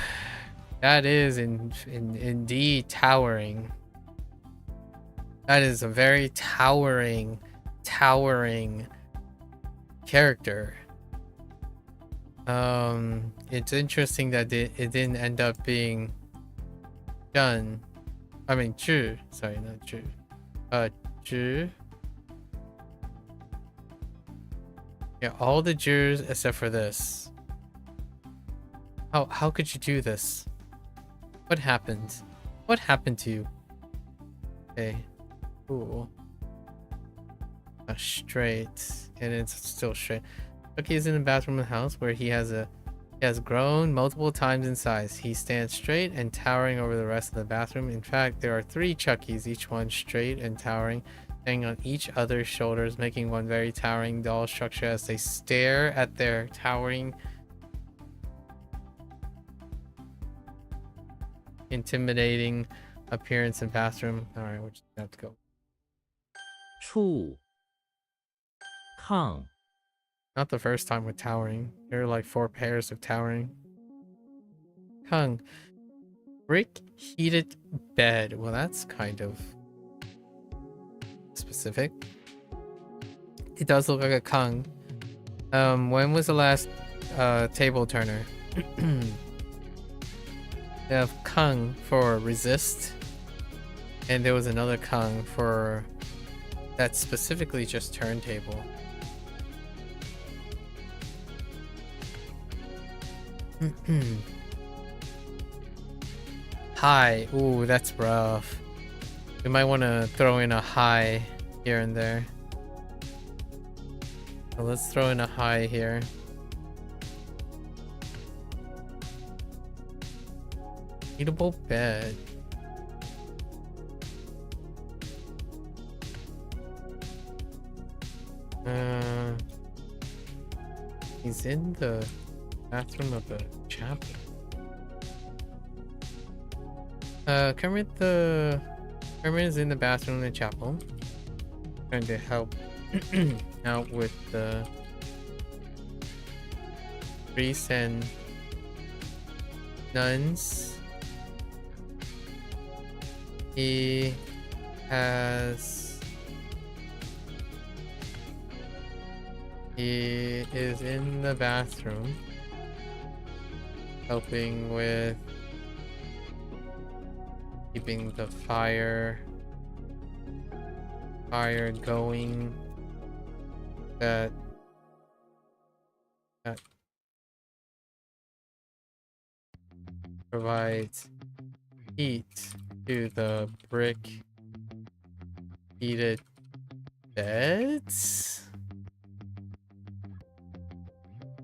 That is indeed towering. That is a very towering character. It's interesting that it didn't end up being done. I mean, Zhu. Sorry, not Zhu. Zhu. Yeah, all the Jews except for this. How could you do this? What happened? What happened to you? Okay. Cool. Straight. And it's still straight. Chucky is in the bathroom of the house where he has grown multiple times in size. He stands straight and towering over the rest of the bathroom. In fact, there are 3 Chuckies, each one straight and towering, standing on each other's shoulders, making one very towering doll structure as they stare at their towering, intimidating appearance in bathroom. Alright, we're just gonna have to go. 处抗 Not the first time with towering. There are like 4 pairs of towering. Hung. Brick heated bed. Well, that's kind of specific. It does look like a Kung. When was the last table turner? They have Kung for resist, and there was another Kung for that specifically just turntable. High. Ooh, that's rough. We might want to throw in a high here and there. So let's throw in a high here. Eatable bed. He's in the bathroom of the chapel. Kermit is in the bathroom in the chapel, trying to help out with the priests and nuns. He is in the bathroom helping with keeping the fire going that provides heat to the brick heated beds.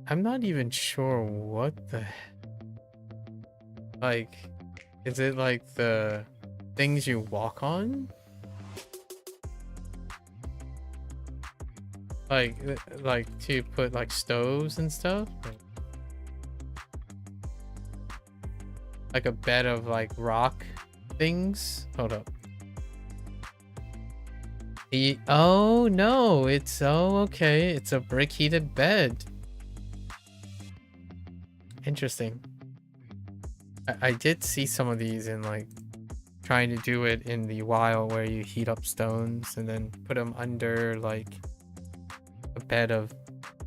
I'm not even sure what the like, is it like the things you walk on? Like to put like stoves and stuff? Like a bed of like rock things? Hold up. Oh no, it's okay. It's a brick heated bed. Interesting. I did see some of these in like trying to do it in the wild where you heat up stones and then put them under like a bed of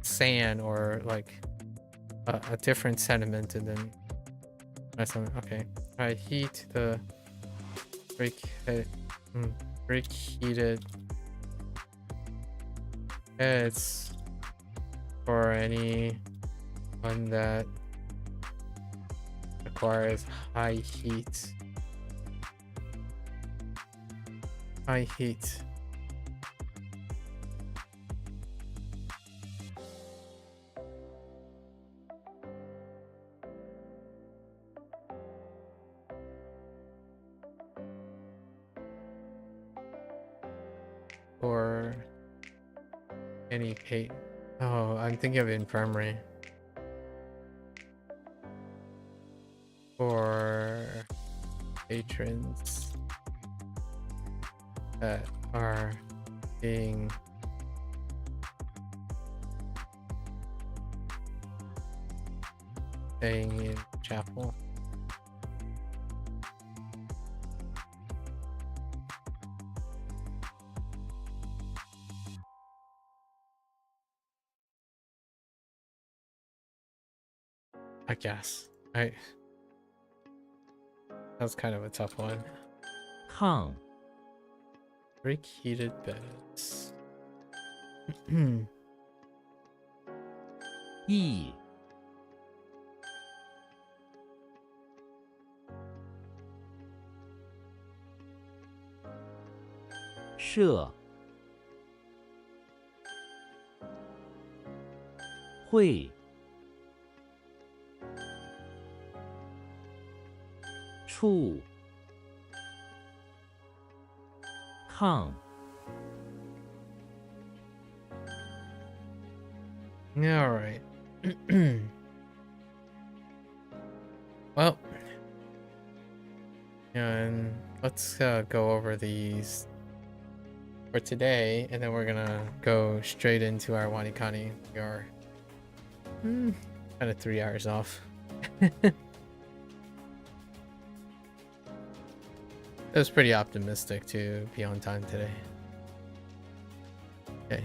sand or like a different sediment and then okay. I heat the brick heated beds for any one that requires high heat. Or any pay. Oh, I'm thinking of infirmary. For patrons that are being staying in chapel. I guess. That's kind of a tough one. Hoang, Brick heated beds. 意 社 会 处 抗 All right. Well, and let's go over these for today, and then we're gonna go straight into our WaniKani. We are kind of 3 hours off. It was pretty optimistic to be on time today. Okay.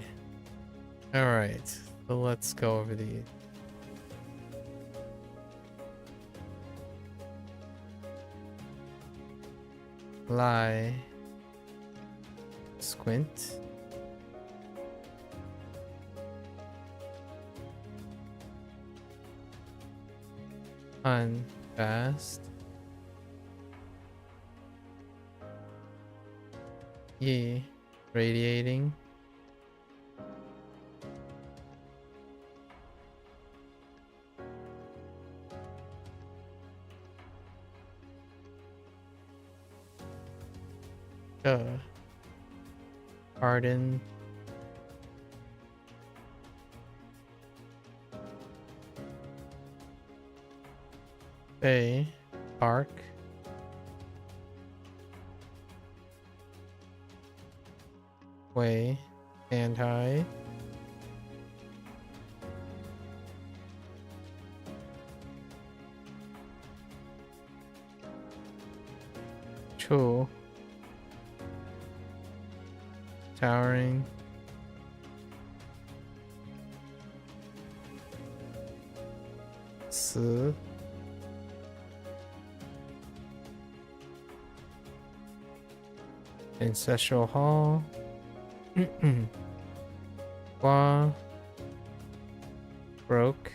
All right. So let's go over these. Lie. Squint. Unfast. Ye. Radiating. Harden. Bay. Park. Way. Stand high. Chu. Towering. Si. Ancestral Hall. Hua. Broke.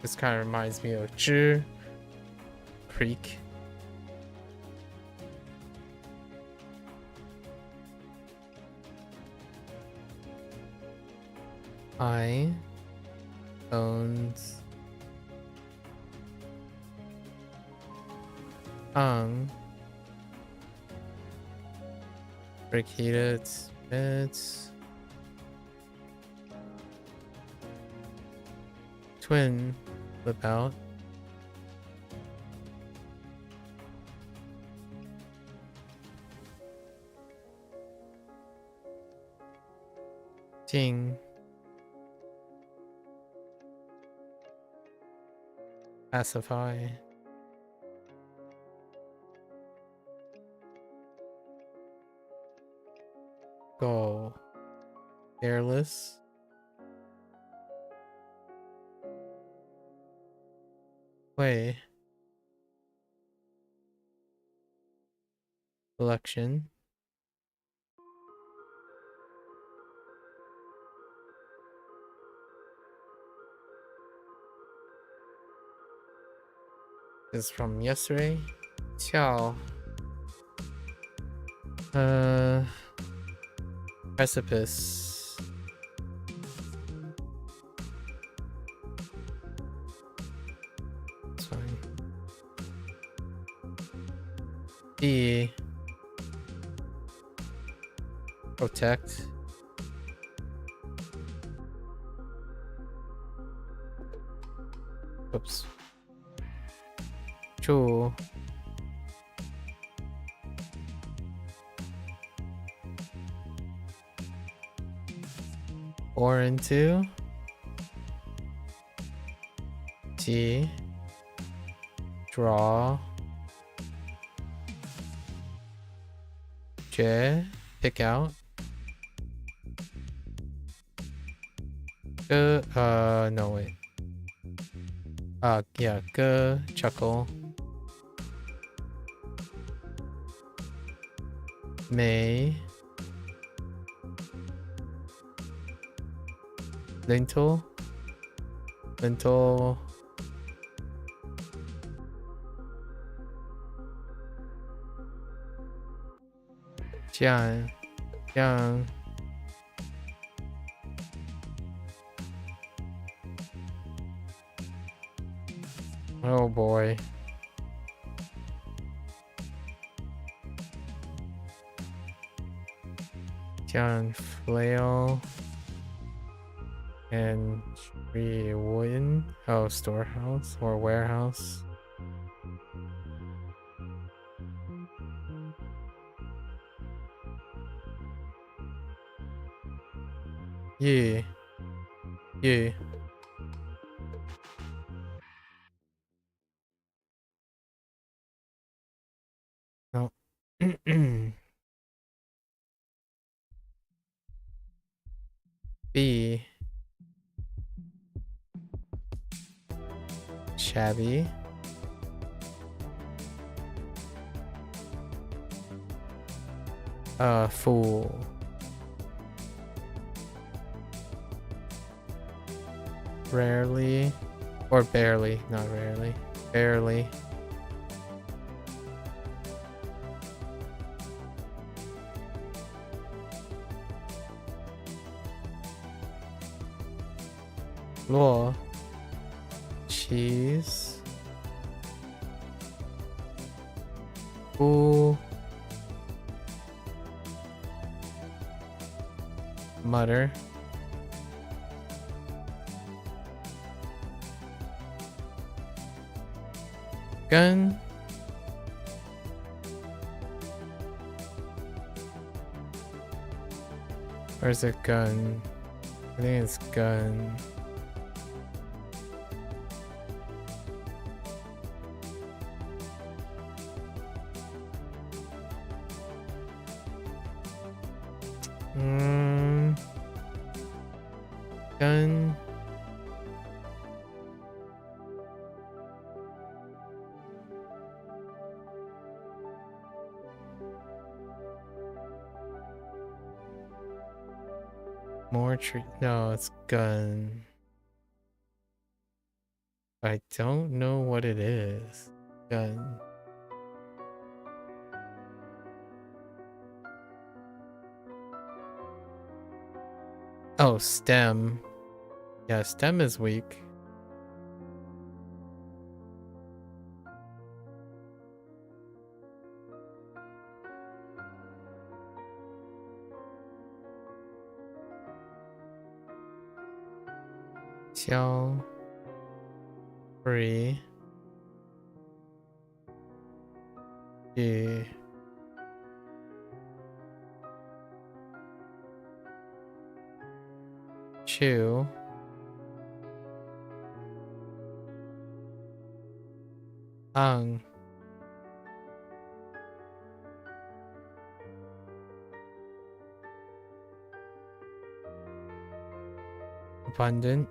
This kind of reminds me of Zhi Creek. I owns Hoang. Brigated beds. Twin flip out. Ting. Pacify. Go. Careless. Way. Selection. This is from yesterday. Qiao. Precipice. It's fine. D. Protect. Oops. Chu. Four into T. Draw. J. Pick out. No wait. Yeah, G. Chuckle. May. Lentil. Lentil. Jian. Jiang. Oh boy. Jian flail. And tree wooden. Oh, storehouse or warehouse. Yeah. Yeah. No. B. Shabby. Fool. Rarely. Or barely, not rarely. Barely. Law. Cheese. Ooh. Mutter. Gun. Or is it gun? I think it's gun. Gun. More tree. No, it's gun. I don't know what it is. Gun. Oh, stem. Yeah, stem is weak. Xiao. Free. Yeah. Chew. Hoang. Abundant.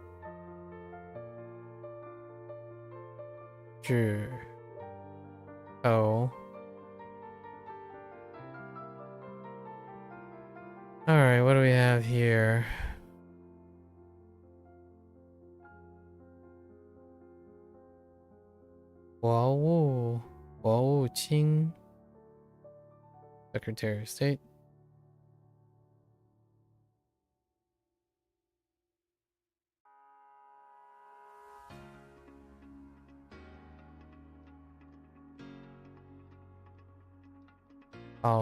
Zhi. Oh. Alright, what do we have here? Wu Qing, Secretary of State.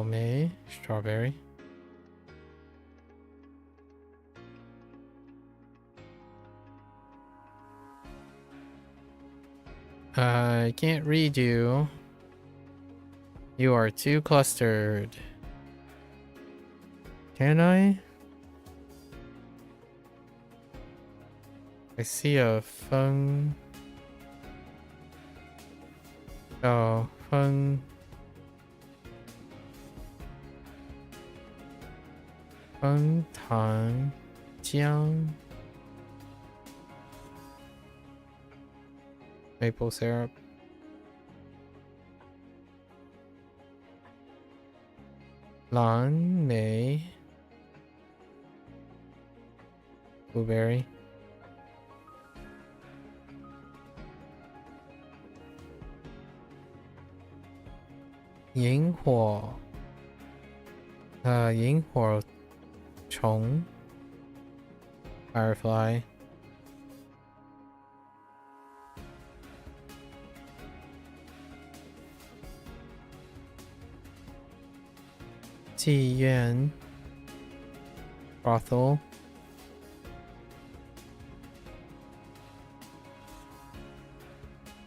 May, strawberry. I can't read you. You are too clustered. Can I? I see a feng. Oh, feng. Feng Tang Jiang. Maple syrup. Lan Mei. Blueberry. Ying Huo. Ying Huo Chong. Firefly. Ji Yuan. Brothel.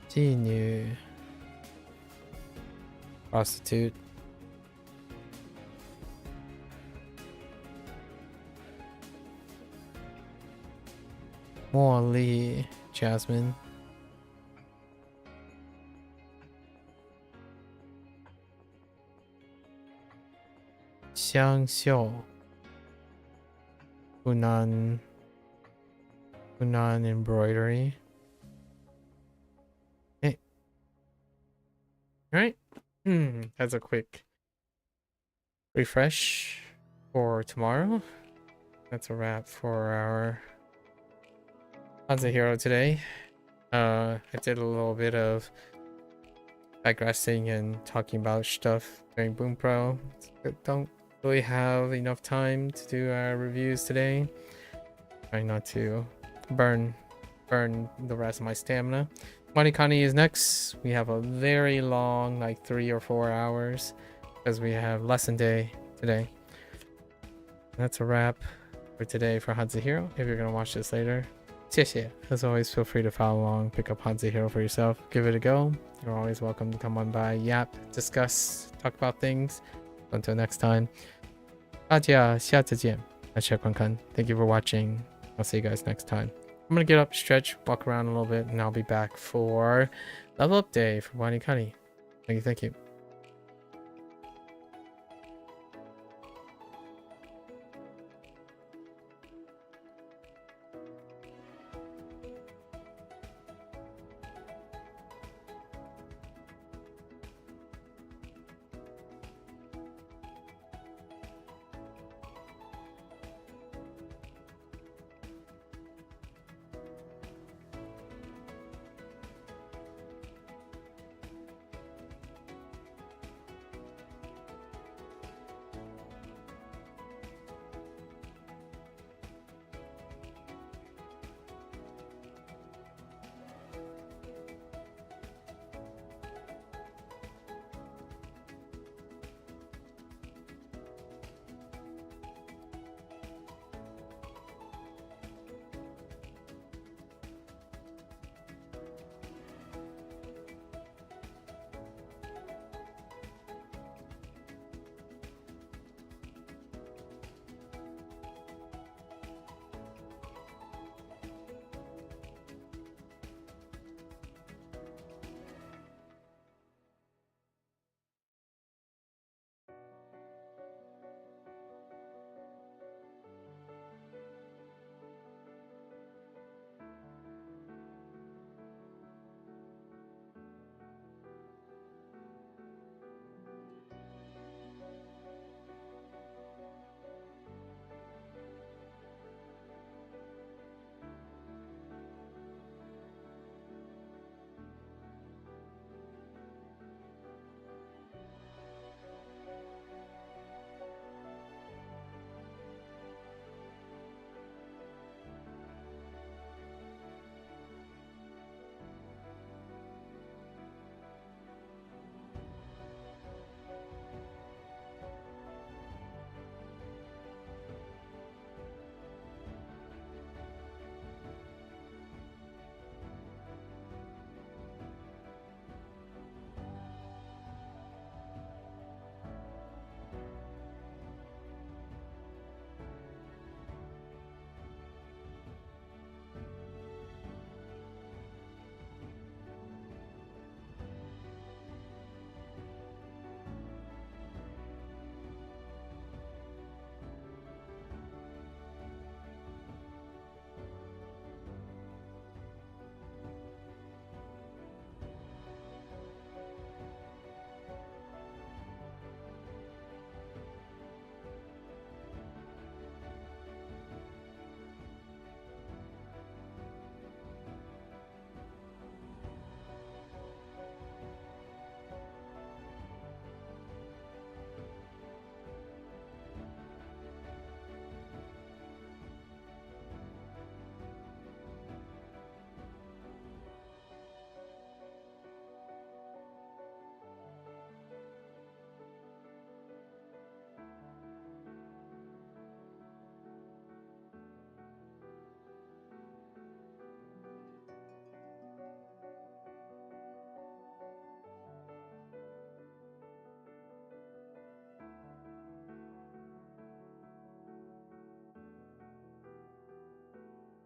Ji Nu. Prostitute. Mo Li. Jasmine. Xiang Xiu. Hunan embroidery. Hey. Alright. That's a quick refresh for tomorrow. That's a wrap for our HanziHero today. I did a little bit of digressing and talking about stuff during Bunpro. Don't really have enough time to do our reviews today. Trying not to burn the rest of my stamina. WaniKani is next. We have a very long, like 3 or 4 hours, because we have lesson day today. That's a wrap for today for HanziHero. If you're gonna watch this later, 谢谢. As always, feel free to follow along, pick up HanziHero for yourself, give it a go. You're always welcome to come on by, yap, discuss, talk about things. Until next time, 大家下次见. Kan. Thank you for watching. I'll see you guys next time. I'm gonna get up, stretch, walk around a little bit, and I'll be back for level up day for WaniKani. Thank you.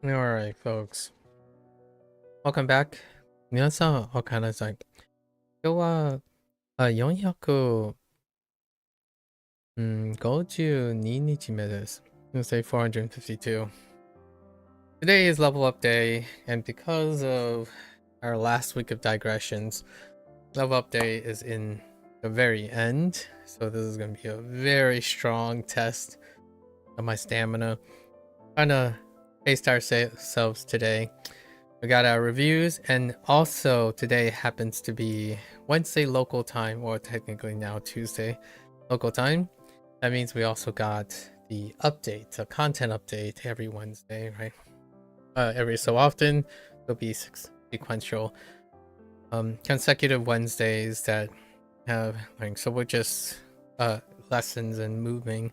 Alright, folks. Welcome back. 皆さん、おかえりなさい。今日は、452日目です。I'm gonna say 452. Today is level up day, and because of our last week of digressions, level up day is in the very end. So this is gonna be a very strong test of my stamina. Trying to pace ourselves today. We got our reviews, and also today happens to be Wednesday local time, or technically now Tuesday local time. That means we also got the update, a content update every Wednesday, right? Every so often there'll be sequential consecutive Wednesdays that have like, so we'll just lessons and moving.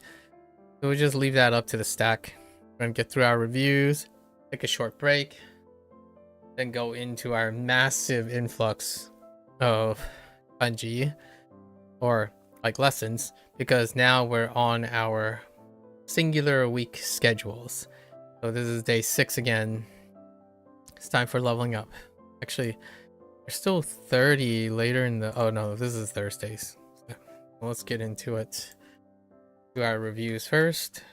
So we'll just leave that up to the stack. We're gonna get through our reviews, take a short break, then go into our massive influx of kanji or like lessons, because now we're on our singular week schedules. So this is day 6 again. It's time for leveling up. Actually, there's still 30 later in the... Oh no, this is Thursdays. So let's get into it. Do our reviews first.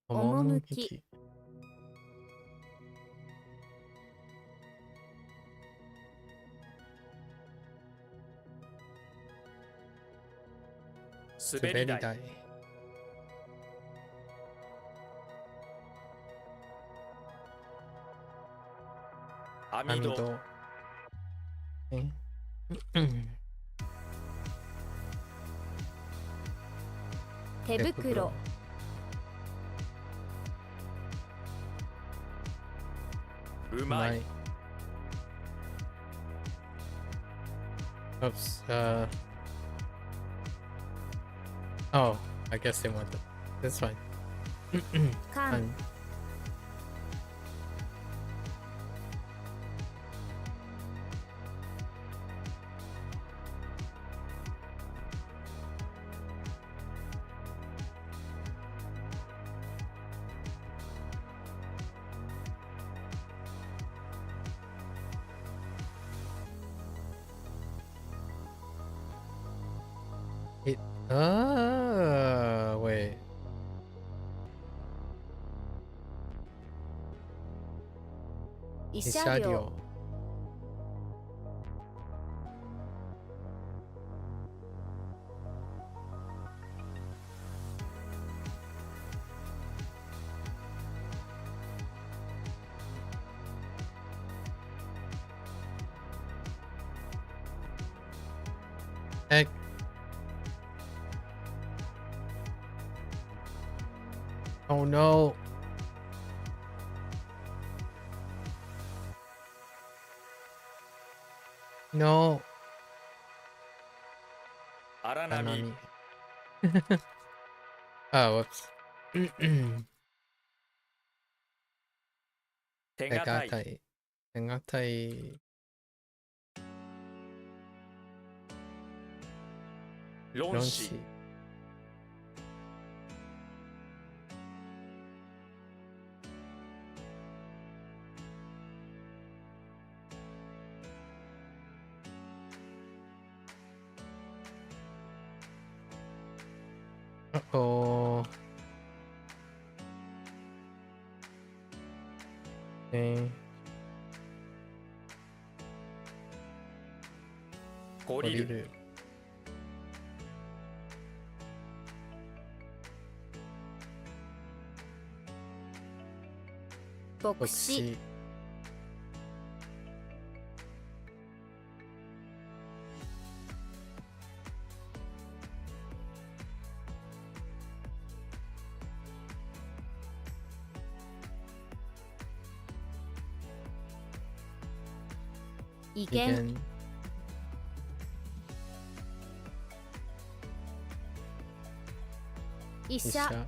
Omomuki. Subedidai. Amido. Okay. 手袋 Umai. Oops. Oh, I guess they want it. That's fine. 缶 Wait. Ishario. Heck. Oh no. No. Aranami. Oh, whoops. Tegatai. Tegatai. Ronshi. Uh-oh. Okay. Koriru. Bokushi. Igen. Isha.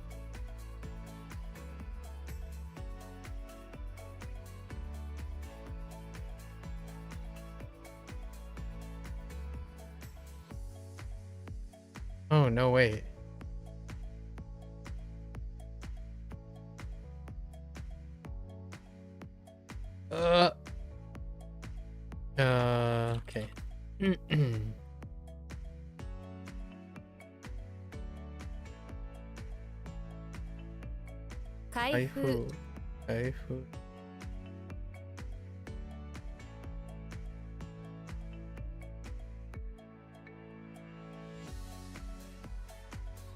Oh, no way. Okay. Kaifu. Kaifu.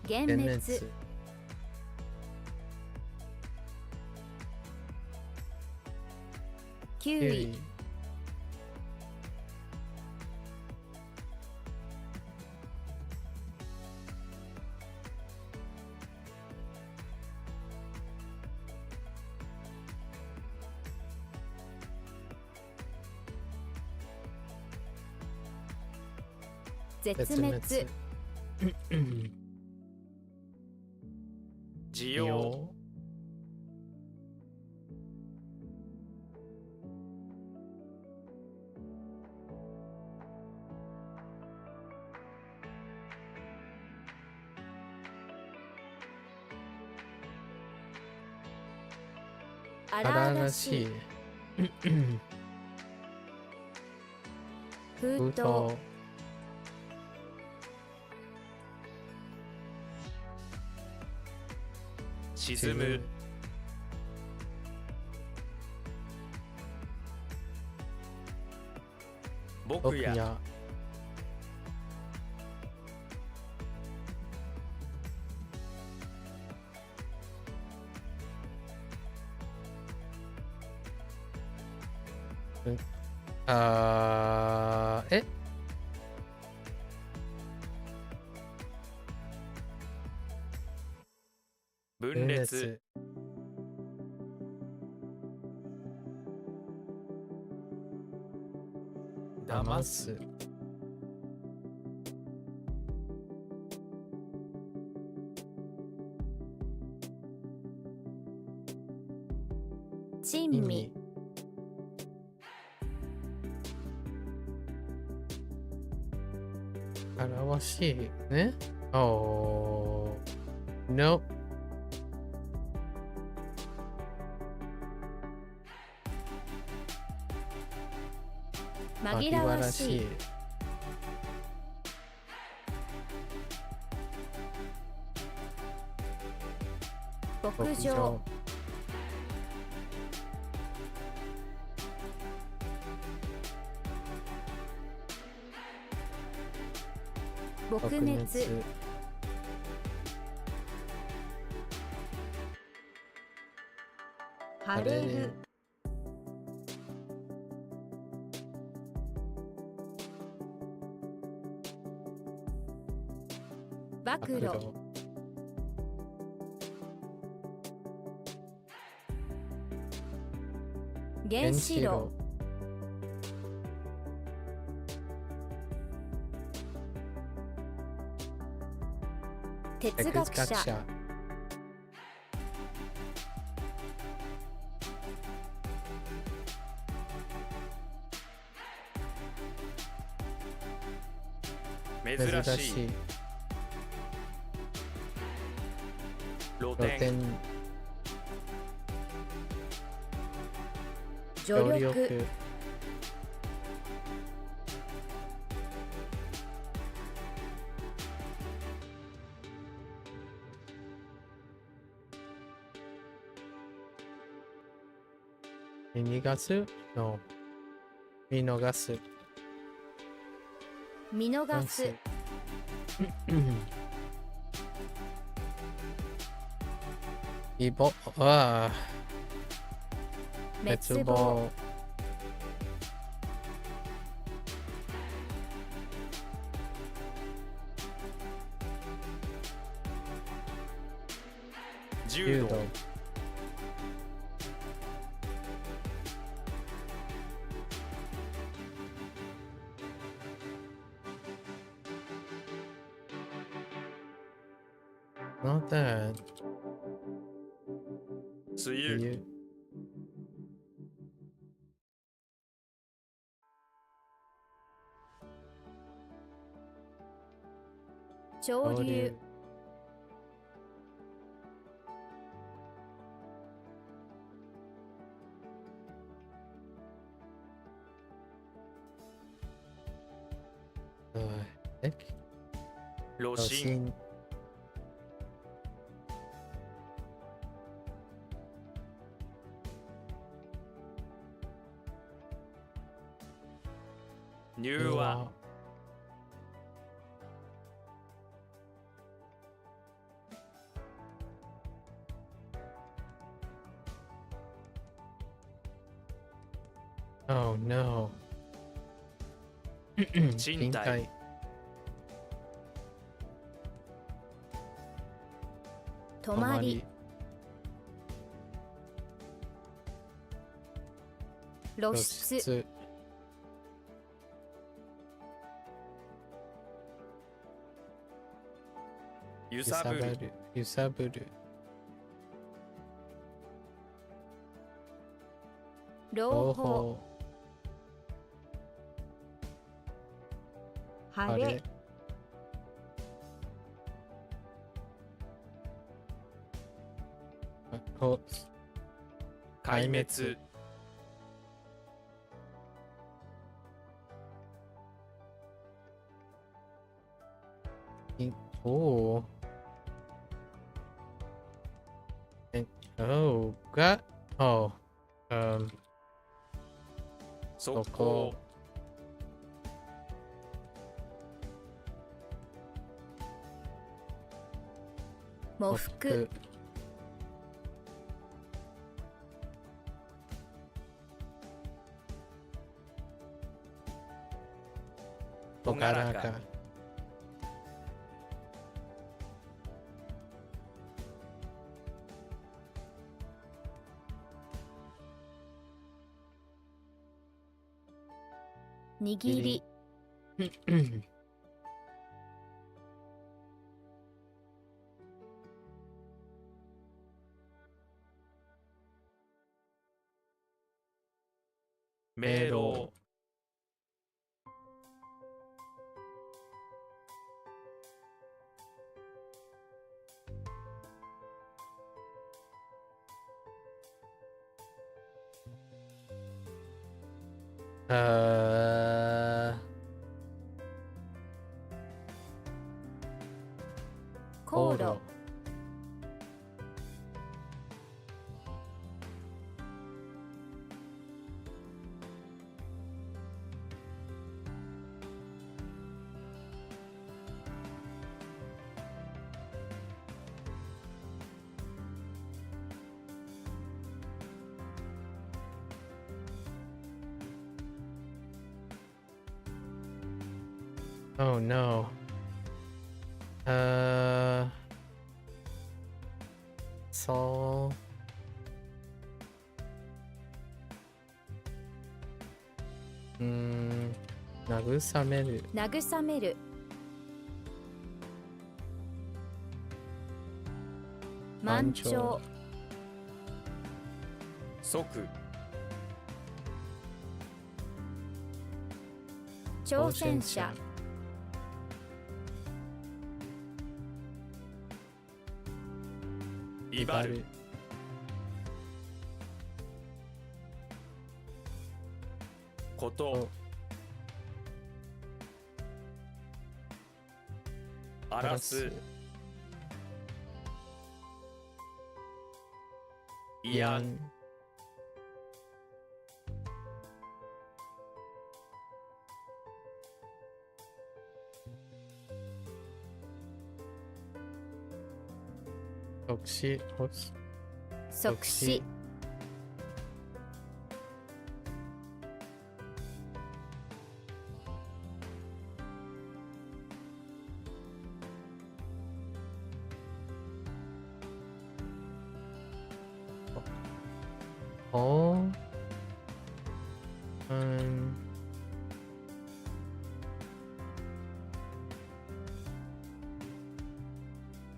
Genmetsu. Kyui. Zetsumetsu. 需要 Genmetsu. 荒々しい。封封筒。筒。沈む。僕や。僕や。え分裂。騙す。珍味。意味。表しいね。Oh no。紛らわしい。牧場。撲滅。晴れる。暴露。原子炉。哲学者。珍しい。露露天。天。助力。見逃すの。見逃す。見逃す。イボ。ああ。滅亡。柔道。Not that. 梅雨。潮流。露心。柔和。Oh no. 賃貸。泊まり。露出。揺さぶる。揺さぶる。朗報。晴れ。壊滅。Oh. And, oh, got. Oh. 速攻。喪服。ほがらか。握り。明朗。航路。Oh no. Sol.慰める。慰める。満潮。即。挑戦者。威張る。こと。荒らす。慰安。即死。即死。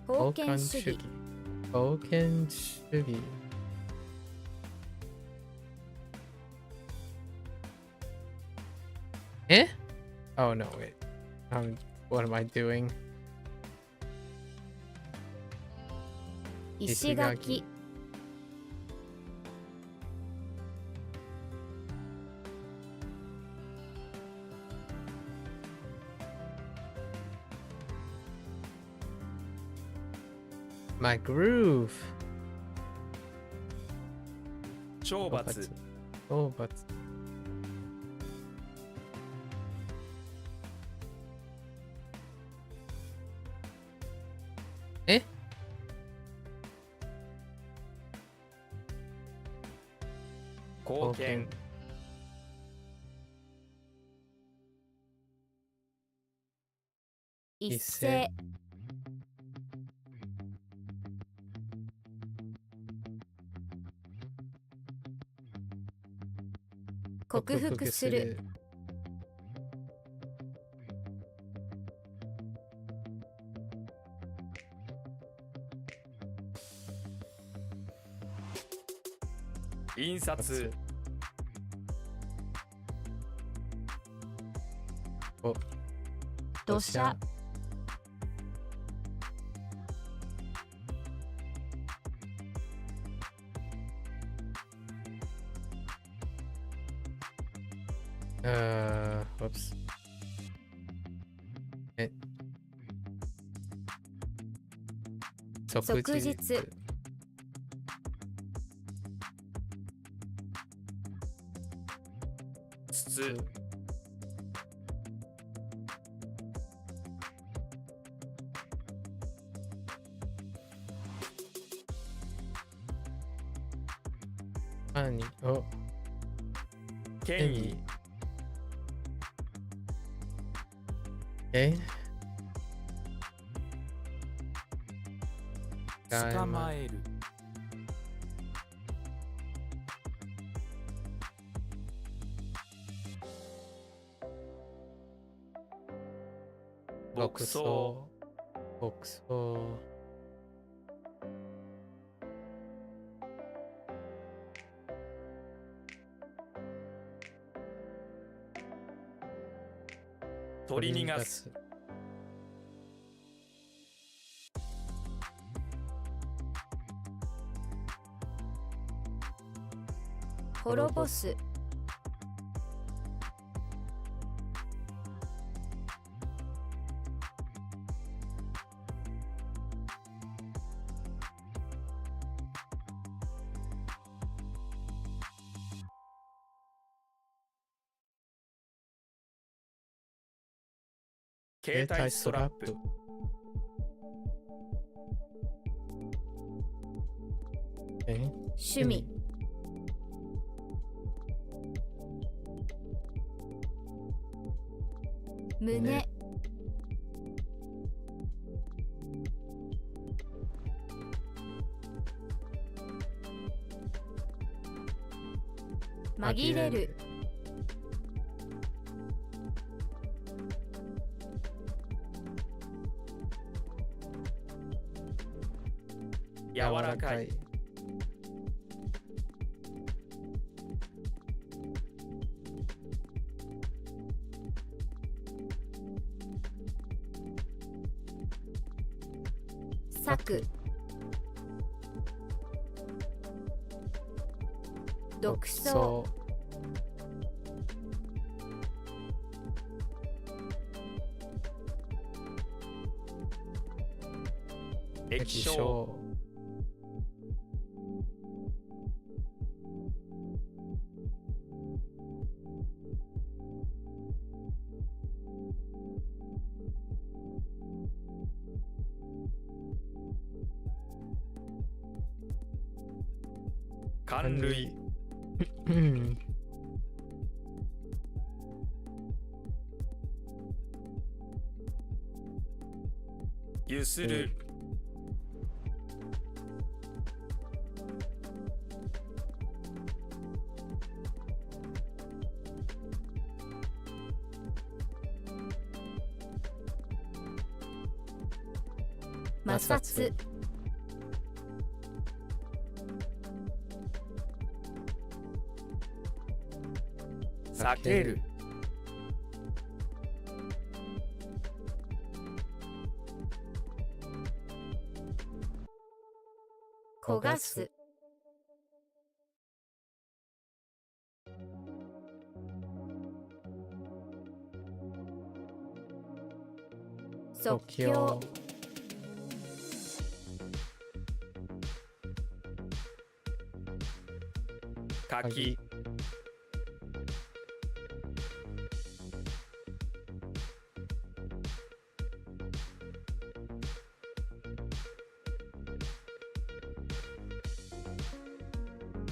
お封建主義。封建主義。Eh? Oh no, wait. What am I doing? 石垣。My groove. 懲罰。懲罰。え？貢献。一斉。克服する。印刷。土砂。Whoops. Eh. 即即日つ何を権威捕まえる牧草牧草取り逃がす滅ぼす携帯ストラップ趣味胸紛れる柔らかい裂く独創液晶寒類ゆする摩擦避ける焦がす即興柿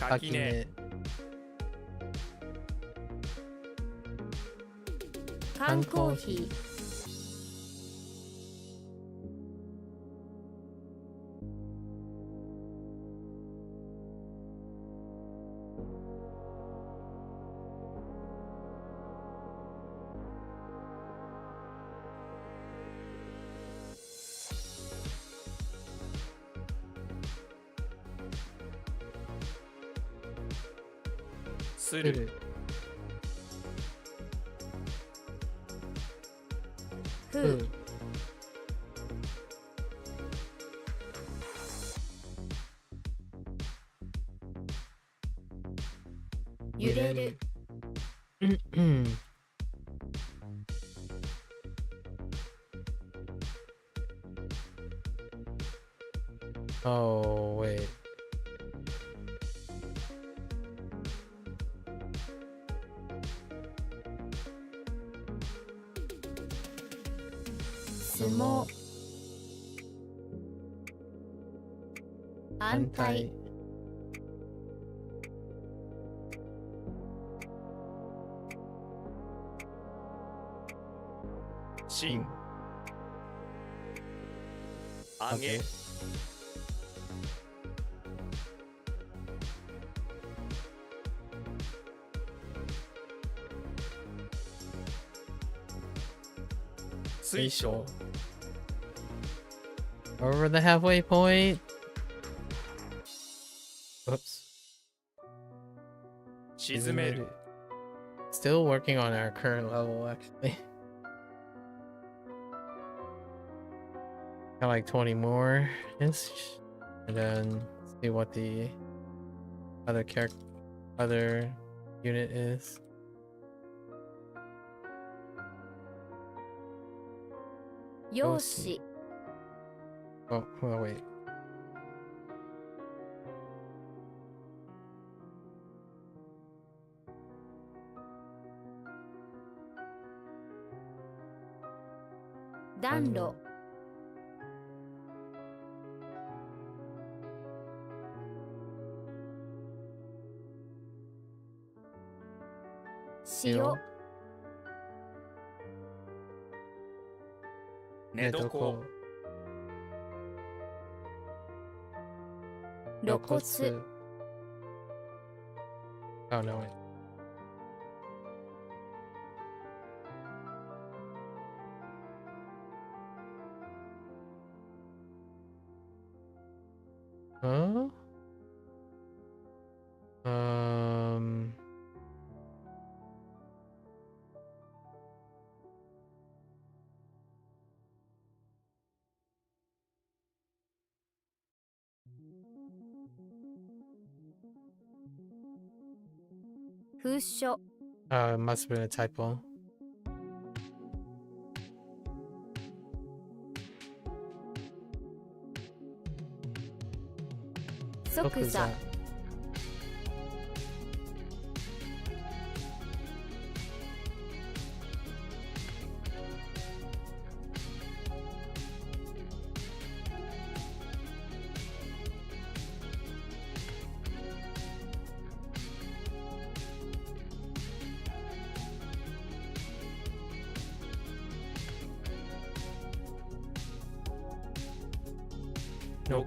垣根缶コーヒーするふう揺れる Oh, wait. Sumo. 安泰。新上げ Okay. 水晶 Over the halfway point. Whoops. 沈める Still working on our current level, actually. Got like 20 more ish. And then see what the other unit is. 容姿。 Oh, wait. 暖炉。塩。寝床露骨。 Oh no, wait. Huh? It must have been a typo. 即座。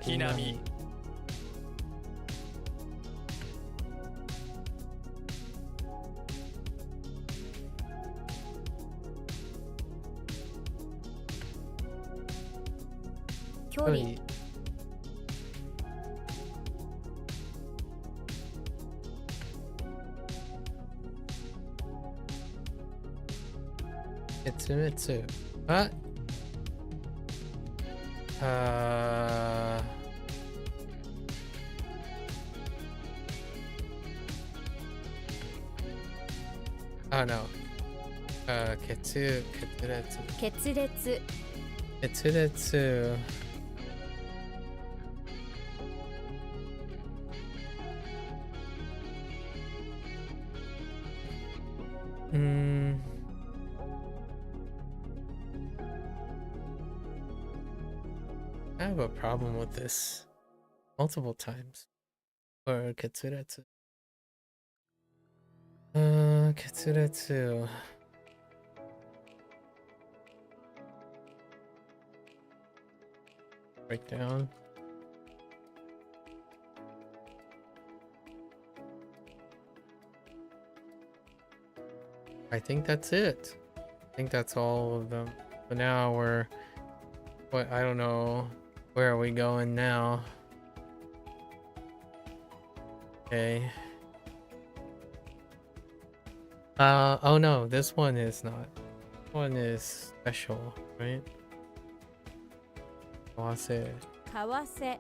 軒並み 距離。 Mitsu. What? Oh no. Ketsuretsu. 決裂。 Ketsuretsu. I have a problem with this multiple times. Or Ketsuretsu. Ketsuretsu. Breakdown. I think that's it. I think that's all of them. But now we're... What? I don't know. Where are we going now? Okay. Oh no, this one is not. This one is special, right? Kawase. 為替。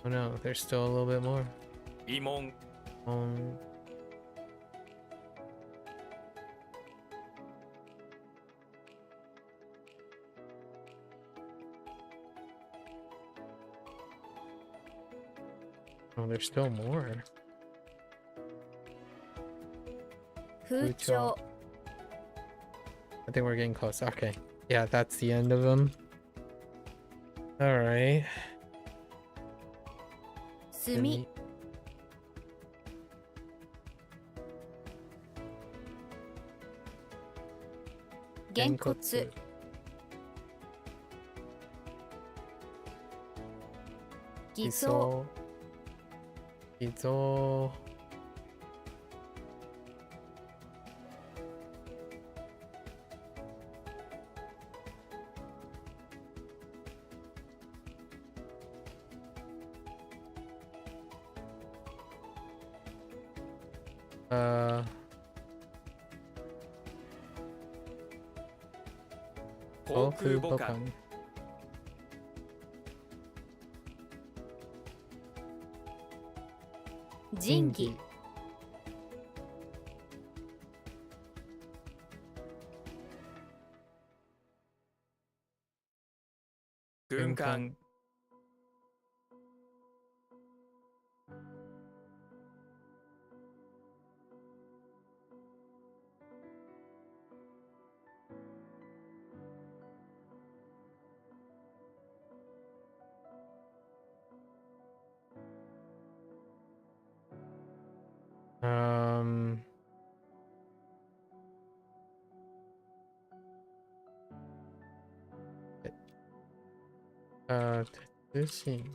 Oh Oh no, there's still a little bit more. 慰問 Oh, there's still more. 風潮 I think we're getting close. Okay. Yeah, that's the end of them. Alright. 炭 げんこつ 偽装 偽装 航空母艦 仁義 軍艦 Um. This scene.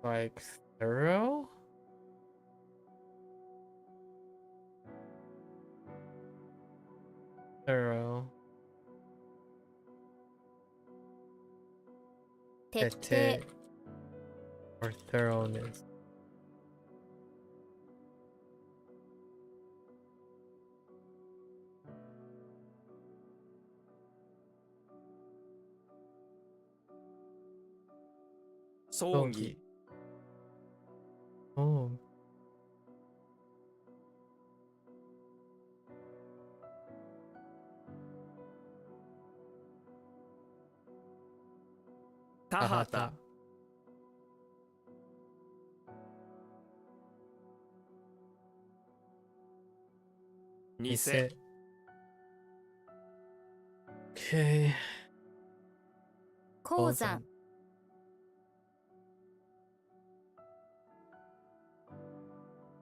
Like thorough? Thorough. 徹底 Or thoroughness. 葬儀 Oh. 田畑 偽 Okay. 鉱山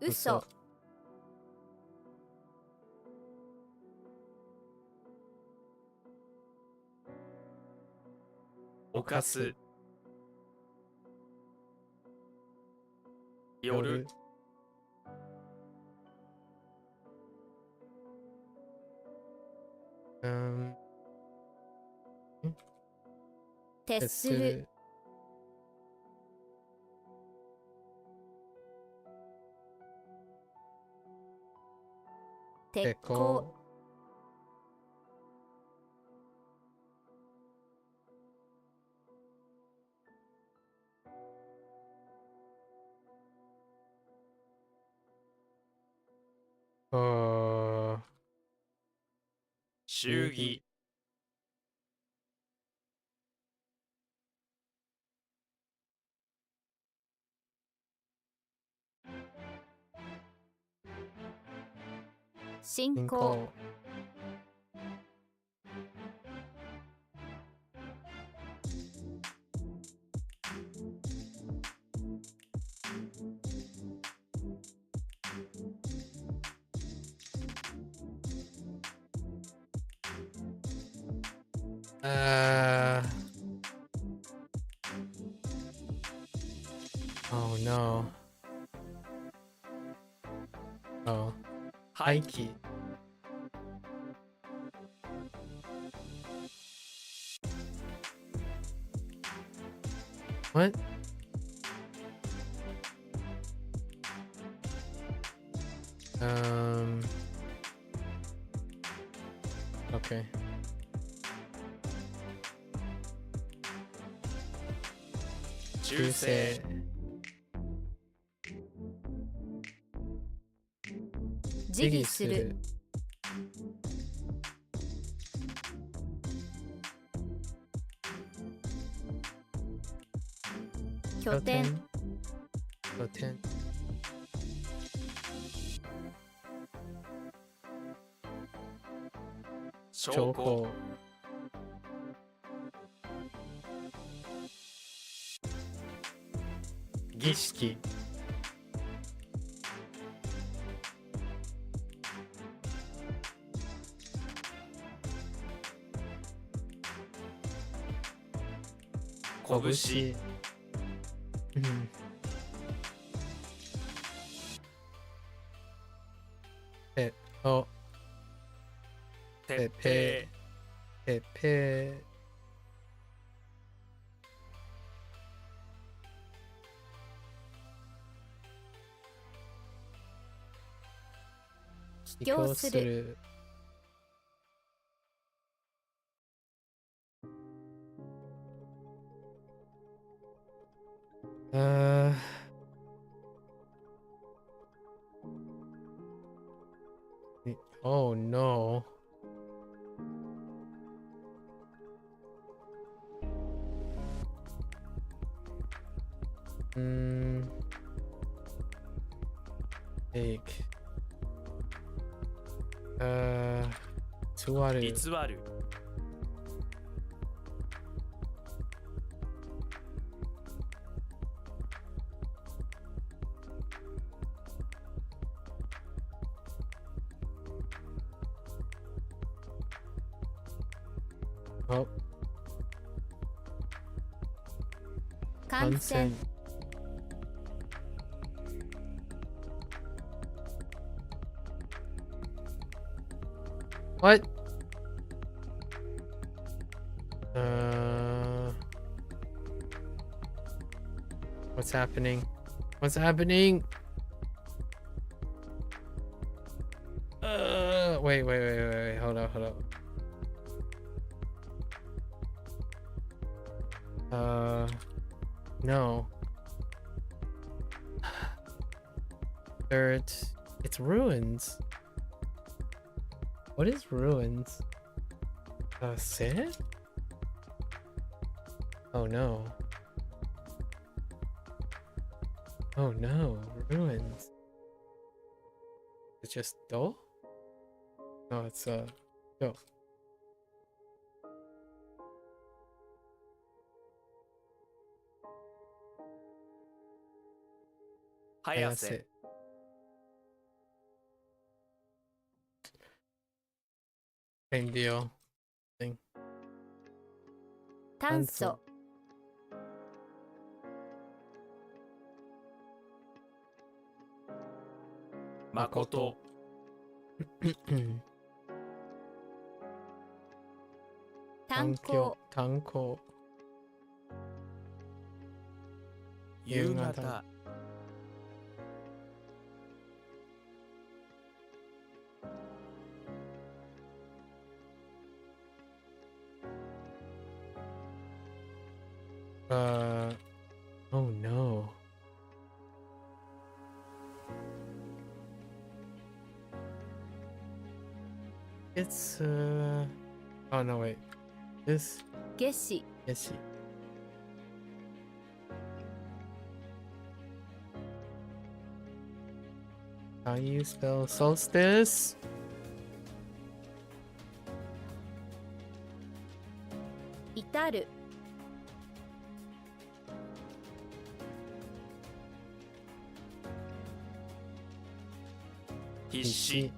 嘘 犯す夜 徹する 鉄鋼 祝儀 信仰 Oh no. Oh. 廃棄 What? Okay. 修正。自義する。拠点。拠点。証拠兆候。儀式。拳。うん。お。てっぺてっぺ帰郷する。あー。Oh no. take 座る。偽る。お。感染。What? What's happening? What's happening? Wait. Hold up. No. Third, it's ruins. What is ruins? Sit? Oh no. Oh no, ruins. It's just do? No, it's do. 早瀬。Same deal. Thing. 炭素。まこと。炭鉱。炭鉱。夕方。Oh no. It's oh no wait. This 夏至。yes. How do you spell solstice? 至る。必死。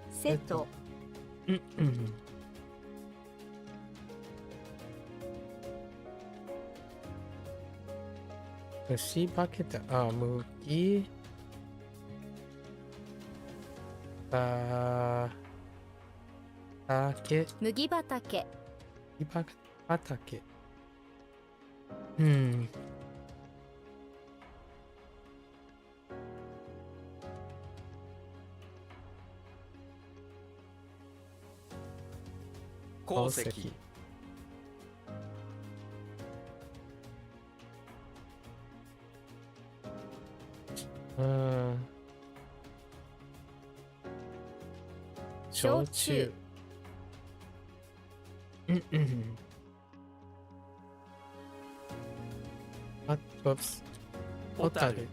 瀬戸。虫化けた。あ、麦。畑。麦畑。畑。Hmm. 鉱石。焼酎。あ、whoops。ホタル。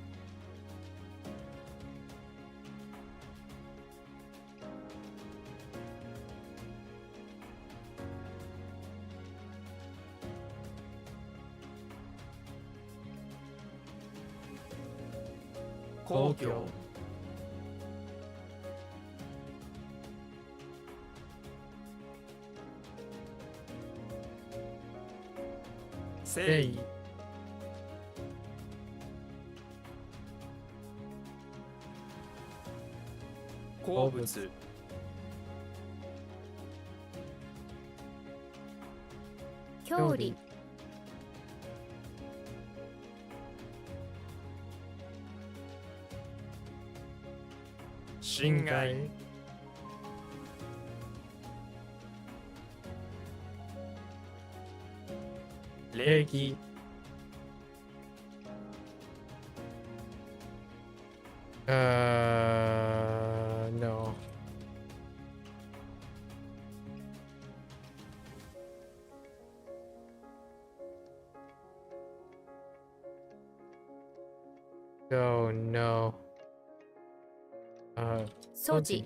工業。誠意。鉱物。郷里。侵害。礼儀。No. Oh no. 素地。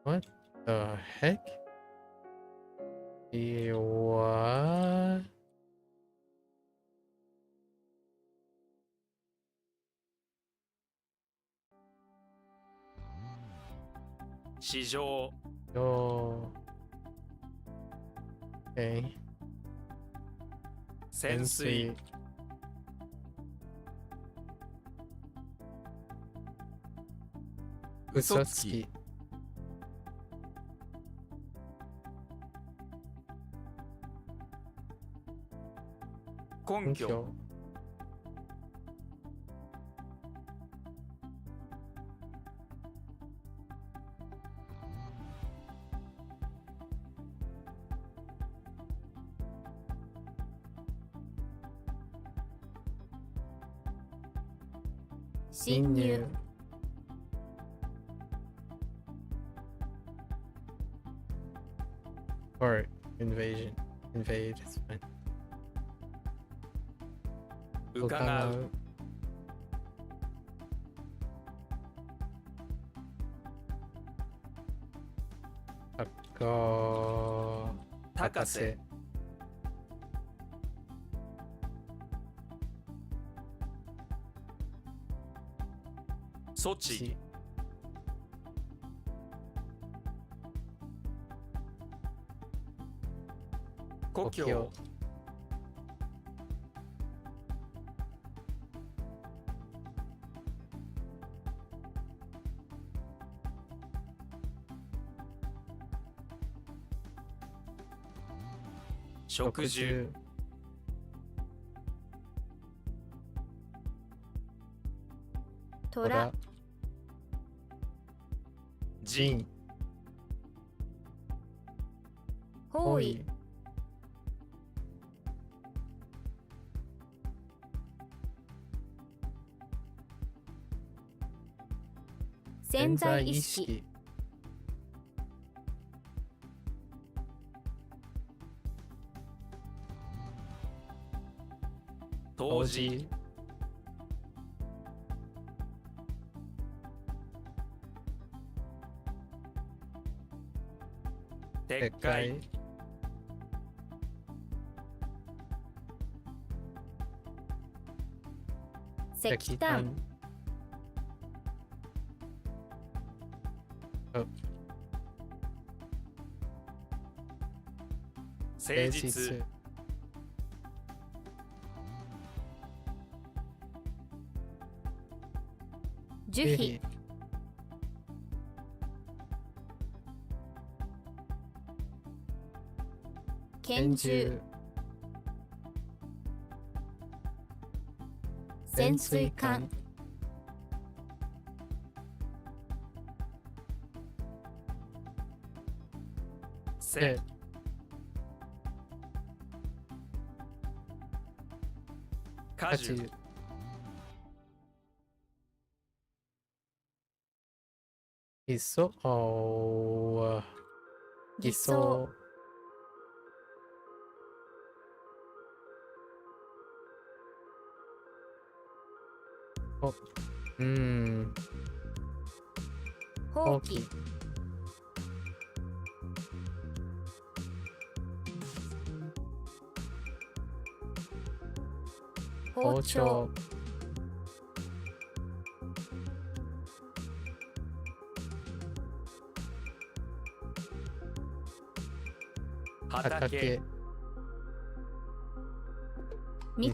What the heck? What? 市場。No. Okay. 潜水。嘘つき。根拠。侵入。Or invasion. Invade is fine. 伺う。高瀬。措置。故郷。植樹。虎。陣。方位。潜在意識。当時。撤回。石炭。誠実。樹皮。拳銃。潜水艦せ果樹磯偽装放棄包丁畑蜜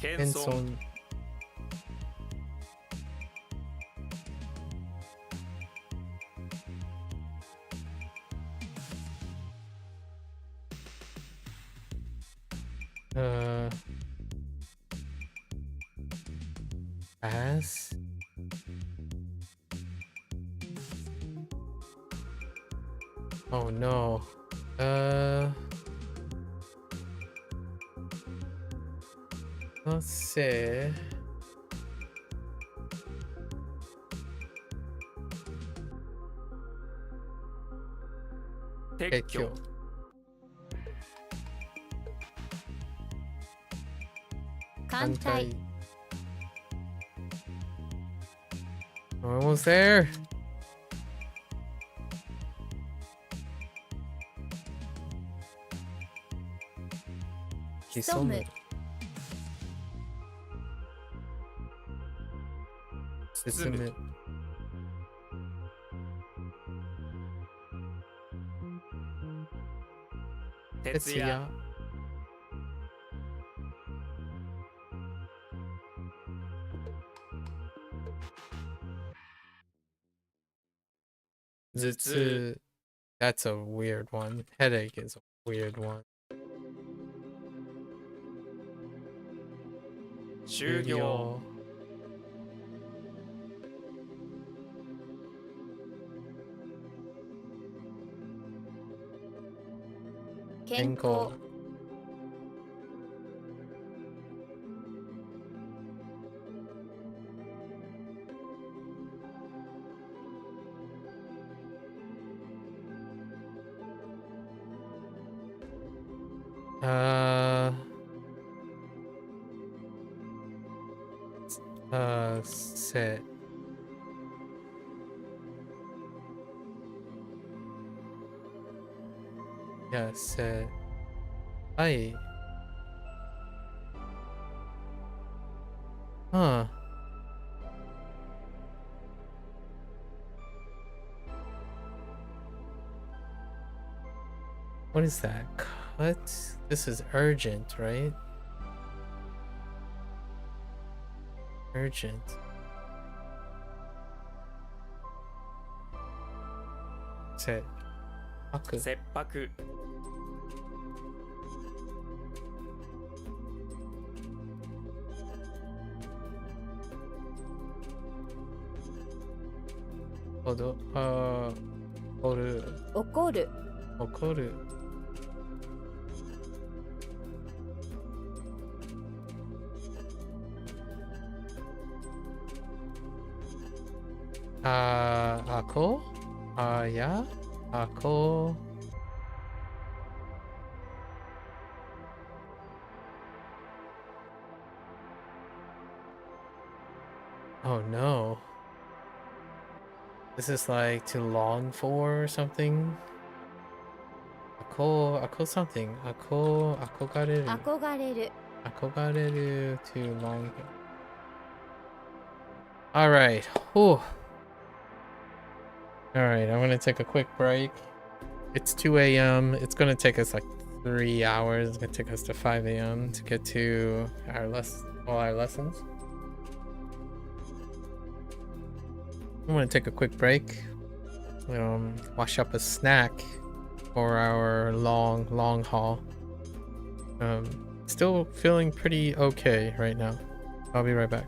謙遜Ass Oh no. Let's see.撤去艦隊 We're almost there. Hisomu. Susumu. Tetsuya Zutsu. That's a weird one. Headache is a weird one. 終業健康せいやせはい Huh. What is that? Cut? This is urgent, right? Urgent. Set. 切迫怒る怒る怒るあこやあこOh no. This is like to long for or something. Ako something. Akogareru. 憧れる Akogareru to long. Alright. Whew. Alright, I'm gonna take a quick break. It's 2 a.m. It's gonna take us like 3 hours. It's gonna take us to 5 a.m. to get to all our lessons. I'm gonna take a quick break. Wash up a snack for our long haul. Still feeling pretty okay right now. I'll be right back.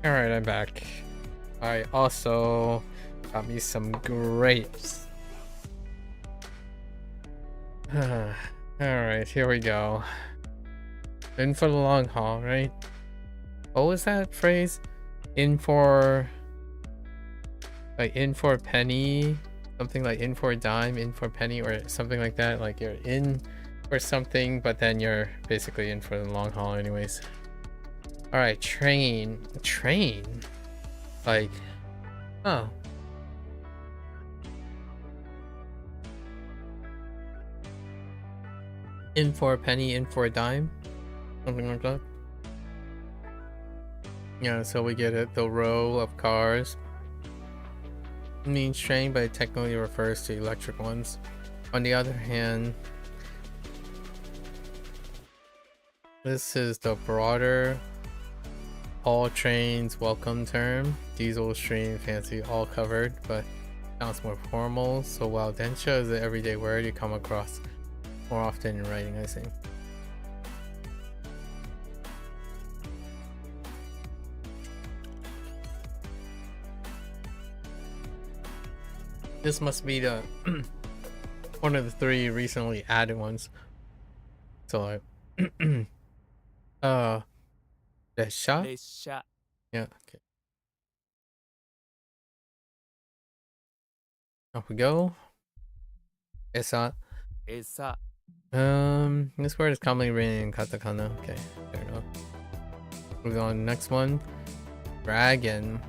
Alright, I'm back. I also got me some grapes. Alright, here we go. In for the long haul, right? What was that phrase? In for... like in for a penny? Something like in for a dime, in for a penny, or something like that. Like you're in for something, but then you're basically in for the long haul anyways. Alright, train. Train? Like... oh. In for a penny, in for a dime? Something like that. Yeah, so we get it. The row of cars means train, but it technically refers to electric ones. On the other hand, this is the broader all trains welcome term. Diesel, stream, fancy, all covered, but sounds more formal. So while densha is an everyday word you come across more often in writing, I think. This must be the one of the 3 recently added ones. So like desha? 列車 Yeah, okay. Off we go. Esa. 餌 This word is commonly written in katakana. Okay, fair enough. We'll go on to the next one. Dragon.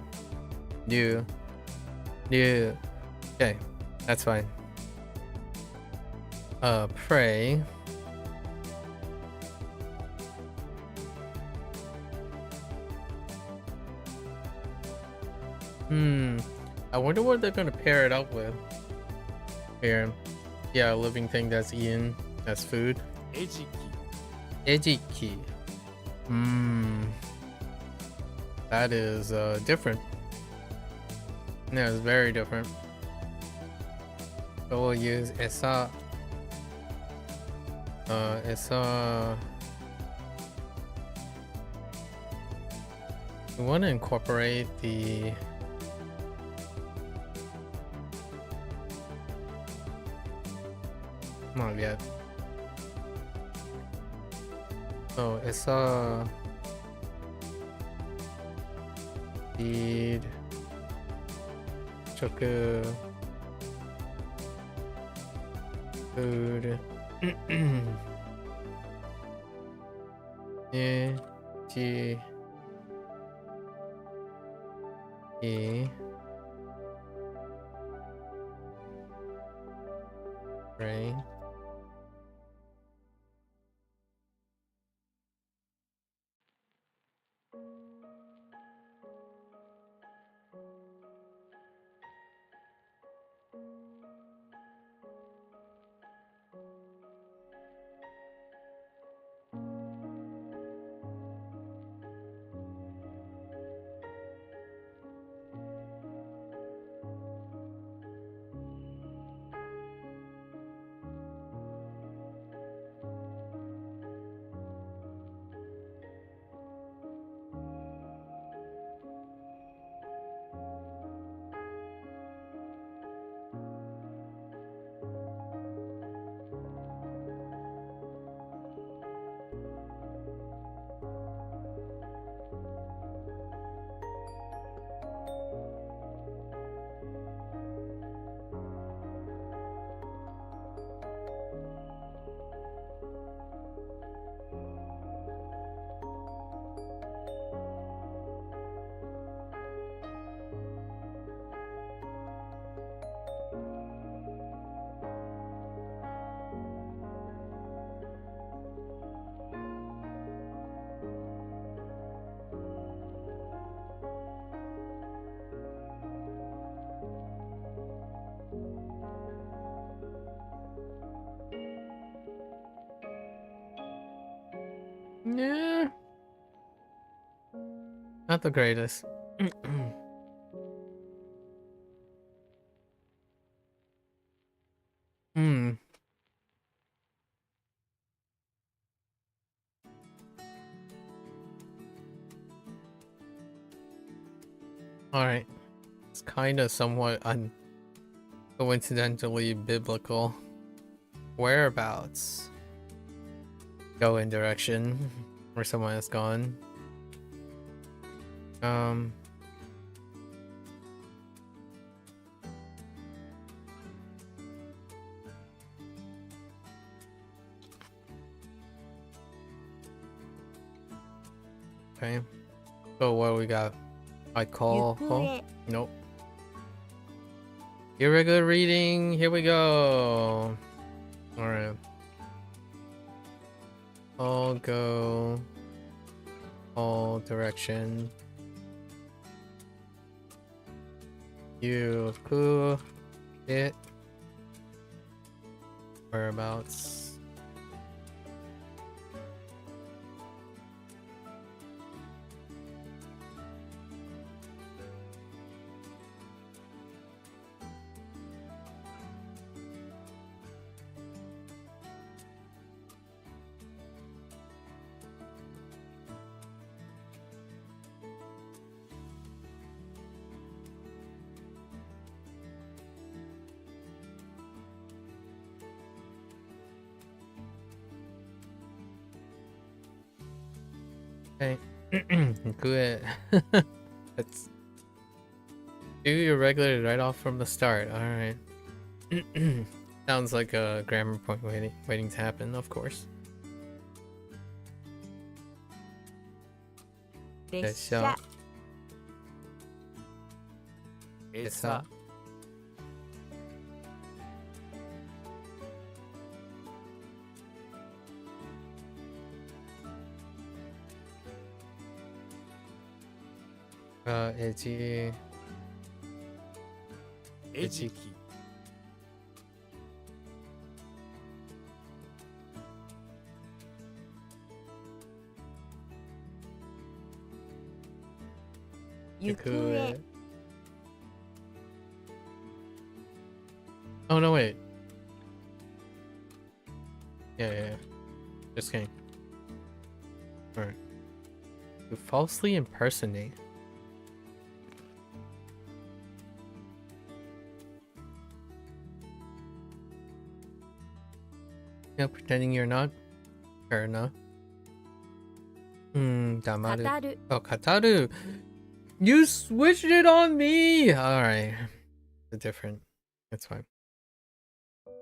New. Okay, that's fine. Prey. I wonder what they're gonna pair it up with. Here. Yeah, a living thing that's eaten as food. 餌食 Ejiki. That is different. Yeah, it's very different. So we'll use esa. Esa. We want to incorporate the not yet. So esa feed choku food e ji e rain. Yeah. Not the greatest. Alright. It's kind of somewhat coincidentally biblical. Whereabouts? Go in direction where someone has gone. Okay. So what we got? I call. Oh, nope. Irregular reading. Here we go. All right. All go. All direction. You cool it. Whereabouts? Okay. Good. Let's do your regular right off from the start. Alright. Sounds like a grammar point waiting to happen, of course. 列車餌 エジ餌食行方 Oh no, wait. Yeah. Just kidding. Alright. To falsely impersonate. Yeah, pretending you're not. Fair enough. Damaru. 語る Oh, Kataru. You switched it on me. Alright. It's different. It's fine.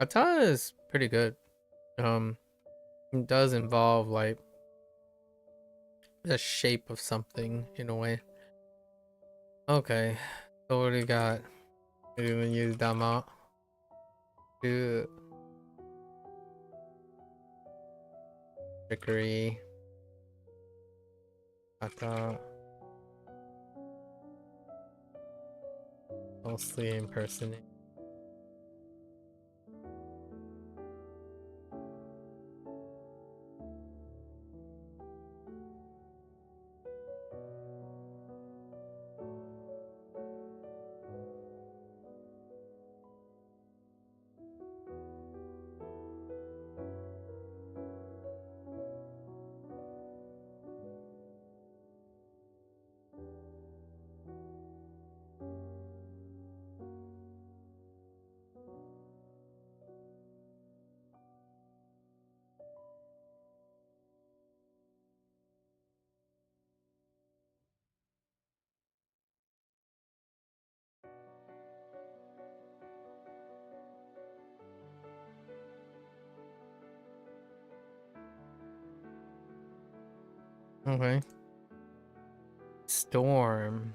Kata is pretty good. It does involve like the shape of something in a way. Okay. So what do we got? We're gonna use Dama. Do trickery. Kata. Mostly impersonate. Okay. Storm.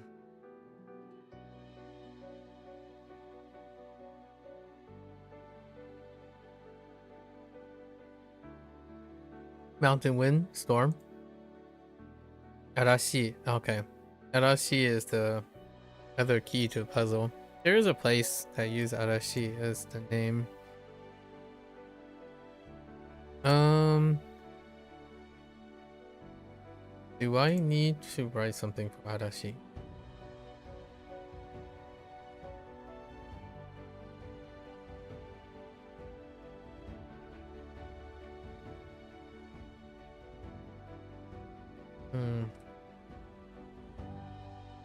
Mountain wind, storm. Arashi. Okay. Arashi is the other key to the puzzle. There is a place that uses Arashi as the name. Do I need to write something for Arashi?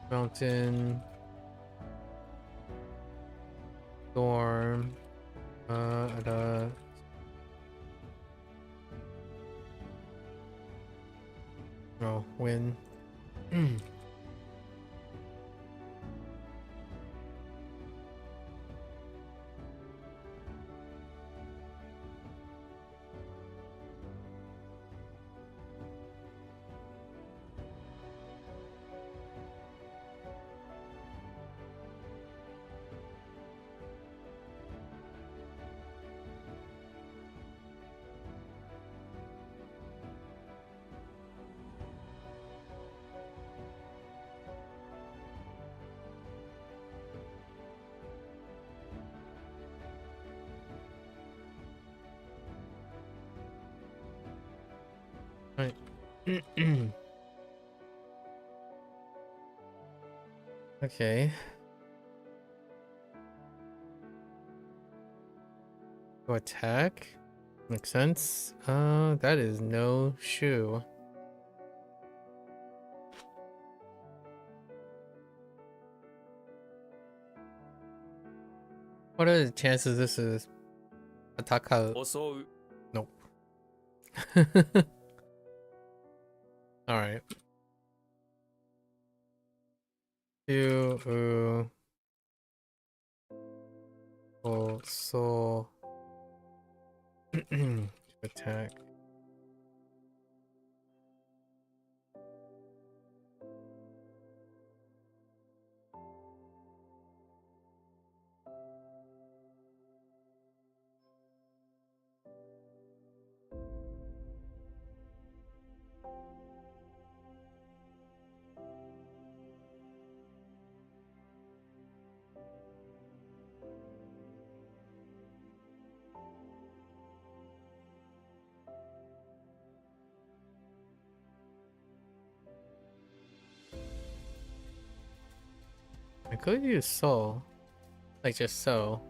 Mountain storm. Oh, wind. Right. Okay. Go attack. Makes sense. That is no shoe. What are the chances this is attack? 襲う Nope. All right. You so attack. I could use soul, like just so.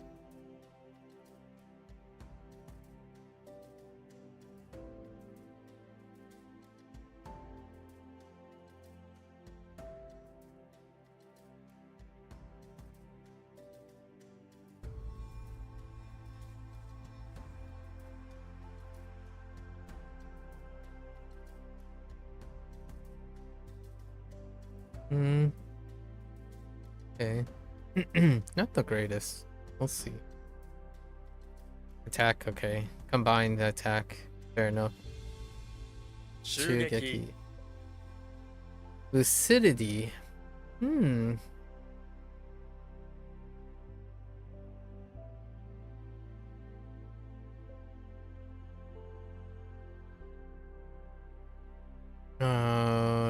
Okay. Not the greatest. We'll see. Attack, okay. Combine the attack. Fair enough. 襲撃 Shugeki. Lucidity.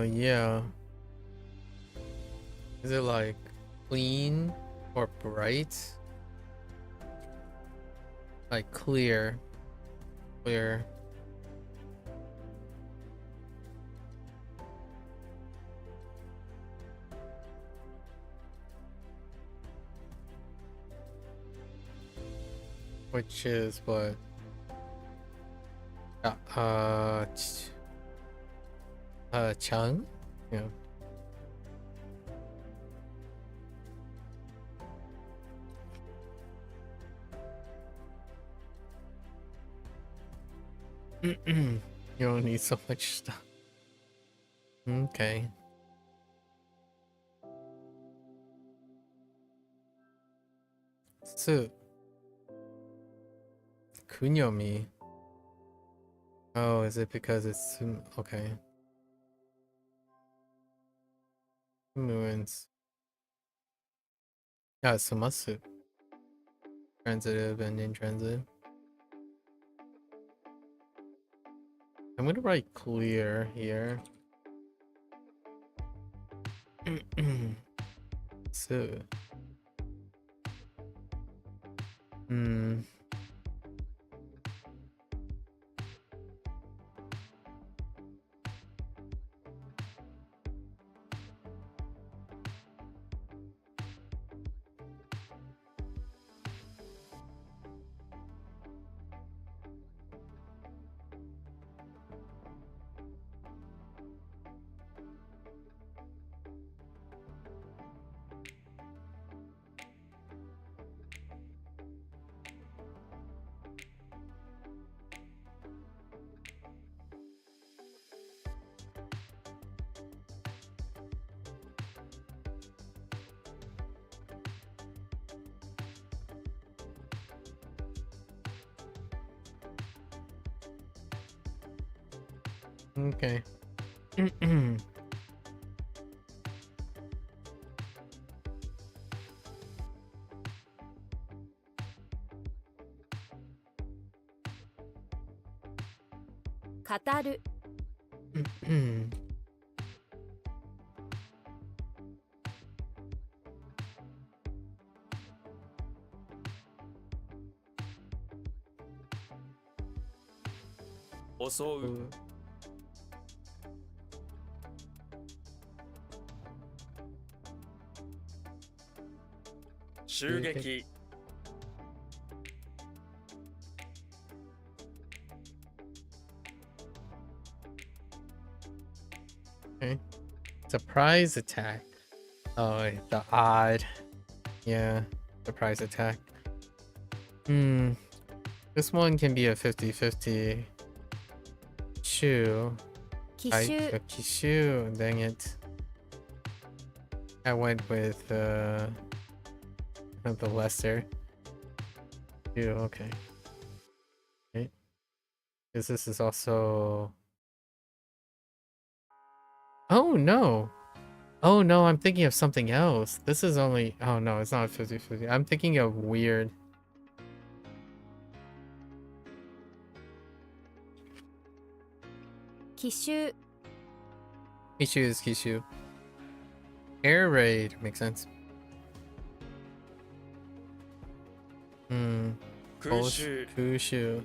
Yeah. Is it like clean or bright? Like clear. Clear. Which is what? Chung? Yeah. You don't need so much stuff. Okay. Suit. Kunyomi. Oh, is it because it's okay? Moons. Yeah, it's Sumasu. Transitive and intransitive. I'm gonna write clear here. So. Okay.語る 襲う 襲撃 Okay. Surprise attack. Oh, the odd. Yeah, surprise attack. This one can be a 50-50. Shu. 奇 I 襲 Kishu. Dang it. I went with the lesser. Shu, okay. Okay. Because this is also. Oh no! Oh no, I'm thinking of something else. This is only. Oh no, it's not 50-50. I'm thinking of weird. Kishu Kishu is Kishu. Air raid makes sense. 空襲 Kushu.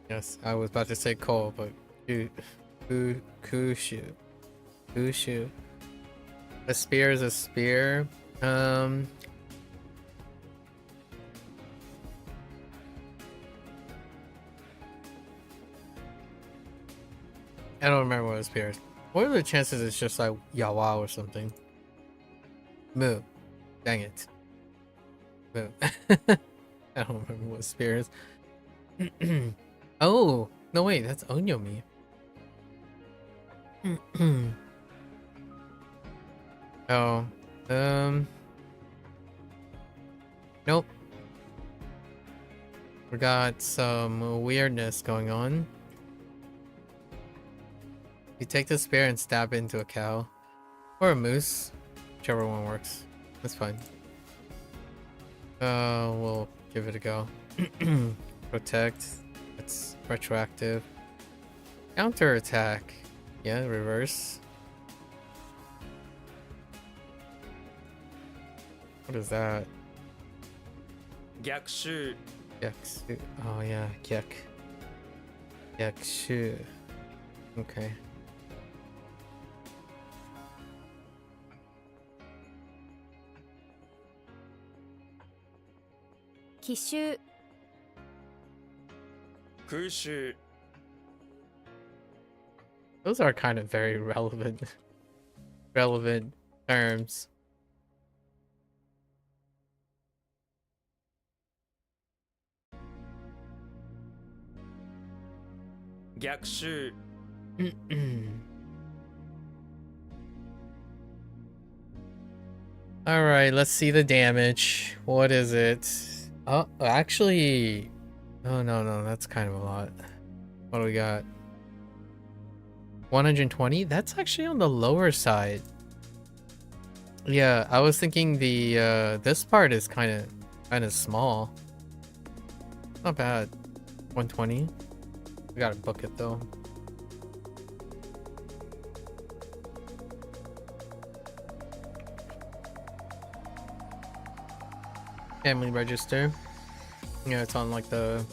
Yes, I was about to say Cole, but Kushu. Kushu. A spear is a spear. I don't remember what a spear is. What are the chances it's just like Yawa or something? Moo. Dang it. Moo. I don't remember what spear is. Oh, no wait, that's Onyomi. Oh, nope. We got some weirdness going on. You take the spear and stab it into a cow. Or a moose. Whichever one works. That's fine. We'll give it a go. Protect. It's retroactive. Counter attack. Yeah, reverse. What is that? 逆襲 Gyakushu. Oh yeah, Gyak. Gyakushu. Okay. Kishu 空襲 Those are kind of very relevant terms. – 逆襲 All right, let's see the damage. What is it? Oh, actually, oh no, that's kind of a lot. What do we got? 120? That's actually on the lower side. Yeah, I was thinking the this part is kind of small. Not bad. 120. We gotta book it though. Family register. Yeah, it's on like the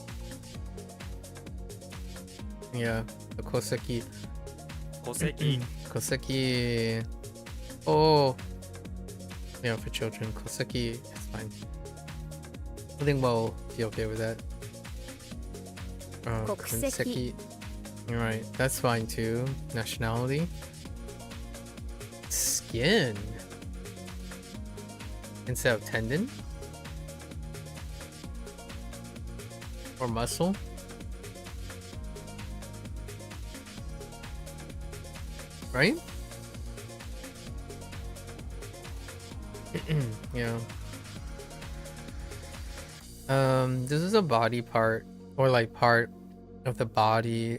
the Koseki. 戸籍 Koseki. Oh, yeah, for children. Koseki is fine. I think we'll be okay with that. Kokuseki. Koseki. You're right. That's fine too. Nationality. Skin. Instead of tendon. Or muscle. Right? Yeah. This is a body part, or like part of the body.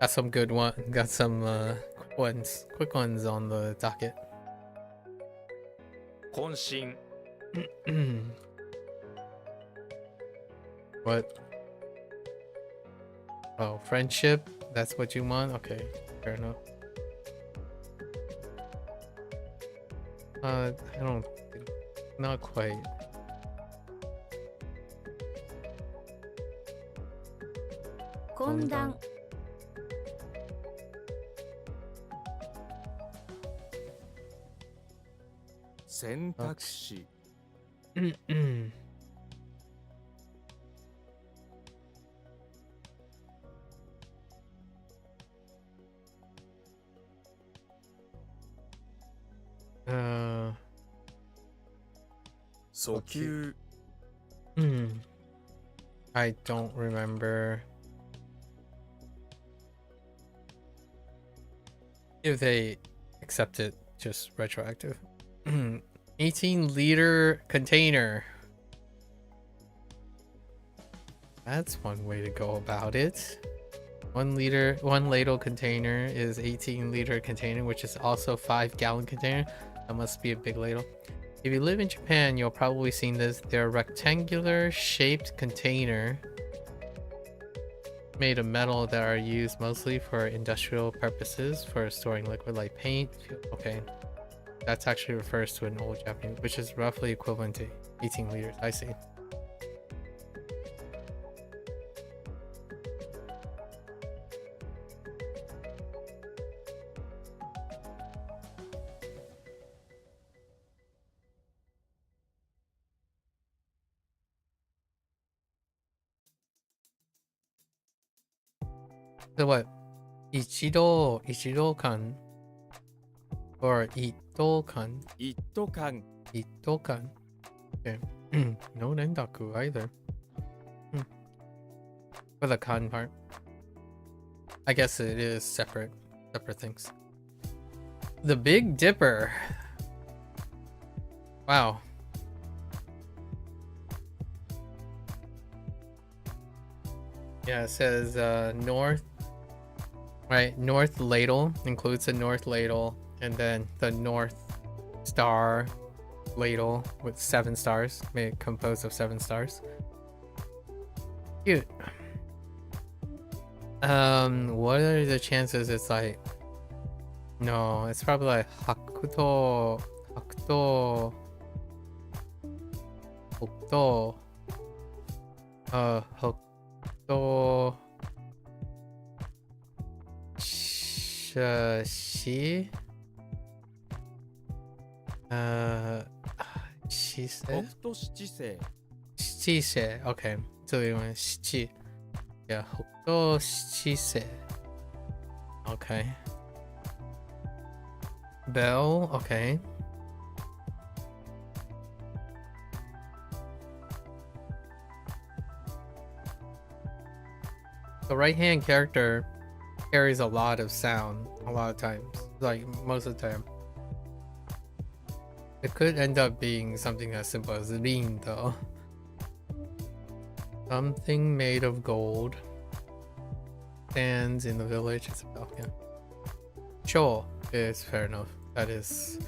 Got some good one. Got some quick ones on the docket. 懇親 What? Oh, friendship? That's what you want? Okay, fair enough. I don't think, not quite. 懇談 選択肢 訴求 I don't remember if they accept it just retroactive. 18-liter container. That's one way to go about it. 1 ladle container is 18-liter container, which is also 5-gallon container. That must be a big ladle. If you live in Japan, you'll probably seen this. They're a rectangular shaped container made of metal that are used mostly for industrial purposes for storing liquid like paint. Okay, that's actually refers to an old Japanese, which is roughly equivalent to 18 liters. I see. So what? Ichido-kan or Ito-kan? 一斗缶 Ito-kan. Okay. No rendaku either. For the kan part. I guess it is separate things. The Big Dipper. Wow. Yeah, it says north. Right, North Ladle includes the North Ladle and then the North Star Ladle with 7 stars, made composed of 7 stars. Cute. What are the chances it's like? No, it's probably like Hokuto, Hokuto, she said 北斗七星 she said okay, so we went she, yeah, Hokuto she said, okay, Bell, okay, the right hand character carries a lot of sound a lot of times, like most of the time. It could end up being something as simple as rin though. Something made of gold stands in the village. It's about, yeah. Sure, it's fair enough. That is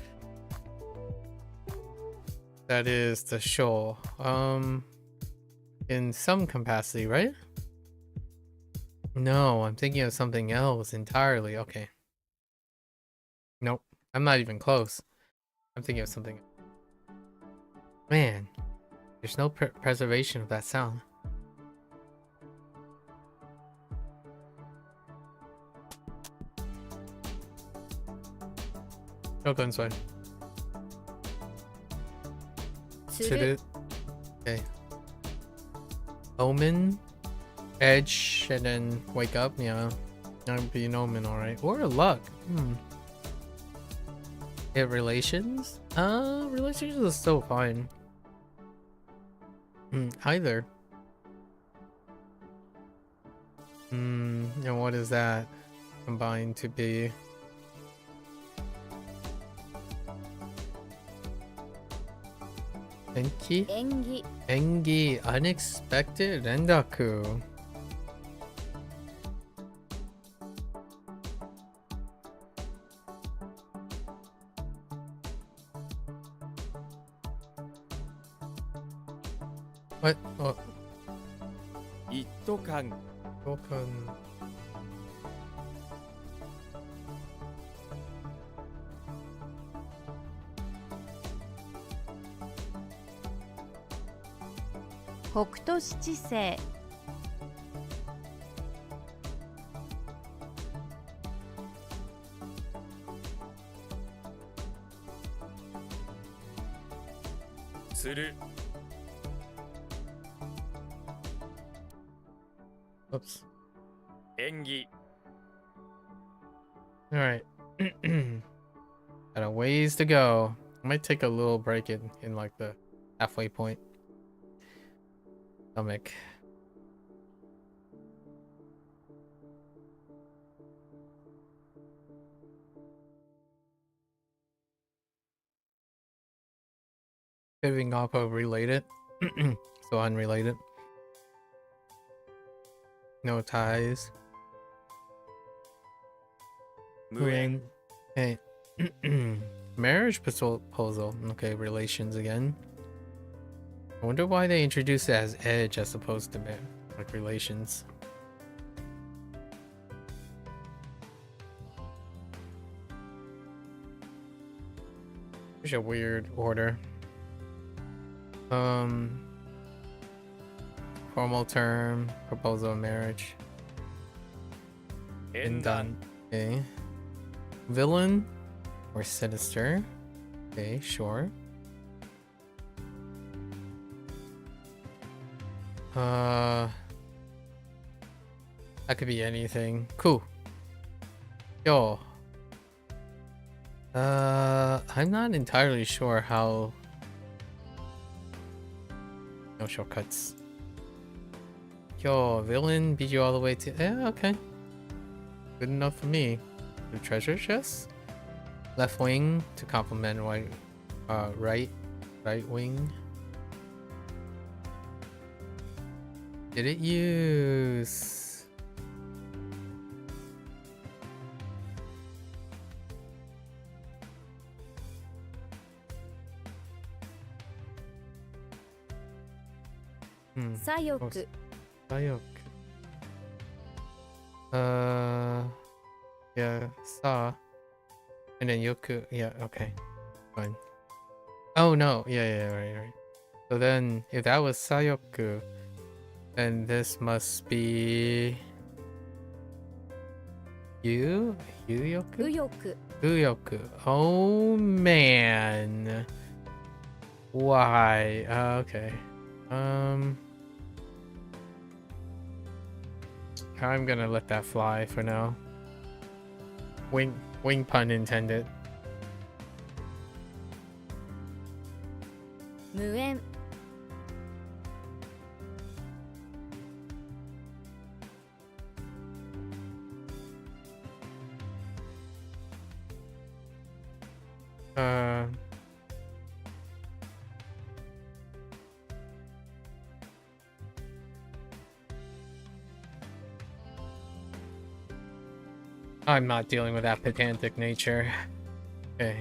the show. In some capacity, right? No, I'm thinking of something else entirely. Okay. Nope. I'm not even close. I'm thinking of something. Man, there's no preservation of that sound. No guns, fine. Tsuru. Okay. Omen. Edge and then wake up, yeah. That'd be an omen, alright. Or luck. Hit relations? Relations is still fine. Either. And what is that combined to be? Enki? 縁起 Engi, unexpected rendaku. 一斗缶 Welcome. 北斗七星する Oops. 演技 All right. Got a ways to go. I might take a little break in like the halfway point. Stomach. Pivoting off of related. So unrelated. No ties. 無縁 Okay. Marriage proposal. Okay, relations again. I wonder why they introduced it as edge as opposed to like relations. Such a weird order. Formal term, proposal of marriage. 縁 And 談 done. Okay. Villain or sinister. Okay, sure. That could be anything. Cool. Yo. I'm not entirely sure how. No shortcuts. Yo, villain beat you all the way to. Yeah, okay. Good enough for me. The treasure chest. Left wing to complement right wing. Did it use?左翼 Sayok. Yeah, saw. And then yoku. Yeah, okay. Fine. Oh no. Yeah, right. So then, if that was Sayoku, then this must be Yuyoku? 右翼 Uyoku. Oh man. Why? Okay. I'm gonna let that fly for now. Wing pun intended. 無縁 I'm not dealing with that pedantic nature. Okay.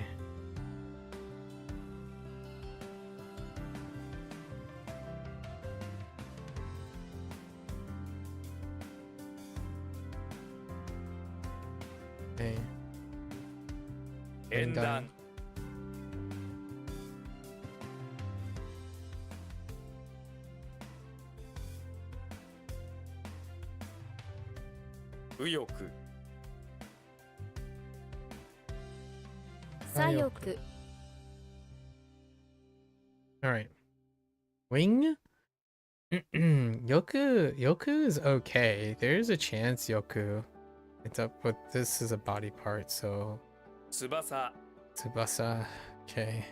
Okay. 縁談 右翼 左翼 Alright. Wing? Yoku is okay. There's a chance Yoku ends up, but this is a body part, so 翼 Tsubasa. Okay.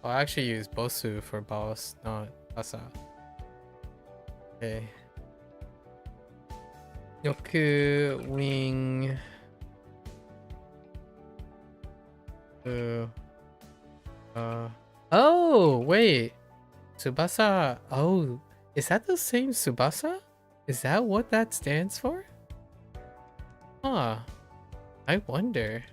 I'll actually use Bosu for boss, not Basa. Okay. Yoku, wing. Oh, wait. Tsubasa. Oh, is that the same Tsubasa? Is that what that stands for? Huh. I wonder.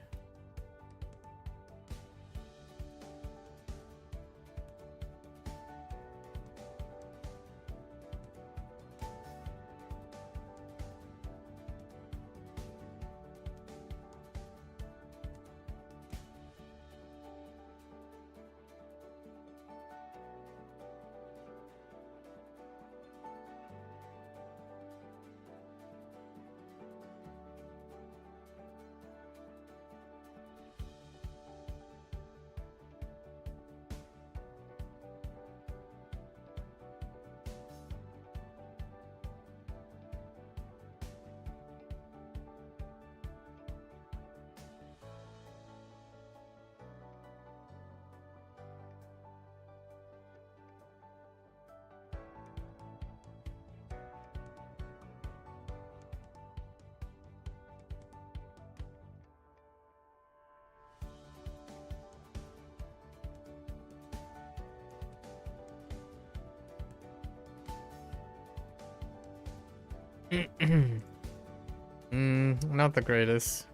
Not the greatest.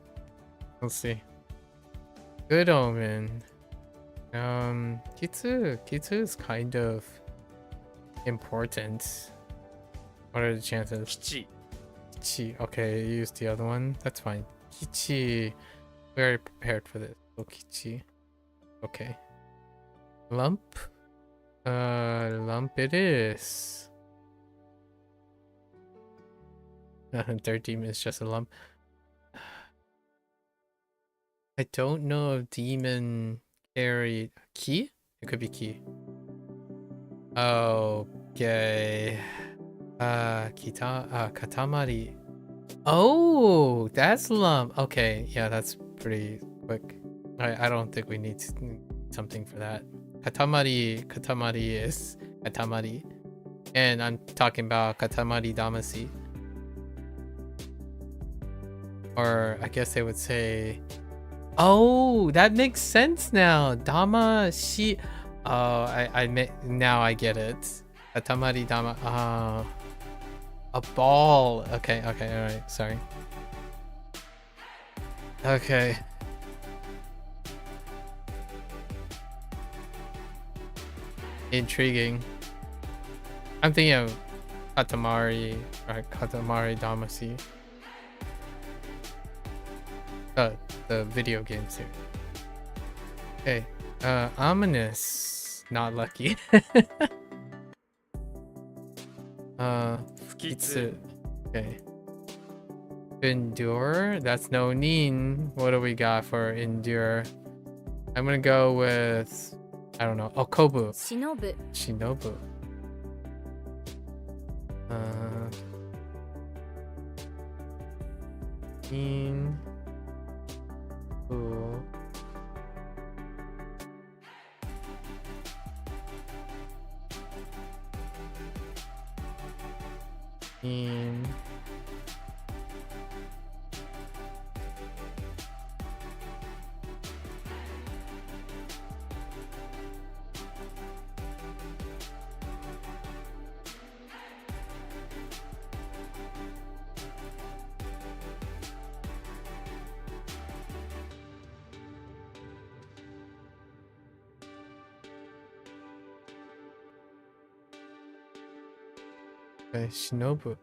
We'll see. Good Omen. Kitsu is kind of important. What are the chances? 吉 Kichi. Okay, you used the other one. That's fine. Kichi. Very prepared for this. Oh, Kichi. Okay. Lump. Lump it is. Third demon is just a lump. I don't know if demon carried key. It could be key. Okay. Katamari. Oh, that's lump. Okay, yeah, that's pretty quick. I don't think we need something for that. Katamari is Katamari. And I'm talking about Katamari Damacy. Or I guess they would say, oh, that makes sense now. Dama shi. Oh, now I get it. Katamari Dama. A ball. Okay, all right. Sorry. Okay. Intriguing. I'm thinking of Katamari or Katamari Damacy. The video game series. Okay. Ominous. Not lucky. 不吉 Okay. Endure. That's no nin. What do we got for endure? I'm gonna go with, I don't know. Okobu. 忍ぶ Shinobu. In. Ooh. In. Okay, Shinobu.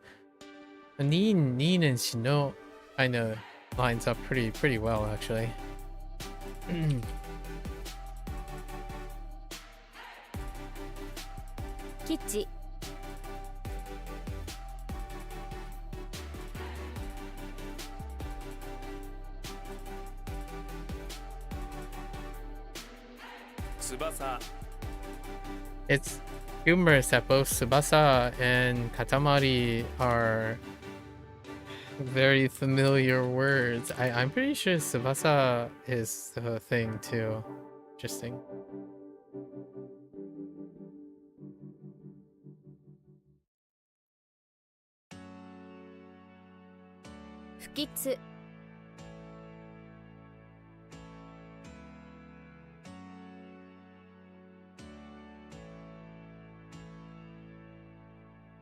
Nin and Shino kind of lines up pretty well actually. Kichi 翼 It's humorous that both Tsubasa and Katamari are very familiar words. I'm pretty sure Tsubasa is the thing too. Interesting. Fukitsu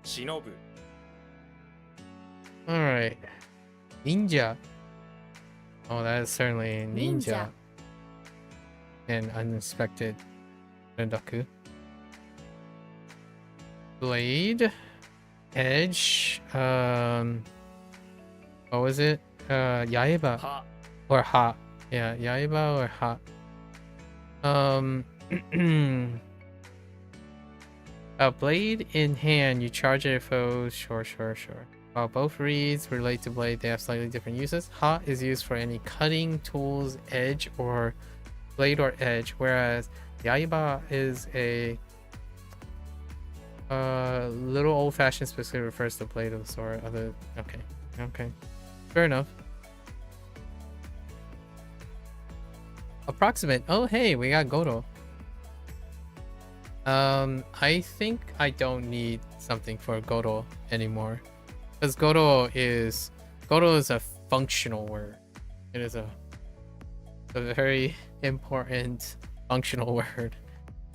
忍ぶ All right. Ninja. Oh, that is certainly ninja. Ninja. And unexpected Rendaku. Blade. Edge. What was it? Yaiba は or ha. Yeah, Yaiba or ha. A blade in hand, you charge at a foe. Sure. While both reads relate to blade, they have slightly different uses. Ha is used for any cutting tools, edge, or blade or edge, whereas Yaiba is a little old-fashioned, specifically refers to blade of the sword. Okay. Fair enough. Approximate. Oh, hey, we got Goto. I think I don't need something for Goto anymore, because Goto is a functional word. It is a very important functional word.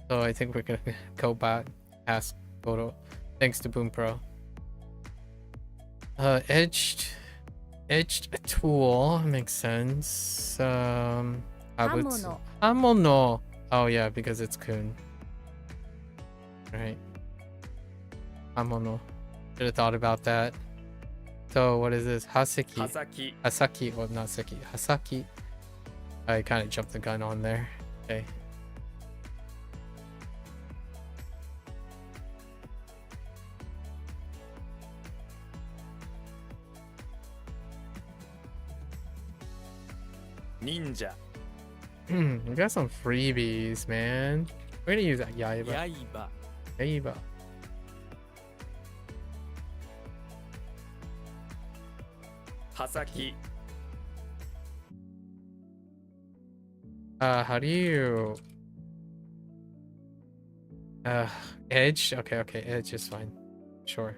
So I think we're gonna go back past Goto, thanks to Bunpro. Edged tool makes sense. Hamono. Hamono. Oh yeah, because it's kun. Right. Hamono. Should have thought about that. So what is this? Haseki. 刃先 Hasaki. Well, not seki. Hasaki. I kind of jumped the gun on there. Okay. Ninja We got some freebies, man. We're gonna use that Yaiba. 刃 Yaiba. Hasaki How do you... edge? Okay, edge is fine. Sure.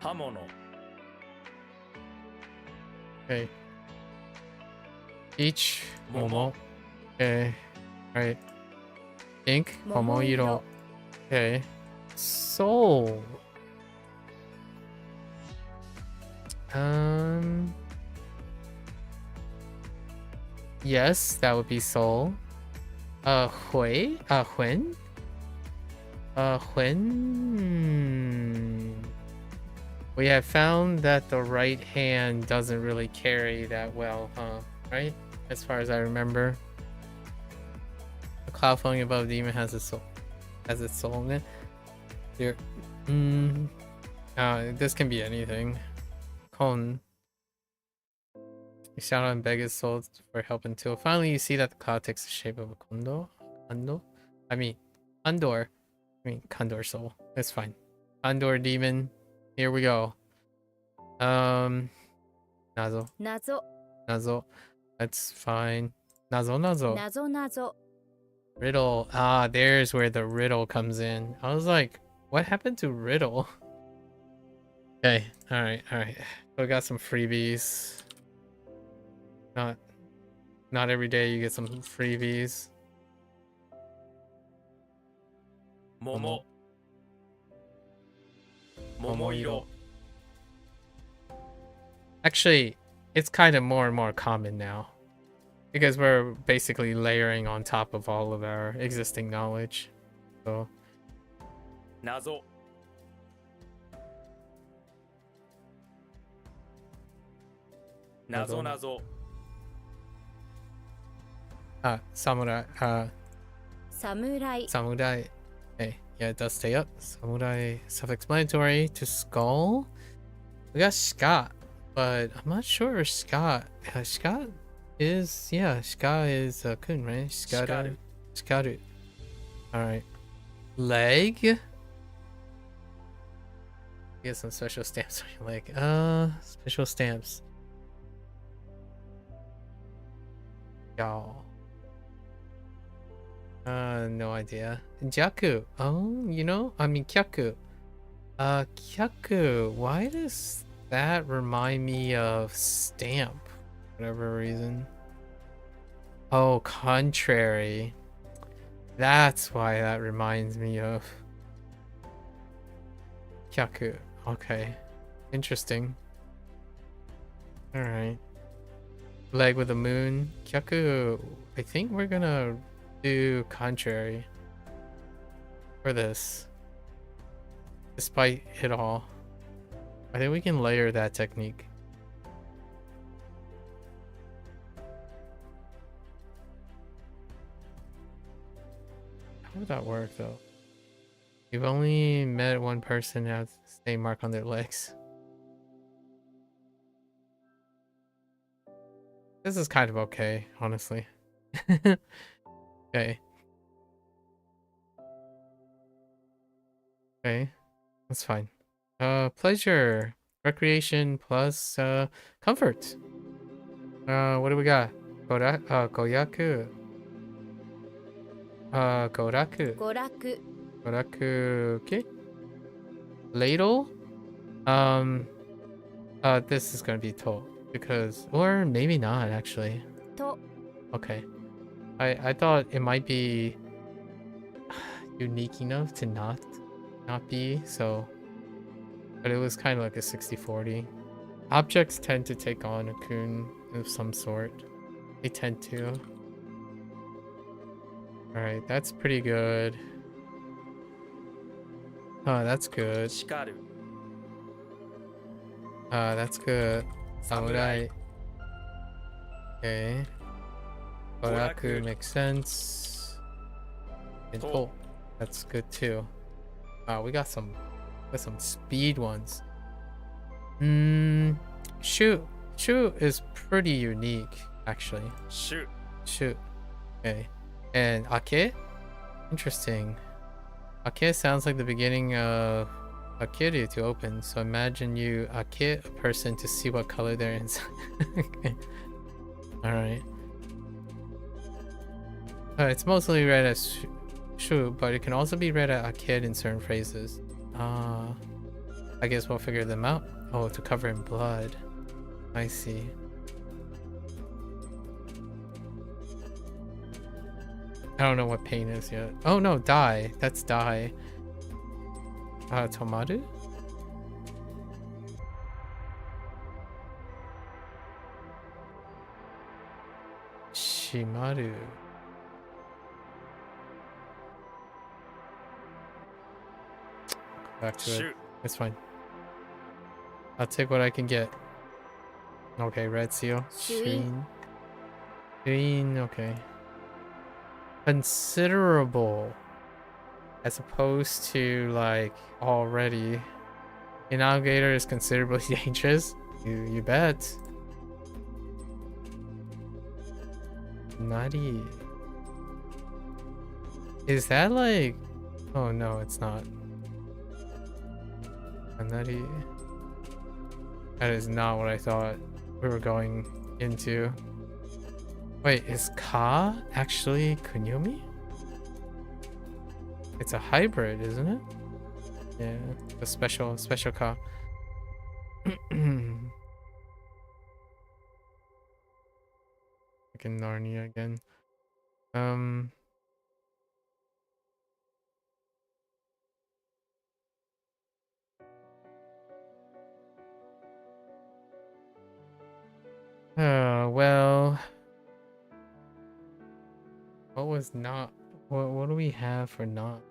Hamono Okay. Each Momo. Momo. Okay. Right. Ink. Momoiro. Okay. Soul. Yes, that would be soul. Hui? When? When? We have found that the right hand doesn't really carry that well, huh? Right? As far as I remember. The cloud floating above the demon has its soul. Has its soul in it. Here. This can be anything. Kon. You shout out and beg his soul for help until finally you see that the cloud takes the shape of a kondo. Andor? I mean, Andor. I mean, Condor soul. It's fine. Andor demon. Here we go. Nazo. Nazo. Nazo. That's fine. Nazo. Nazo. Riddle. There's where the riddle comes in. I was like, what happened to riddle? Okay. Alright. We got some freebies. Not every day you get some freebies. Momo Momoiro Actually, it's kind of more and more common now. Because we're basically layering on top of all of our existing knowledge. So, Nazo Nazo samurai. Samurai. Hey, yeah, it does stay up. Samurai, self-explanatory. To skull. We got Scott, but I'm not sure Scott. Scott is, yeah, Scott is kun, right? Scott. Alright. Leg. Get some special stamps on your leg. Special stamps. Y'all. No idea. Jaku. Oh, you know? I mean, Kyaku. Kyaku. Why does that remind me of stamp? For whatever reason. Oh, contrary. That's why that reminds me of Kyaku. Okay. Interesting. Alright. Leg with the moon. Kyaku. I think we're gonna do contrary for this. Despite it all. I think we can layer that technique. How would that work though? You've only met one person who has the same mark on their legs. This is kind of okay, honestly. Okay. Okay. That's fine. Pleasure. Recreation plus comfort. What do we got? Goyaku. Goraku. Okay. Ladle. This is gonna be to because, or maybe not actually. To. Okay. I thought it might be. unique enough to not be, so, but it was kind of like a 60-40. Objects tend to take on a kun of some sort. They tend to. Alright, that's pretty good. Oh, that's good. 叱る That's good. 侍 Samurai. Okay. Boraku makes sense. And To. oh, that's good too. We got some speed ones. Shoot. Shoot is pretty unique, actually. 主 Shoot. Okay. And Ake? Interesting. Ake sounds like the beginning of Akiru to open, so imagine you Ake a person to see what color they're inside. Okay. Alright. It's mostly read as Shu, but it can also be read as Akid in certain phrases. I guess we'll figure them out. Oh, to cover in blood. I see. I don't know what pain is yet. Oh no, dye. That's dye. Tomaru? Shimaru. Back to it. 主 It's fine. I'll take what I can get. Okay, red seal. Shuin. Shuin, okay. Considerable. As opposed to, like, already. An alligator is considerably dangerous. You bet. Nutty. Is that like... Oh no, it's not. Nutty. That is not what I thought we were going into. Wait, is Ka actually Kunyomi? It's a hybrid, isn't it? Yeah, the special Ka. Fucking Narnia again. Well, what was not? What do we have for not?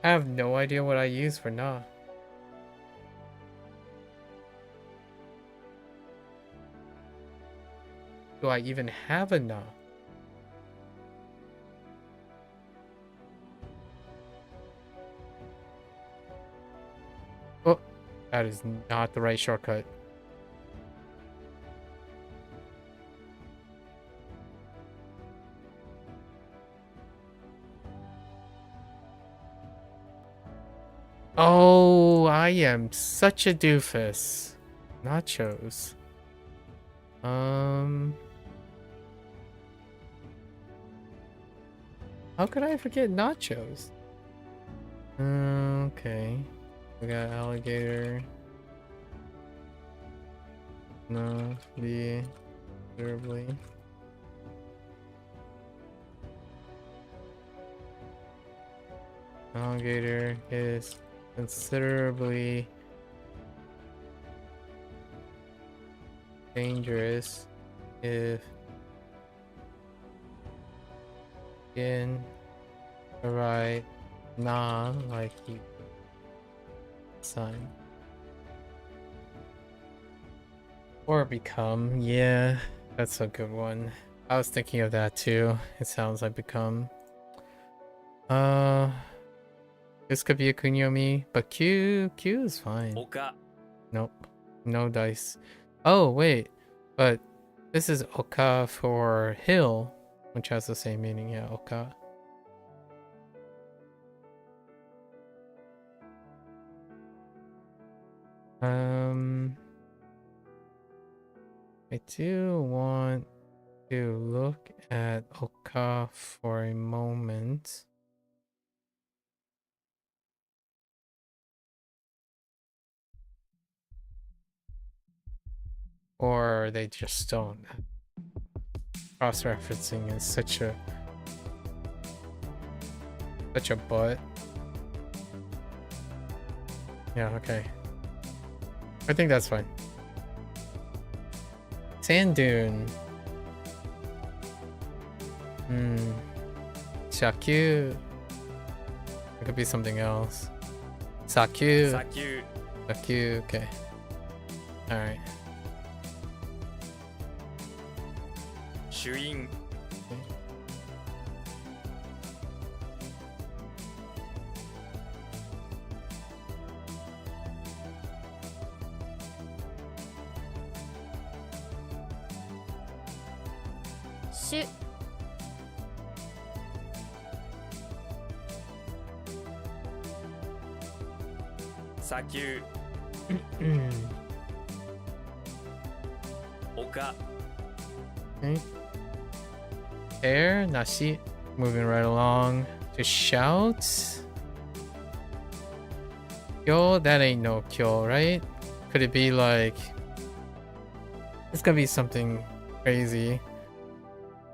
I have no idea what I use for not. Do I even have a na? Oh, that is not the right shortcut. Oh, I am such a doofus. Nachos. How could I forget nachos? Okay. We got alligator. No, the terribly. Alligator is considerably dangerous if in the right like you sign or become. Yeah, that's a good one. I was thinking of that too. It sounds like become. This could be a kunyomi, but Q is fine. 丘 Nope, no dice. Oh wait, but this is oka for hill, which has the same meaning. Yeah, oka. I do want to look at Oka for a moment. Or they just don't. Cross-referencing is such a butt. Yeah, okay. I think that's fine. Sand dune. Shakyu. It could be something else. Sakyu. 砂丘 Sakyu. Okay. All right. 朱印 種 砂丘 丘 Okay. Air, nashi. Moving right along to shout. Kyo, that ain't no kyo, right? Could it be like... It's gonna be something crazy.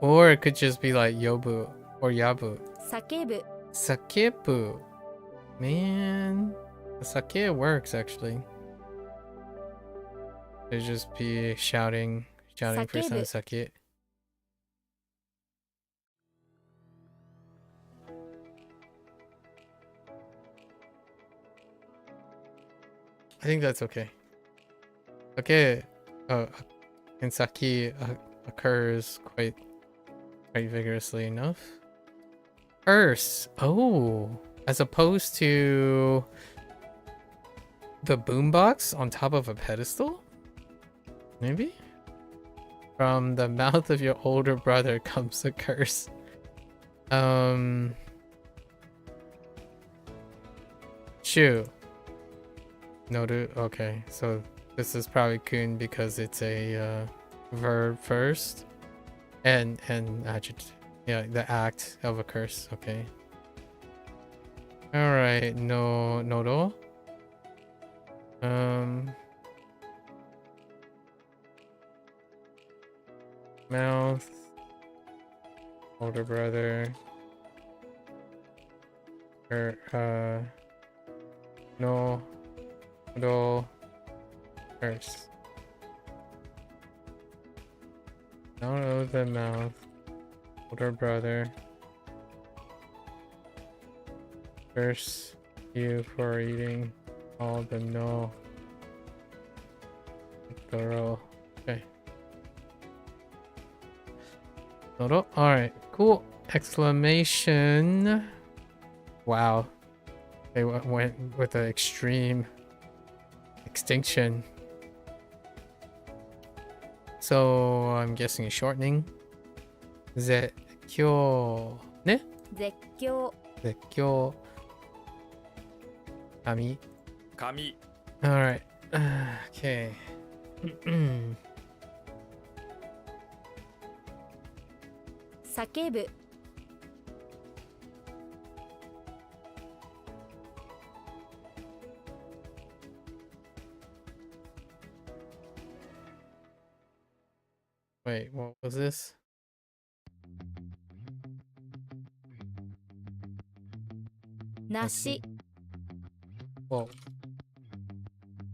Or it could just be like yobu or yabu. 叫ぶ Sakebu. Man. The sake works actually. It'd just be shouting for some Sakebu. sake. I think that's okay. Sake in sake occurs quite vigorously enough. Curse. Oh, as opposed to the boombox on top of a pedestal? Maybe? From the mouth of your older brother comes a curse. Shu. Noru. Okay, so this is probably kun because it's a verb first. And adjective. Yeah, the act of a curse. Okay. Alright, Noro. Mouth. Older brother. No. Curse. Out of the mouth. Older brother. Curse you for eating all the no. Thorough. Okay. Noro. Alright, cool. Exclamation. Wow. They went with an extreme extinction. So I'm guessing shortening. Zekkyo. Ne? 絶叫 Zekkyo. Kami. 紙 Alright. Okay. Hmm. 叫ぶ Wait, what was this? Nashi. Whoa.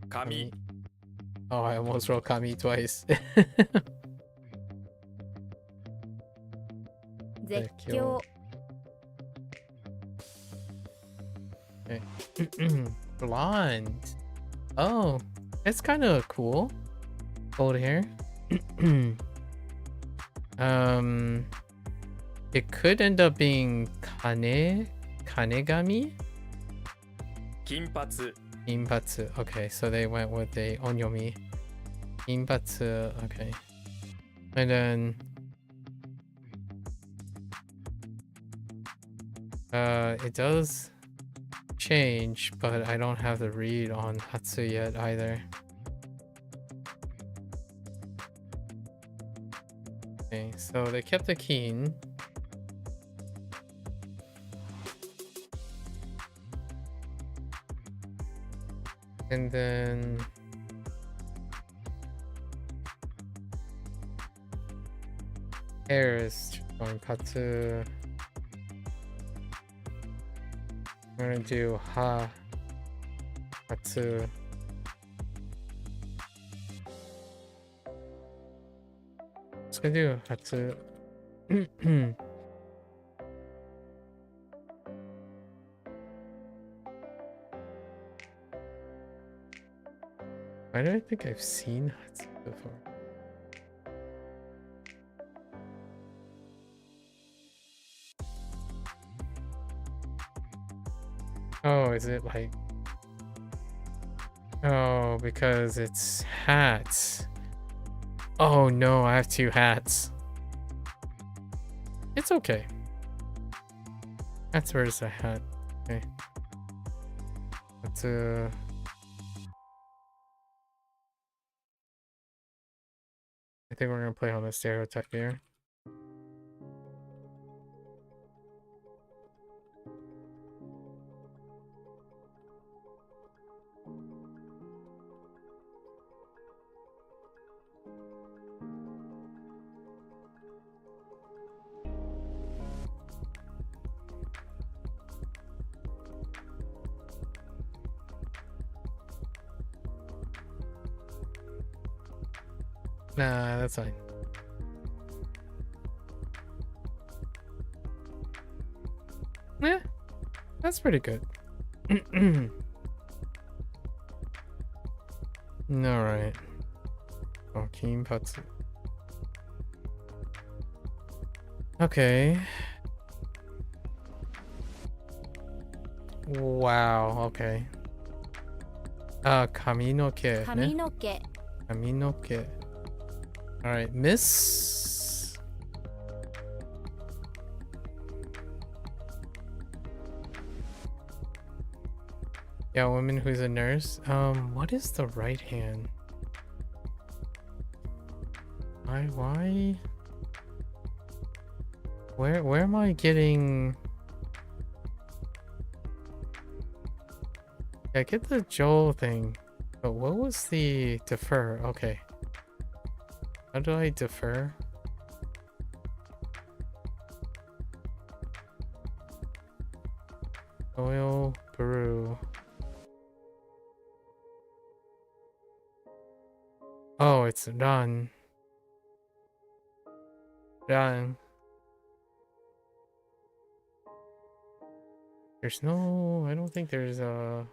紙 Oh, I almost wrote Kami twice. 絶叫 Blonde. Oh, that's kind of cool. Gold hair. It could end up being Kanegami? 金髪 Inbatsu. Okay, so they went with the onyomi. Inbatsu. Okay. And then it does change, but I don't have the read on Hatsu yet either. Okay, so they kept the keen. And then hair is on katsu. We're gonna do ha katsu. Let's go do katsu. Why do I think I've seen Hatsu before? Oh, is it like... Oh, because it's hats. Oh no, I have 2 hats. It's okay. That's where's the hat. Okay. Let's I think we're gonna play on the stereotype here. Nah, that's fine. Yeah, that's pretty good. Alright. Oh, Kinpatsu. Okay. Wow, okay. Kaminoke. 髪の毛 Kaminoke. Alright, Miss. Yeah, woman who's a nurse. What is the right hand? Why? Where am I getting? I get the Joel thing, but what was the defer? Okay. How do I defer? Oil brew. Oh, it's done. Done. There's no... I don't think there's a...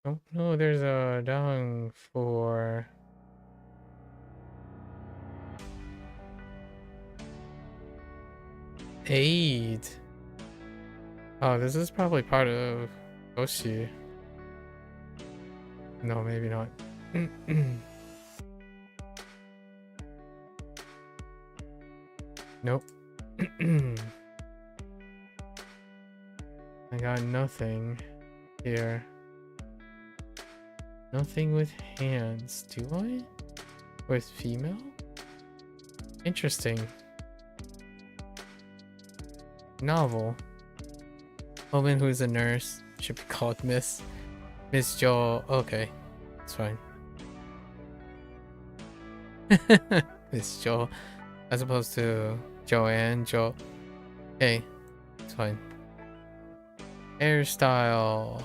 Oh, no, there's a dang for... aid. Oh, this is probably part of Koichi. No, maybe not. Nope. I got nothing here. Nothing with hands, do I? With female? Interesting. Novel. Woman who's a nurse should be called Miss Jo. Okay, it's fine. Miss Jo, as opposed to Joanne. Okay, it's fine. Hairstyle.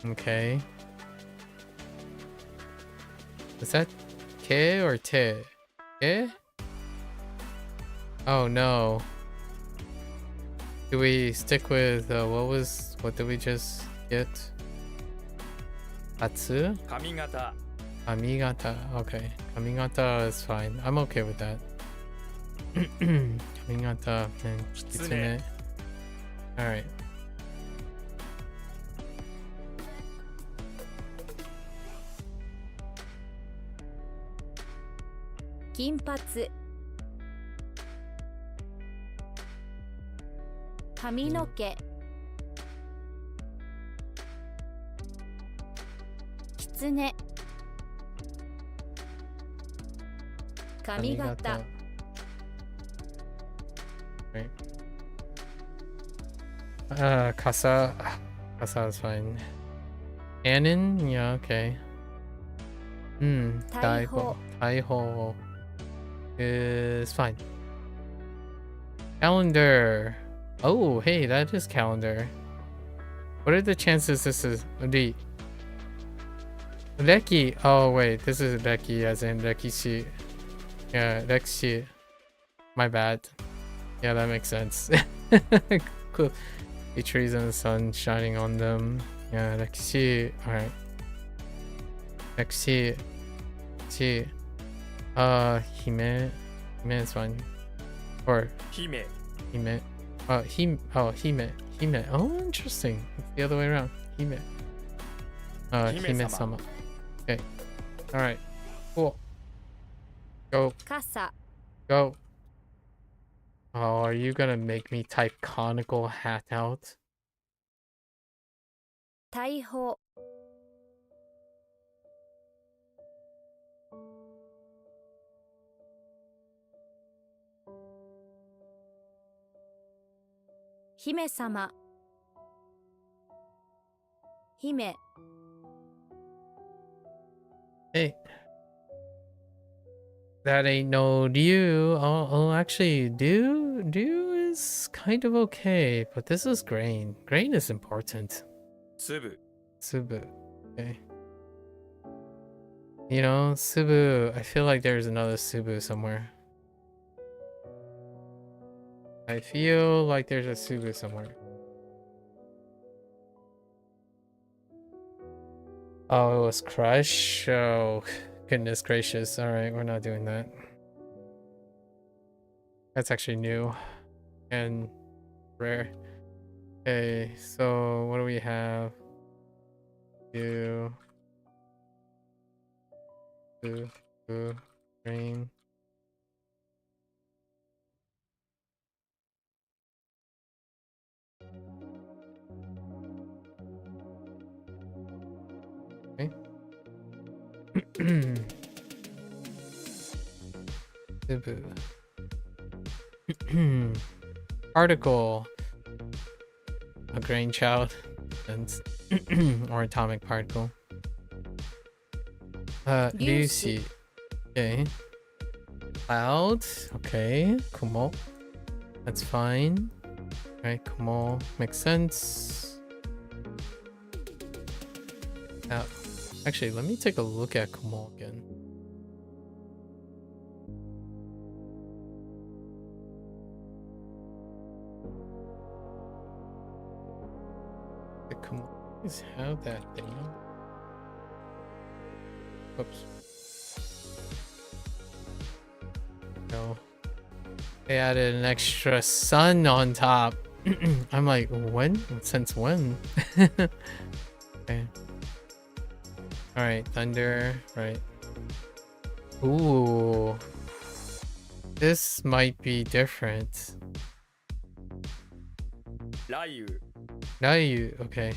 Okay. Is that K or Te? Ke? Oh no. Do we stick with what did we just get? Atsu? 髪型 Kamigata. Okay. Kamigata is fine. I'm okay with that. Kamigata and Kitsune. Alright. Kinpatsu 髪の毛狐髪型 Right. Kasa. Kasa is fine. Cannon? Yeah, okay. Taiho. Taiho is fine. Calendar. Oh, hey, that is calendar. What are the chances this is the Reki? Oh wait, this is Reki as in Rekishi. Yeah, Rekishi. My bad. Yeah, that makes sense. Cool. The trees and the sun shining on them. Yeah, Rekishi. Alright. Rekishi. Rekishi. Hime. Hime is fine. Or 姫 Hime. Hime. Hime. Oh, interesting. It's the other way around. Hime. Hime-sama. Hime-sama. Okay. Alright. Cool. Go. 傘 Go. Oh, are you gonna make me type conical hat out? 大砲姫様姫 Hey. That ain't no Ryu. Oh, actually, Ryu is kind of okay, but this is grain. Grain is important. 粒 Subu. Okay. You know, Subu, I feel like there's another Subu somewhere. I feel like there's a Subu somewhere. Oh, it was Crush? Oh, goodness gracious. Alright, we're not doing that. That's actually new and rare. Okay, so what do we have? Two. Green. Okay. Cebu. Particle. A grain child. And or atomic particle. Lucy. Okay. Cloud. Okay. Kumo. That's fine. Alright, Kumo. Makes sense. Now, actually, let me take a look at Kumo again. The Kumo is have that thing. Oops. No. They added an extra sun on top. I'm like, when? Since when? Okay. Alright, thunder. Right. Ooh. This might be different. 雷雨 Now you okay.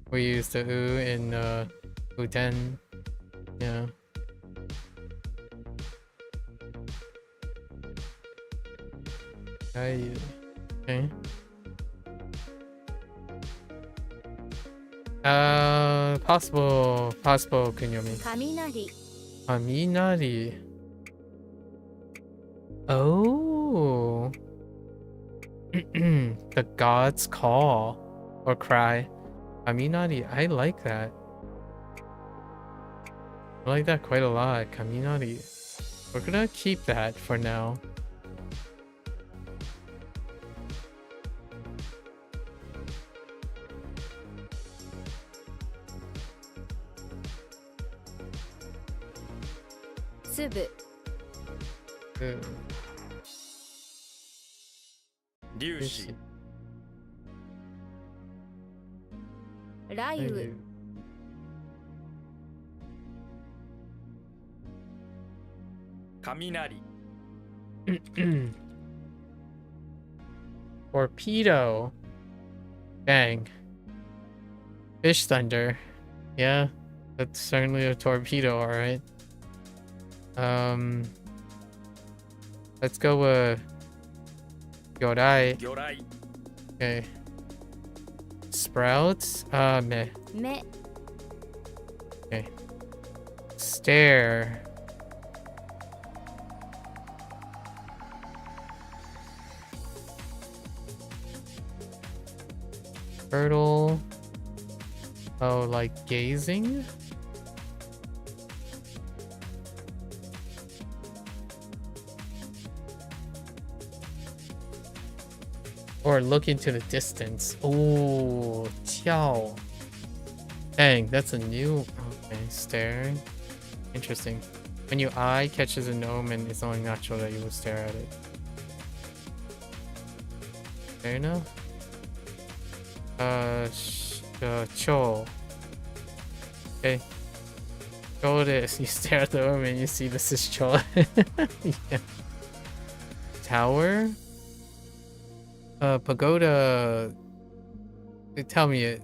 We used the U in Uten. Yeah. Now you okay. Possible kunyomi. 雷 Kaminari. Oh. The gods call or cry. Kaminari. I like that. I like that quite a lot. Kaminari. We're gonna keep that for now. Tsubu Ooh. 粒子雷雨 雷 Torpedo. Bang. Fish thunder. Yeah. That's certainly a torpedo, alright. Let's go with Yorai. 魚雷 Okay. Sprouts? Meh. 目 Okay. Stare. Turtle. Oh, like gazing? Or look into the distance. Oh, Tiao. Dang, that's a new. Okay, stare. Interesting. When your eye catches a omen, it's only natural that you will stare at it. Fair enough. Cho. Okay. Cho it is. You stare at the omen, you see this is Cho. Yeah. Tower? Pagoda. Tell me it.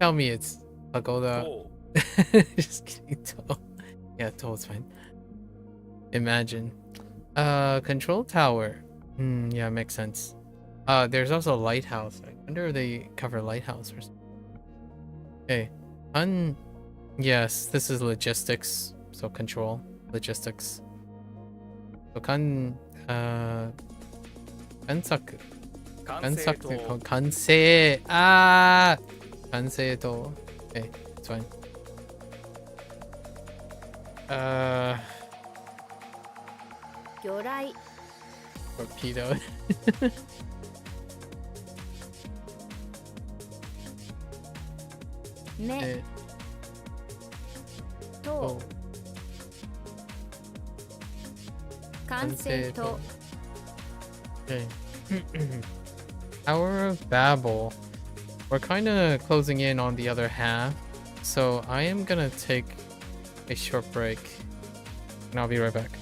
Tell me it's pagoda. 塔 Just kidding. Toe. Yeah, toe is fine. Imagine. Control tower. Yeah, makes sense. There's also a lighthouse. I wonder if they cover lighthouse or something. Okay. Yes, this is logistics. So control. Logistics. So Kansaku. 完成と Kansei. Ah! Kansei to. Okay, it's fine. Uh, 魚雷 torpedo. 目 Eh, と oh, 完成と Okay. Hour of Babel. We're kind of closing in on the other half, so I am gonna take a short break, and I'll be right back.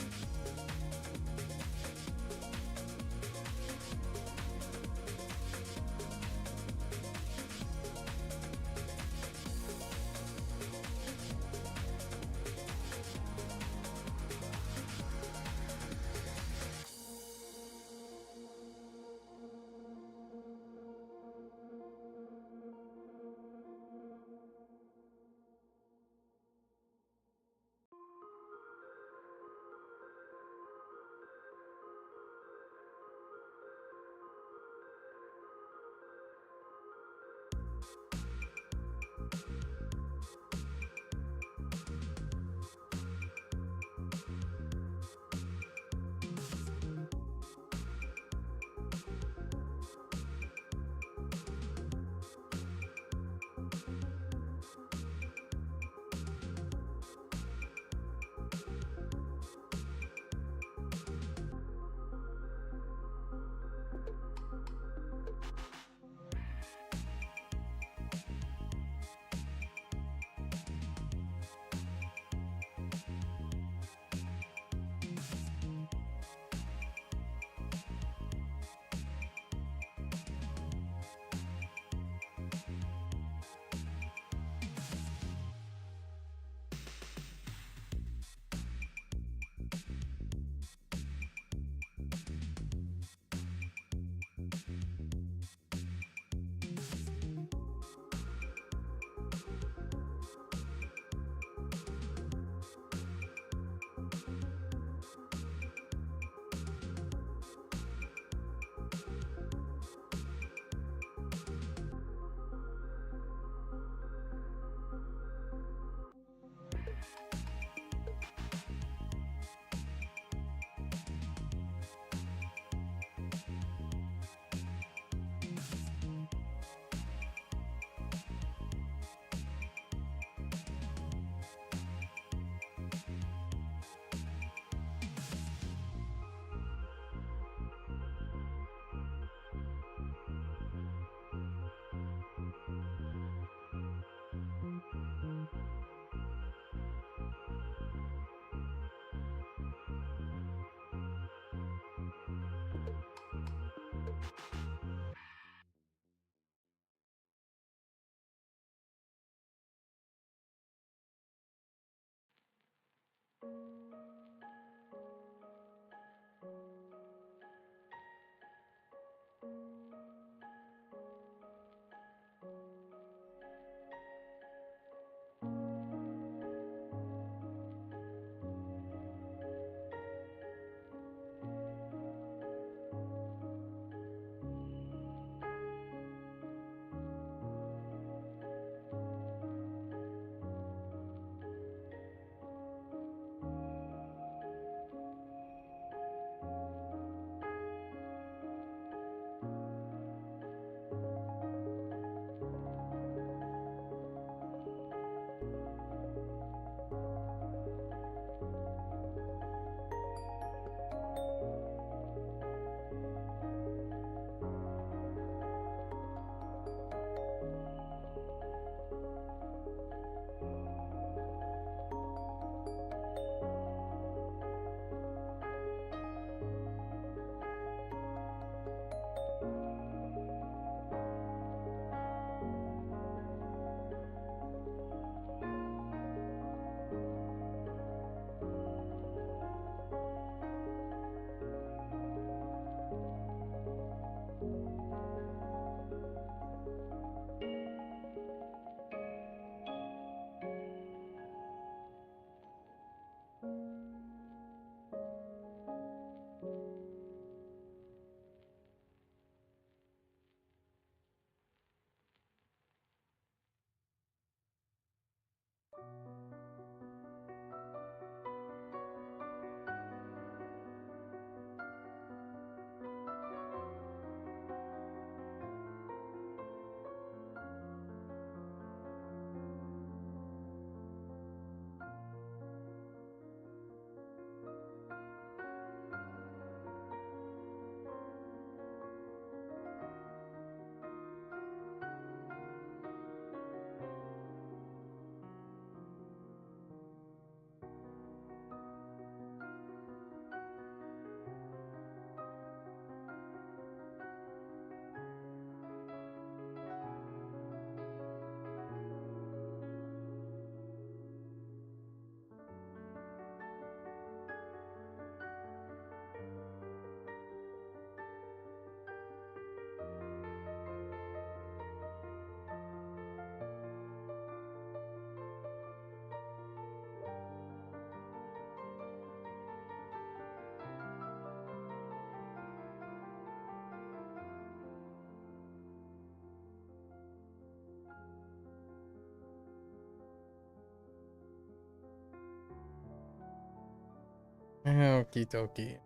Okie dokie.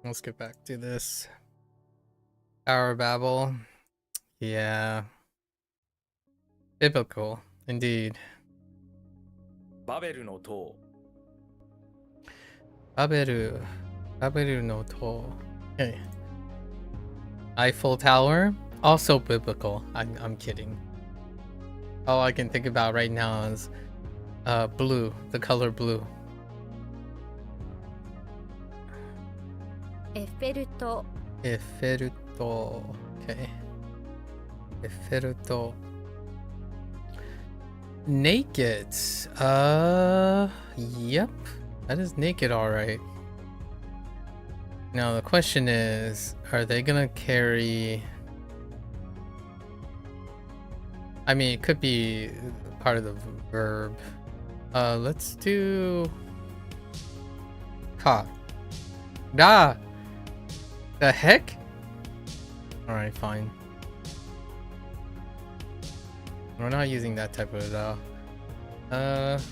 Let's get back to this. Our babble. Yeah. Biblical, indeed. バベルの塔 Baberu no to. Okay. Eiffel Tower, also biblical. I'm kidding. All I can think about right now is blue, the color blue. エッフェル塔 Eferuto. Okay. Eferuto. Naked. Yep. That is naked, alright. Now the question is, are they gonna carry... I mean, it could be part of the verb. Let's do... Ka. Da! The heck? Alright, fine. We're not using that type of da.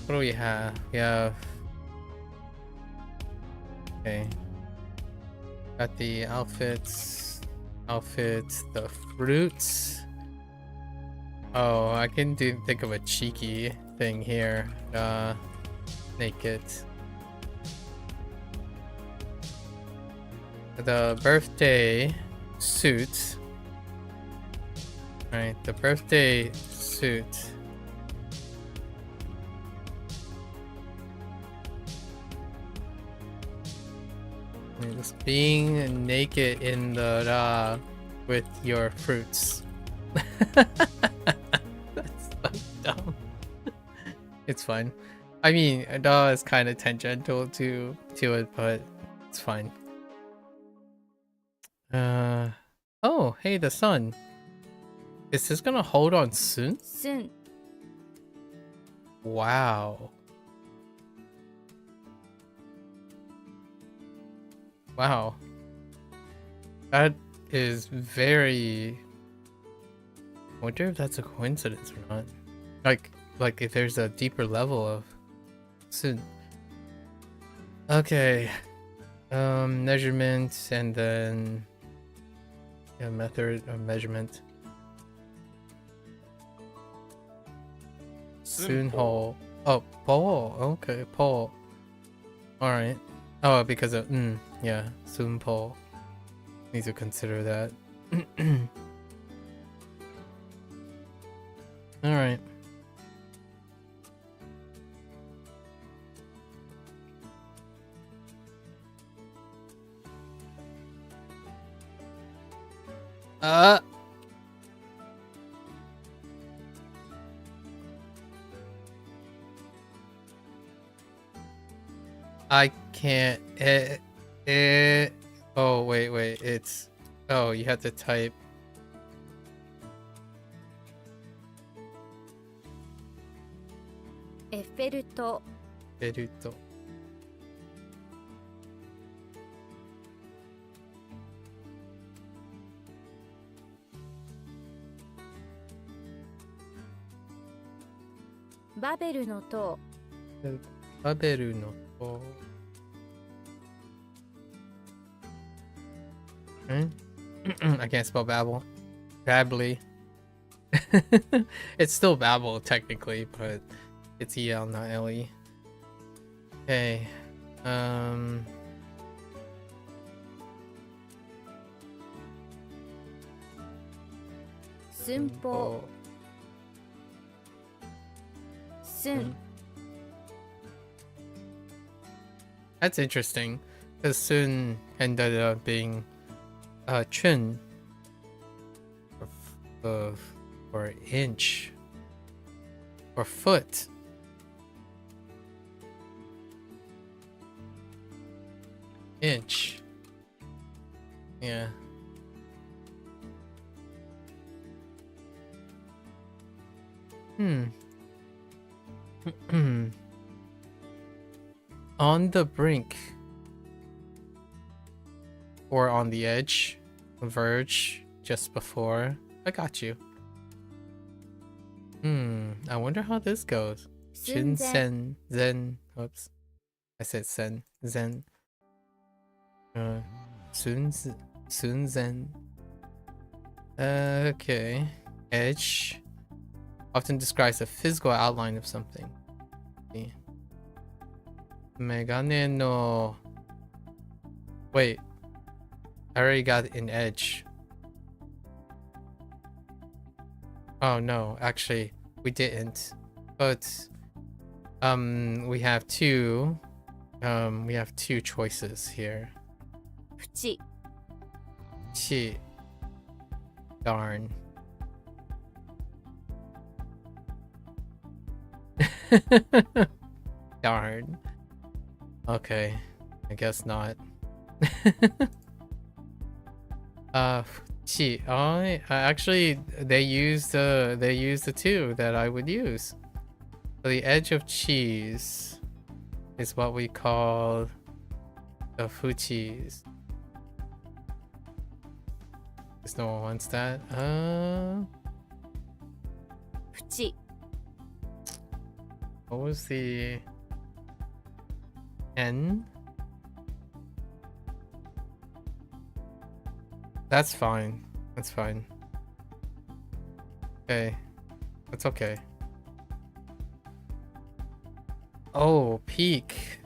What do we have? We have... Okay. Got the outfits, the fruits. Oh, I can think of a cheeky thing here. Naked. The birthday suit. Right, the birthday suit. Just being naked in the with your fruits. That's so dumb. It's fine. I mean, da is kind of tangential to it, but it's fine. Oh, hey, the sun. Is this gonna hold on soon? すん Wow. Wow. That is very... I wonder if that's a coincidence or not. Like if there's a deeper level of soon. Okay. Measurement and then method of measurement. Soon hole. Oh, pole. Okay, pole. Alright. Oh, because of yeah, soon pole. Need to consider that. Alright. I can't. Oh, wait. It's. Oh, you have to type. エッフェル塔 Beruto. "バベルの塔 Baberu no to. I can't spell babble. Babbly. It's still babble technically, but it's EL, not LE. Okay. Sunpo. Sun. That's interesting, because Sun ended up being chun or inch or foot. Inch. Yeah. On the brink or on the edge, verge, just before. I got you. I wonder how this goes. Shin sen zen. Oops, I said sen zen. Sun zen. Okay. Edge often describes the physical outline of something. Megane no. Wait, I already got an edge. Oh no, actually we didn't. But we have two choices here. 縁 Chi. Darn. Darn. Okay, I guess not. Chi. Oh, actually, they used the two that I would use. So the edge of cheese is what we call the fuchis. Because no one wants that. 縁 What was the N? That's fine. That's fine. Okay. That's okay. Oh, peak.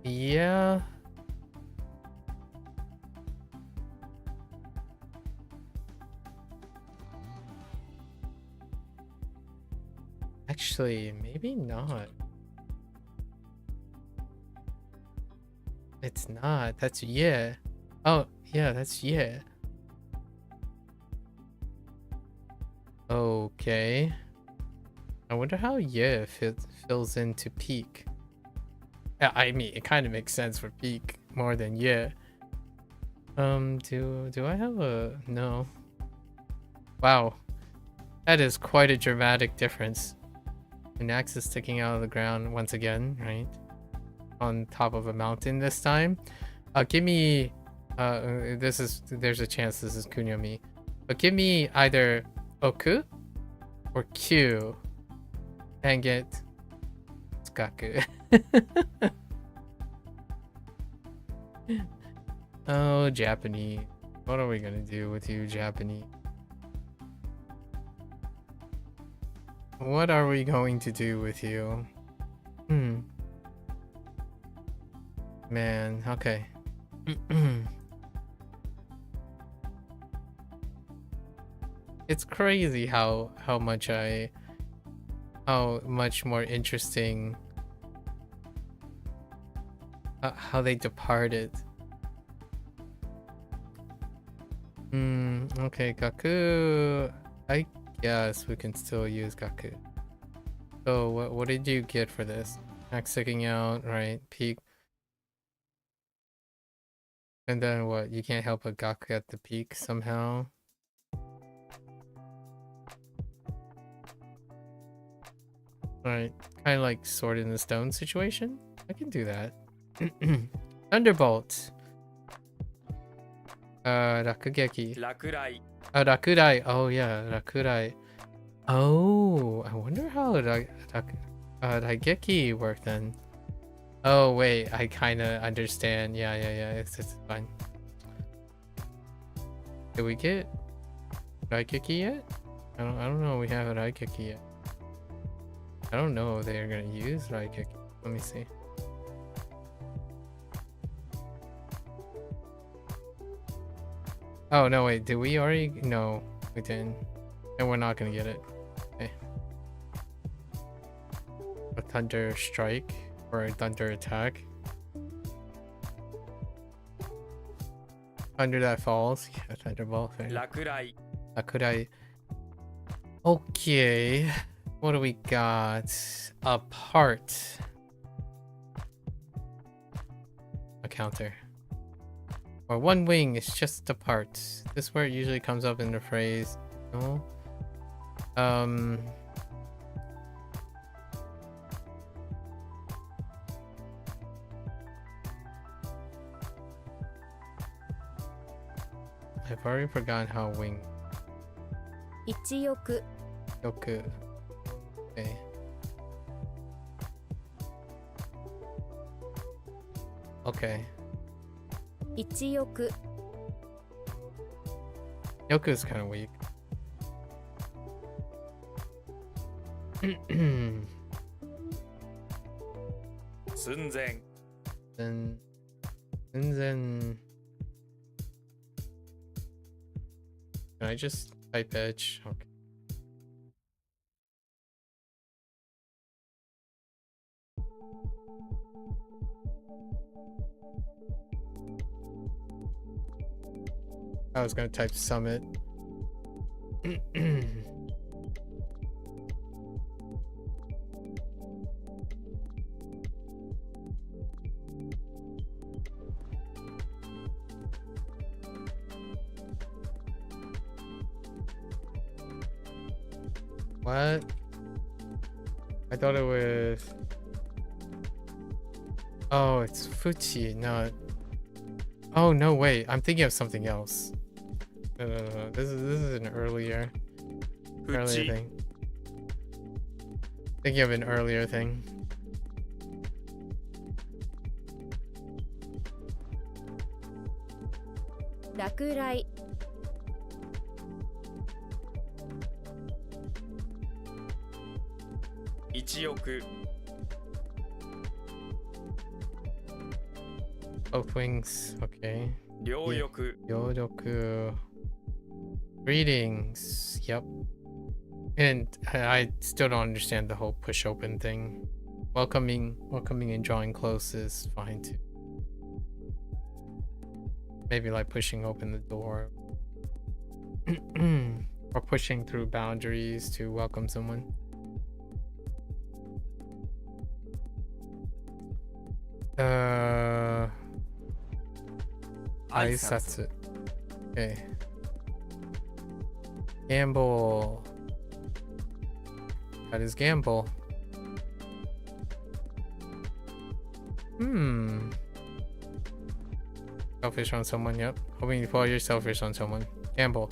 Yeah. Actually, maybe not. It's not. That's yeah. Oh, yeah, that's yeah. Okay. I wonder how fills into peak. I mean, it kind of makes sense for peak more than yeah. Do I have a no? Wow, that is quite a dramatic difference. An axe is sticking out of the ground once again, right? On top of a mountain this time. Give me there's a chance this is Kunyomi. But give me either Oku or Q and get Tsukaku. Oh, Japanese. What are we gonna do with you, Japanese? What are we going to do with you? Man, okay. It's crazy how much more interesting how they departed. Okay, Gaku. I guess we can still use Gaku. So what did you get for this? Axe sticking out, right? Peak. And then what? You can't help but Gaku at the peak somehow. Alright, kind of like sword in the stone situation. I can do that. Thunderbolt. Rakugeki. Rakurai. Rakurai. Oh yeah, Rakurai. Oh, I wonder how Raigeki worked then. Oh wait, I kind of understand. Yeah, it's fine. Did we get Raigeki yet? I don't know. We have Raigeki yet. I don't know if they're gonna use Raigeki. Let me see. Oh no, wait. Did we already? No, we didn't. And we're not gonna get it. Okay. A thunder strike or a thunder attack. Thunder that falls. Yeah, thunderbolt. Rakurai. Rakurai. Okay. What do we got? A part. A counter. Or one wing, it's just a part. This word usually comes up in the phrase. No. I've already forgotten how wing. 一翼 Yoku. Okay. Okay. 一翼 Yoku is kind of weak. Sunzen. Then can I just type edge? Okay. I was gonna type summit. What? I thought it was... Oh, it's Fuchi, not... Oh, no, wait. I'm thinking of something else. No. This is an earlier thing. Thinking of an earlier thing. Rakurai 一翼。 Both wings, okay. 両翼。 Yodoku. Greetings. Yep. And I still don't understand the whole push open thing. Welcoming and drawing close is fine too. Maybe like pushing open the door. Or pushing through boundaries to welcome someone. Aisatsu. Okay. Gamble. That is gamble. Selfish on someone, yep. Hoping to pull your selfish on someone. Gamble.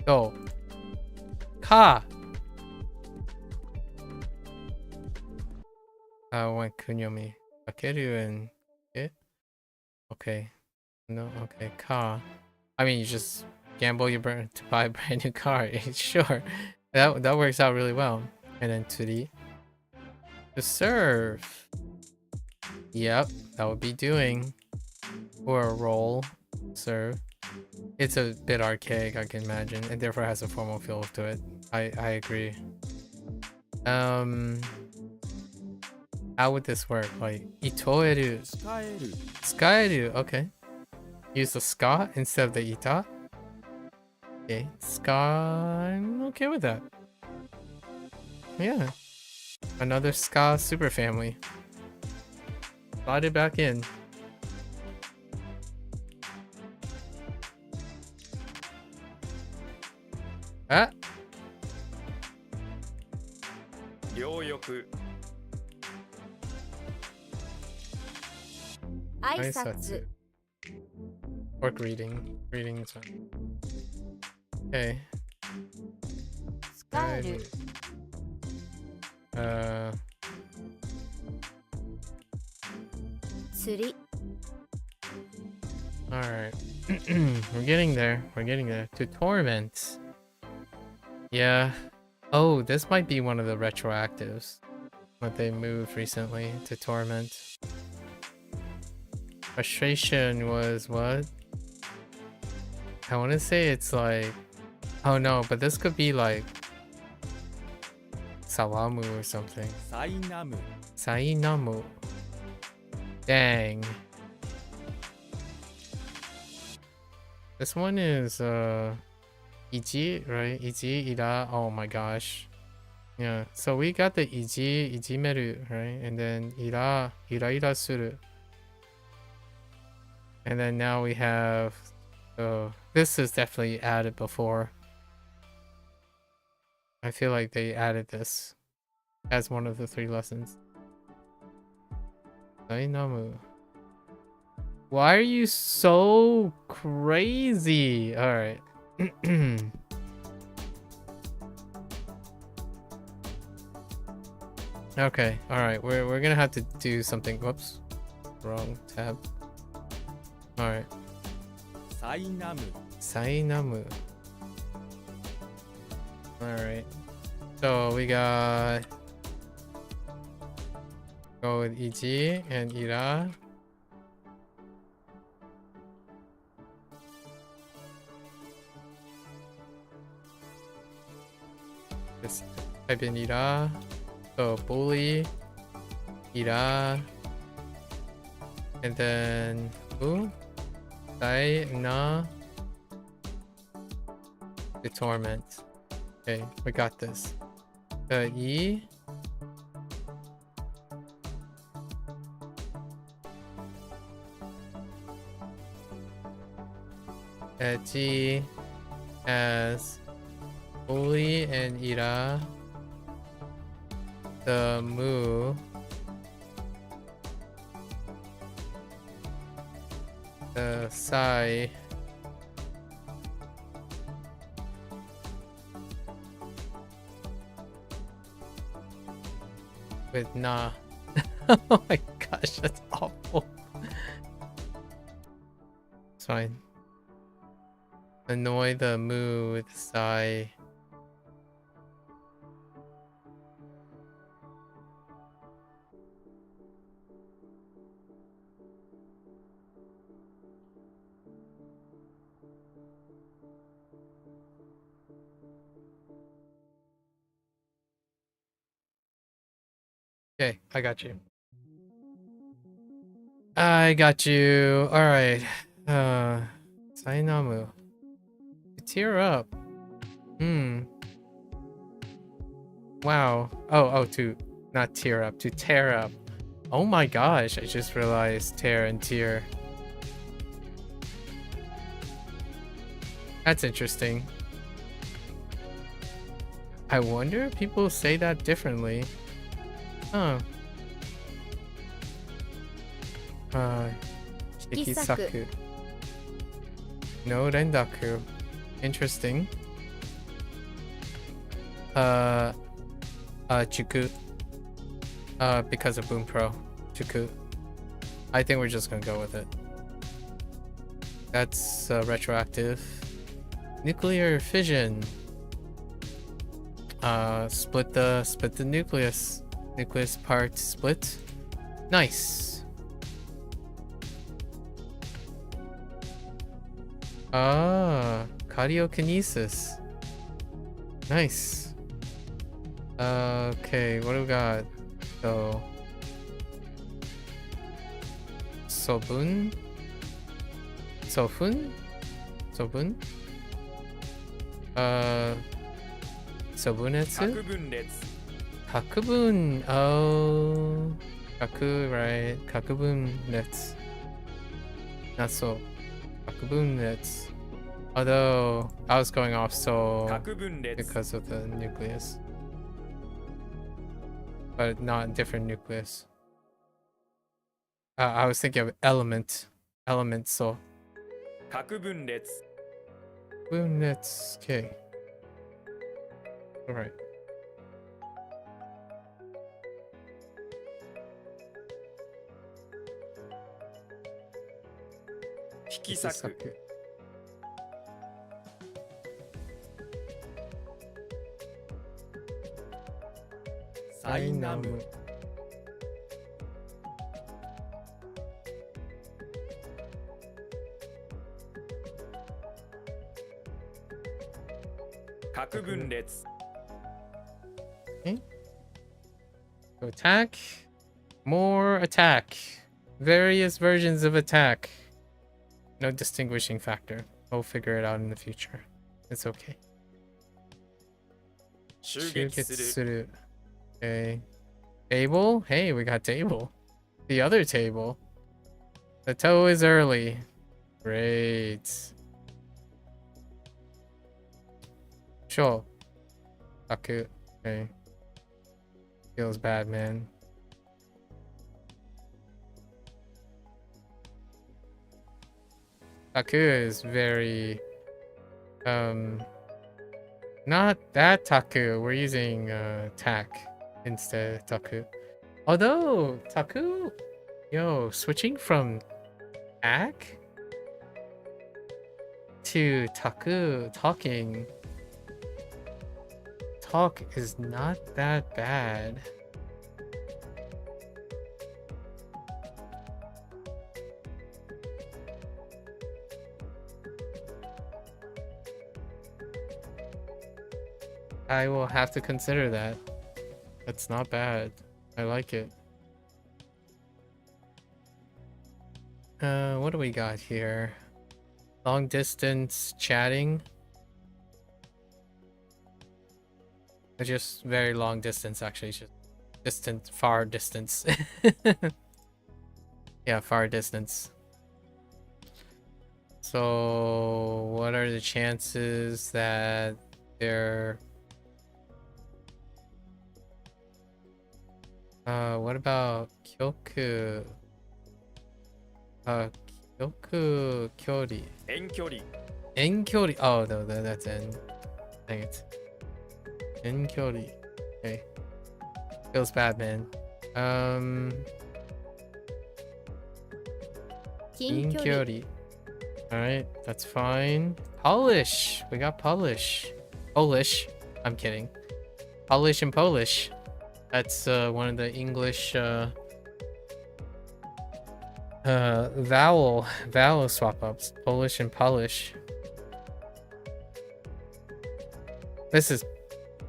Go. Ka. One kunyomi. Kakeru and it? Okay. No, okay. Ka. I mean, you just gamble your burn to buy a brand new car. Sure. That works out really well. And then Turi. To serve. Yep, that would be doing. Or a roll. Serve. It's a bit archaic, I can imagine, and therefore has a formal feel to it. I agree. How would this work? Like itoeru. Skaeru. Okay. Use the ska instead of the ita. Okay. Ska. I'm okay with that. Yeah. Another ska super family. Slide it back in. Ah. 両翼 挨拶 Or greeting. Greeting is fine. Okay. 使える 釣り Alright. We're getting there. We're getting there. To torment. Yeah. Oh, this might be one of the retroactives. What they moved recently to torment. Frustration was what? I want to say it's like... Oh no, but this could be like... Sawamu or something. サイナム Sainamu. Dang. This one is Ichi, right? Ichi, Ira. Oh my gosh. Yeah. So we got the Ichi, Ijimeru, right? And then Ira, Ira suru. And then now we have... Oh, this is definitely added before. I feel like they added this as one of the 3 lessons. Sainamu. Why are you so crazy? Alright. Okay, alright. We're gonna have to do something. Whoops. Wrong tab. Alright. サイナム Sainamu. Alright. So we got... Go with Ichi and Ira. Just type in Ira. So bully, Ira, and then who? Dai na the torment. Okay, we got this. E. G as bully and Ira. The Mu. The Sai. With Na. Oh my gosh, that's awful. It's fine. Annoy the Mu with Sai. Okay, I got you. I got you. All right. Sainamu. Tear up. Wow. Oh, to not tear up, to tear up. Oh my gosh, I just realized tear and tear. That's interesting. I wonder if people say that differently. Huh. Shikisaku. No rendaku. Interesting. Juku. Because of Bunpro. Juku. I think we're just gonna go with it. That's retroactive. Nuclear fission. Split the nucleus. Nucleus part split. Nice. Cardiokinesis. Nice. Okay, what do we got? So Sobun? Sofun? Sobun? Sobunetsu? 核分裂 Kakubun. Oh. Kaku, right. Kakubun nets. Not so. Kakubun nets. Although, I was going off so 核分裂 because of the nucleus. But not different nucleus. I was thinking of element. Element, so. 核分裂 Boon nets. Okay. Alright. 引き裂く サイナム 核分裂 So attack. More attack. Various versions of attack. No distinguishing factor. We'll figure it out in the future. It's okay. 襲撃する Shugetsuru. Okay. Table? Hey, we got table. The other table. The toe is early. Great. Sure. Taku. Okay. Feels bad, man. Taku is very not that Taku. We're using tack instead of Taku. Although Taku, yo, switching from tack to Taku talking. Talk is not that bad. I will have to consider that. That's not bad. I like it. What do we got here? Long distance chatting. Just very long distance, actually. Just distant, far distance. Yeah, far distance. So, what are the chances that they're... what about Kyoku? Kyoku Kyori. 遠距離 Enkyori. Oh, no, that's N. Dang it. Enkyori. Okay. Feels bad, man. 近距離 Enkyori. Alright, that's fine. Polish. We got Polish. Polish. I'm kidding. Polish and Polish. That's one of the English vowel swap ups. Polish and Polish. This is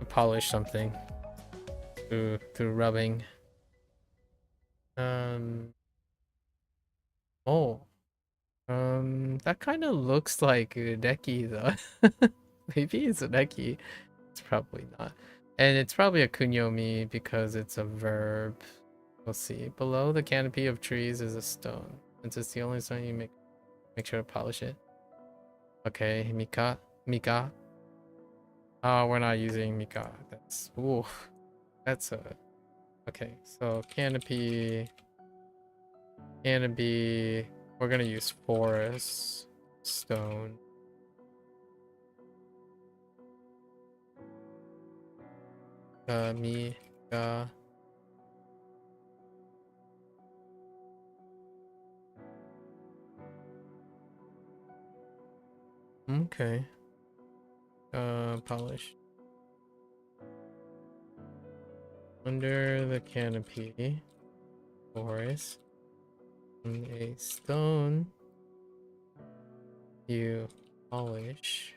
polish something through rubbing. That kind of looks like Neki though. Maybe it's a Neki. It's probably not. And it's probably a kunyomi because it's a verb. We'll see. Below the canopy of trees is a stone. Since it's the only stone you make sure to polish it. Okay, Mika. Mika. Oh, we're not using Mika. That's that's a okay, so canopy. Canopy. We're gonna use forest stone. Mika. Okay. Polish. Under the canopy, forest, on a stone, you polish.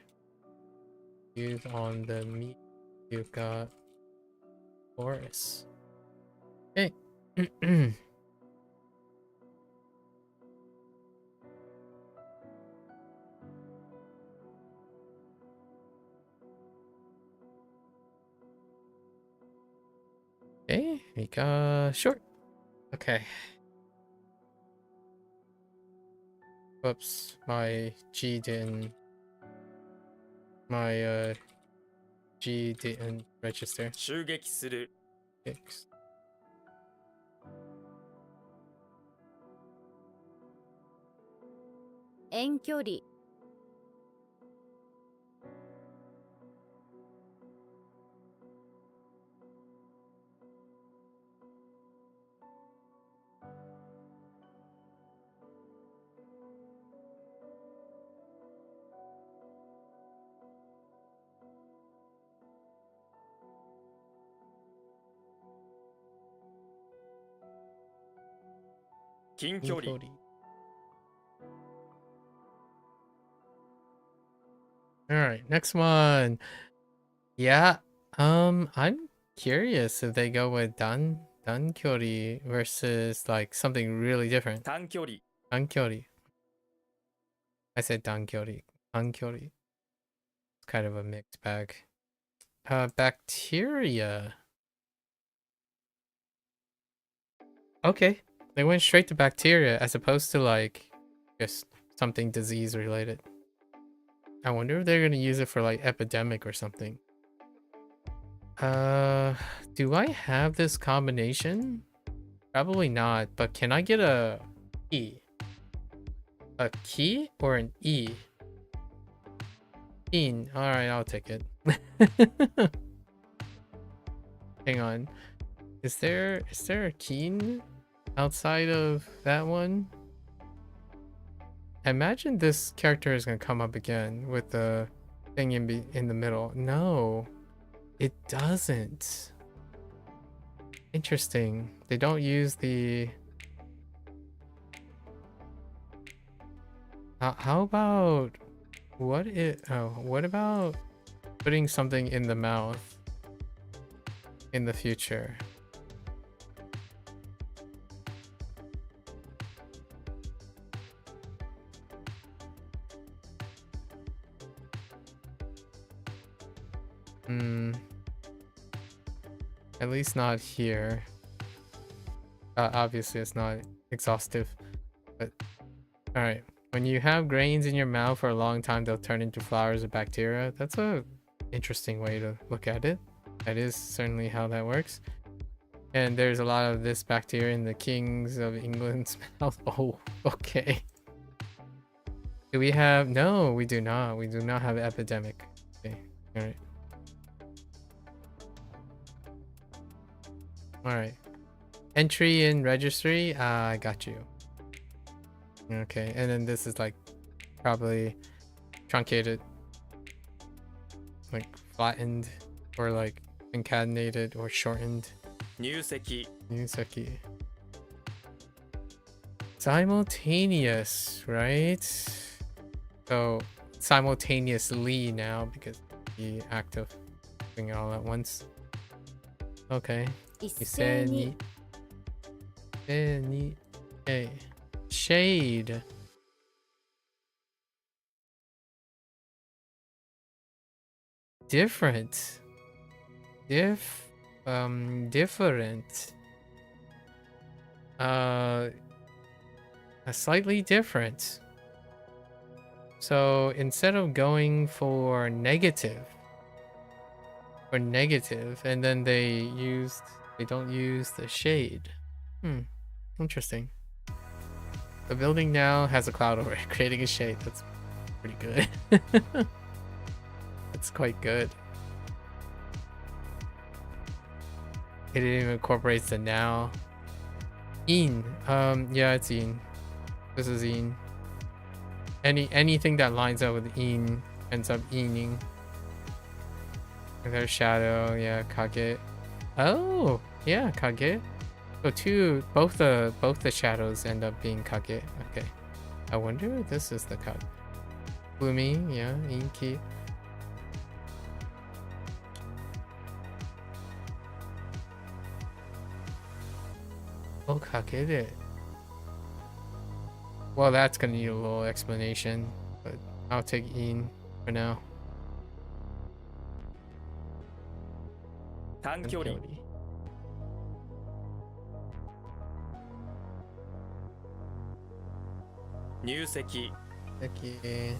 Use on the meat you got forest. Hey. Okay, Mika short. Okay. Whoops, my G didn't register. 襲撃する Fix. 遠距離 近距離 Alright, next one. Yeah. I'm curious if they go with dankyori versus like something really different. 短距離 Dankyori. I said dankyori. Dankyori. It's kind of a mixed bag. Bacteria. Okay. They went straight to bacteria as opposed to like just something disease related. I wonder if they're gonna use it for like epidemic or something. Do I have this combination? Probably not, but can I get a key? A key or an E? Keen. Alright, I'll take it. Hang on. Is there a keen outside of that one? I imagine this character is gonna come up again with the thing in the middle. No, it doesn't. Interesting. They don't use the. How about what about putting something in the mouth in the future? At least not here. Obviously it's not exhaustive, but all right. When you have grains in your mouth for a long time, they'll turn into flowers of bacteria. That's a interesting way to look at it. That is certainly how that works. And there's a lot of this bacteria in the kings of England's mouth. Oh, okay. Do we have? No, we do not. We do not have an epidemic. Okay, all right. All right. Entry in registry. I got you. Okay, and then this is like probably truncated, like flattened, or like concatenated or shortened. 入籍 Nuseki. Simultaneous, right? So simultaneously now because the act of doing it all at once. Okay. 一斉に Okay. Shade. Different. different. Slightly different. So instead of going for negative, and then they don't use the shade. Interesting. The building now has a cloud over it, creating a shade. That's pretty good. That's quite good. It even incorporates the now. In. Yeah, it's in. This is in. Anything that lines up with in ends up ining. There's shadow, yeah, kage. Oh, yeah, kage. So both the shadows end up being kage. Okay. I wonder if this is the kage. Fumi, yeah, inki. Oh, kage. Well, that's gonna need a little explanation, but I'll take in for now. 短距離入籍 Okay.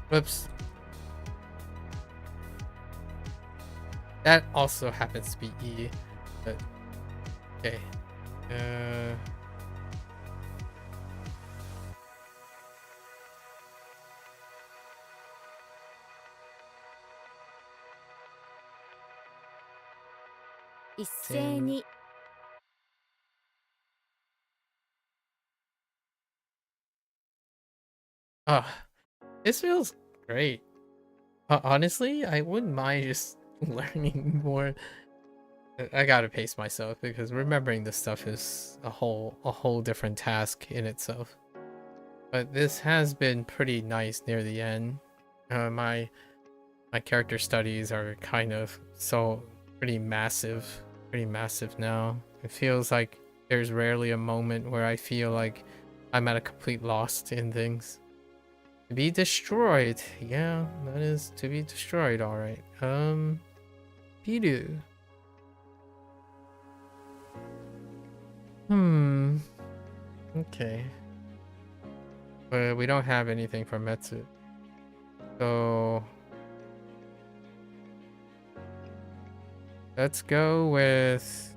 Whoops. That also happens to be E, but okay. Oh, this feels great. Honestly, I wouldn't mind just learning more. I gotta pace myself because remembering this stuff is a whole different task in itself. But this has been pretty nice near the end. My character studies are kind of pretty massive now. It feels like there's rarely a moment where I feel like I'm at a complete lost in things. To be destroyed, yeah, that is to be destroyed. All right, Bidu. Okay. But we don't have anything for Metsu. So let's go with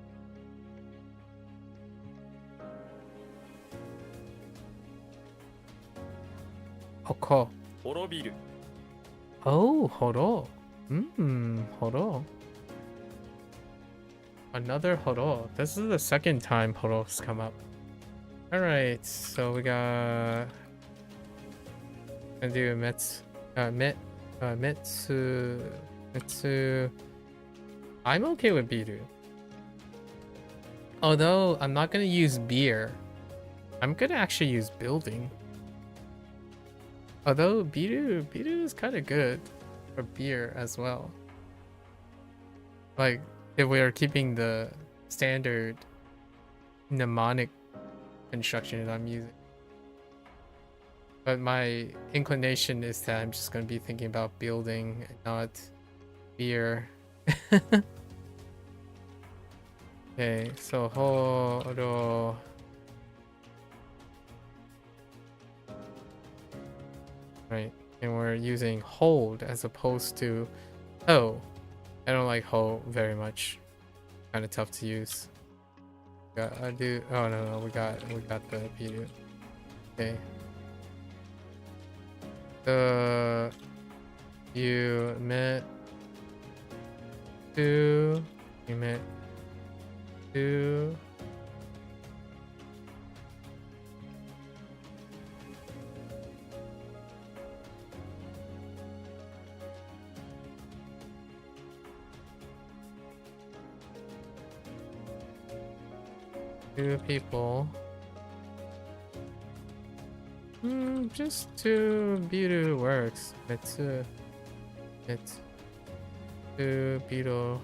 Hoko. 滅びる Oh, Horo. Horo. Another Horo. This is the second time Horo's come up. Alright, so we got... Gonna do Mitsu. I'm okay with Biru. Although, I'm not gonna use beer. I'm gonna actually use building. Although Biru is kind of good for beer as well. Like, if we are keeping the standard mnemonic construction that I'm using. But my inclination is that I'm just going to be thinking about building and not beer. Okay, so Horo. Right, and we're using hold as opposed to ho. I don't like ho very much. Kind of tough to use. Oh no, we got the video. Okay. You met two people. Just two Biru works. Mitsu Biru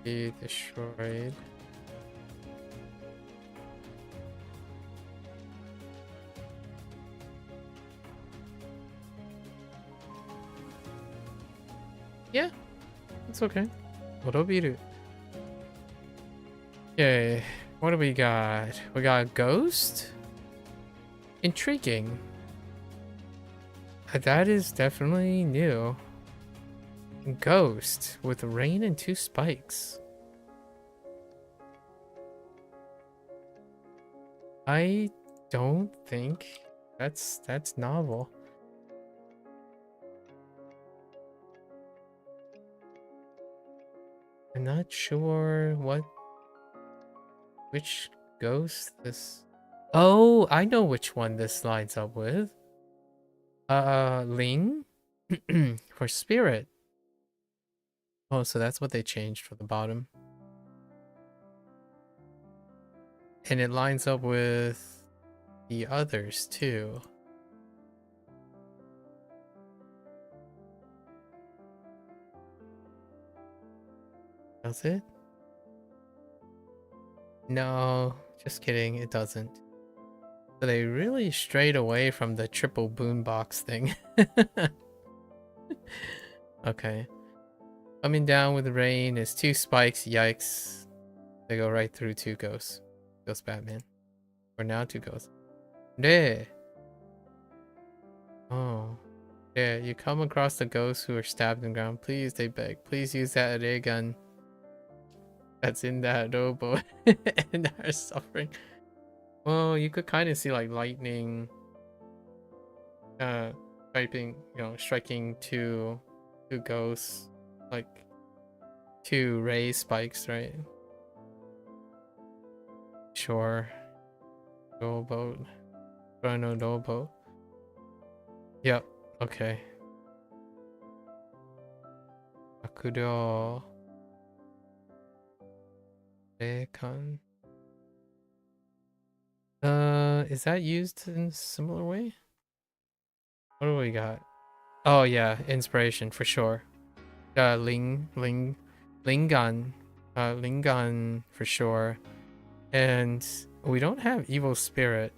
be destroyed. Yeah, it's okay. Orobiru. Okay, what do we got? We got Ghost? Intriguing. That is definitely new. Ghost with rain and 2 spikes. I don't think that's novel. I'm not sure which ghost this. Oh, I know which one this lines up with. Ling for spirit. Oh, so that's what they changed for the bottom. And it lines up with the others too. Does it? No, just kidding, it doesn't. So they really strayed away from the triple boombox thing. Okay. Coming down with rain is 2 spikes, yikes. They go right through 2 ghosts. Ghost Batman. Or now 2 ghosts. Re. Oh. Yeah, you come across the ghosts who are stabbed in the ground. Please, they beg. Please use that ray gun that's in that robo and are suffering. Well, you could kind of see like lightning striking two ghosts, like 2 ray spikes, right? Sure. Rowboat. Chrono rowboat. Yep, okay. Akuro. Rekan. Is that used in a similar way? What do we got? Oh yeah, inspiration for sure. Lingan. Lingan for sure. And we don't have evil spirit.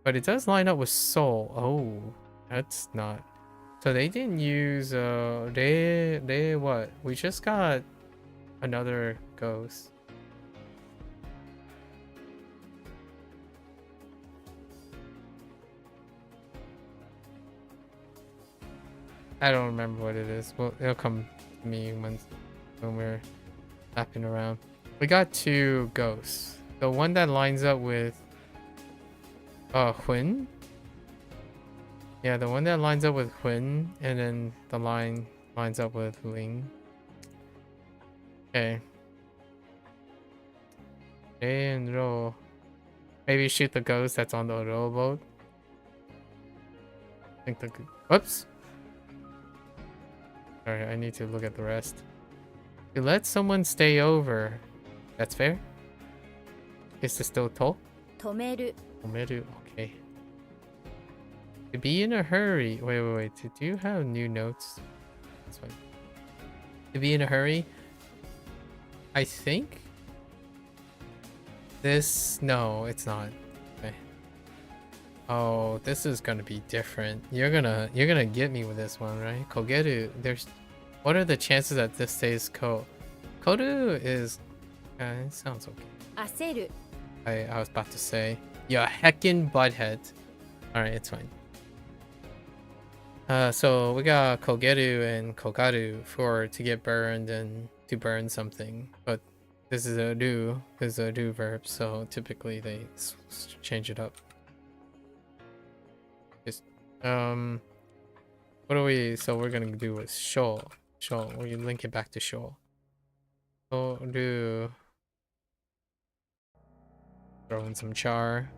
But it does line up with soul. Oh, that's not. So they didn't use they what? We just got another ghost. I don't remember what it is. Well, it'll come to me when we're lapping around. We got 2 ghosts. The one that lines up with Hun. Yeah, the one that lines up with Hun, and then the line lines up with Ling. Okay. And row. Maybe shoot the ghost that's on the rowboat. I think the whoops. Alright, I need to look at the rest. You let someone stay over. That's fair? Is this still toll? 止める Omeru, okay. To be in a hurry. Wait. Do you have new notes? That's fine. To be in a hurry. I think this. No, it's not. Okay. Oh, this is gonna be different. You're gonna get me with this one, right? Kogeru. There's. What are the chances that this stays Koru is. It sounds okay. 焦る I was about to say, yeah, heckin' butthead. Alright, it's fine. So we got Kogeru and Kogaru to get burned and to burn something. But this is a do verb, so typically they change it up. Just, what are we, so we're gonna do with sho. We link it back to sho. So do. Throw in some char.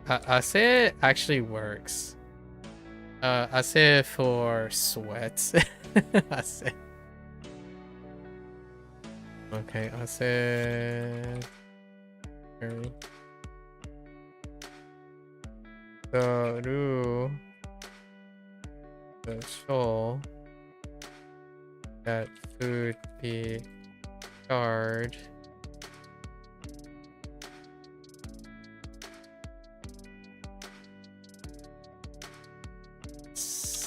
Ase actually works. Ase for sweats. Ase. Okay, Ase. The Ru. The show. That food be charred.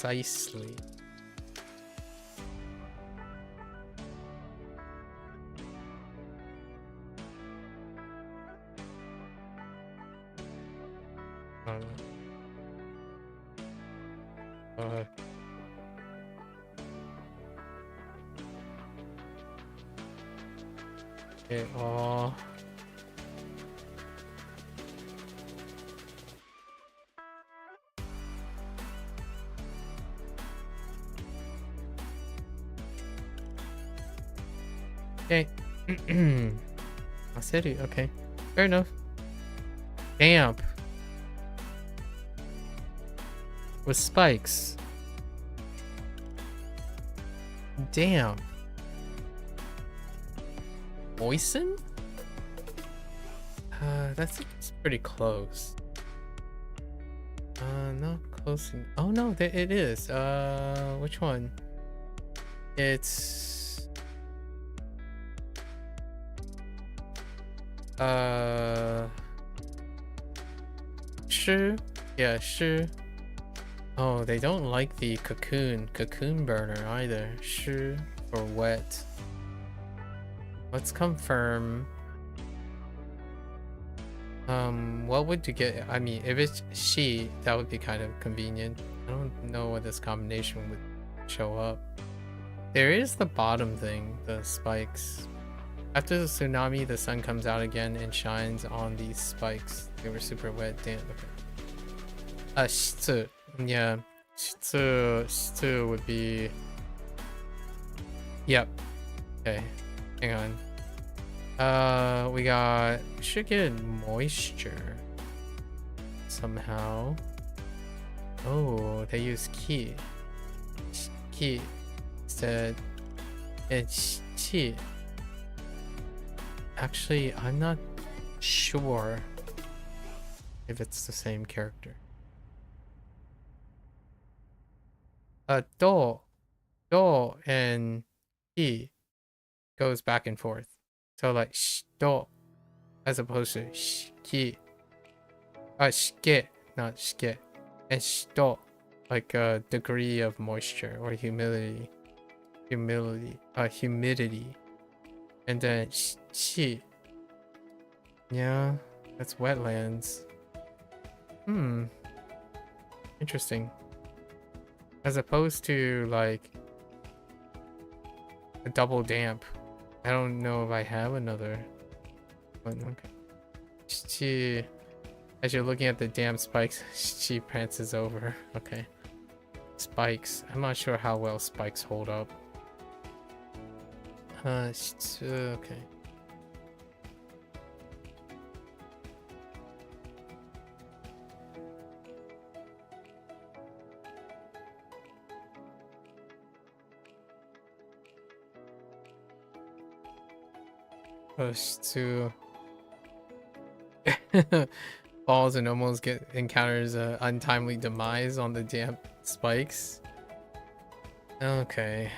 Precisely. Okay, oh. Okay. City, okay. Fair enough. Damp. With spikes. Damn. Moisten? That's pretty close. Not close. Oh no, it is. Which one? It's Shi. Yeah, Shi. Oh, they don't like the cocoon burner either. Shi or wet. Let's confirm. What would you get? I mean, if it's she, that would be kind of convenient. I don't know what this combination would show up. There is the bottom thing, the spikes. After the tsunami, the sun comes out again and shines on these spikes. They were super wet. Damn. Okay. Shitsu. Yeah. Shitsu would be. Yep. Okay. Hang on. We should get moisture somehow. Oh, they use ki instead. It's chi. Actually, I'm not sure if it's the same character. Do and ki goes back and forth. So like shito as opposed to shiki. Shike, not shike. And shito, like a degree of moisture or humidity. Humidity. And then shi. Yeah, that's wetlands. Interesting. As opposed to like a double damp. I don't know if I have another one. Okay. She, as you're looking at the damn spikes, she prances over. Okay. Spikes. I'm not sure how well spikes hold up. Okay. To falls and almost encounters a untimely demise on the damp spikes. Okay.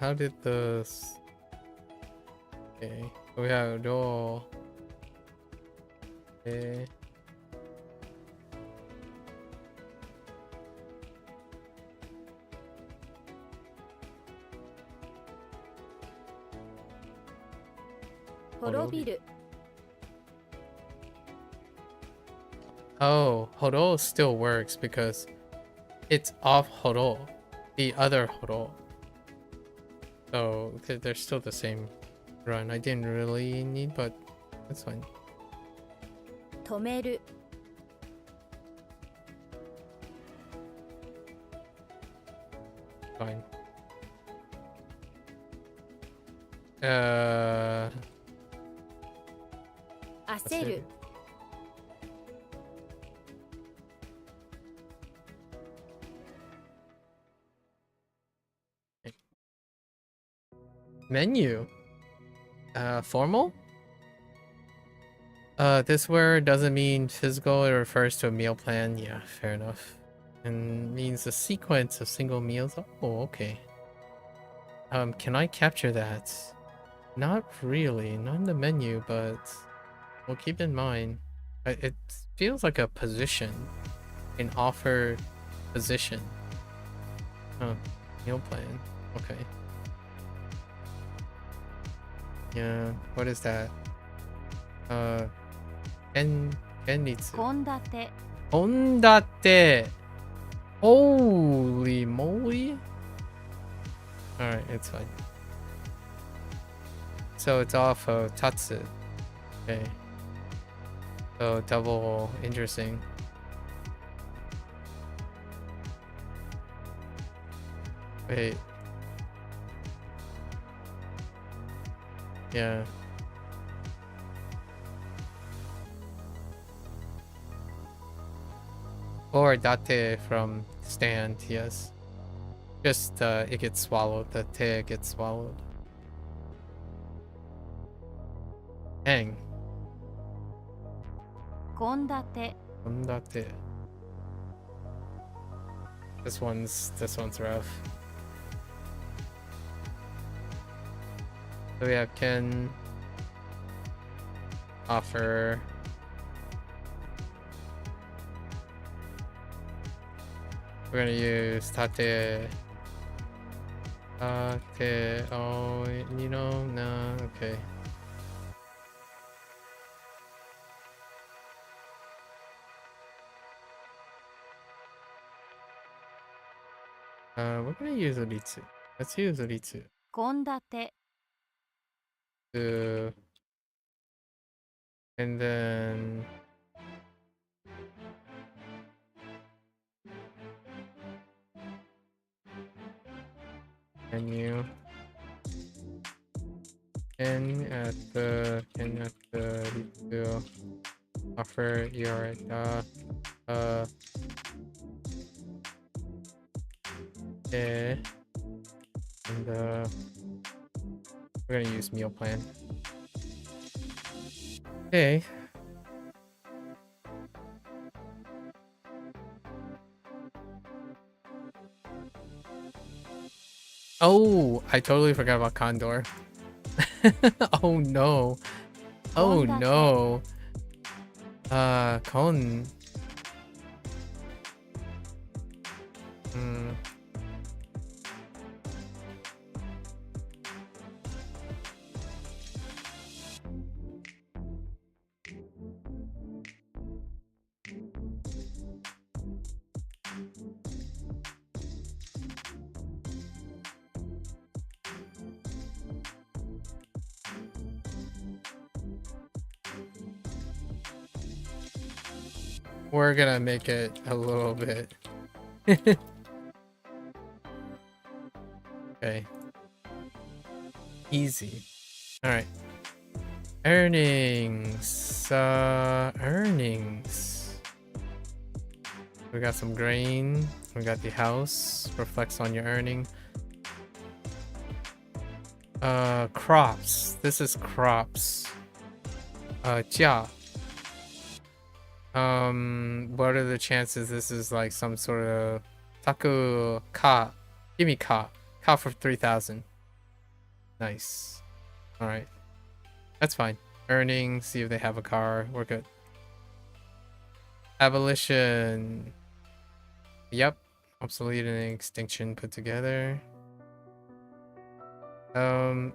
How did this? Okay, we have door. Okay. Oh, horo still works because it's off horo, the other horo. So they're still the same run. I didn't really need, but that's fine. 止める Fine. Aseru. Menu. Formal? This word doesn't mean physical, it refers to a meal plan. Yeah, fair enough. And means a sequence of single meals. Oh, okay. Can I capture that? Not really, not in the menu, but we'll keep in mind. It feels like a position. an offered position. Oh, meal plan. Okay. Yeah, what is that? Kenritsu. 献立 Ondate. Holy moly. Alright, it's fine. So it's off of Tatsu. Okay. So double interesting. Wait. Yeah. Or date from stand, yes. Just it gets swallowed. The te gets swallowed. Hang. 献立 Ondate. This one's rough. So we have Ken offer. We're gonna use tate. Tate. Oh, you know, no, okay. We're gonna use Uritsu. Let's use Uritsu. 献立 And then menu. Can at the Ritsu offer your and we're gonna use meal plan. Okay. Oh, I totally forgot about Condor. Oh no. Oh no. Kon. We're gonna make it a little bit. Okay. Easy. Alright. Earnings. Earnings. We got some grain. We got the house. Reflects on your earning. Crops. This is crops. Jia. What are the chances this is like some sort of taku ka? Give me ka. Ka for 3,000. Nice. Alright. That's fine. Earnings, see if they have a car. We're good. Abolition. Yep. Obsolete and extinction put together.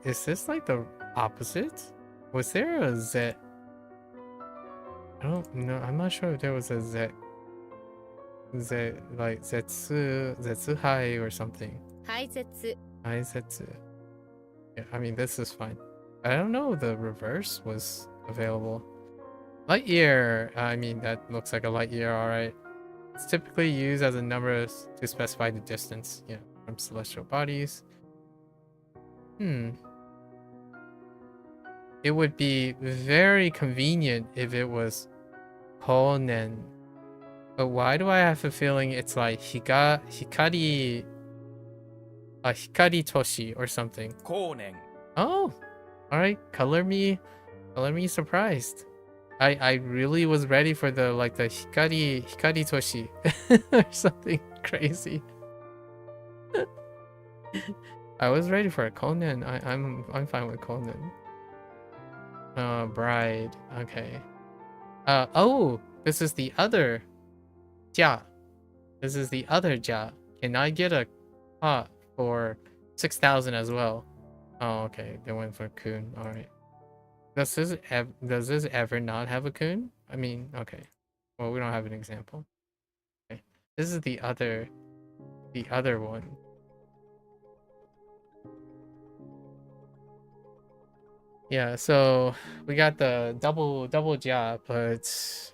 Is this like the opposite? Was there a Z? I don't know. I'm not sure if there was a Z. Z like Zetsuhai or something. 排泄 Aizetsu. Yeah, I mean this is fine. I don't know if the reverse was available. Light year. I mean that looks like a light year, alright. It's typically used as a number to specify the distance, yeah, from celestial bodies. It would be very convenient if it was Honen. But why do I have a feeling it's like Hikari Toshi or something? 光年 Oh, alright. Color me surprised. I really was ready for the Hikari Toshi or something crazy. I was ready for a Konen. I'm fine with Konen. Bride. Okay. Oh, this is the other Jia. This is the other ja. Can I get a pot for 6,000 as well? Oh, okay. They went for kun. All right. Does this ever not have a kun? I mean, okay. Well, we don't have an example. Okay. This is the other one. Yeah, so we got the double ja, but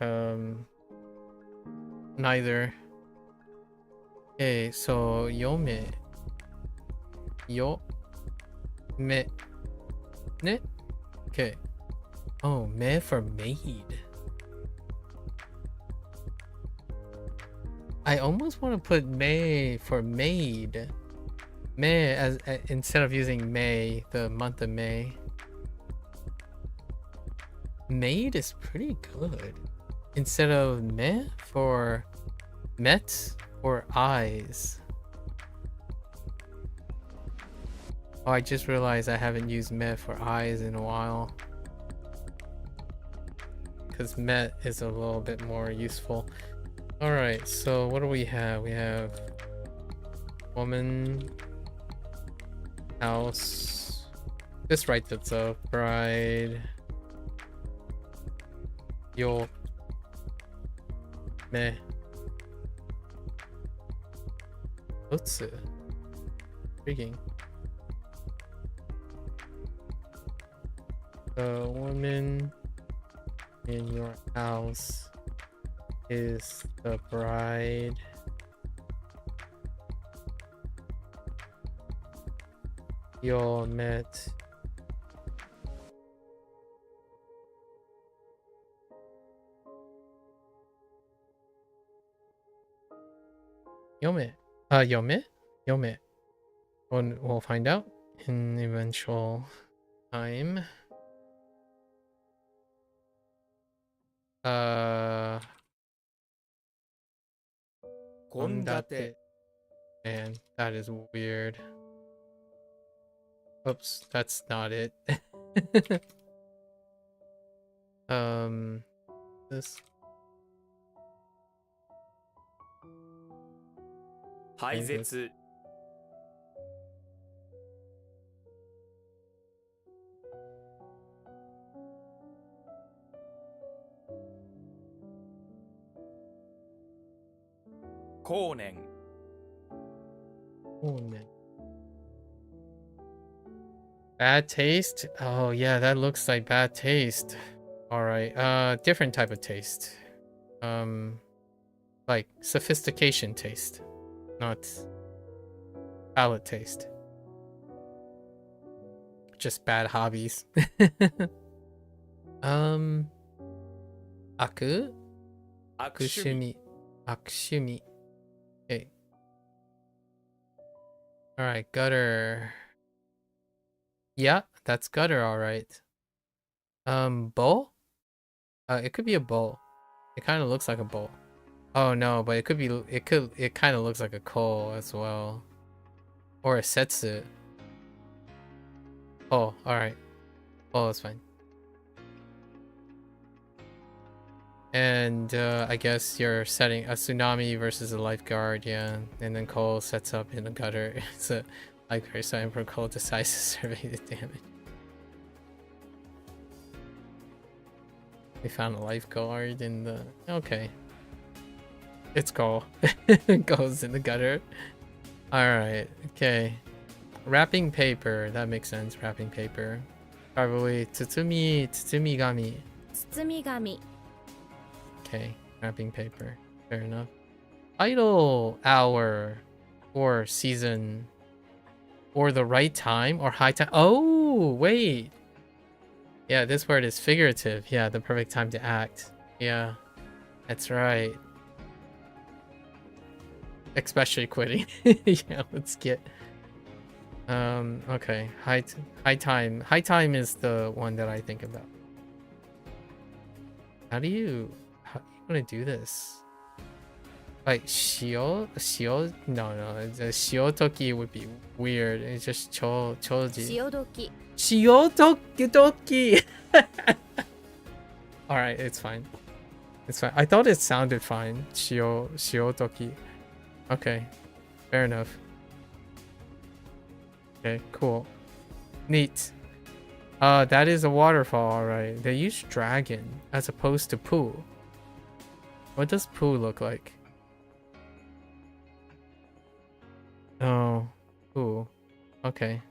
neither. Okay, so yome. Yo me ne. Okay. Oh, me for maid. I almost want to put May for maid. May as instead of using May, the month of May. Maid is pretty good. Instead of me for met or eyes. Oh, I just realized I haven't used met for eyes in a while. Because met is a little bit more useful. Alright, so what do we have? We have woman, house. Just write that's a bride. Yo me. What's it? Intriguing. The woman in your house is the bride. You met. Yome. Yome? Yome. We'll find out in eventual time. Kondate. Man, that is weird. Oops, that's not it. This. 排泄 後年 Oh man. Bad taste? Oh yeah, that looks like bad taste. Alright, different type of taste. Like sophistication taste. Not palate taste. Just bad hobbies. Aku? 悪趣味 Akshumi. Okay. Alright, gutter. Yeah, that's gutter, alright. Bowl? It could be a bowl. It kind of looks like a bowl. Oh no, but it kind of looks like a coal as well. Or a setsu. Oh, alright. Oh, that's fine. And I guess you're setting a tsunami versus a lifeguard, yeah. And then Cole sets up in a gutter. It's a lifeguard, so Emperor Cole decides to survey the damage. We found a lifeguard in the... Okay. It's Cole. Goes in the gutter. Alright, okay. Wrapping paper. That makes sense, wrapping paper. Probably Tsutsumigami. 包み紙 Okay, wrapping paper. Fair enough. Idle hour or season or the right time or high time. Oh, wait. Yeah, this word is figurative. Yeah, the perfect time to act. Yeah, that's right. Especially quitting. Yeah, let's get... okay. High time. High time is the one that I think about. How do you want to do this? Like shio? No, the shiotoki would be weird. It's just choji. 潮時 Shiotoki. Alright, it's fine. It's fine. I thought it sounded fine. Shiotoki. Okay, fair enough. Okay, cool. Neat. That is a waterfall, alright. They use dragon as opposed to pool. What does pool look like? Oh, pool. Okay.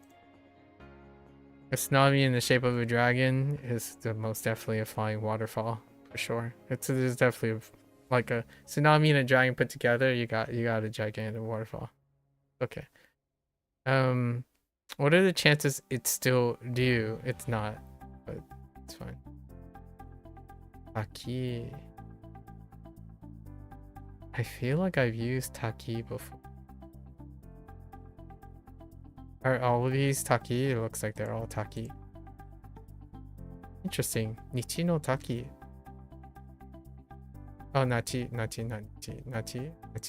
A tsunami in the shape of a dragon is most definitely a flying waterfall for sure. There's definitely like a tsunami and a dragon put together. You got a gigantic waterfall. Okay. What are the chances it's still due? It's not, but it's fine. Taki. I feel like I've used Taki before. Are all of these Taki? It looks like they're all Taki. Interesting. Nichi no Taki. Oh, Nachi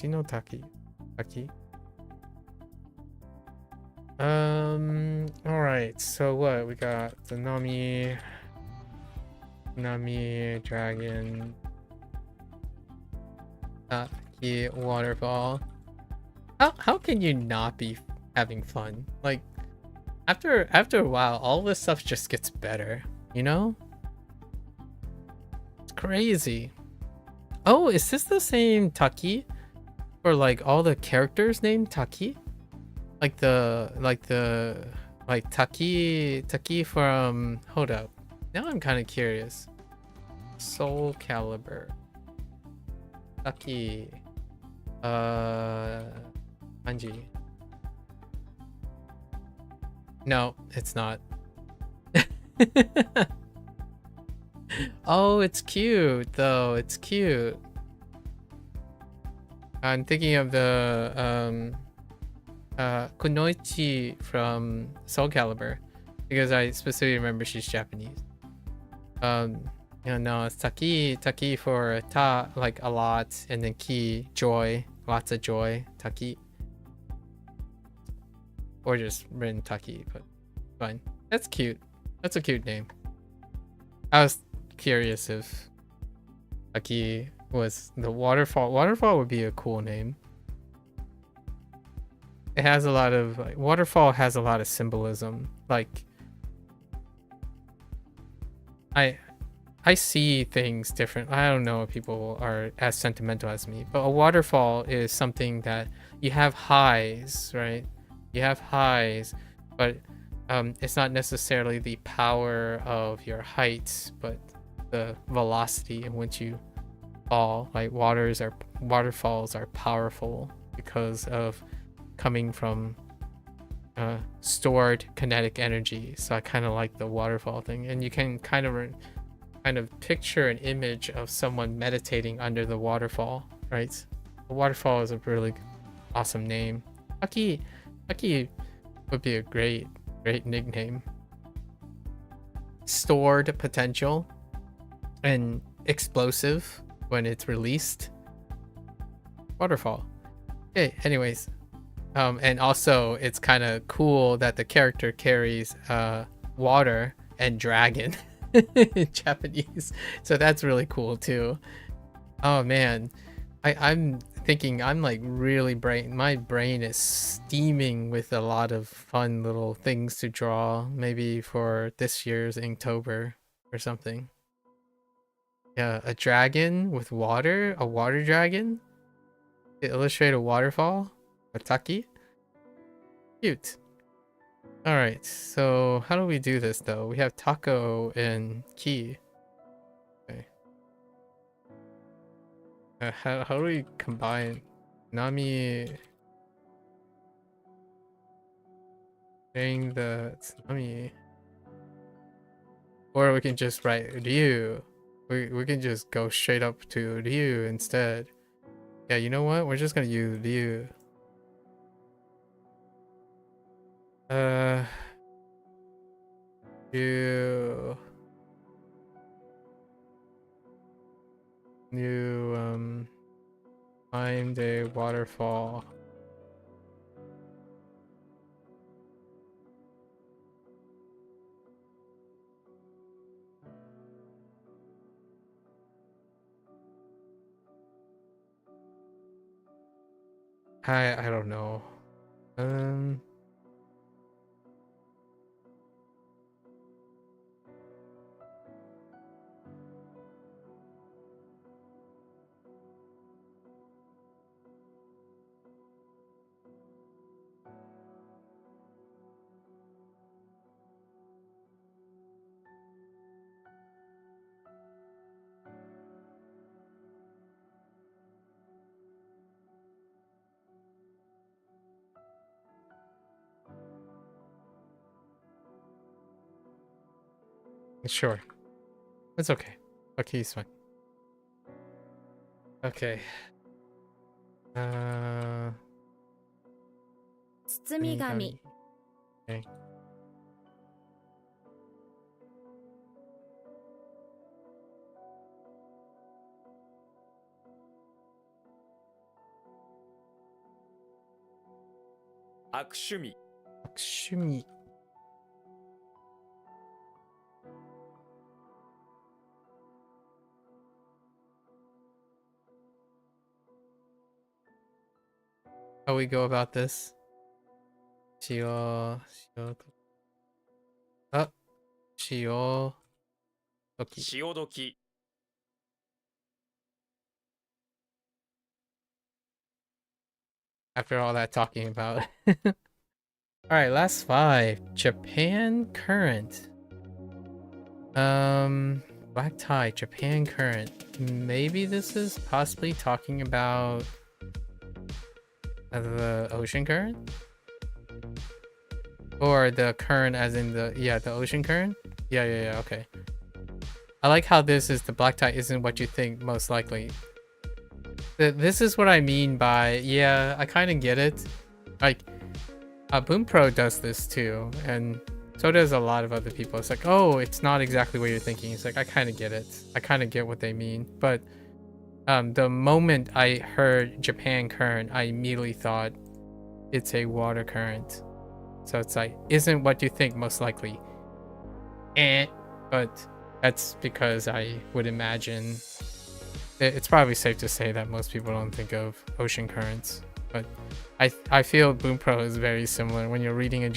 no Taki. Taki. Alright, so what? We got the Nami, dragon, Taki, waterfall. How can you not be having fun? Like, after a while, all this stuff just gets better, you know? It's crazy. Oh, is this the same Taki for like all the characters named Taki? Like Taki from, hold up. Now I'm kind of curious. Soul Calibur. Taki. Hanji. No, it's not. Oh, it's cute though. It's cute. I'm thinking of the Koichi from Soul Calibur because I specifically remember she's Japanese. No, it's Taki for ta, like a lot, and then ki, joy, lots of joy, Taki. Or just written Taki, but fine. That's cute. That's a cute name. I was curious if Taki was the waterfall. Waterfall would be a cool name. It has a lot of, like, waterfall has a lot of symbolism. Like, I see things different. I don't know if people are as sentimental as me, but a waterfall is something that you have highs, right? You have highs, but it's not necessarily the power of your heights, but the velocity in which you fall. Like waterfalls are powerful because of coming from stored kinetic energy. So I kind of like the waterfall thing, and you can kind of picture an image of someone meditating under the waterfall, right? The waterfall is a really awesome name. Taki would be a great nickname. Stored potential and explosive when it's released. Waterfall. Okay, anyways. And also it's kind of cool that the character carries water and dragon in Japanese. So that's really cool too. Oh man. I'm thinking, I'm like really my brain is steaming with a lot of fun little things to draw, maybe for this year's Inktober or something. Yeah, a dragon with water, a water dragon to illustrate a waterfall, a taki. Cute. All right, so how do we do this though? We have taco and ki. Okay. How do we combine Nami saying the Nami? Or we can just write Ryu. We can just go straight up to Ryu instead. Yeah, you know what? We're just gonna use Ryu. You find a waterfall. I don't know. Sure. It's okay. Okay, he's fine. Okay. 包み紙 Okay. 悪趣味 趣味 How we go about this? 塩時 潮時 After all that talking about. Alright, last 5. Japan current. Black tie, Japan current. Maybe this is possibly talking about the ocean current? Or the current as in the ocean current? Yeah, okay. I like how this is the black tie isn't what you think most likely. This is what I mean by, yeah, I kind of get it. Like, Bunpro does this too, and so does a lot of other people. It's like, oh, it's not exactly what you're thinking. It's like, I kind of get it. I kind of get what they mean. But the moment I heard Japan current, I immediately thought it's a water current. So it's like, isn't what you think most likely. But that's because I would imagine it's probably safe to say that most people don't think of ocean currents. But I feel Bunpro is very similar. When you're reading a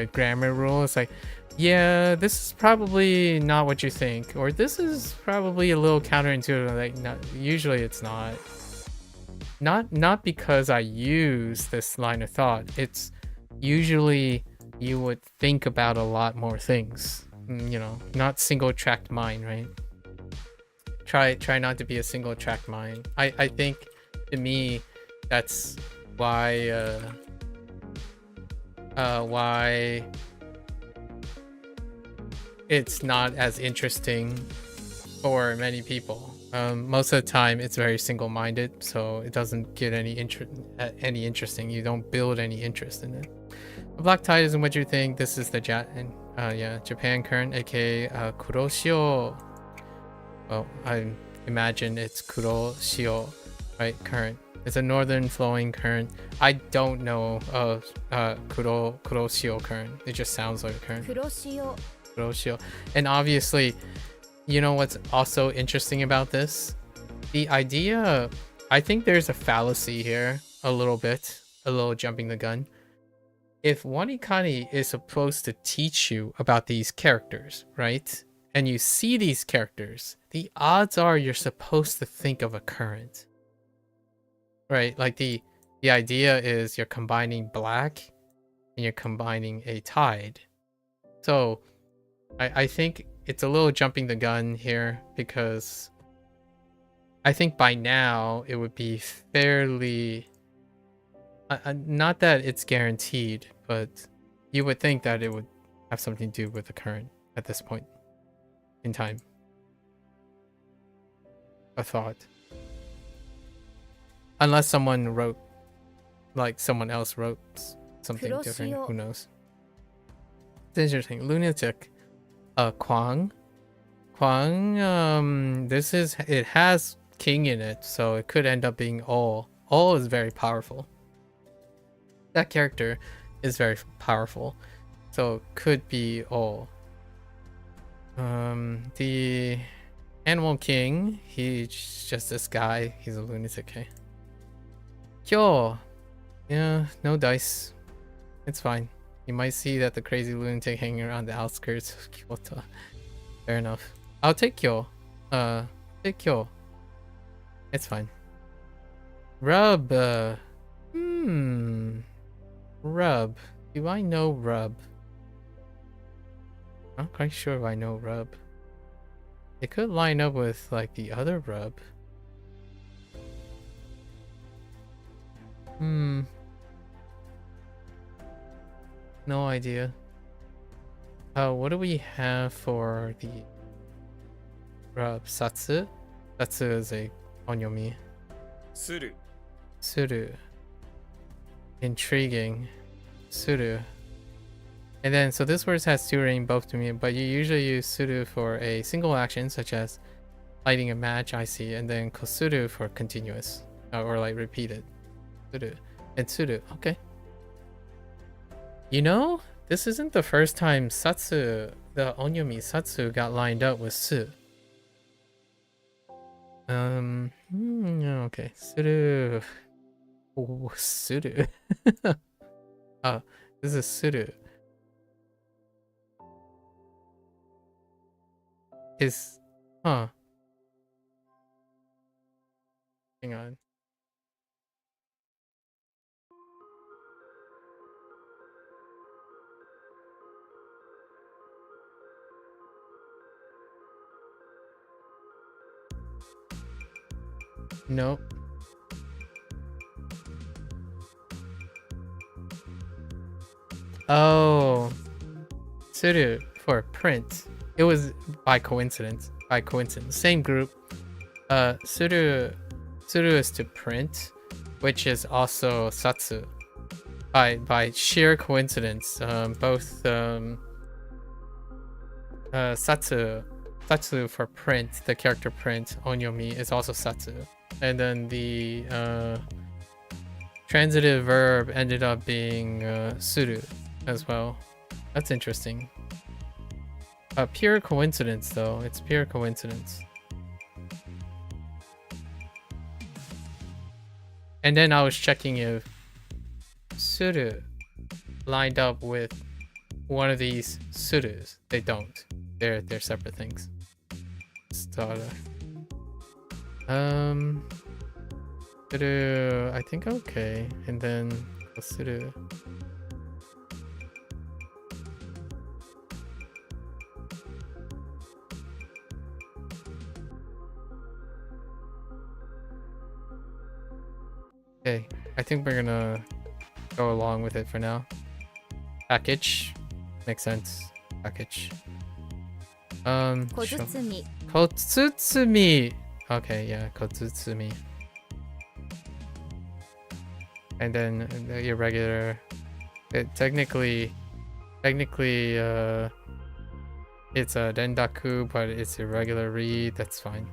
grammar rule, it's like, yeah, this is probably not what you think, or this is probably a little counterintuitive. Like, usually it's not. Not because I use this line of thought. It's usually you would think about a lot more things. You know, not single tracked mind, right? Try not to be a single track mind. I think to me that's why it's not as interesting for many people. Most of the time it's very single-minded, so it doesn't get any interesting. You don't build any interest in it. The black tide isn't what you think. This is the Japan current, aka Kuroshio. Well, I imagine it's Kuroshio, right? Current. It's a northern flowing current. I don't know of Kuroshio current. It just sounds like a current. Kuroshio. And obviously, you know what's also interesting about this? The idea, I think there's a fallacy here, a little jumping the gun. If WaniKani is supposed to teach you about these characters, right? And you see these characters, the odds are you're supposed to think of a current, right? Like the idea is you're combining black and you're combining a tide. So I think it's a little jumping the gun here, because I think by now it would be fairly, not that it's guaranteed, but you would think that it would have something to do with the current at this point in time. A thought. Unless someone else wrote something different, who knows. It's interesting. Lunatic. Hoang, it has king in it, so it could end up being all. All is very powerful. That character is very powerful, so it could be all. The animal king, he's just this guy. He's a lunatic. Okay. Kyo, Yeah, no dice. It's fine. You might see that the crazy lunatic hanging around the outskirts of Kyoto. Fair enough. I'll take Kyo. Take Kyo. It's fine. Rub. Rub. Do I know Rub? I'm not quite sure if I know Rub. It could line up with like the other Rub. No idea. What do we have for the Rub? Satsu? Satsu is a onyomi. する Suru. Intriguing. Suru. And then, so this word has two ring both to me, but you usually use suru for a single action, such as lighting a match, I see, and then kosuru for continuous, or like repeated. Suru. And suru. Okay. You know, this isn't the first time satsu, the onyomi satsu, got lined up with su. Okay. Suru. Oh, suru. Oh, this is suru. Is, huh. Hang on. Nope. Oh, suru for print. It was by coincidence. By coincidence. Same group. Suru is to print, which is also satsu. By sheer coincidence, both satsu for print, the character print, onyomi, is also satsu. And then the transitive verb ended up being suru as well. That's interesting. Pure coincidence, though. It's pure coincidence. And then I was checking if suru lined up with one of these surus. They don't. They're separate things. Suru, I think okay. And then suru. Okay, I think we're gonna go along with it for now. Package. Makes sense. Package. Kozutsumi. Kotsutsumi. Okay, yeah, Kotsutsumi. And then the irregular. Technically, it's a rendaku, but it's irregular read. That's fine.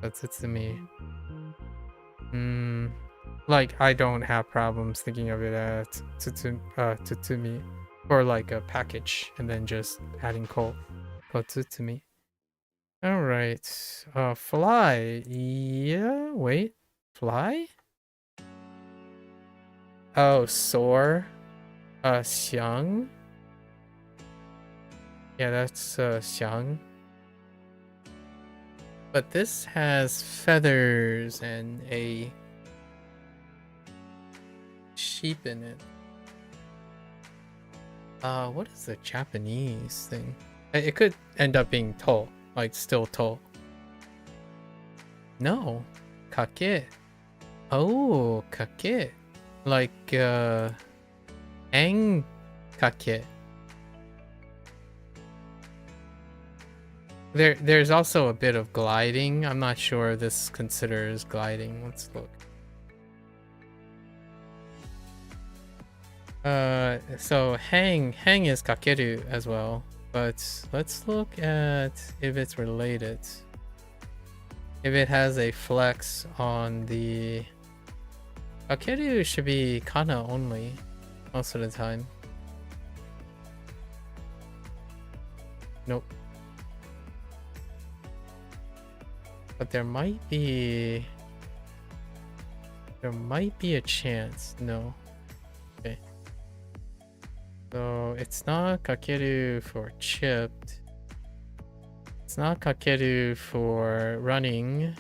Kotsutsumi. Like, I don't have problems thinking of it as tutsumi, or like a package, and then just adding kotsutumi. Alright, fly. Yeah, wait, fly? Oh, soar. Xiang. Yeah, that's xiang. But this has feathers and a sheep in it. What is the Japanese thing? It could end up being to, like still to. No, kake. Oh, kake. Like ang kake. There's also a bit of gliding. I'm not sure this considers gliding. Let's look. So hang is kakeru as well, but let's look at if it's related. If it has a flex on the kakeru, should be kana only most of the time. Nope. But there might be There might be a chance. No. Okay. So it's not kakeru for chipped. It's not kakeru for running.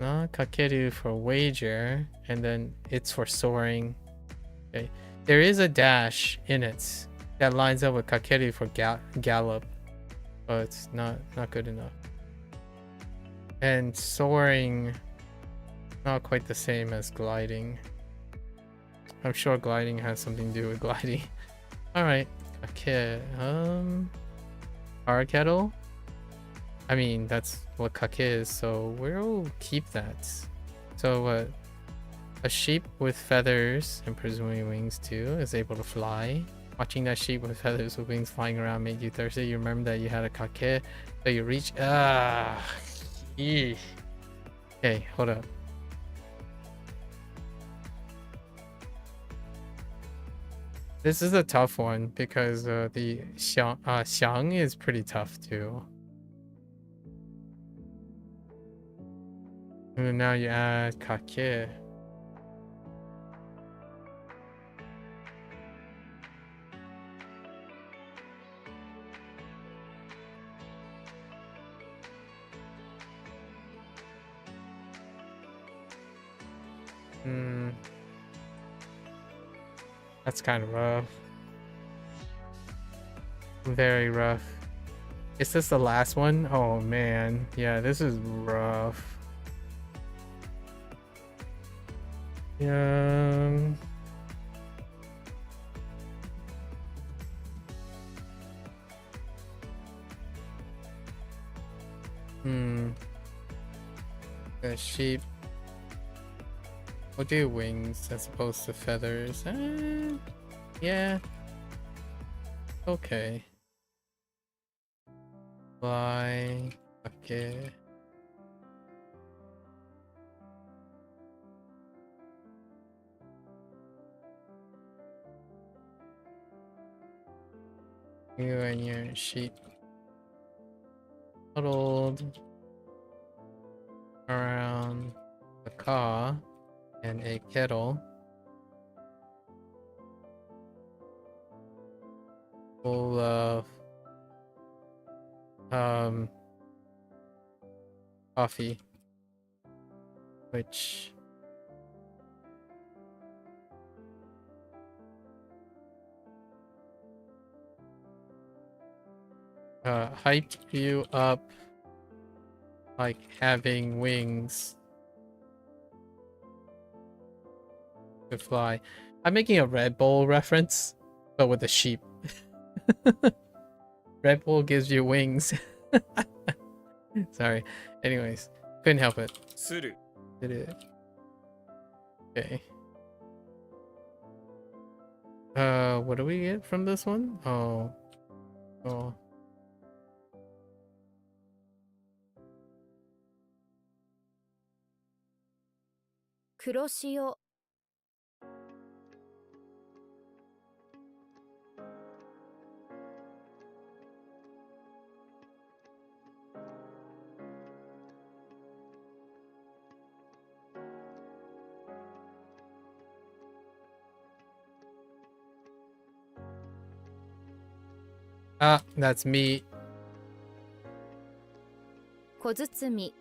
Not kakeru for wager. And then it's for soaring. Okay. There is a dash in it that lines up with kakeru for gallop. But it's not good enough. And soaring, not quite the same as gliding. I'm sure gliding has something to do with gliding. Alright. Okay. Hard kettle? I mean, that's what kake is, so we'll keep that. So what? A sheep with feathers and presumably wings too is able to fly. Watching that sheep with feathers with wings flying around made you thirsty. You remember that you had a kake, so you reach. Okay, hold up. This is a tough one because the xiang is pretty tough too. And then now you add kake. That's kind of rough. Very rough. Is this the last one? Oh man. Yeah, this is rough. Yeah. The sheep. We'll do wings as opposed to feathers. Yeah. Okay. Fly. Okay. You and your sheep huddled around the car and a kettle full of coffee, which hype you up like having wings to fly. I'm making a Red Bull reference, but with a sheep. Red Bull gives you wings. Sorry. Anyways, couldn't help it. Suru. Did it. Okay. What do we get from this one? Oh. Oh. Kuroshio. Ah, that's me. Kozutsumi.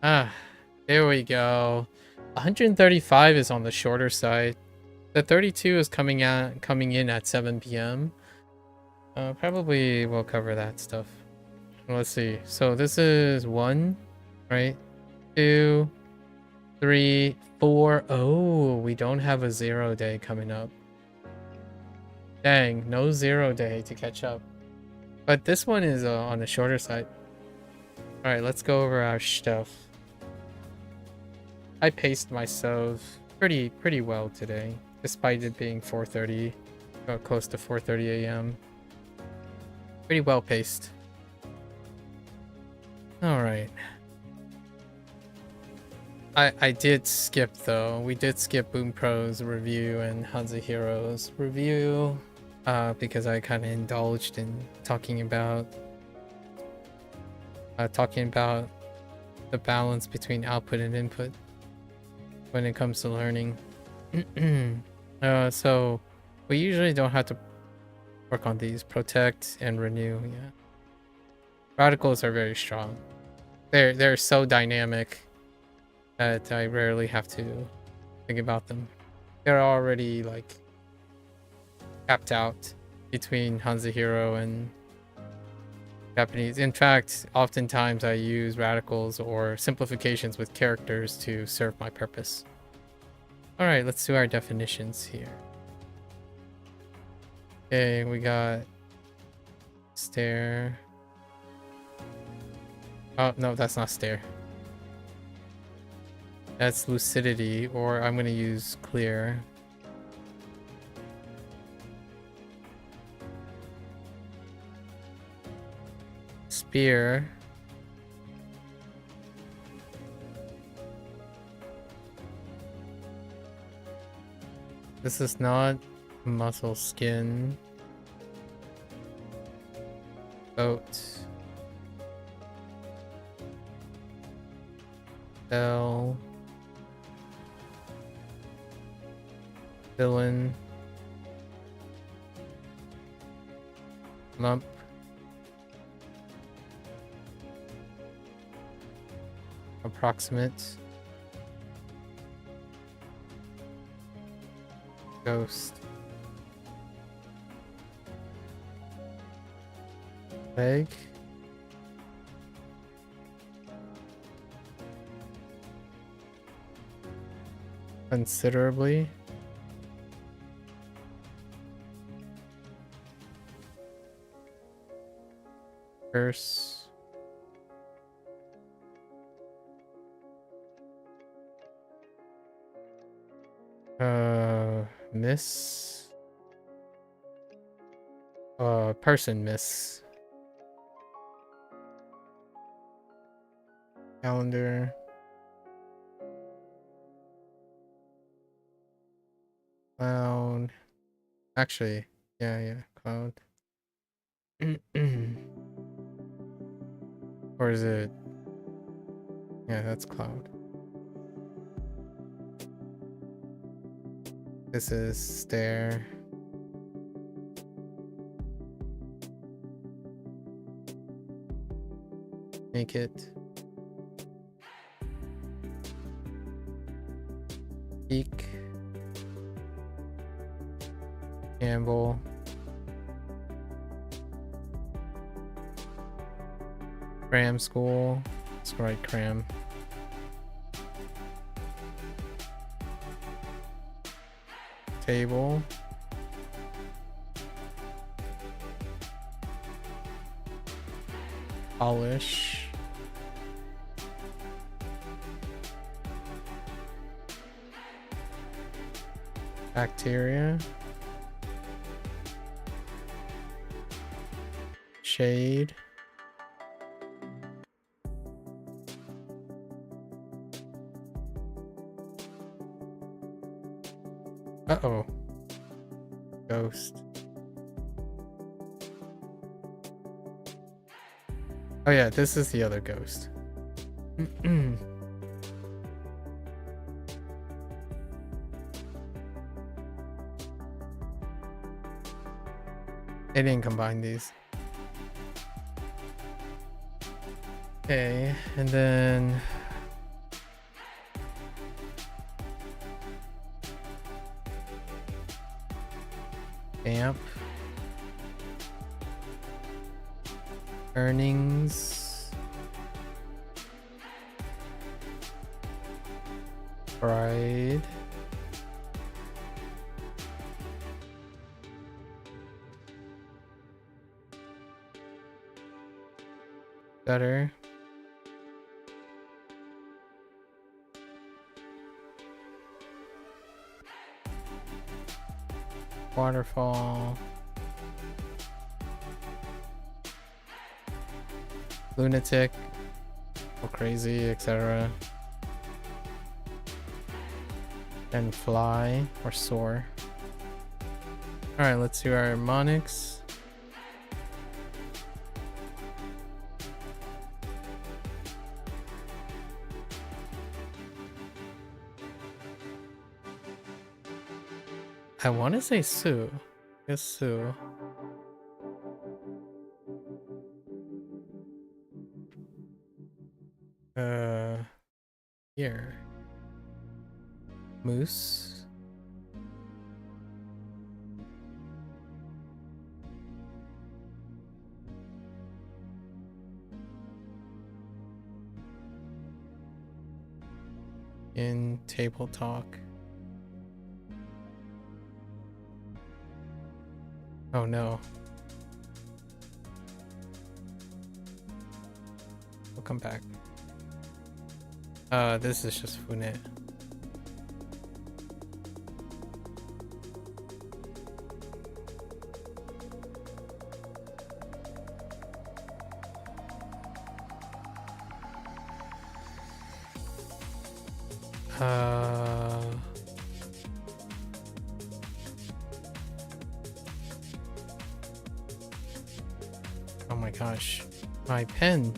Ah, there we go. 135 is on the shorter side. The 32 is coming in at 7 p.m. Probably we'll cover that stuff. Let's see. So this is 1, right? 2, 3, 4. Oh, we don't have a 0 day coming up. Dang, no 0 day to catch up. But this one is on the shorter side. Alright, let's go over our stuff. I paced myself pretty well today, despite it being 4:30, close to 4:30 a.m. Pretty well paced. Alright. I did skip though. We did skip Bunpro's review and HanziHero's review because I kind of indulged in talking about the balance between output and input when it comes to learning. So we usually don't have to work on these. Protect and renew. Yeah, radicals are very strong. They're so dynamic that I rarely have to think about them. They're already like capped out between HanziHero and Japanese. In fact, oftentimes I use radicals or simplifications with characters to serve my purpose. All right, let's do our definitions here. Okay, we got stare. Oh, no, that's not stare. That's lucidity, or I'm going to use clear. Spear. This is not muscle skin. Boat. Bell. Villain. Lump. Approximate. Ghost. Leg. Considerably. Curse. Miss. Person miss. Calendar. Cloud. Actually, yeah, cloud. Or is it? Yeah, that's cloud. This is stare. Make it. Peak. Gamble. Cram school. Let's write cram. Table. Polish. Bacteria. Shade. Uh-oh. Ghost. Oh yeah, this is the other ghost. It didn't combine these. Okay, and then Amp. Earnings. Pride. Better. Waterfall. Lunatic. Or crazy, etc. And fly or soar. Alright, let's do our mnemonics. I want to say Sue. Yes, Sue. Here. Moose. In table talk. Oh no. We'll come back. This is just Funet. Oh my gosh. My pen.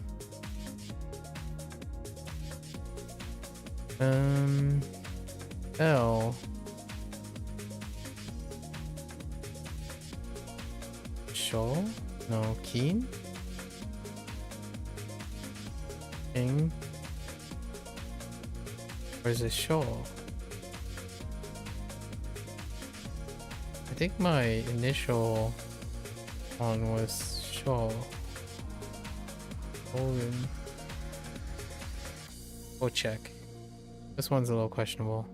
L. Shoal? No, Keen? King? Or is it Shoal? I think my initial one was Shoal. Golden. We'll check. This one's a little questionable.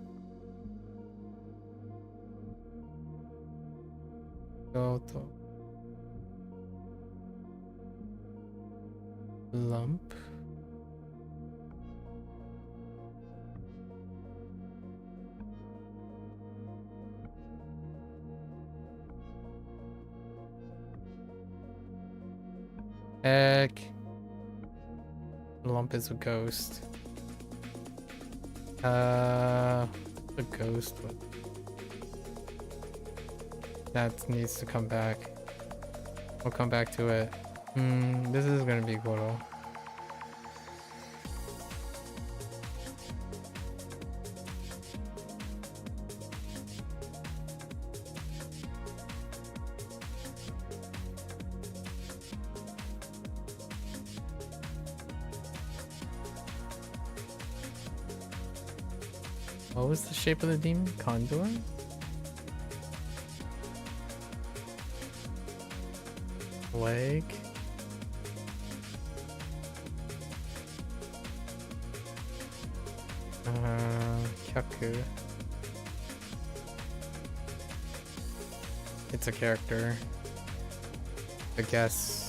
Goto. Lump. Heck. Lump is a ghost. A ghost. That needs to come back. We'll come back to it. This is gonna be Goro. What was the shape of the demon? Condor? Leg? Kyaku. It's a character. I guess.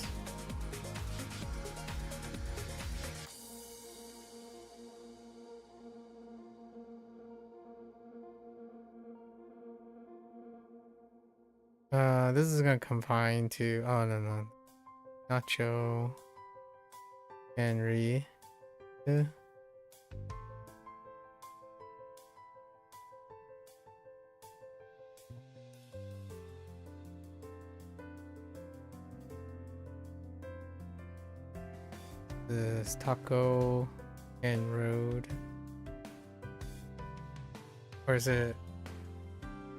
This is gonna combine to no. Nacho. Henry. This Taco and Road. Or is it?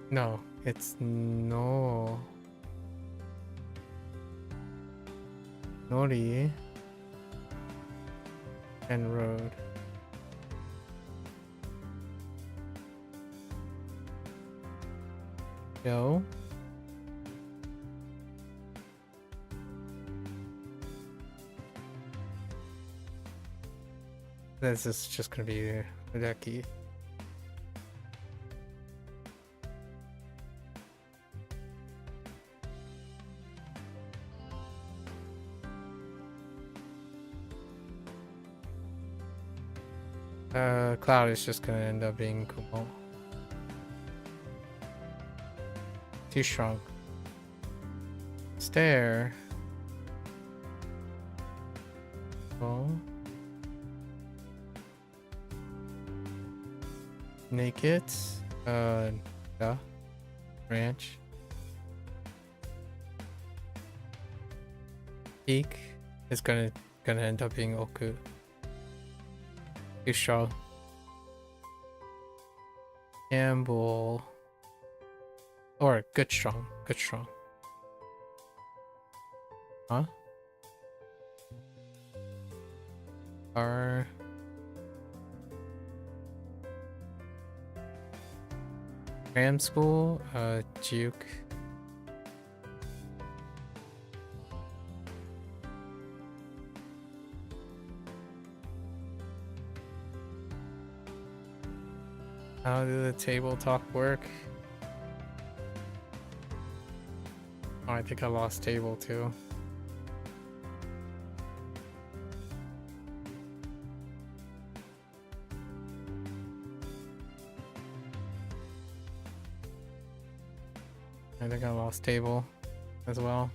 No, it's no. Nori and Road. Yo. This is just gonna be Hideki. Cloud is just gonna end up being Kumo. Too strong. Stare. Oh. Naked. Yeah. Ranch. Peak is gonna end up being Oku. Too strong. Campbell. Or good strong. Good strong. Huh? Our cram school, juke. How did the table talk work? Oh, I think I lost table too. I think I lost table as well.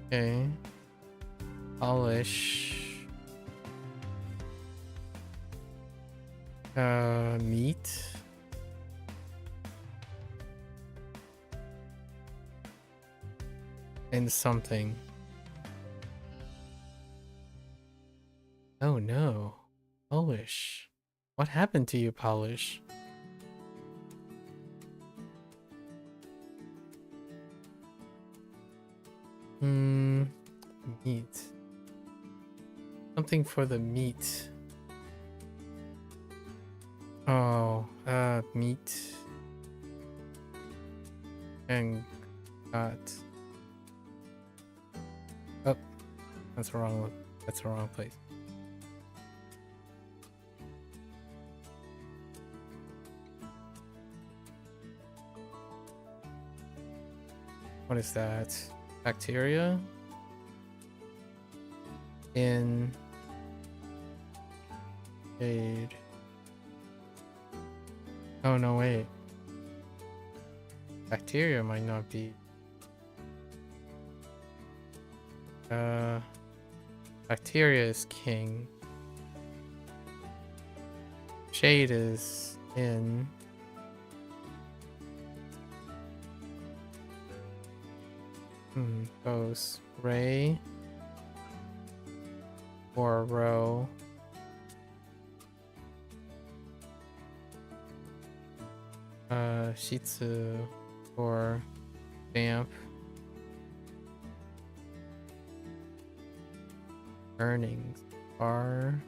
Okay. Polish. Meat. And something. Oh no. Polish. What happened to you, Polish? Meat. Something for the meat. Oh, meat. And got. Oh, that's the wrong place. What is that? Bacteria? In shade. Oh no, wait. Bacteria might not be. Bacteria is king. Shade is in. Goes Ray or row. Shitsu or vamp. Earnings are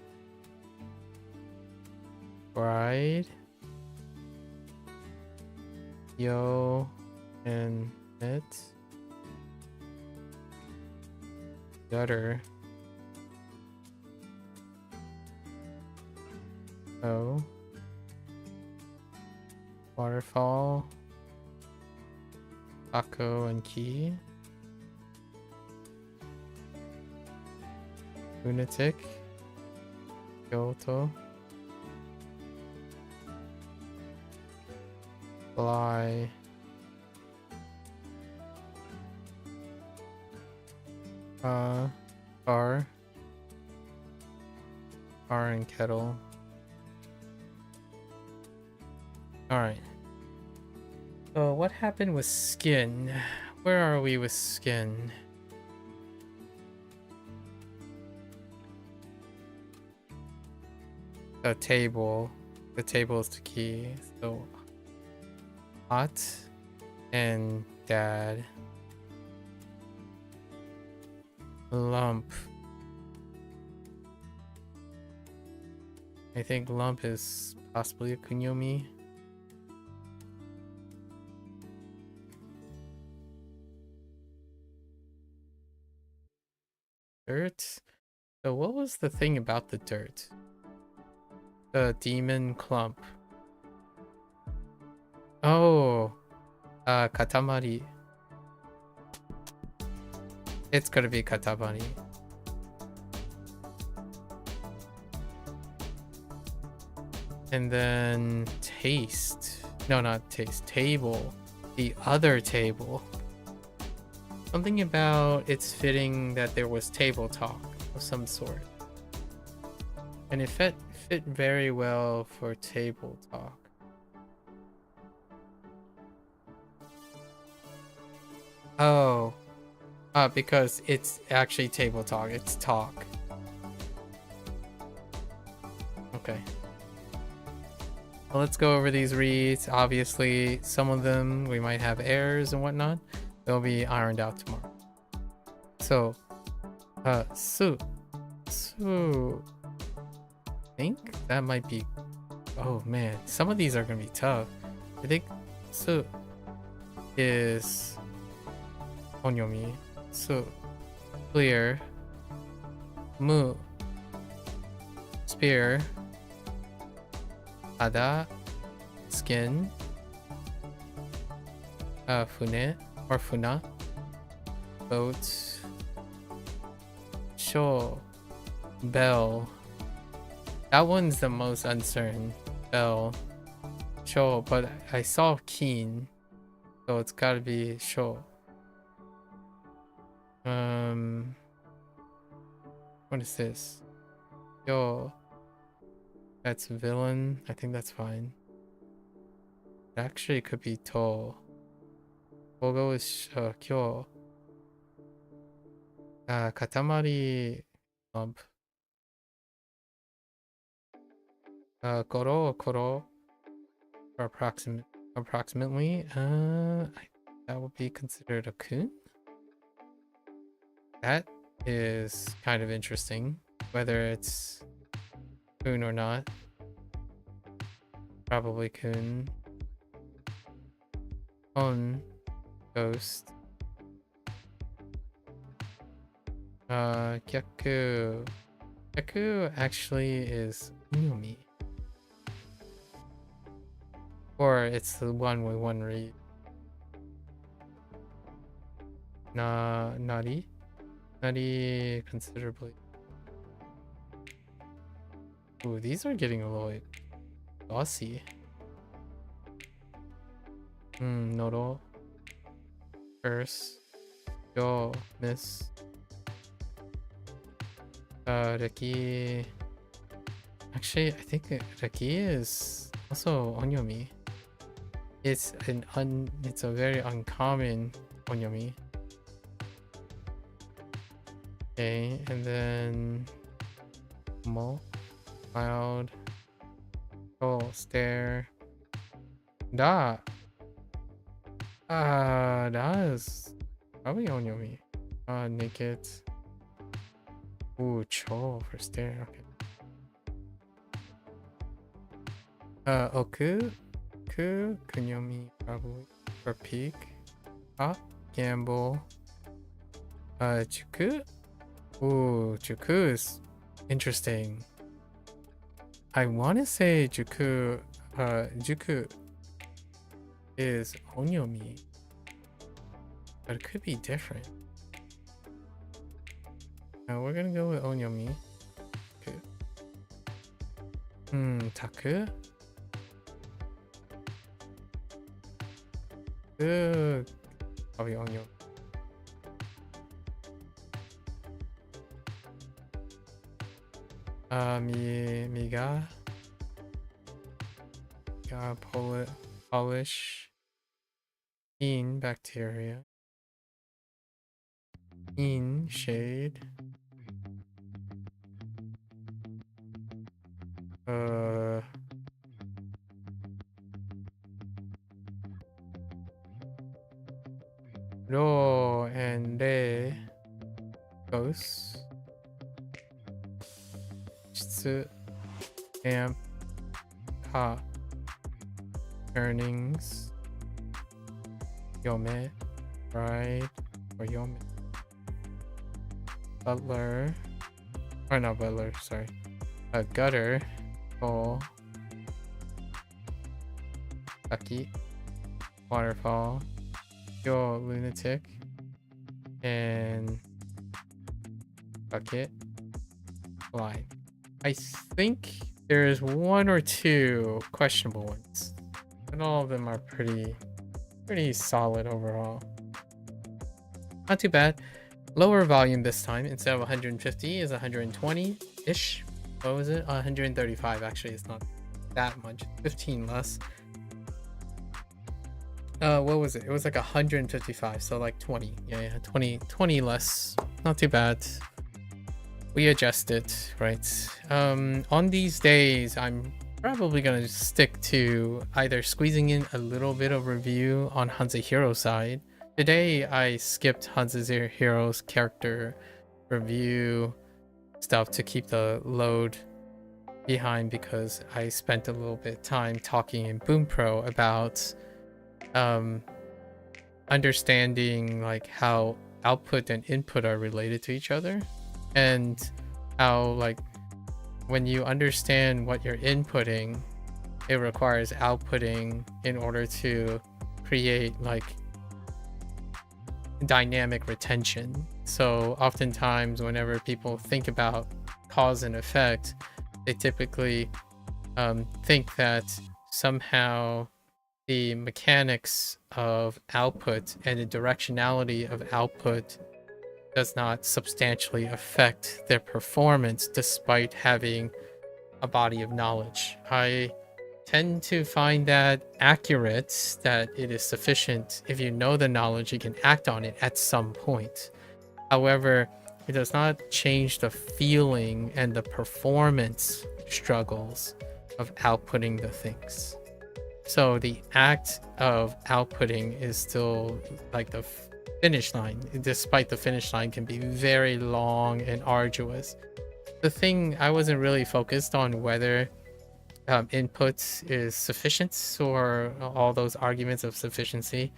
bride. Yo and it. Gutter. Oh. Waterfall. Taco and key. Lunatic. Kyoto. Fly. Car and kettle. Alright. So what happened with skin? Where are we with skin? The table. The table is the key. So hot and dad. Lump. I think lump is possibly a kunyomi. Dirt. So what was the thing about the dirt? The demon clump. Oh, katamari. It's gonna be katamari. And then taste. No, not taste. Table. The other table. Something about it's fitting that there was table talk of some sort. And it fit very well for table talk. Oh. Because it's actually table talk. It's talk. Okay. Well, let's go over these reads. Obviously, some of them we might have errors and whatnot. They'll be ironed out tomorrow. So, su. I think that might be. Oh man, some of these are gonna be tough. I think su is onyomi. Su, clear. Mu, spear. Ada, skin. Fune or funa, boat. Sho, bell. That one's the most uncertain. Bell. Sho, but I saw keen, so it's gotta be sho. What is this? Yo. That's villain. I think that's fine. Actually, it could be to. Togo is kyo. Katamari mob. Koro, or approximately. That would be considered a kun. That is kind of interesting, whether it's kun or not. Probably kun. On, ghost. Gyaku. Gyaku actually is Unyomi. Or it's the one with one read. Nari? Nari considerably. Ooh, these are getting a little glossy. Noro. Curse. Yo, miss. Reki. Actually, I think Reki is also onyomi. It's a very uncommon onyomi. Okay, and then mo, cloud, oh, stare, da. Da is probably onyomi. Naked. Ooh, cho for stare. Okay. Oku, kunyomi probably for peak. Gamble. Juku. Ooh, Juku is interesting. I want to say Juku is onyomi, but it could be different. Now we're gonna go with onyomi. Okay. Taku. Probably onyomi. Miga. Polish. In bacteria. In shade. Ro and re. Ghost. Shitsu. Amp. Ka. Earnings. Yome. Bride. Or Yome. Butler. Or not butler, sorry. Gutter. Hole. Lucky. Waterfall. Yo, lunatic. And bucket. Line. I think there's one or two questionable ones, but all of them are pretty solid overall. Not too bad. Lower volume this time. Instead of 150 is 120-ish. What was it? 135 actually. It's not that much. 15 less. What was it? It was like 155, so like 20. Yeah, 20 less. Not too bad. We adjust it, right? On these days, I'm probably gonna stick to either squeezing in a little bit of review on HanziHero side. Today, I skipped HanziHero's character review stuff to keep the load behind because I spent a little bit of time talking in Bunpro about understanding like how output and input are related to each other, and how like when you understand what you're inputting, it requires outputting in order to create like dynamic retention. So oftentimes whenever people think about cause and effect, they typically think that somehow the mechanics of output and the directionality of output does not substantially affect their performance despite having a body of knowledge. I tend to find that accurate, that it is sufficient. If you know the knowledge, you can act on it at some point. However, it does not change the feeling and the performance struggles of outputting the things. So the act of outputting is still like the finish line, despite the finish line can be very long and arduous. The thing I wasn't really focused on whether input is sufficient or all those arguments of sufficiency.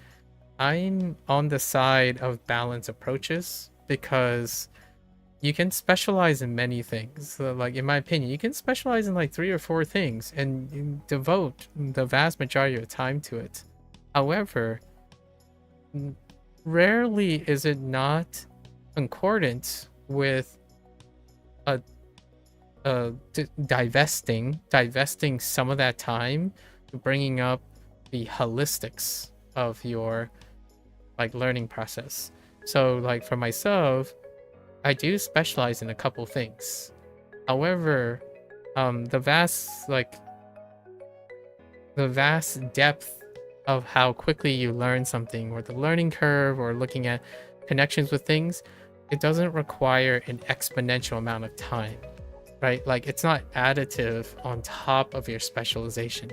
I'm on the side of balanced approaches because you can specialize in many things. So, like in my opinion, you can specialize in like 3 or 4 things and you devote the vast majority of your time to it. However, rarely is it not concordant with divesting some of that time to bringing up the holistics of your like learning process. So like for myself, I do specialize in a couple things. However, the vast depth of how quickly you learn something, or the learning curve, or looking at connections with things, it doesn't require an exponential amount of time, right? Like it's not additive on top of your specialization.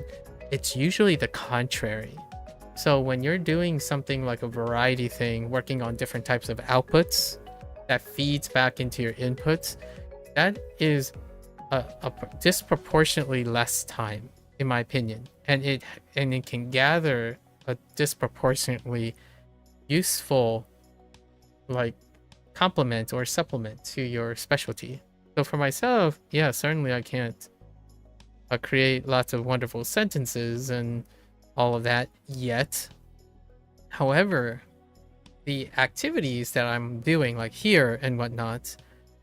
It's usually the contrary. So when you're doing something like a variety thing, working on different types of outputs that feeds back into your inputs, that is a disproportionately less time, in my opinion, and it can gather a disproportionately useful like complement or supplement to your specialty. So for myself, yeah, certainly I can't create lots of wonderful sentences and all of that yet. However, the activities that I'm doing like here and whatnot,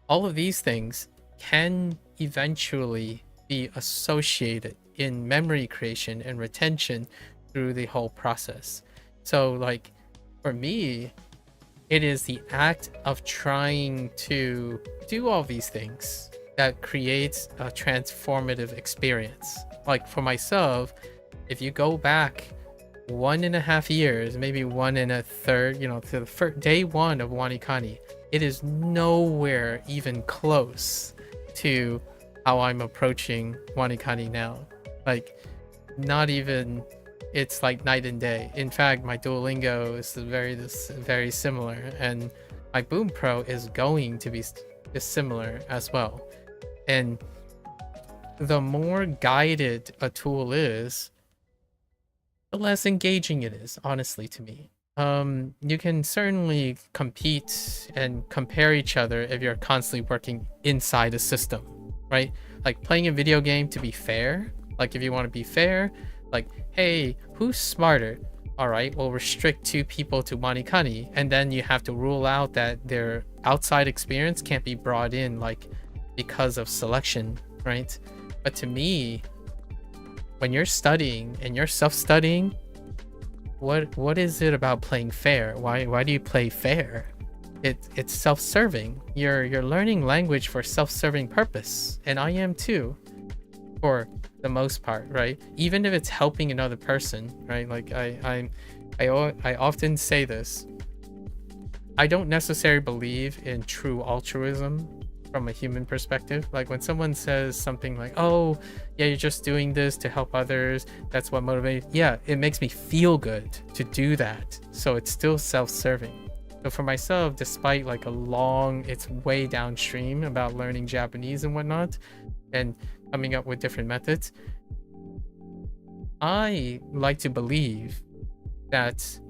all of these things can eventually be associated in memory creation and retention through the whole process. So like for me, it is the act of trying to do all these things that creates a transformative experience. Like for myself, if you go back 1.5 years, maybe 1 1/3, you know, to the first day 1 of WaniKani, it is nowhere even close to how I'm approaching WaniKani now. Like, not even, it's like night and day. In fact, my Duolingo is very similar, and my Bunpro is going to be similar as well. And the more guided a tool is, the less engaging it is, honestly, to me. You can certainly compete and compare each other if you're constantly working inside a system, right? Like playing a video game to be fair. Like if you want to be fair, like, hey, who's smarter? All right, we'll restrict 2 people to WaniKani, and then you have to rule out that their outside experience can't be brought in, like because of selection, right? But to me, when you're studying and you're self-studying, what is it about playing fair? Why do you play fair? it's self-serving. You're learning language for self-serving purpose, and I am too, for the most part, right? Even if it's helping another person, right? Like I often say this. I don't necessarily believe in true altruism from a human perspective. Like when someone says something like, oh yeah, you're just doing this to help others, that's what motivates. Yeah, it makes me feel good to do that, so it's still self-serving. So for myself, despite like it's way downstream about learning Japanese and whatnot and coming up with different methods, I like to believe that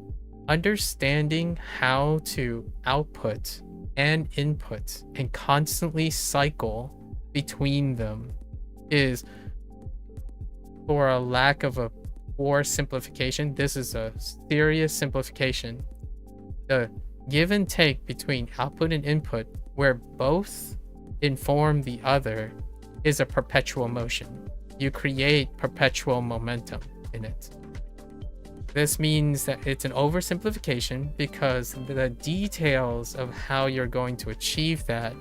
understanding how to output and input and constantly cycle between them is, for a lack of a poor simplification, this is a serious simplification. The give and take between output and input, where both inform the other, is a perpetual motion. You create perpetual momentum in it. This means that it's an oversimplification because the details of how you're going to achieve that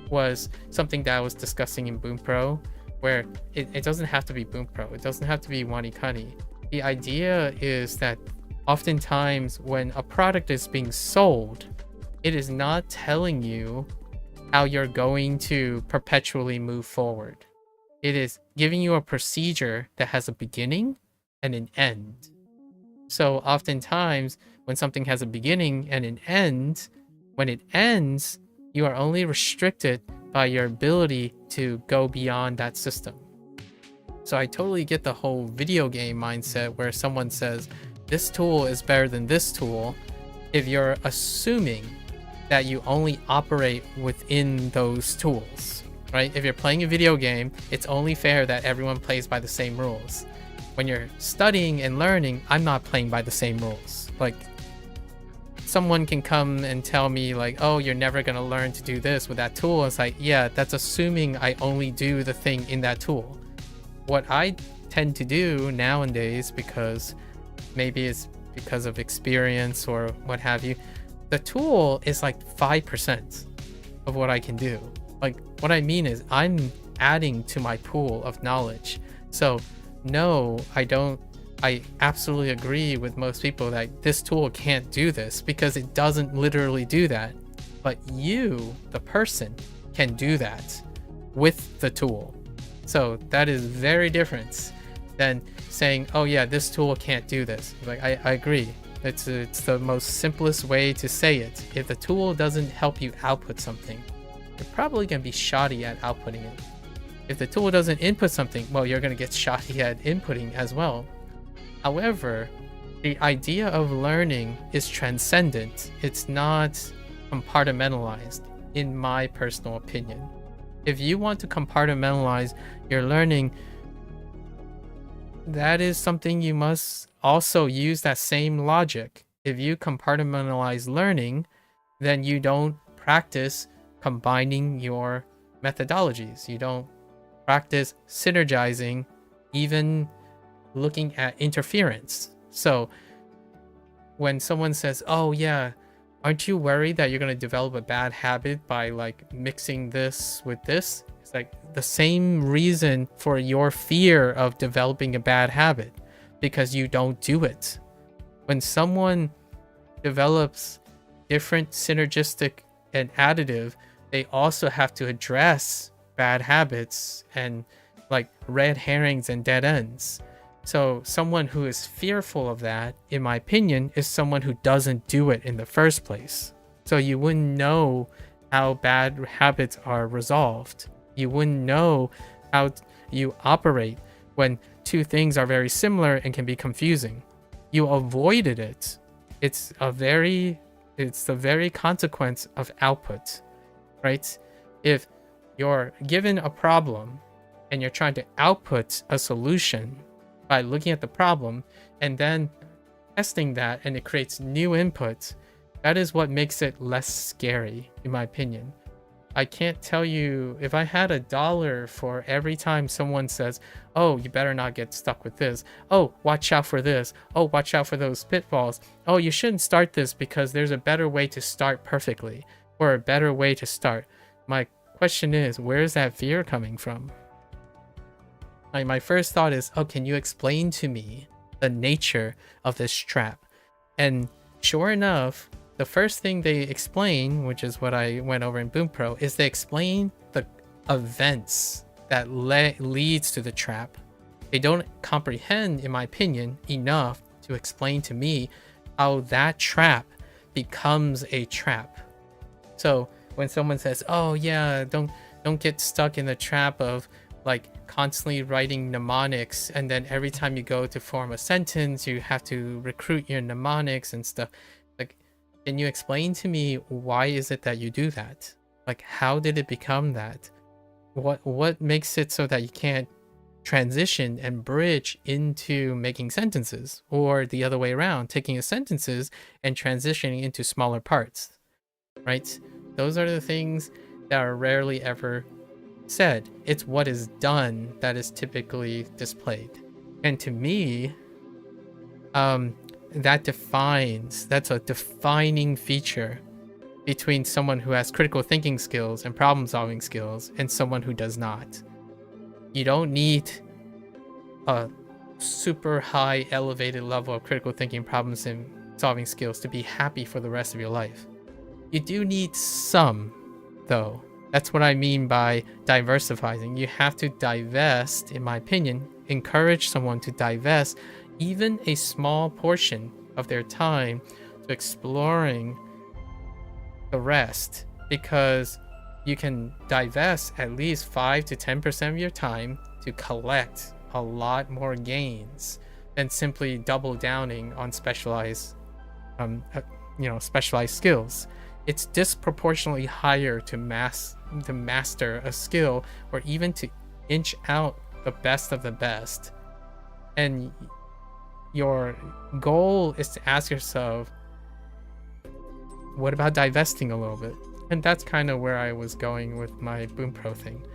was something that I was discussing in Bunpro, where it doesn't have to be Bunpro, it doesn't have to be WaniKani. The idea is that oftentimes when a product is being sold, it is not telling you how you're going to perpetually move forward. It is giving you a procedure that has a beginning and an end. So oftentimes when something has a beginning and an end, when it ends, you are only restricted by your ability to go beyond that system. So I totally get the whole video game mindset where someone says, this tool is better than this tool, if you're assuming that you only operate within those tools, right? If you're playing a video game, it's only fair that everyone plays by the same rules. When you're studying and learning, I'm not playing by the same rules. Like, someone can come and tell me like, oh, you're never gonna learn to do this with that tool. It's like, yeah, that's assuming I only do the thing in that tool. What I tend to do nowadays, because maybe it's because of experience or what have you, the tool is like 5% of what I can do. Like, what I mean is I'm adding to my pool of knowledge. So no, I absolutely agree with most people that this tool can't do this because it doesn't literally do that. But you, the person, can do that with the tool. So that is very different than saying, oh yeah, this tool can't do this. Like, I agree. It's the most simplest way to say it. If the tool doesn't help you output something, you're probably going to be shoddy at outputting it. If the tool doesn't input something, well, you're going to get shoddy at inputting as well. However, the idea of learning is transcendent. It's not compartmentalized, in my personal opinion. If you want to compartmentalize your learning, that is something you must also use that same logic. If you compartmentalize learning, then you don't practice combining your methodologies. You don't practice synergizing, even looking at interference. So when someone says, oh yeah, aren't you worried that you're going to develop a bad habit by like mixing this with this? It's like the same reason for your fear of developing a bad habit, because you don't do it. When someone develops different synergistic and additive, they also have to address bad habits and like red herrings and dead ends. So someone who is fearful of that, in my opinion, is someone who doesn't do it in the first place. So you wouldn't know how bad habits are resolved. You wouldn't know how you operate when two things are very similar and can be confusing. You avoided it. It's the very consequence of output, right? If you're given a problem and you're trying to output a solution by looking at the problem and then testing that, and it creates new input, that is what makes it less scary, in my opinion. I can't tell you if I had $1 for every time someone says, oh, you better not get stuck with this. Oh, watch out for this. Oh, watch out for those pitfalls. Oh, you shouldn't start this because there's a better way to start perfectly, or a better way to start. My question is, where is that fear coming from? Like, my first thought is, oh, can you explain to me the nature of this trap? And sure enough, the first thing they explain, which is what I went over in Bunpro, is they explain the events that leads to the trap. They don't comprehend, in my opinion, enough to explain to me how that trap becomes a trap. So when someone says, oh yeah, don't get stuck in the trap of like constantly writing mnemonics, and then every time you go to form a sentence you have to recruit your mnemonics and stuff. Like, can you explain to me why is it that you do that? Like, how did it become that? What makes it so that you can't transition and bridge into making sentences, or the other way around, taking the sentences and transitioning into smaller parts, right? Those are the things that are rarely ever said. It's what is done that is typically displayed. And to me, that's a defining feature between someone who has critical thinking skills and problem solving skills and someone who does not. You don't need a super high elevated level of critical thinking, problem solving skills to be happy for the rest of your life. You do need some, though. That's what I mean by diversifying. You have to divest, in my opinion, encourage someone to divest even a small portion of their time to exploring the rest, because you can divest at least 5 to 10% of your time to collect a lot more gains than simply double downing on specialized specialized skills. It's disproportionately higher to master a skill, or even to inch out the best of the best. And your goal is to ask yourself, what about divesting a little bit? And that's kind of where I was going with my Bunpro thing.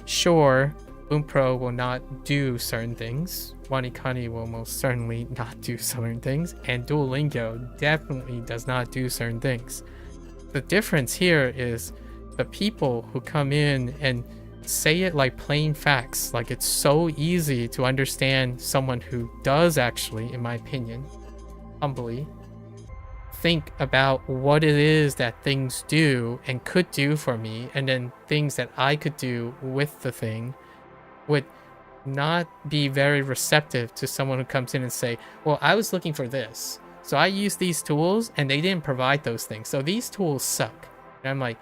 Sure, Bunpro will not do certain things. WaniKani will most certainly not do certain things. And Duolingo definitely does not do certain things. The difference here is the people who come in and say it like plain facts, like it's so easy to understand someone who does actually, in my opinion, humbly, think about what it is that things do and could do for me, and then things that I could do with the thing, would not be very receptive to someone who comes in and say, well, I was looking for this, so I used these tools and they didn't provide those things, so these tools suck. And I'm like,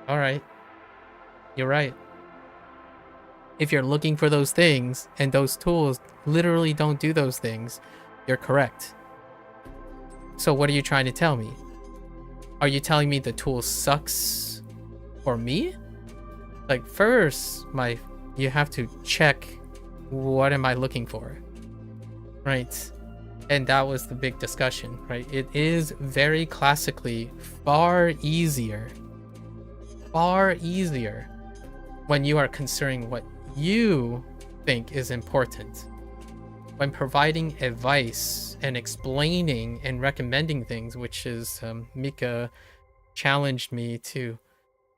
all right, you're right. If you're looking for those things and those tools literally don't do those things, you're correct. So what are you trying to tell me? Are you telling me the tool sucks for me? Like, first, you have to check, what am I looking for, right? And that was the big discussion, right? It is very classically far easier when you are considering what you think is important. When providing advice and explaining and recommending things, which is Mika challenged me to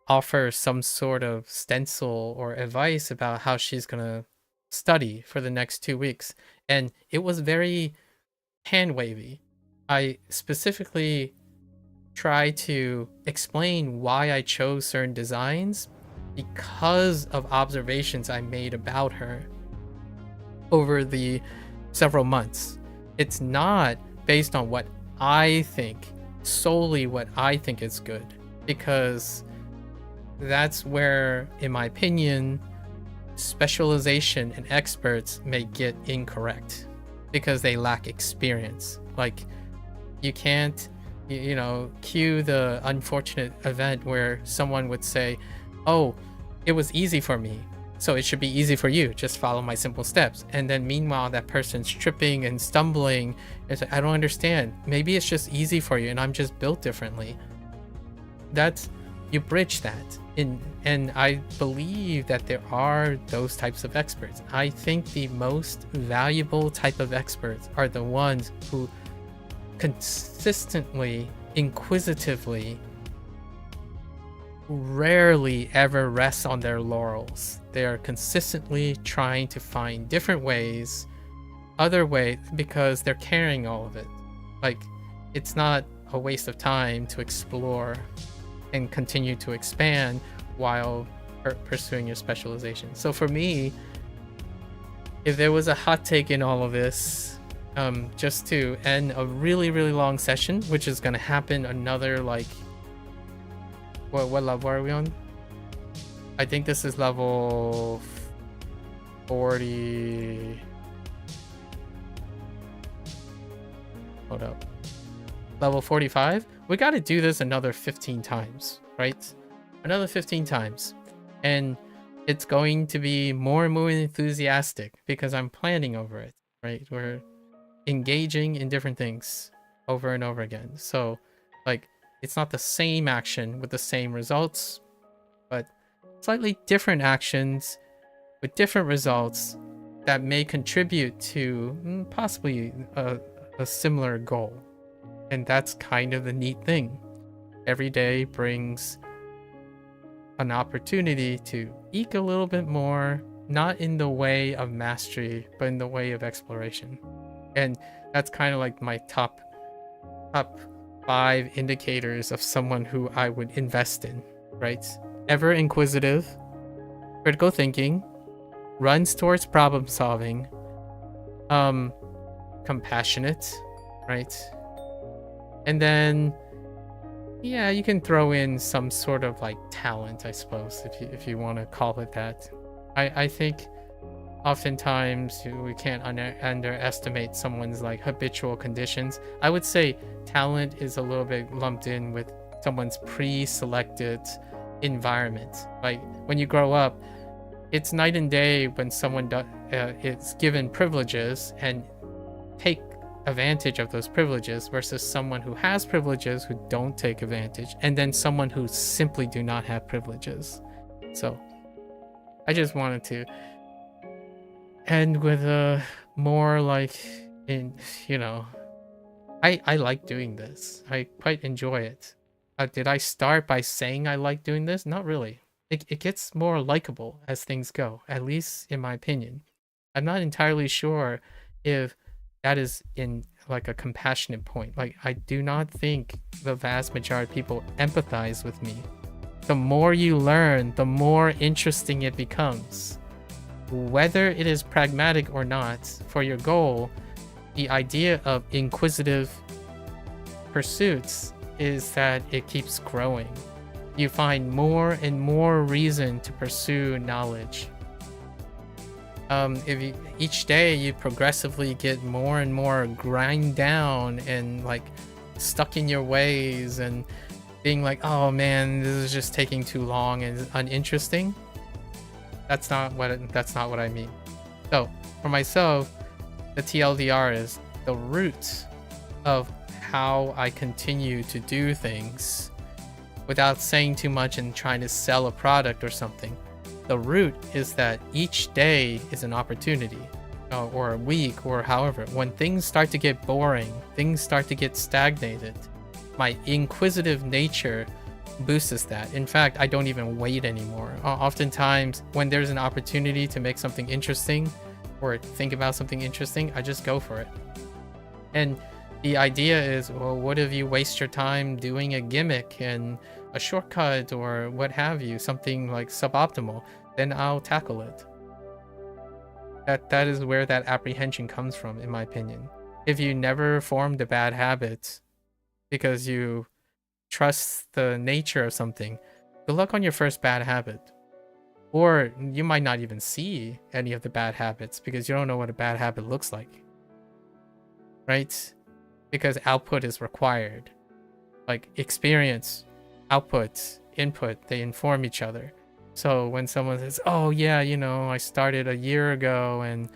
offer some sort of stencil or advice about how she's gonna study for the next 2 weeks, and it was very hand wavy. I specifically try to explain why I chose certain designs because of observations I made about her over the several months. It's not based on what I think, solely what I think is good, because that's where, in my opinion, specialization and experts may get incorrect because they lack experience. Like, you can't, cue the unfortunate event where someone would say, oh, it was easy for me, so it should be easy for you, just follow my simple steps. And then meanwhile, that person's tripping and stumbling. It's like, I don't understand. Maybe it's just easy for you and I'm just built differently. That's you bridge that in, and I believe that there are those types of experts. I think the most valuable type of experts are the ones who consistently, inquisitively, rarely ever rest on their laurels. They are consistently trying to find different ways, other ways, because they're carrying all of it. Like, it's not a waste of time to explore and continue to expand while pursuing your specialization. So for me, if there was a hot take in all of this, just to end a really, really long session, which is going to happen another, like, what level are we on? I think this is level 40. Hold up. Level 45? We got to do this another 15 times, right? Another 15 times. And it's going to be more and more enthusiastic because I'm planning over it, right? We're engaging in different things over and over again. So, like, it's not the same action with the same results, but slightly different actions with different results that may contribute to possibly a similar goal. And that's kind of the neat thing. Every day brings an opportunity to eke a little bit more, not in the way of mastery, but in the way of exploration. And that's kind of like my top 5 indicators of someone who I would invest in, right? Ever inquisitive, critical thinking, runs towards problem solving, compassionate, right? And then, yeah, you can throw in some sort of like talent, I suppose, if you want to call it that. I think oftentimes we can't underestimate someone's like habitual conditions. I would say talent is a little bit lumped in with someone's pre-selected environment. Like when you grow up, it's night and day when someone is given privileges and take advantage of those privileges versus someone who has privileges who don't take advantage, and then someone who simply do not have privileges. So I just wanted to end with a more like, I like doing this. I quite enjoy it. Did I start by saying I like doing this? Not really. It gets more likable as things go, at least in my opinion. I'm not entirely sure if that is in like a compassionate point. Like, I do not think the vast majority of people empathize with me. The more you learn, the more interesting it becomes. Whether it is pragmatic or not, for your goal, the idea of inquisitive pursuits is that it keeps growing. You find more and more reason to pursue knowledge. Each day you progressively get more and more grind down and like stuck in your ways and being like, oh man, this is just taking too long and uninteresting. That's not what I mean. So for myself, the TLDR is the root of how I continue to do things without saying too much and trying to sell a product or something. The root is that each day is an opportunity, or a week, or however. When things start to get boring, things start to get stagnated, my inquisitive nature boosts that. In fact, I don't even wait anymore. Oftentimes, when there's an opportunity to make something interesting or think about something interesting, I just go for it. And the idea is, well, what if you waste your time doing a gimmick and a shortcut or what have you, something like suboptimal? Then I'll tackle it. That is where that apprehension comes from, in my opinion. If you never formed a bad habit because you trust the nature of something, good luck on your first bad habit. Or you might not even see any of the bad habits because you don't know what a bad habit looks like. Right? Because output is required. Like experience, output, input, they inform each other. So when someone says, oh yeah, I started a year ago and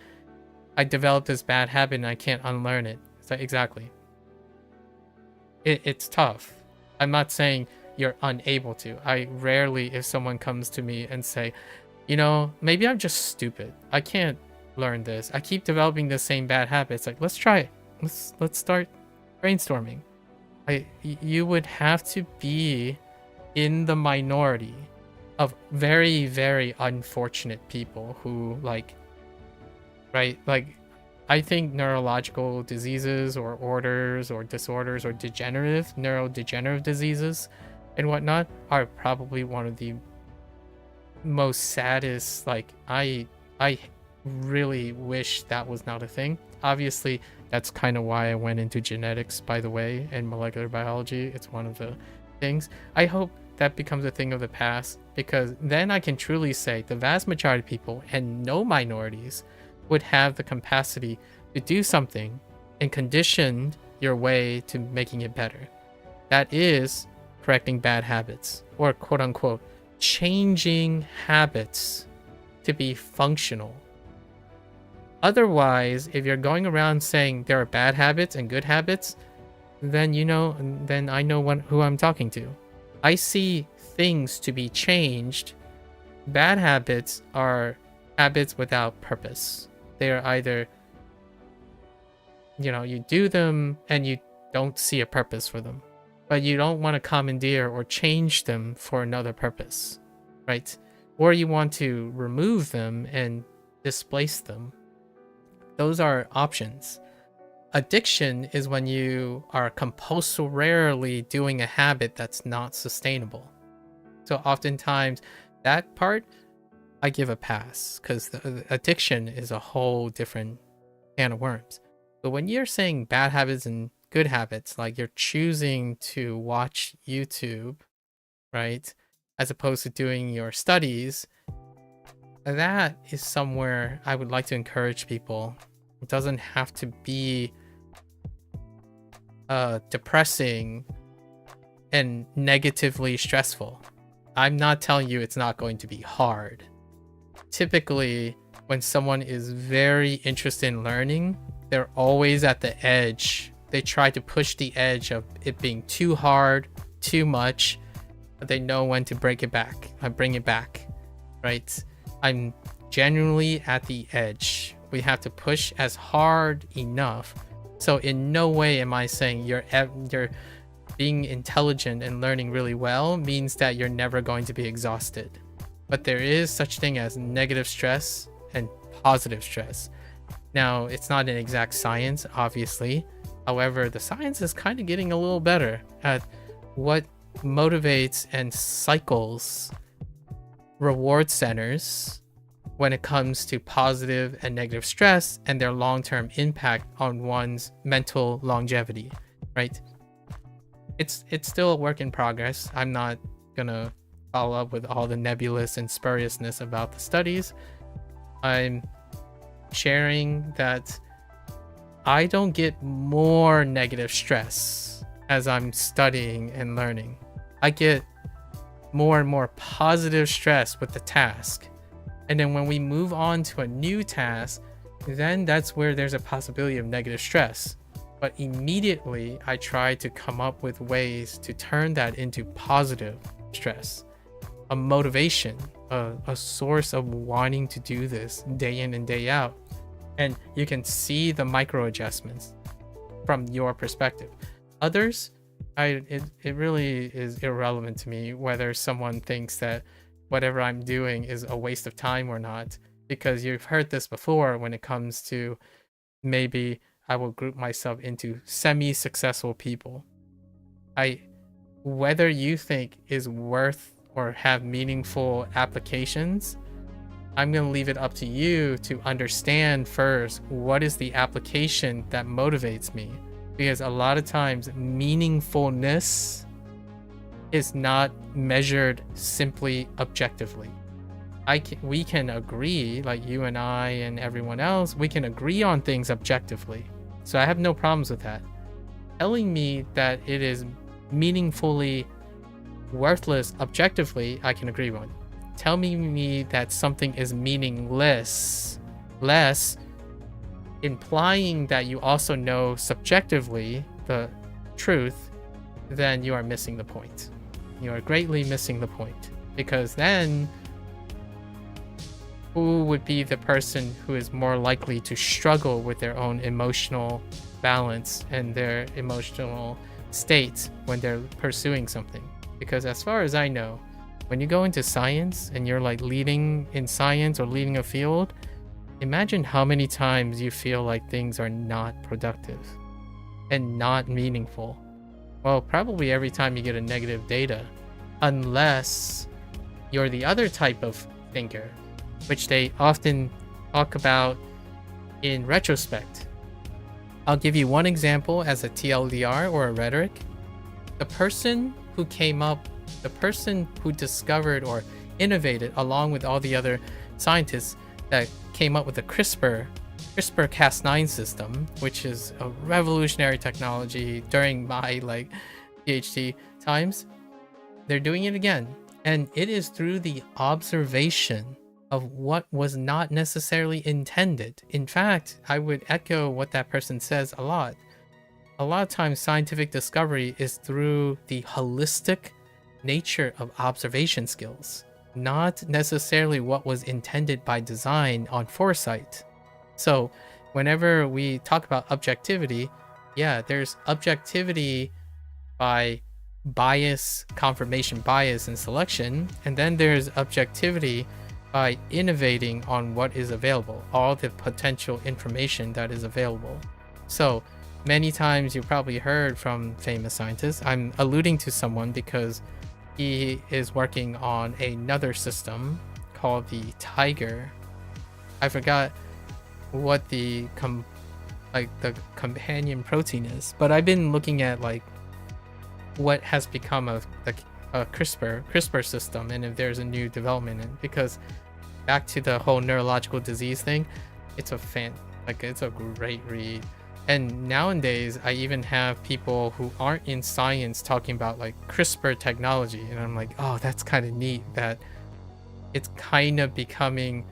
I developed this bad habit and I can't unlearn it. It's like, exactly. It's tough. I'm not saying you're unable to. I rarely, if someone comes to me and say, you know, maybe I'm just stupid, I can't learn this, I keep developing the same bad habits, like, let's try it, let's start brainstorming. You would have to be in the minority of very, very unfortunate people who, like, right, like, I think neurological diseases or orders or disorders or neurodegenerative diseases and whatnot are probably one of the most saddest. Like, I really wish that was not a thing. Obviously, that's kind of why I went into genetics, by the way, and molecular biology. It's one of the things. I hope that becomes a thing of the past, because then I can truly say the vast majority of people, and no minorities, would have the capacity to do something and condition your way to making it better. That is correcting bad habits, or quote unquote changing habits to be functional. Otherwise, if you're going around saying there are bad habits and good habits, then then I know who I'm talking to. I see things to be changed. Bad habits are habits without purpose. They are either, you do them and you don't see a purpose for them, but you don't want to commandeer or change them for another purpose, right? Or you want to remove them and displace them. Those are options. Addiction is when you are compulsorily doing a habit that's not sustainable. So oftentimes that part I give a pass, because the addiction is a whole different can of worms. But when you're saying bad habits and good habits, like you're choosing to watch YouTube, right, as opposed to doing your studies, that is somewhere I would like to encourage people. It doesn't have to be depressing and negatively stressful. I'm not telling you it's not going to be hard. Typically, when someone is very interested in learning, they're always at the edge. They try to push the edge of it being too hard, too much, but they know when to bring it back, right? I'm genuinely at the edge. We have to push as hard enough. So in no way am I saying you're being intelligent and learning really well means that you're never going to be exhausted. But there is such thing as negative stress and positive stress. Now, it's not an exact science, obviously. However, the science is kind of getting a little better at what motivates and cycles reward centers when it comes to positive and negative stress and their long-term impact on one's mental longevity, right? It's still a work in progress. I'm not gonna follow up with all the nebulous and spuriousness about the studies. I'm sharing that I don't get more negative stress as I'm studying and learning. I get more and more positive stress with the task. And then when we move on to a new task, then that's where there's a possibility of negative stress. But immediately I try to come up with ways to turn that into positive stress, a motivation, a source of wanting to do this day in and day out. And you can see the micro adjustments from your perspective. Others, it really is irrelevant to me whether someone thinks that whatever I'm doing is a waste of time or not, because you've heard this before when it comes to maybe I will group myself into semi-successful people. Whether you think is worth or have meaningful applications, I'm going to leave it up to you to understand first what is the application that motivates me. Because a lot of times meaningfulness is not measured simply objectively. We can agree, like you and I and everyone else, we can agree on things objectively. So I have no problems with that. Telling me that it is meaningfully worthless objectively, I can agree with. Telling me that something is meaningless, implying that you also know subjectively the truth, then you are missing the point. You are greatly missing the point. Because then, who would be the person who is more likely to struggle with their own emotional balance and their emotional state when they're pursuing something? Because as far as I know, when you go into science and you're like leading in science or leading a field, imagine how many times you feel like things are not productive and not meaningful. Well, probably every time you get a negative data, unless you're the other type of thinker, which they often talk about in retrospect. I'll give you one example as a TLDR or a rhetoric. The person who discovered or innovated along with all the other scientists that came up with the CRISPR-Cas9 system, which is a revolutionary technology during my PhD times. They're doing it again, and it is through the observation of what was not necessarily intended. In fact, I would echo what that person says a lot. A lot of times scientific discovery is through the holistic nature of observation skills, not necessarily what was intended by design on foresight. So whenever we talk about objectivity, yeah, there's objectivity by bias, confirmation bias and selection, and then there's objectivity by innovating on what is available, all the potential information that is available. So many times you probably heard from famous scientists. I'm alluding to someone because he is working on another system called the Tiger. I forgot what the companion protein is, but I've been looking at what has become of the CRISPR system, and if there's a new development in, because back to the whole neurological disease thing, it's a it's a great read. And nowadays I even have people who aren't in science talking about CRISPR technology, and I'm like, oh, that's kind of neat that it's kind of becoming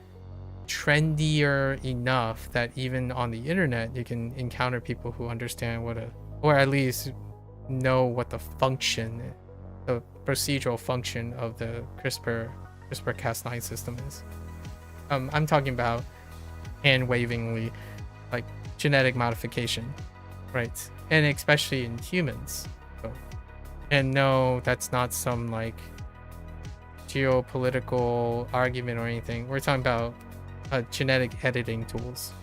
trendier enough that even on the internet you can encounter people who understand or at least know what the procedural function of the CRISPR-Cas9 system is. I'm talking about hand-wavingly genetic modification, right? And especially in humans. And no, that's not some geopolitical argument or anything. We're talking about genetic editing tools.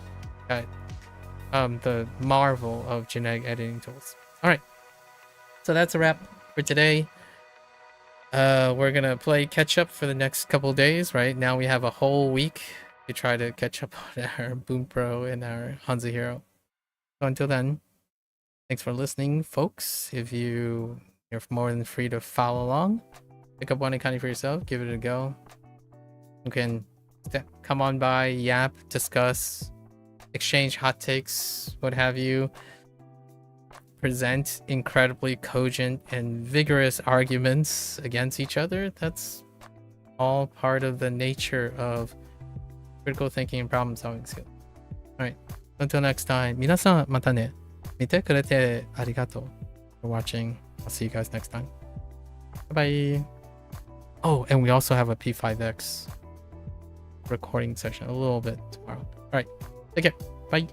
The marvel of genetic editing tools. All right, so that's a wrap for today. We're gonna play catch up for the next couple days. Right now we have a whole week to try to catch up on our Bunpro and our HanziHero. So until then, thanks for listening, folks. If you're more than free to follow along, pick up WaniKani for yourself, give it a go. You can come on by, yap, discuss, exchange hot takes, what have you. Present incredibly cogent and vigorous arguments against each other. That's all part of the nature of critical thinking and problem solving skills. Alright, until next time, 皆さんまたね。見てくれてありがとう for watching. I'll see you guys next time. Bye bye. Oh, and we also have a P5X recording session a little bit tomorrow. Alright, take care. Bye.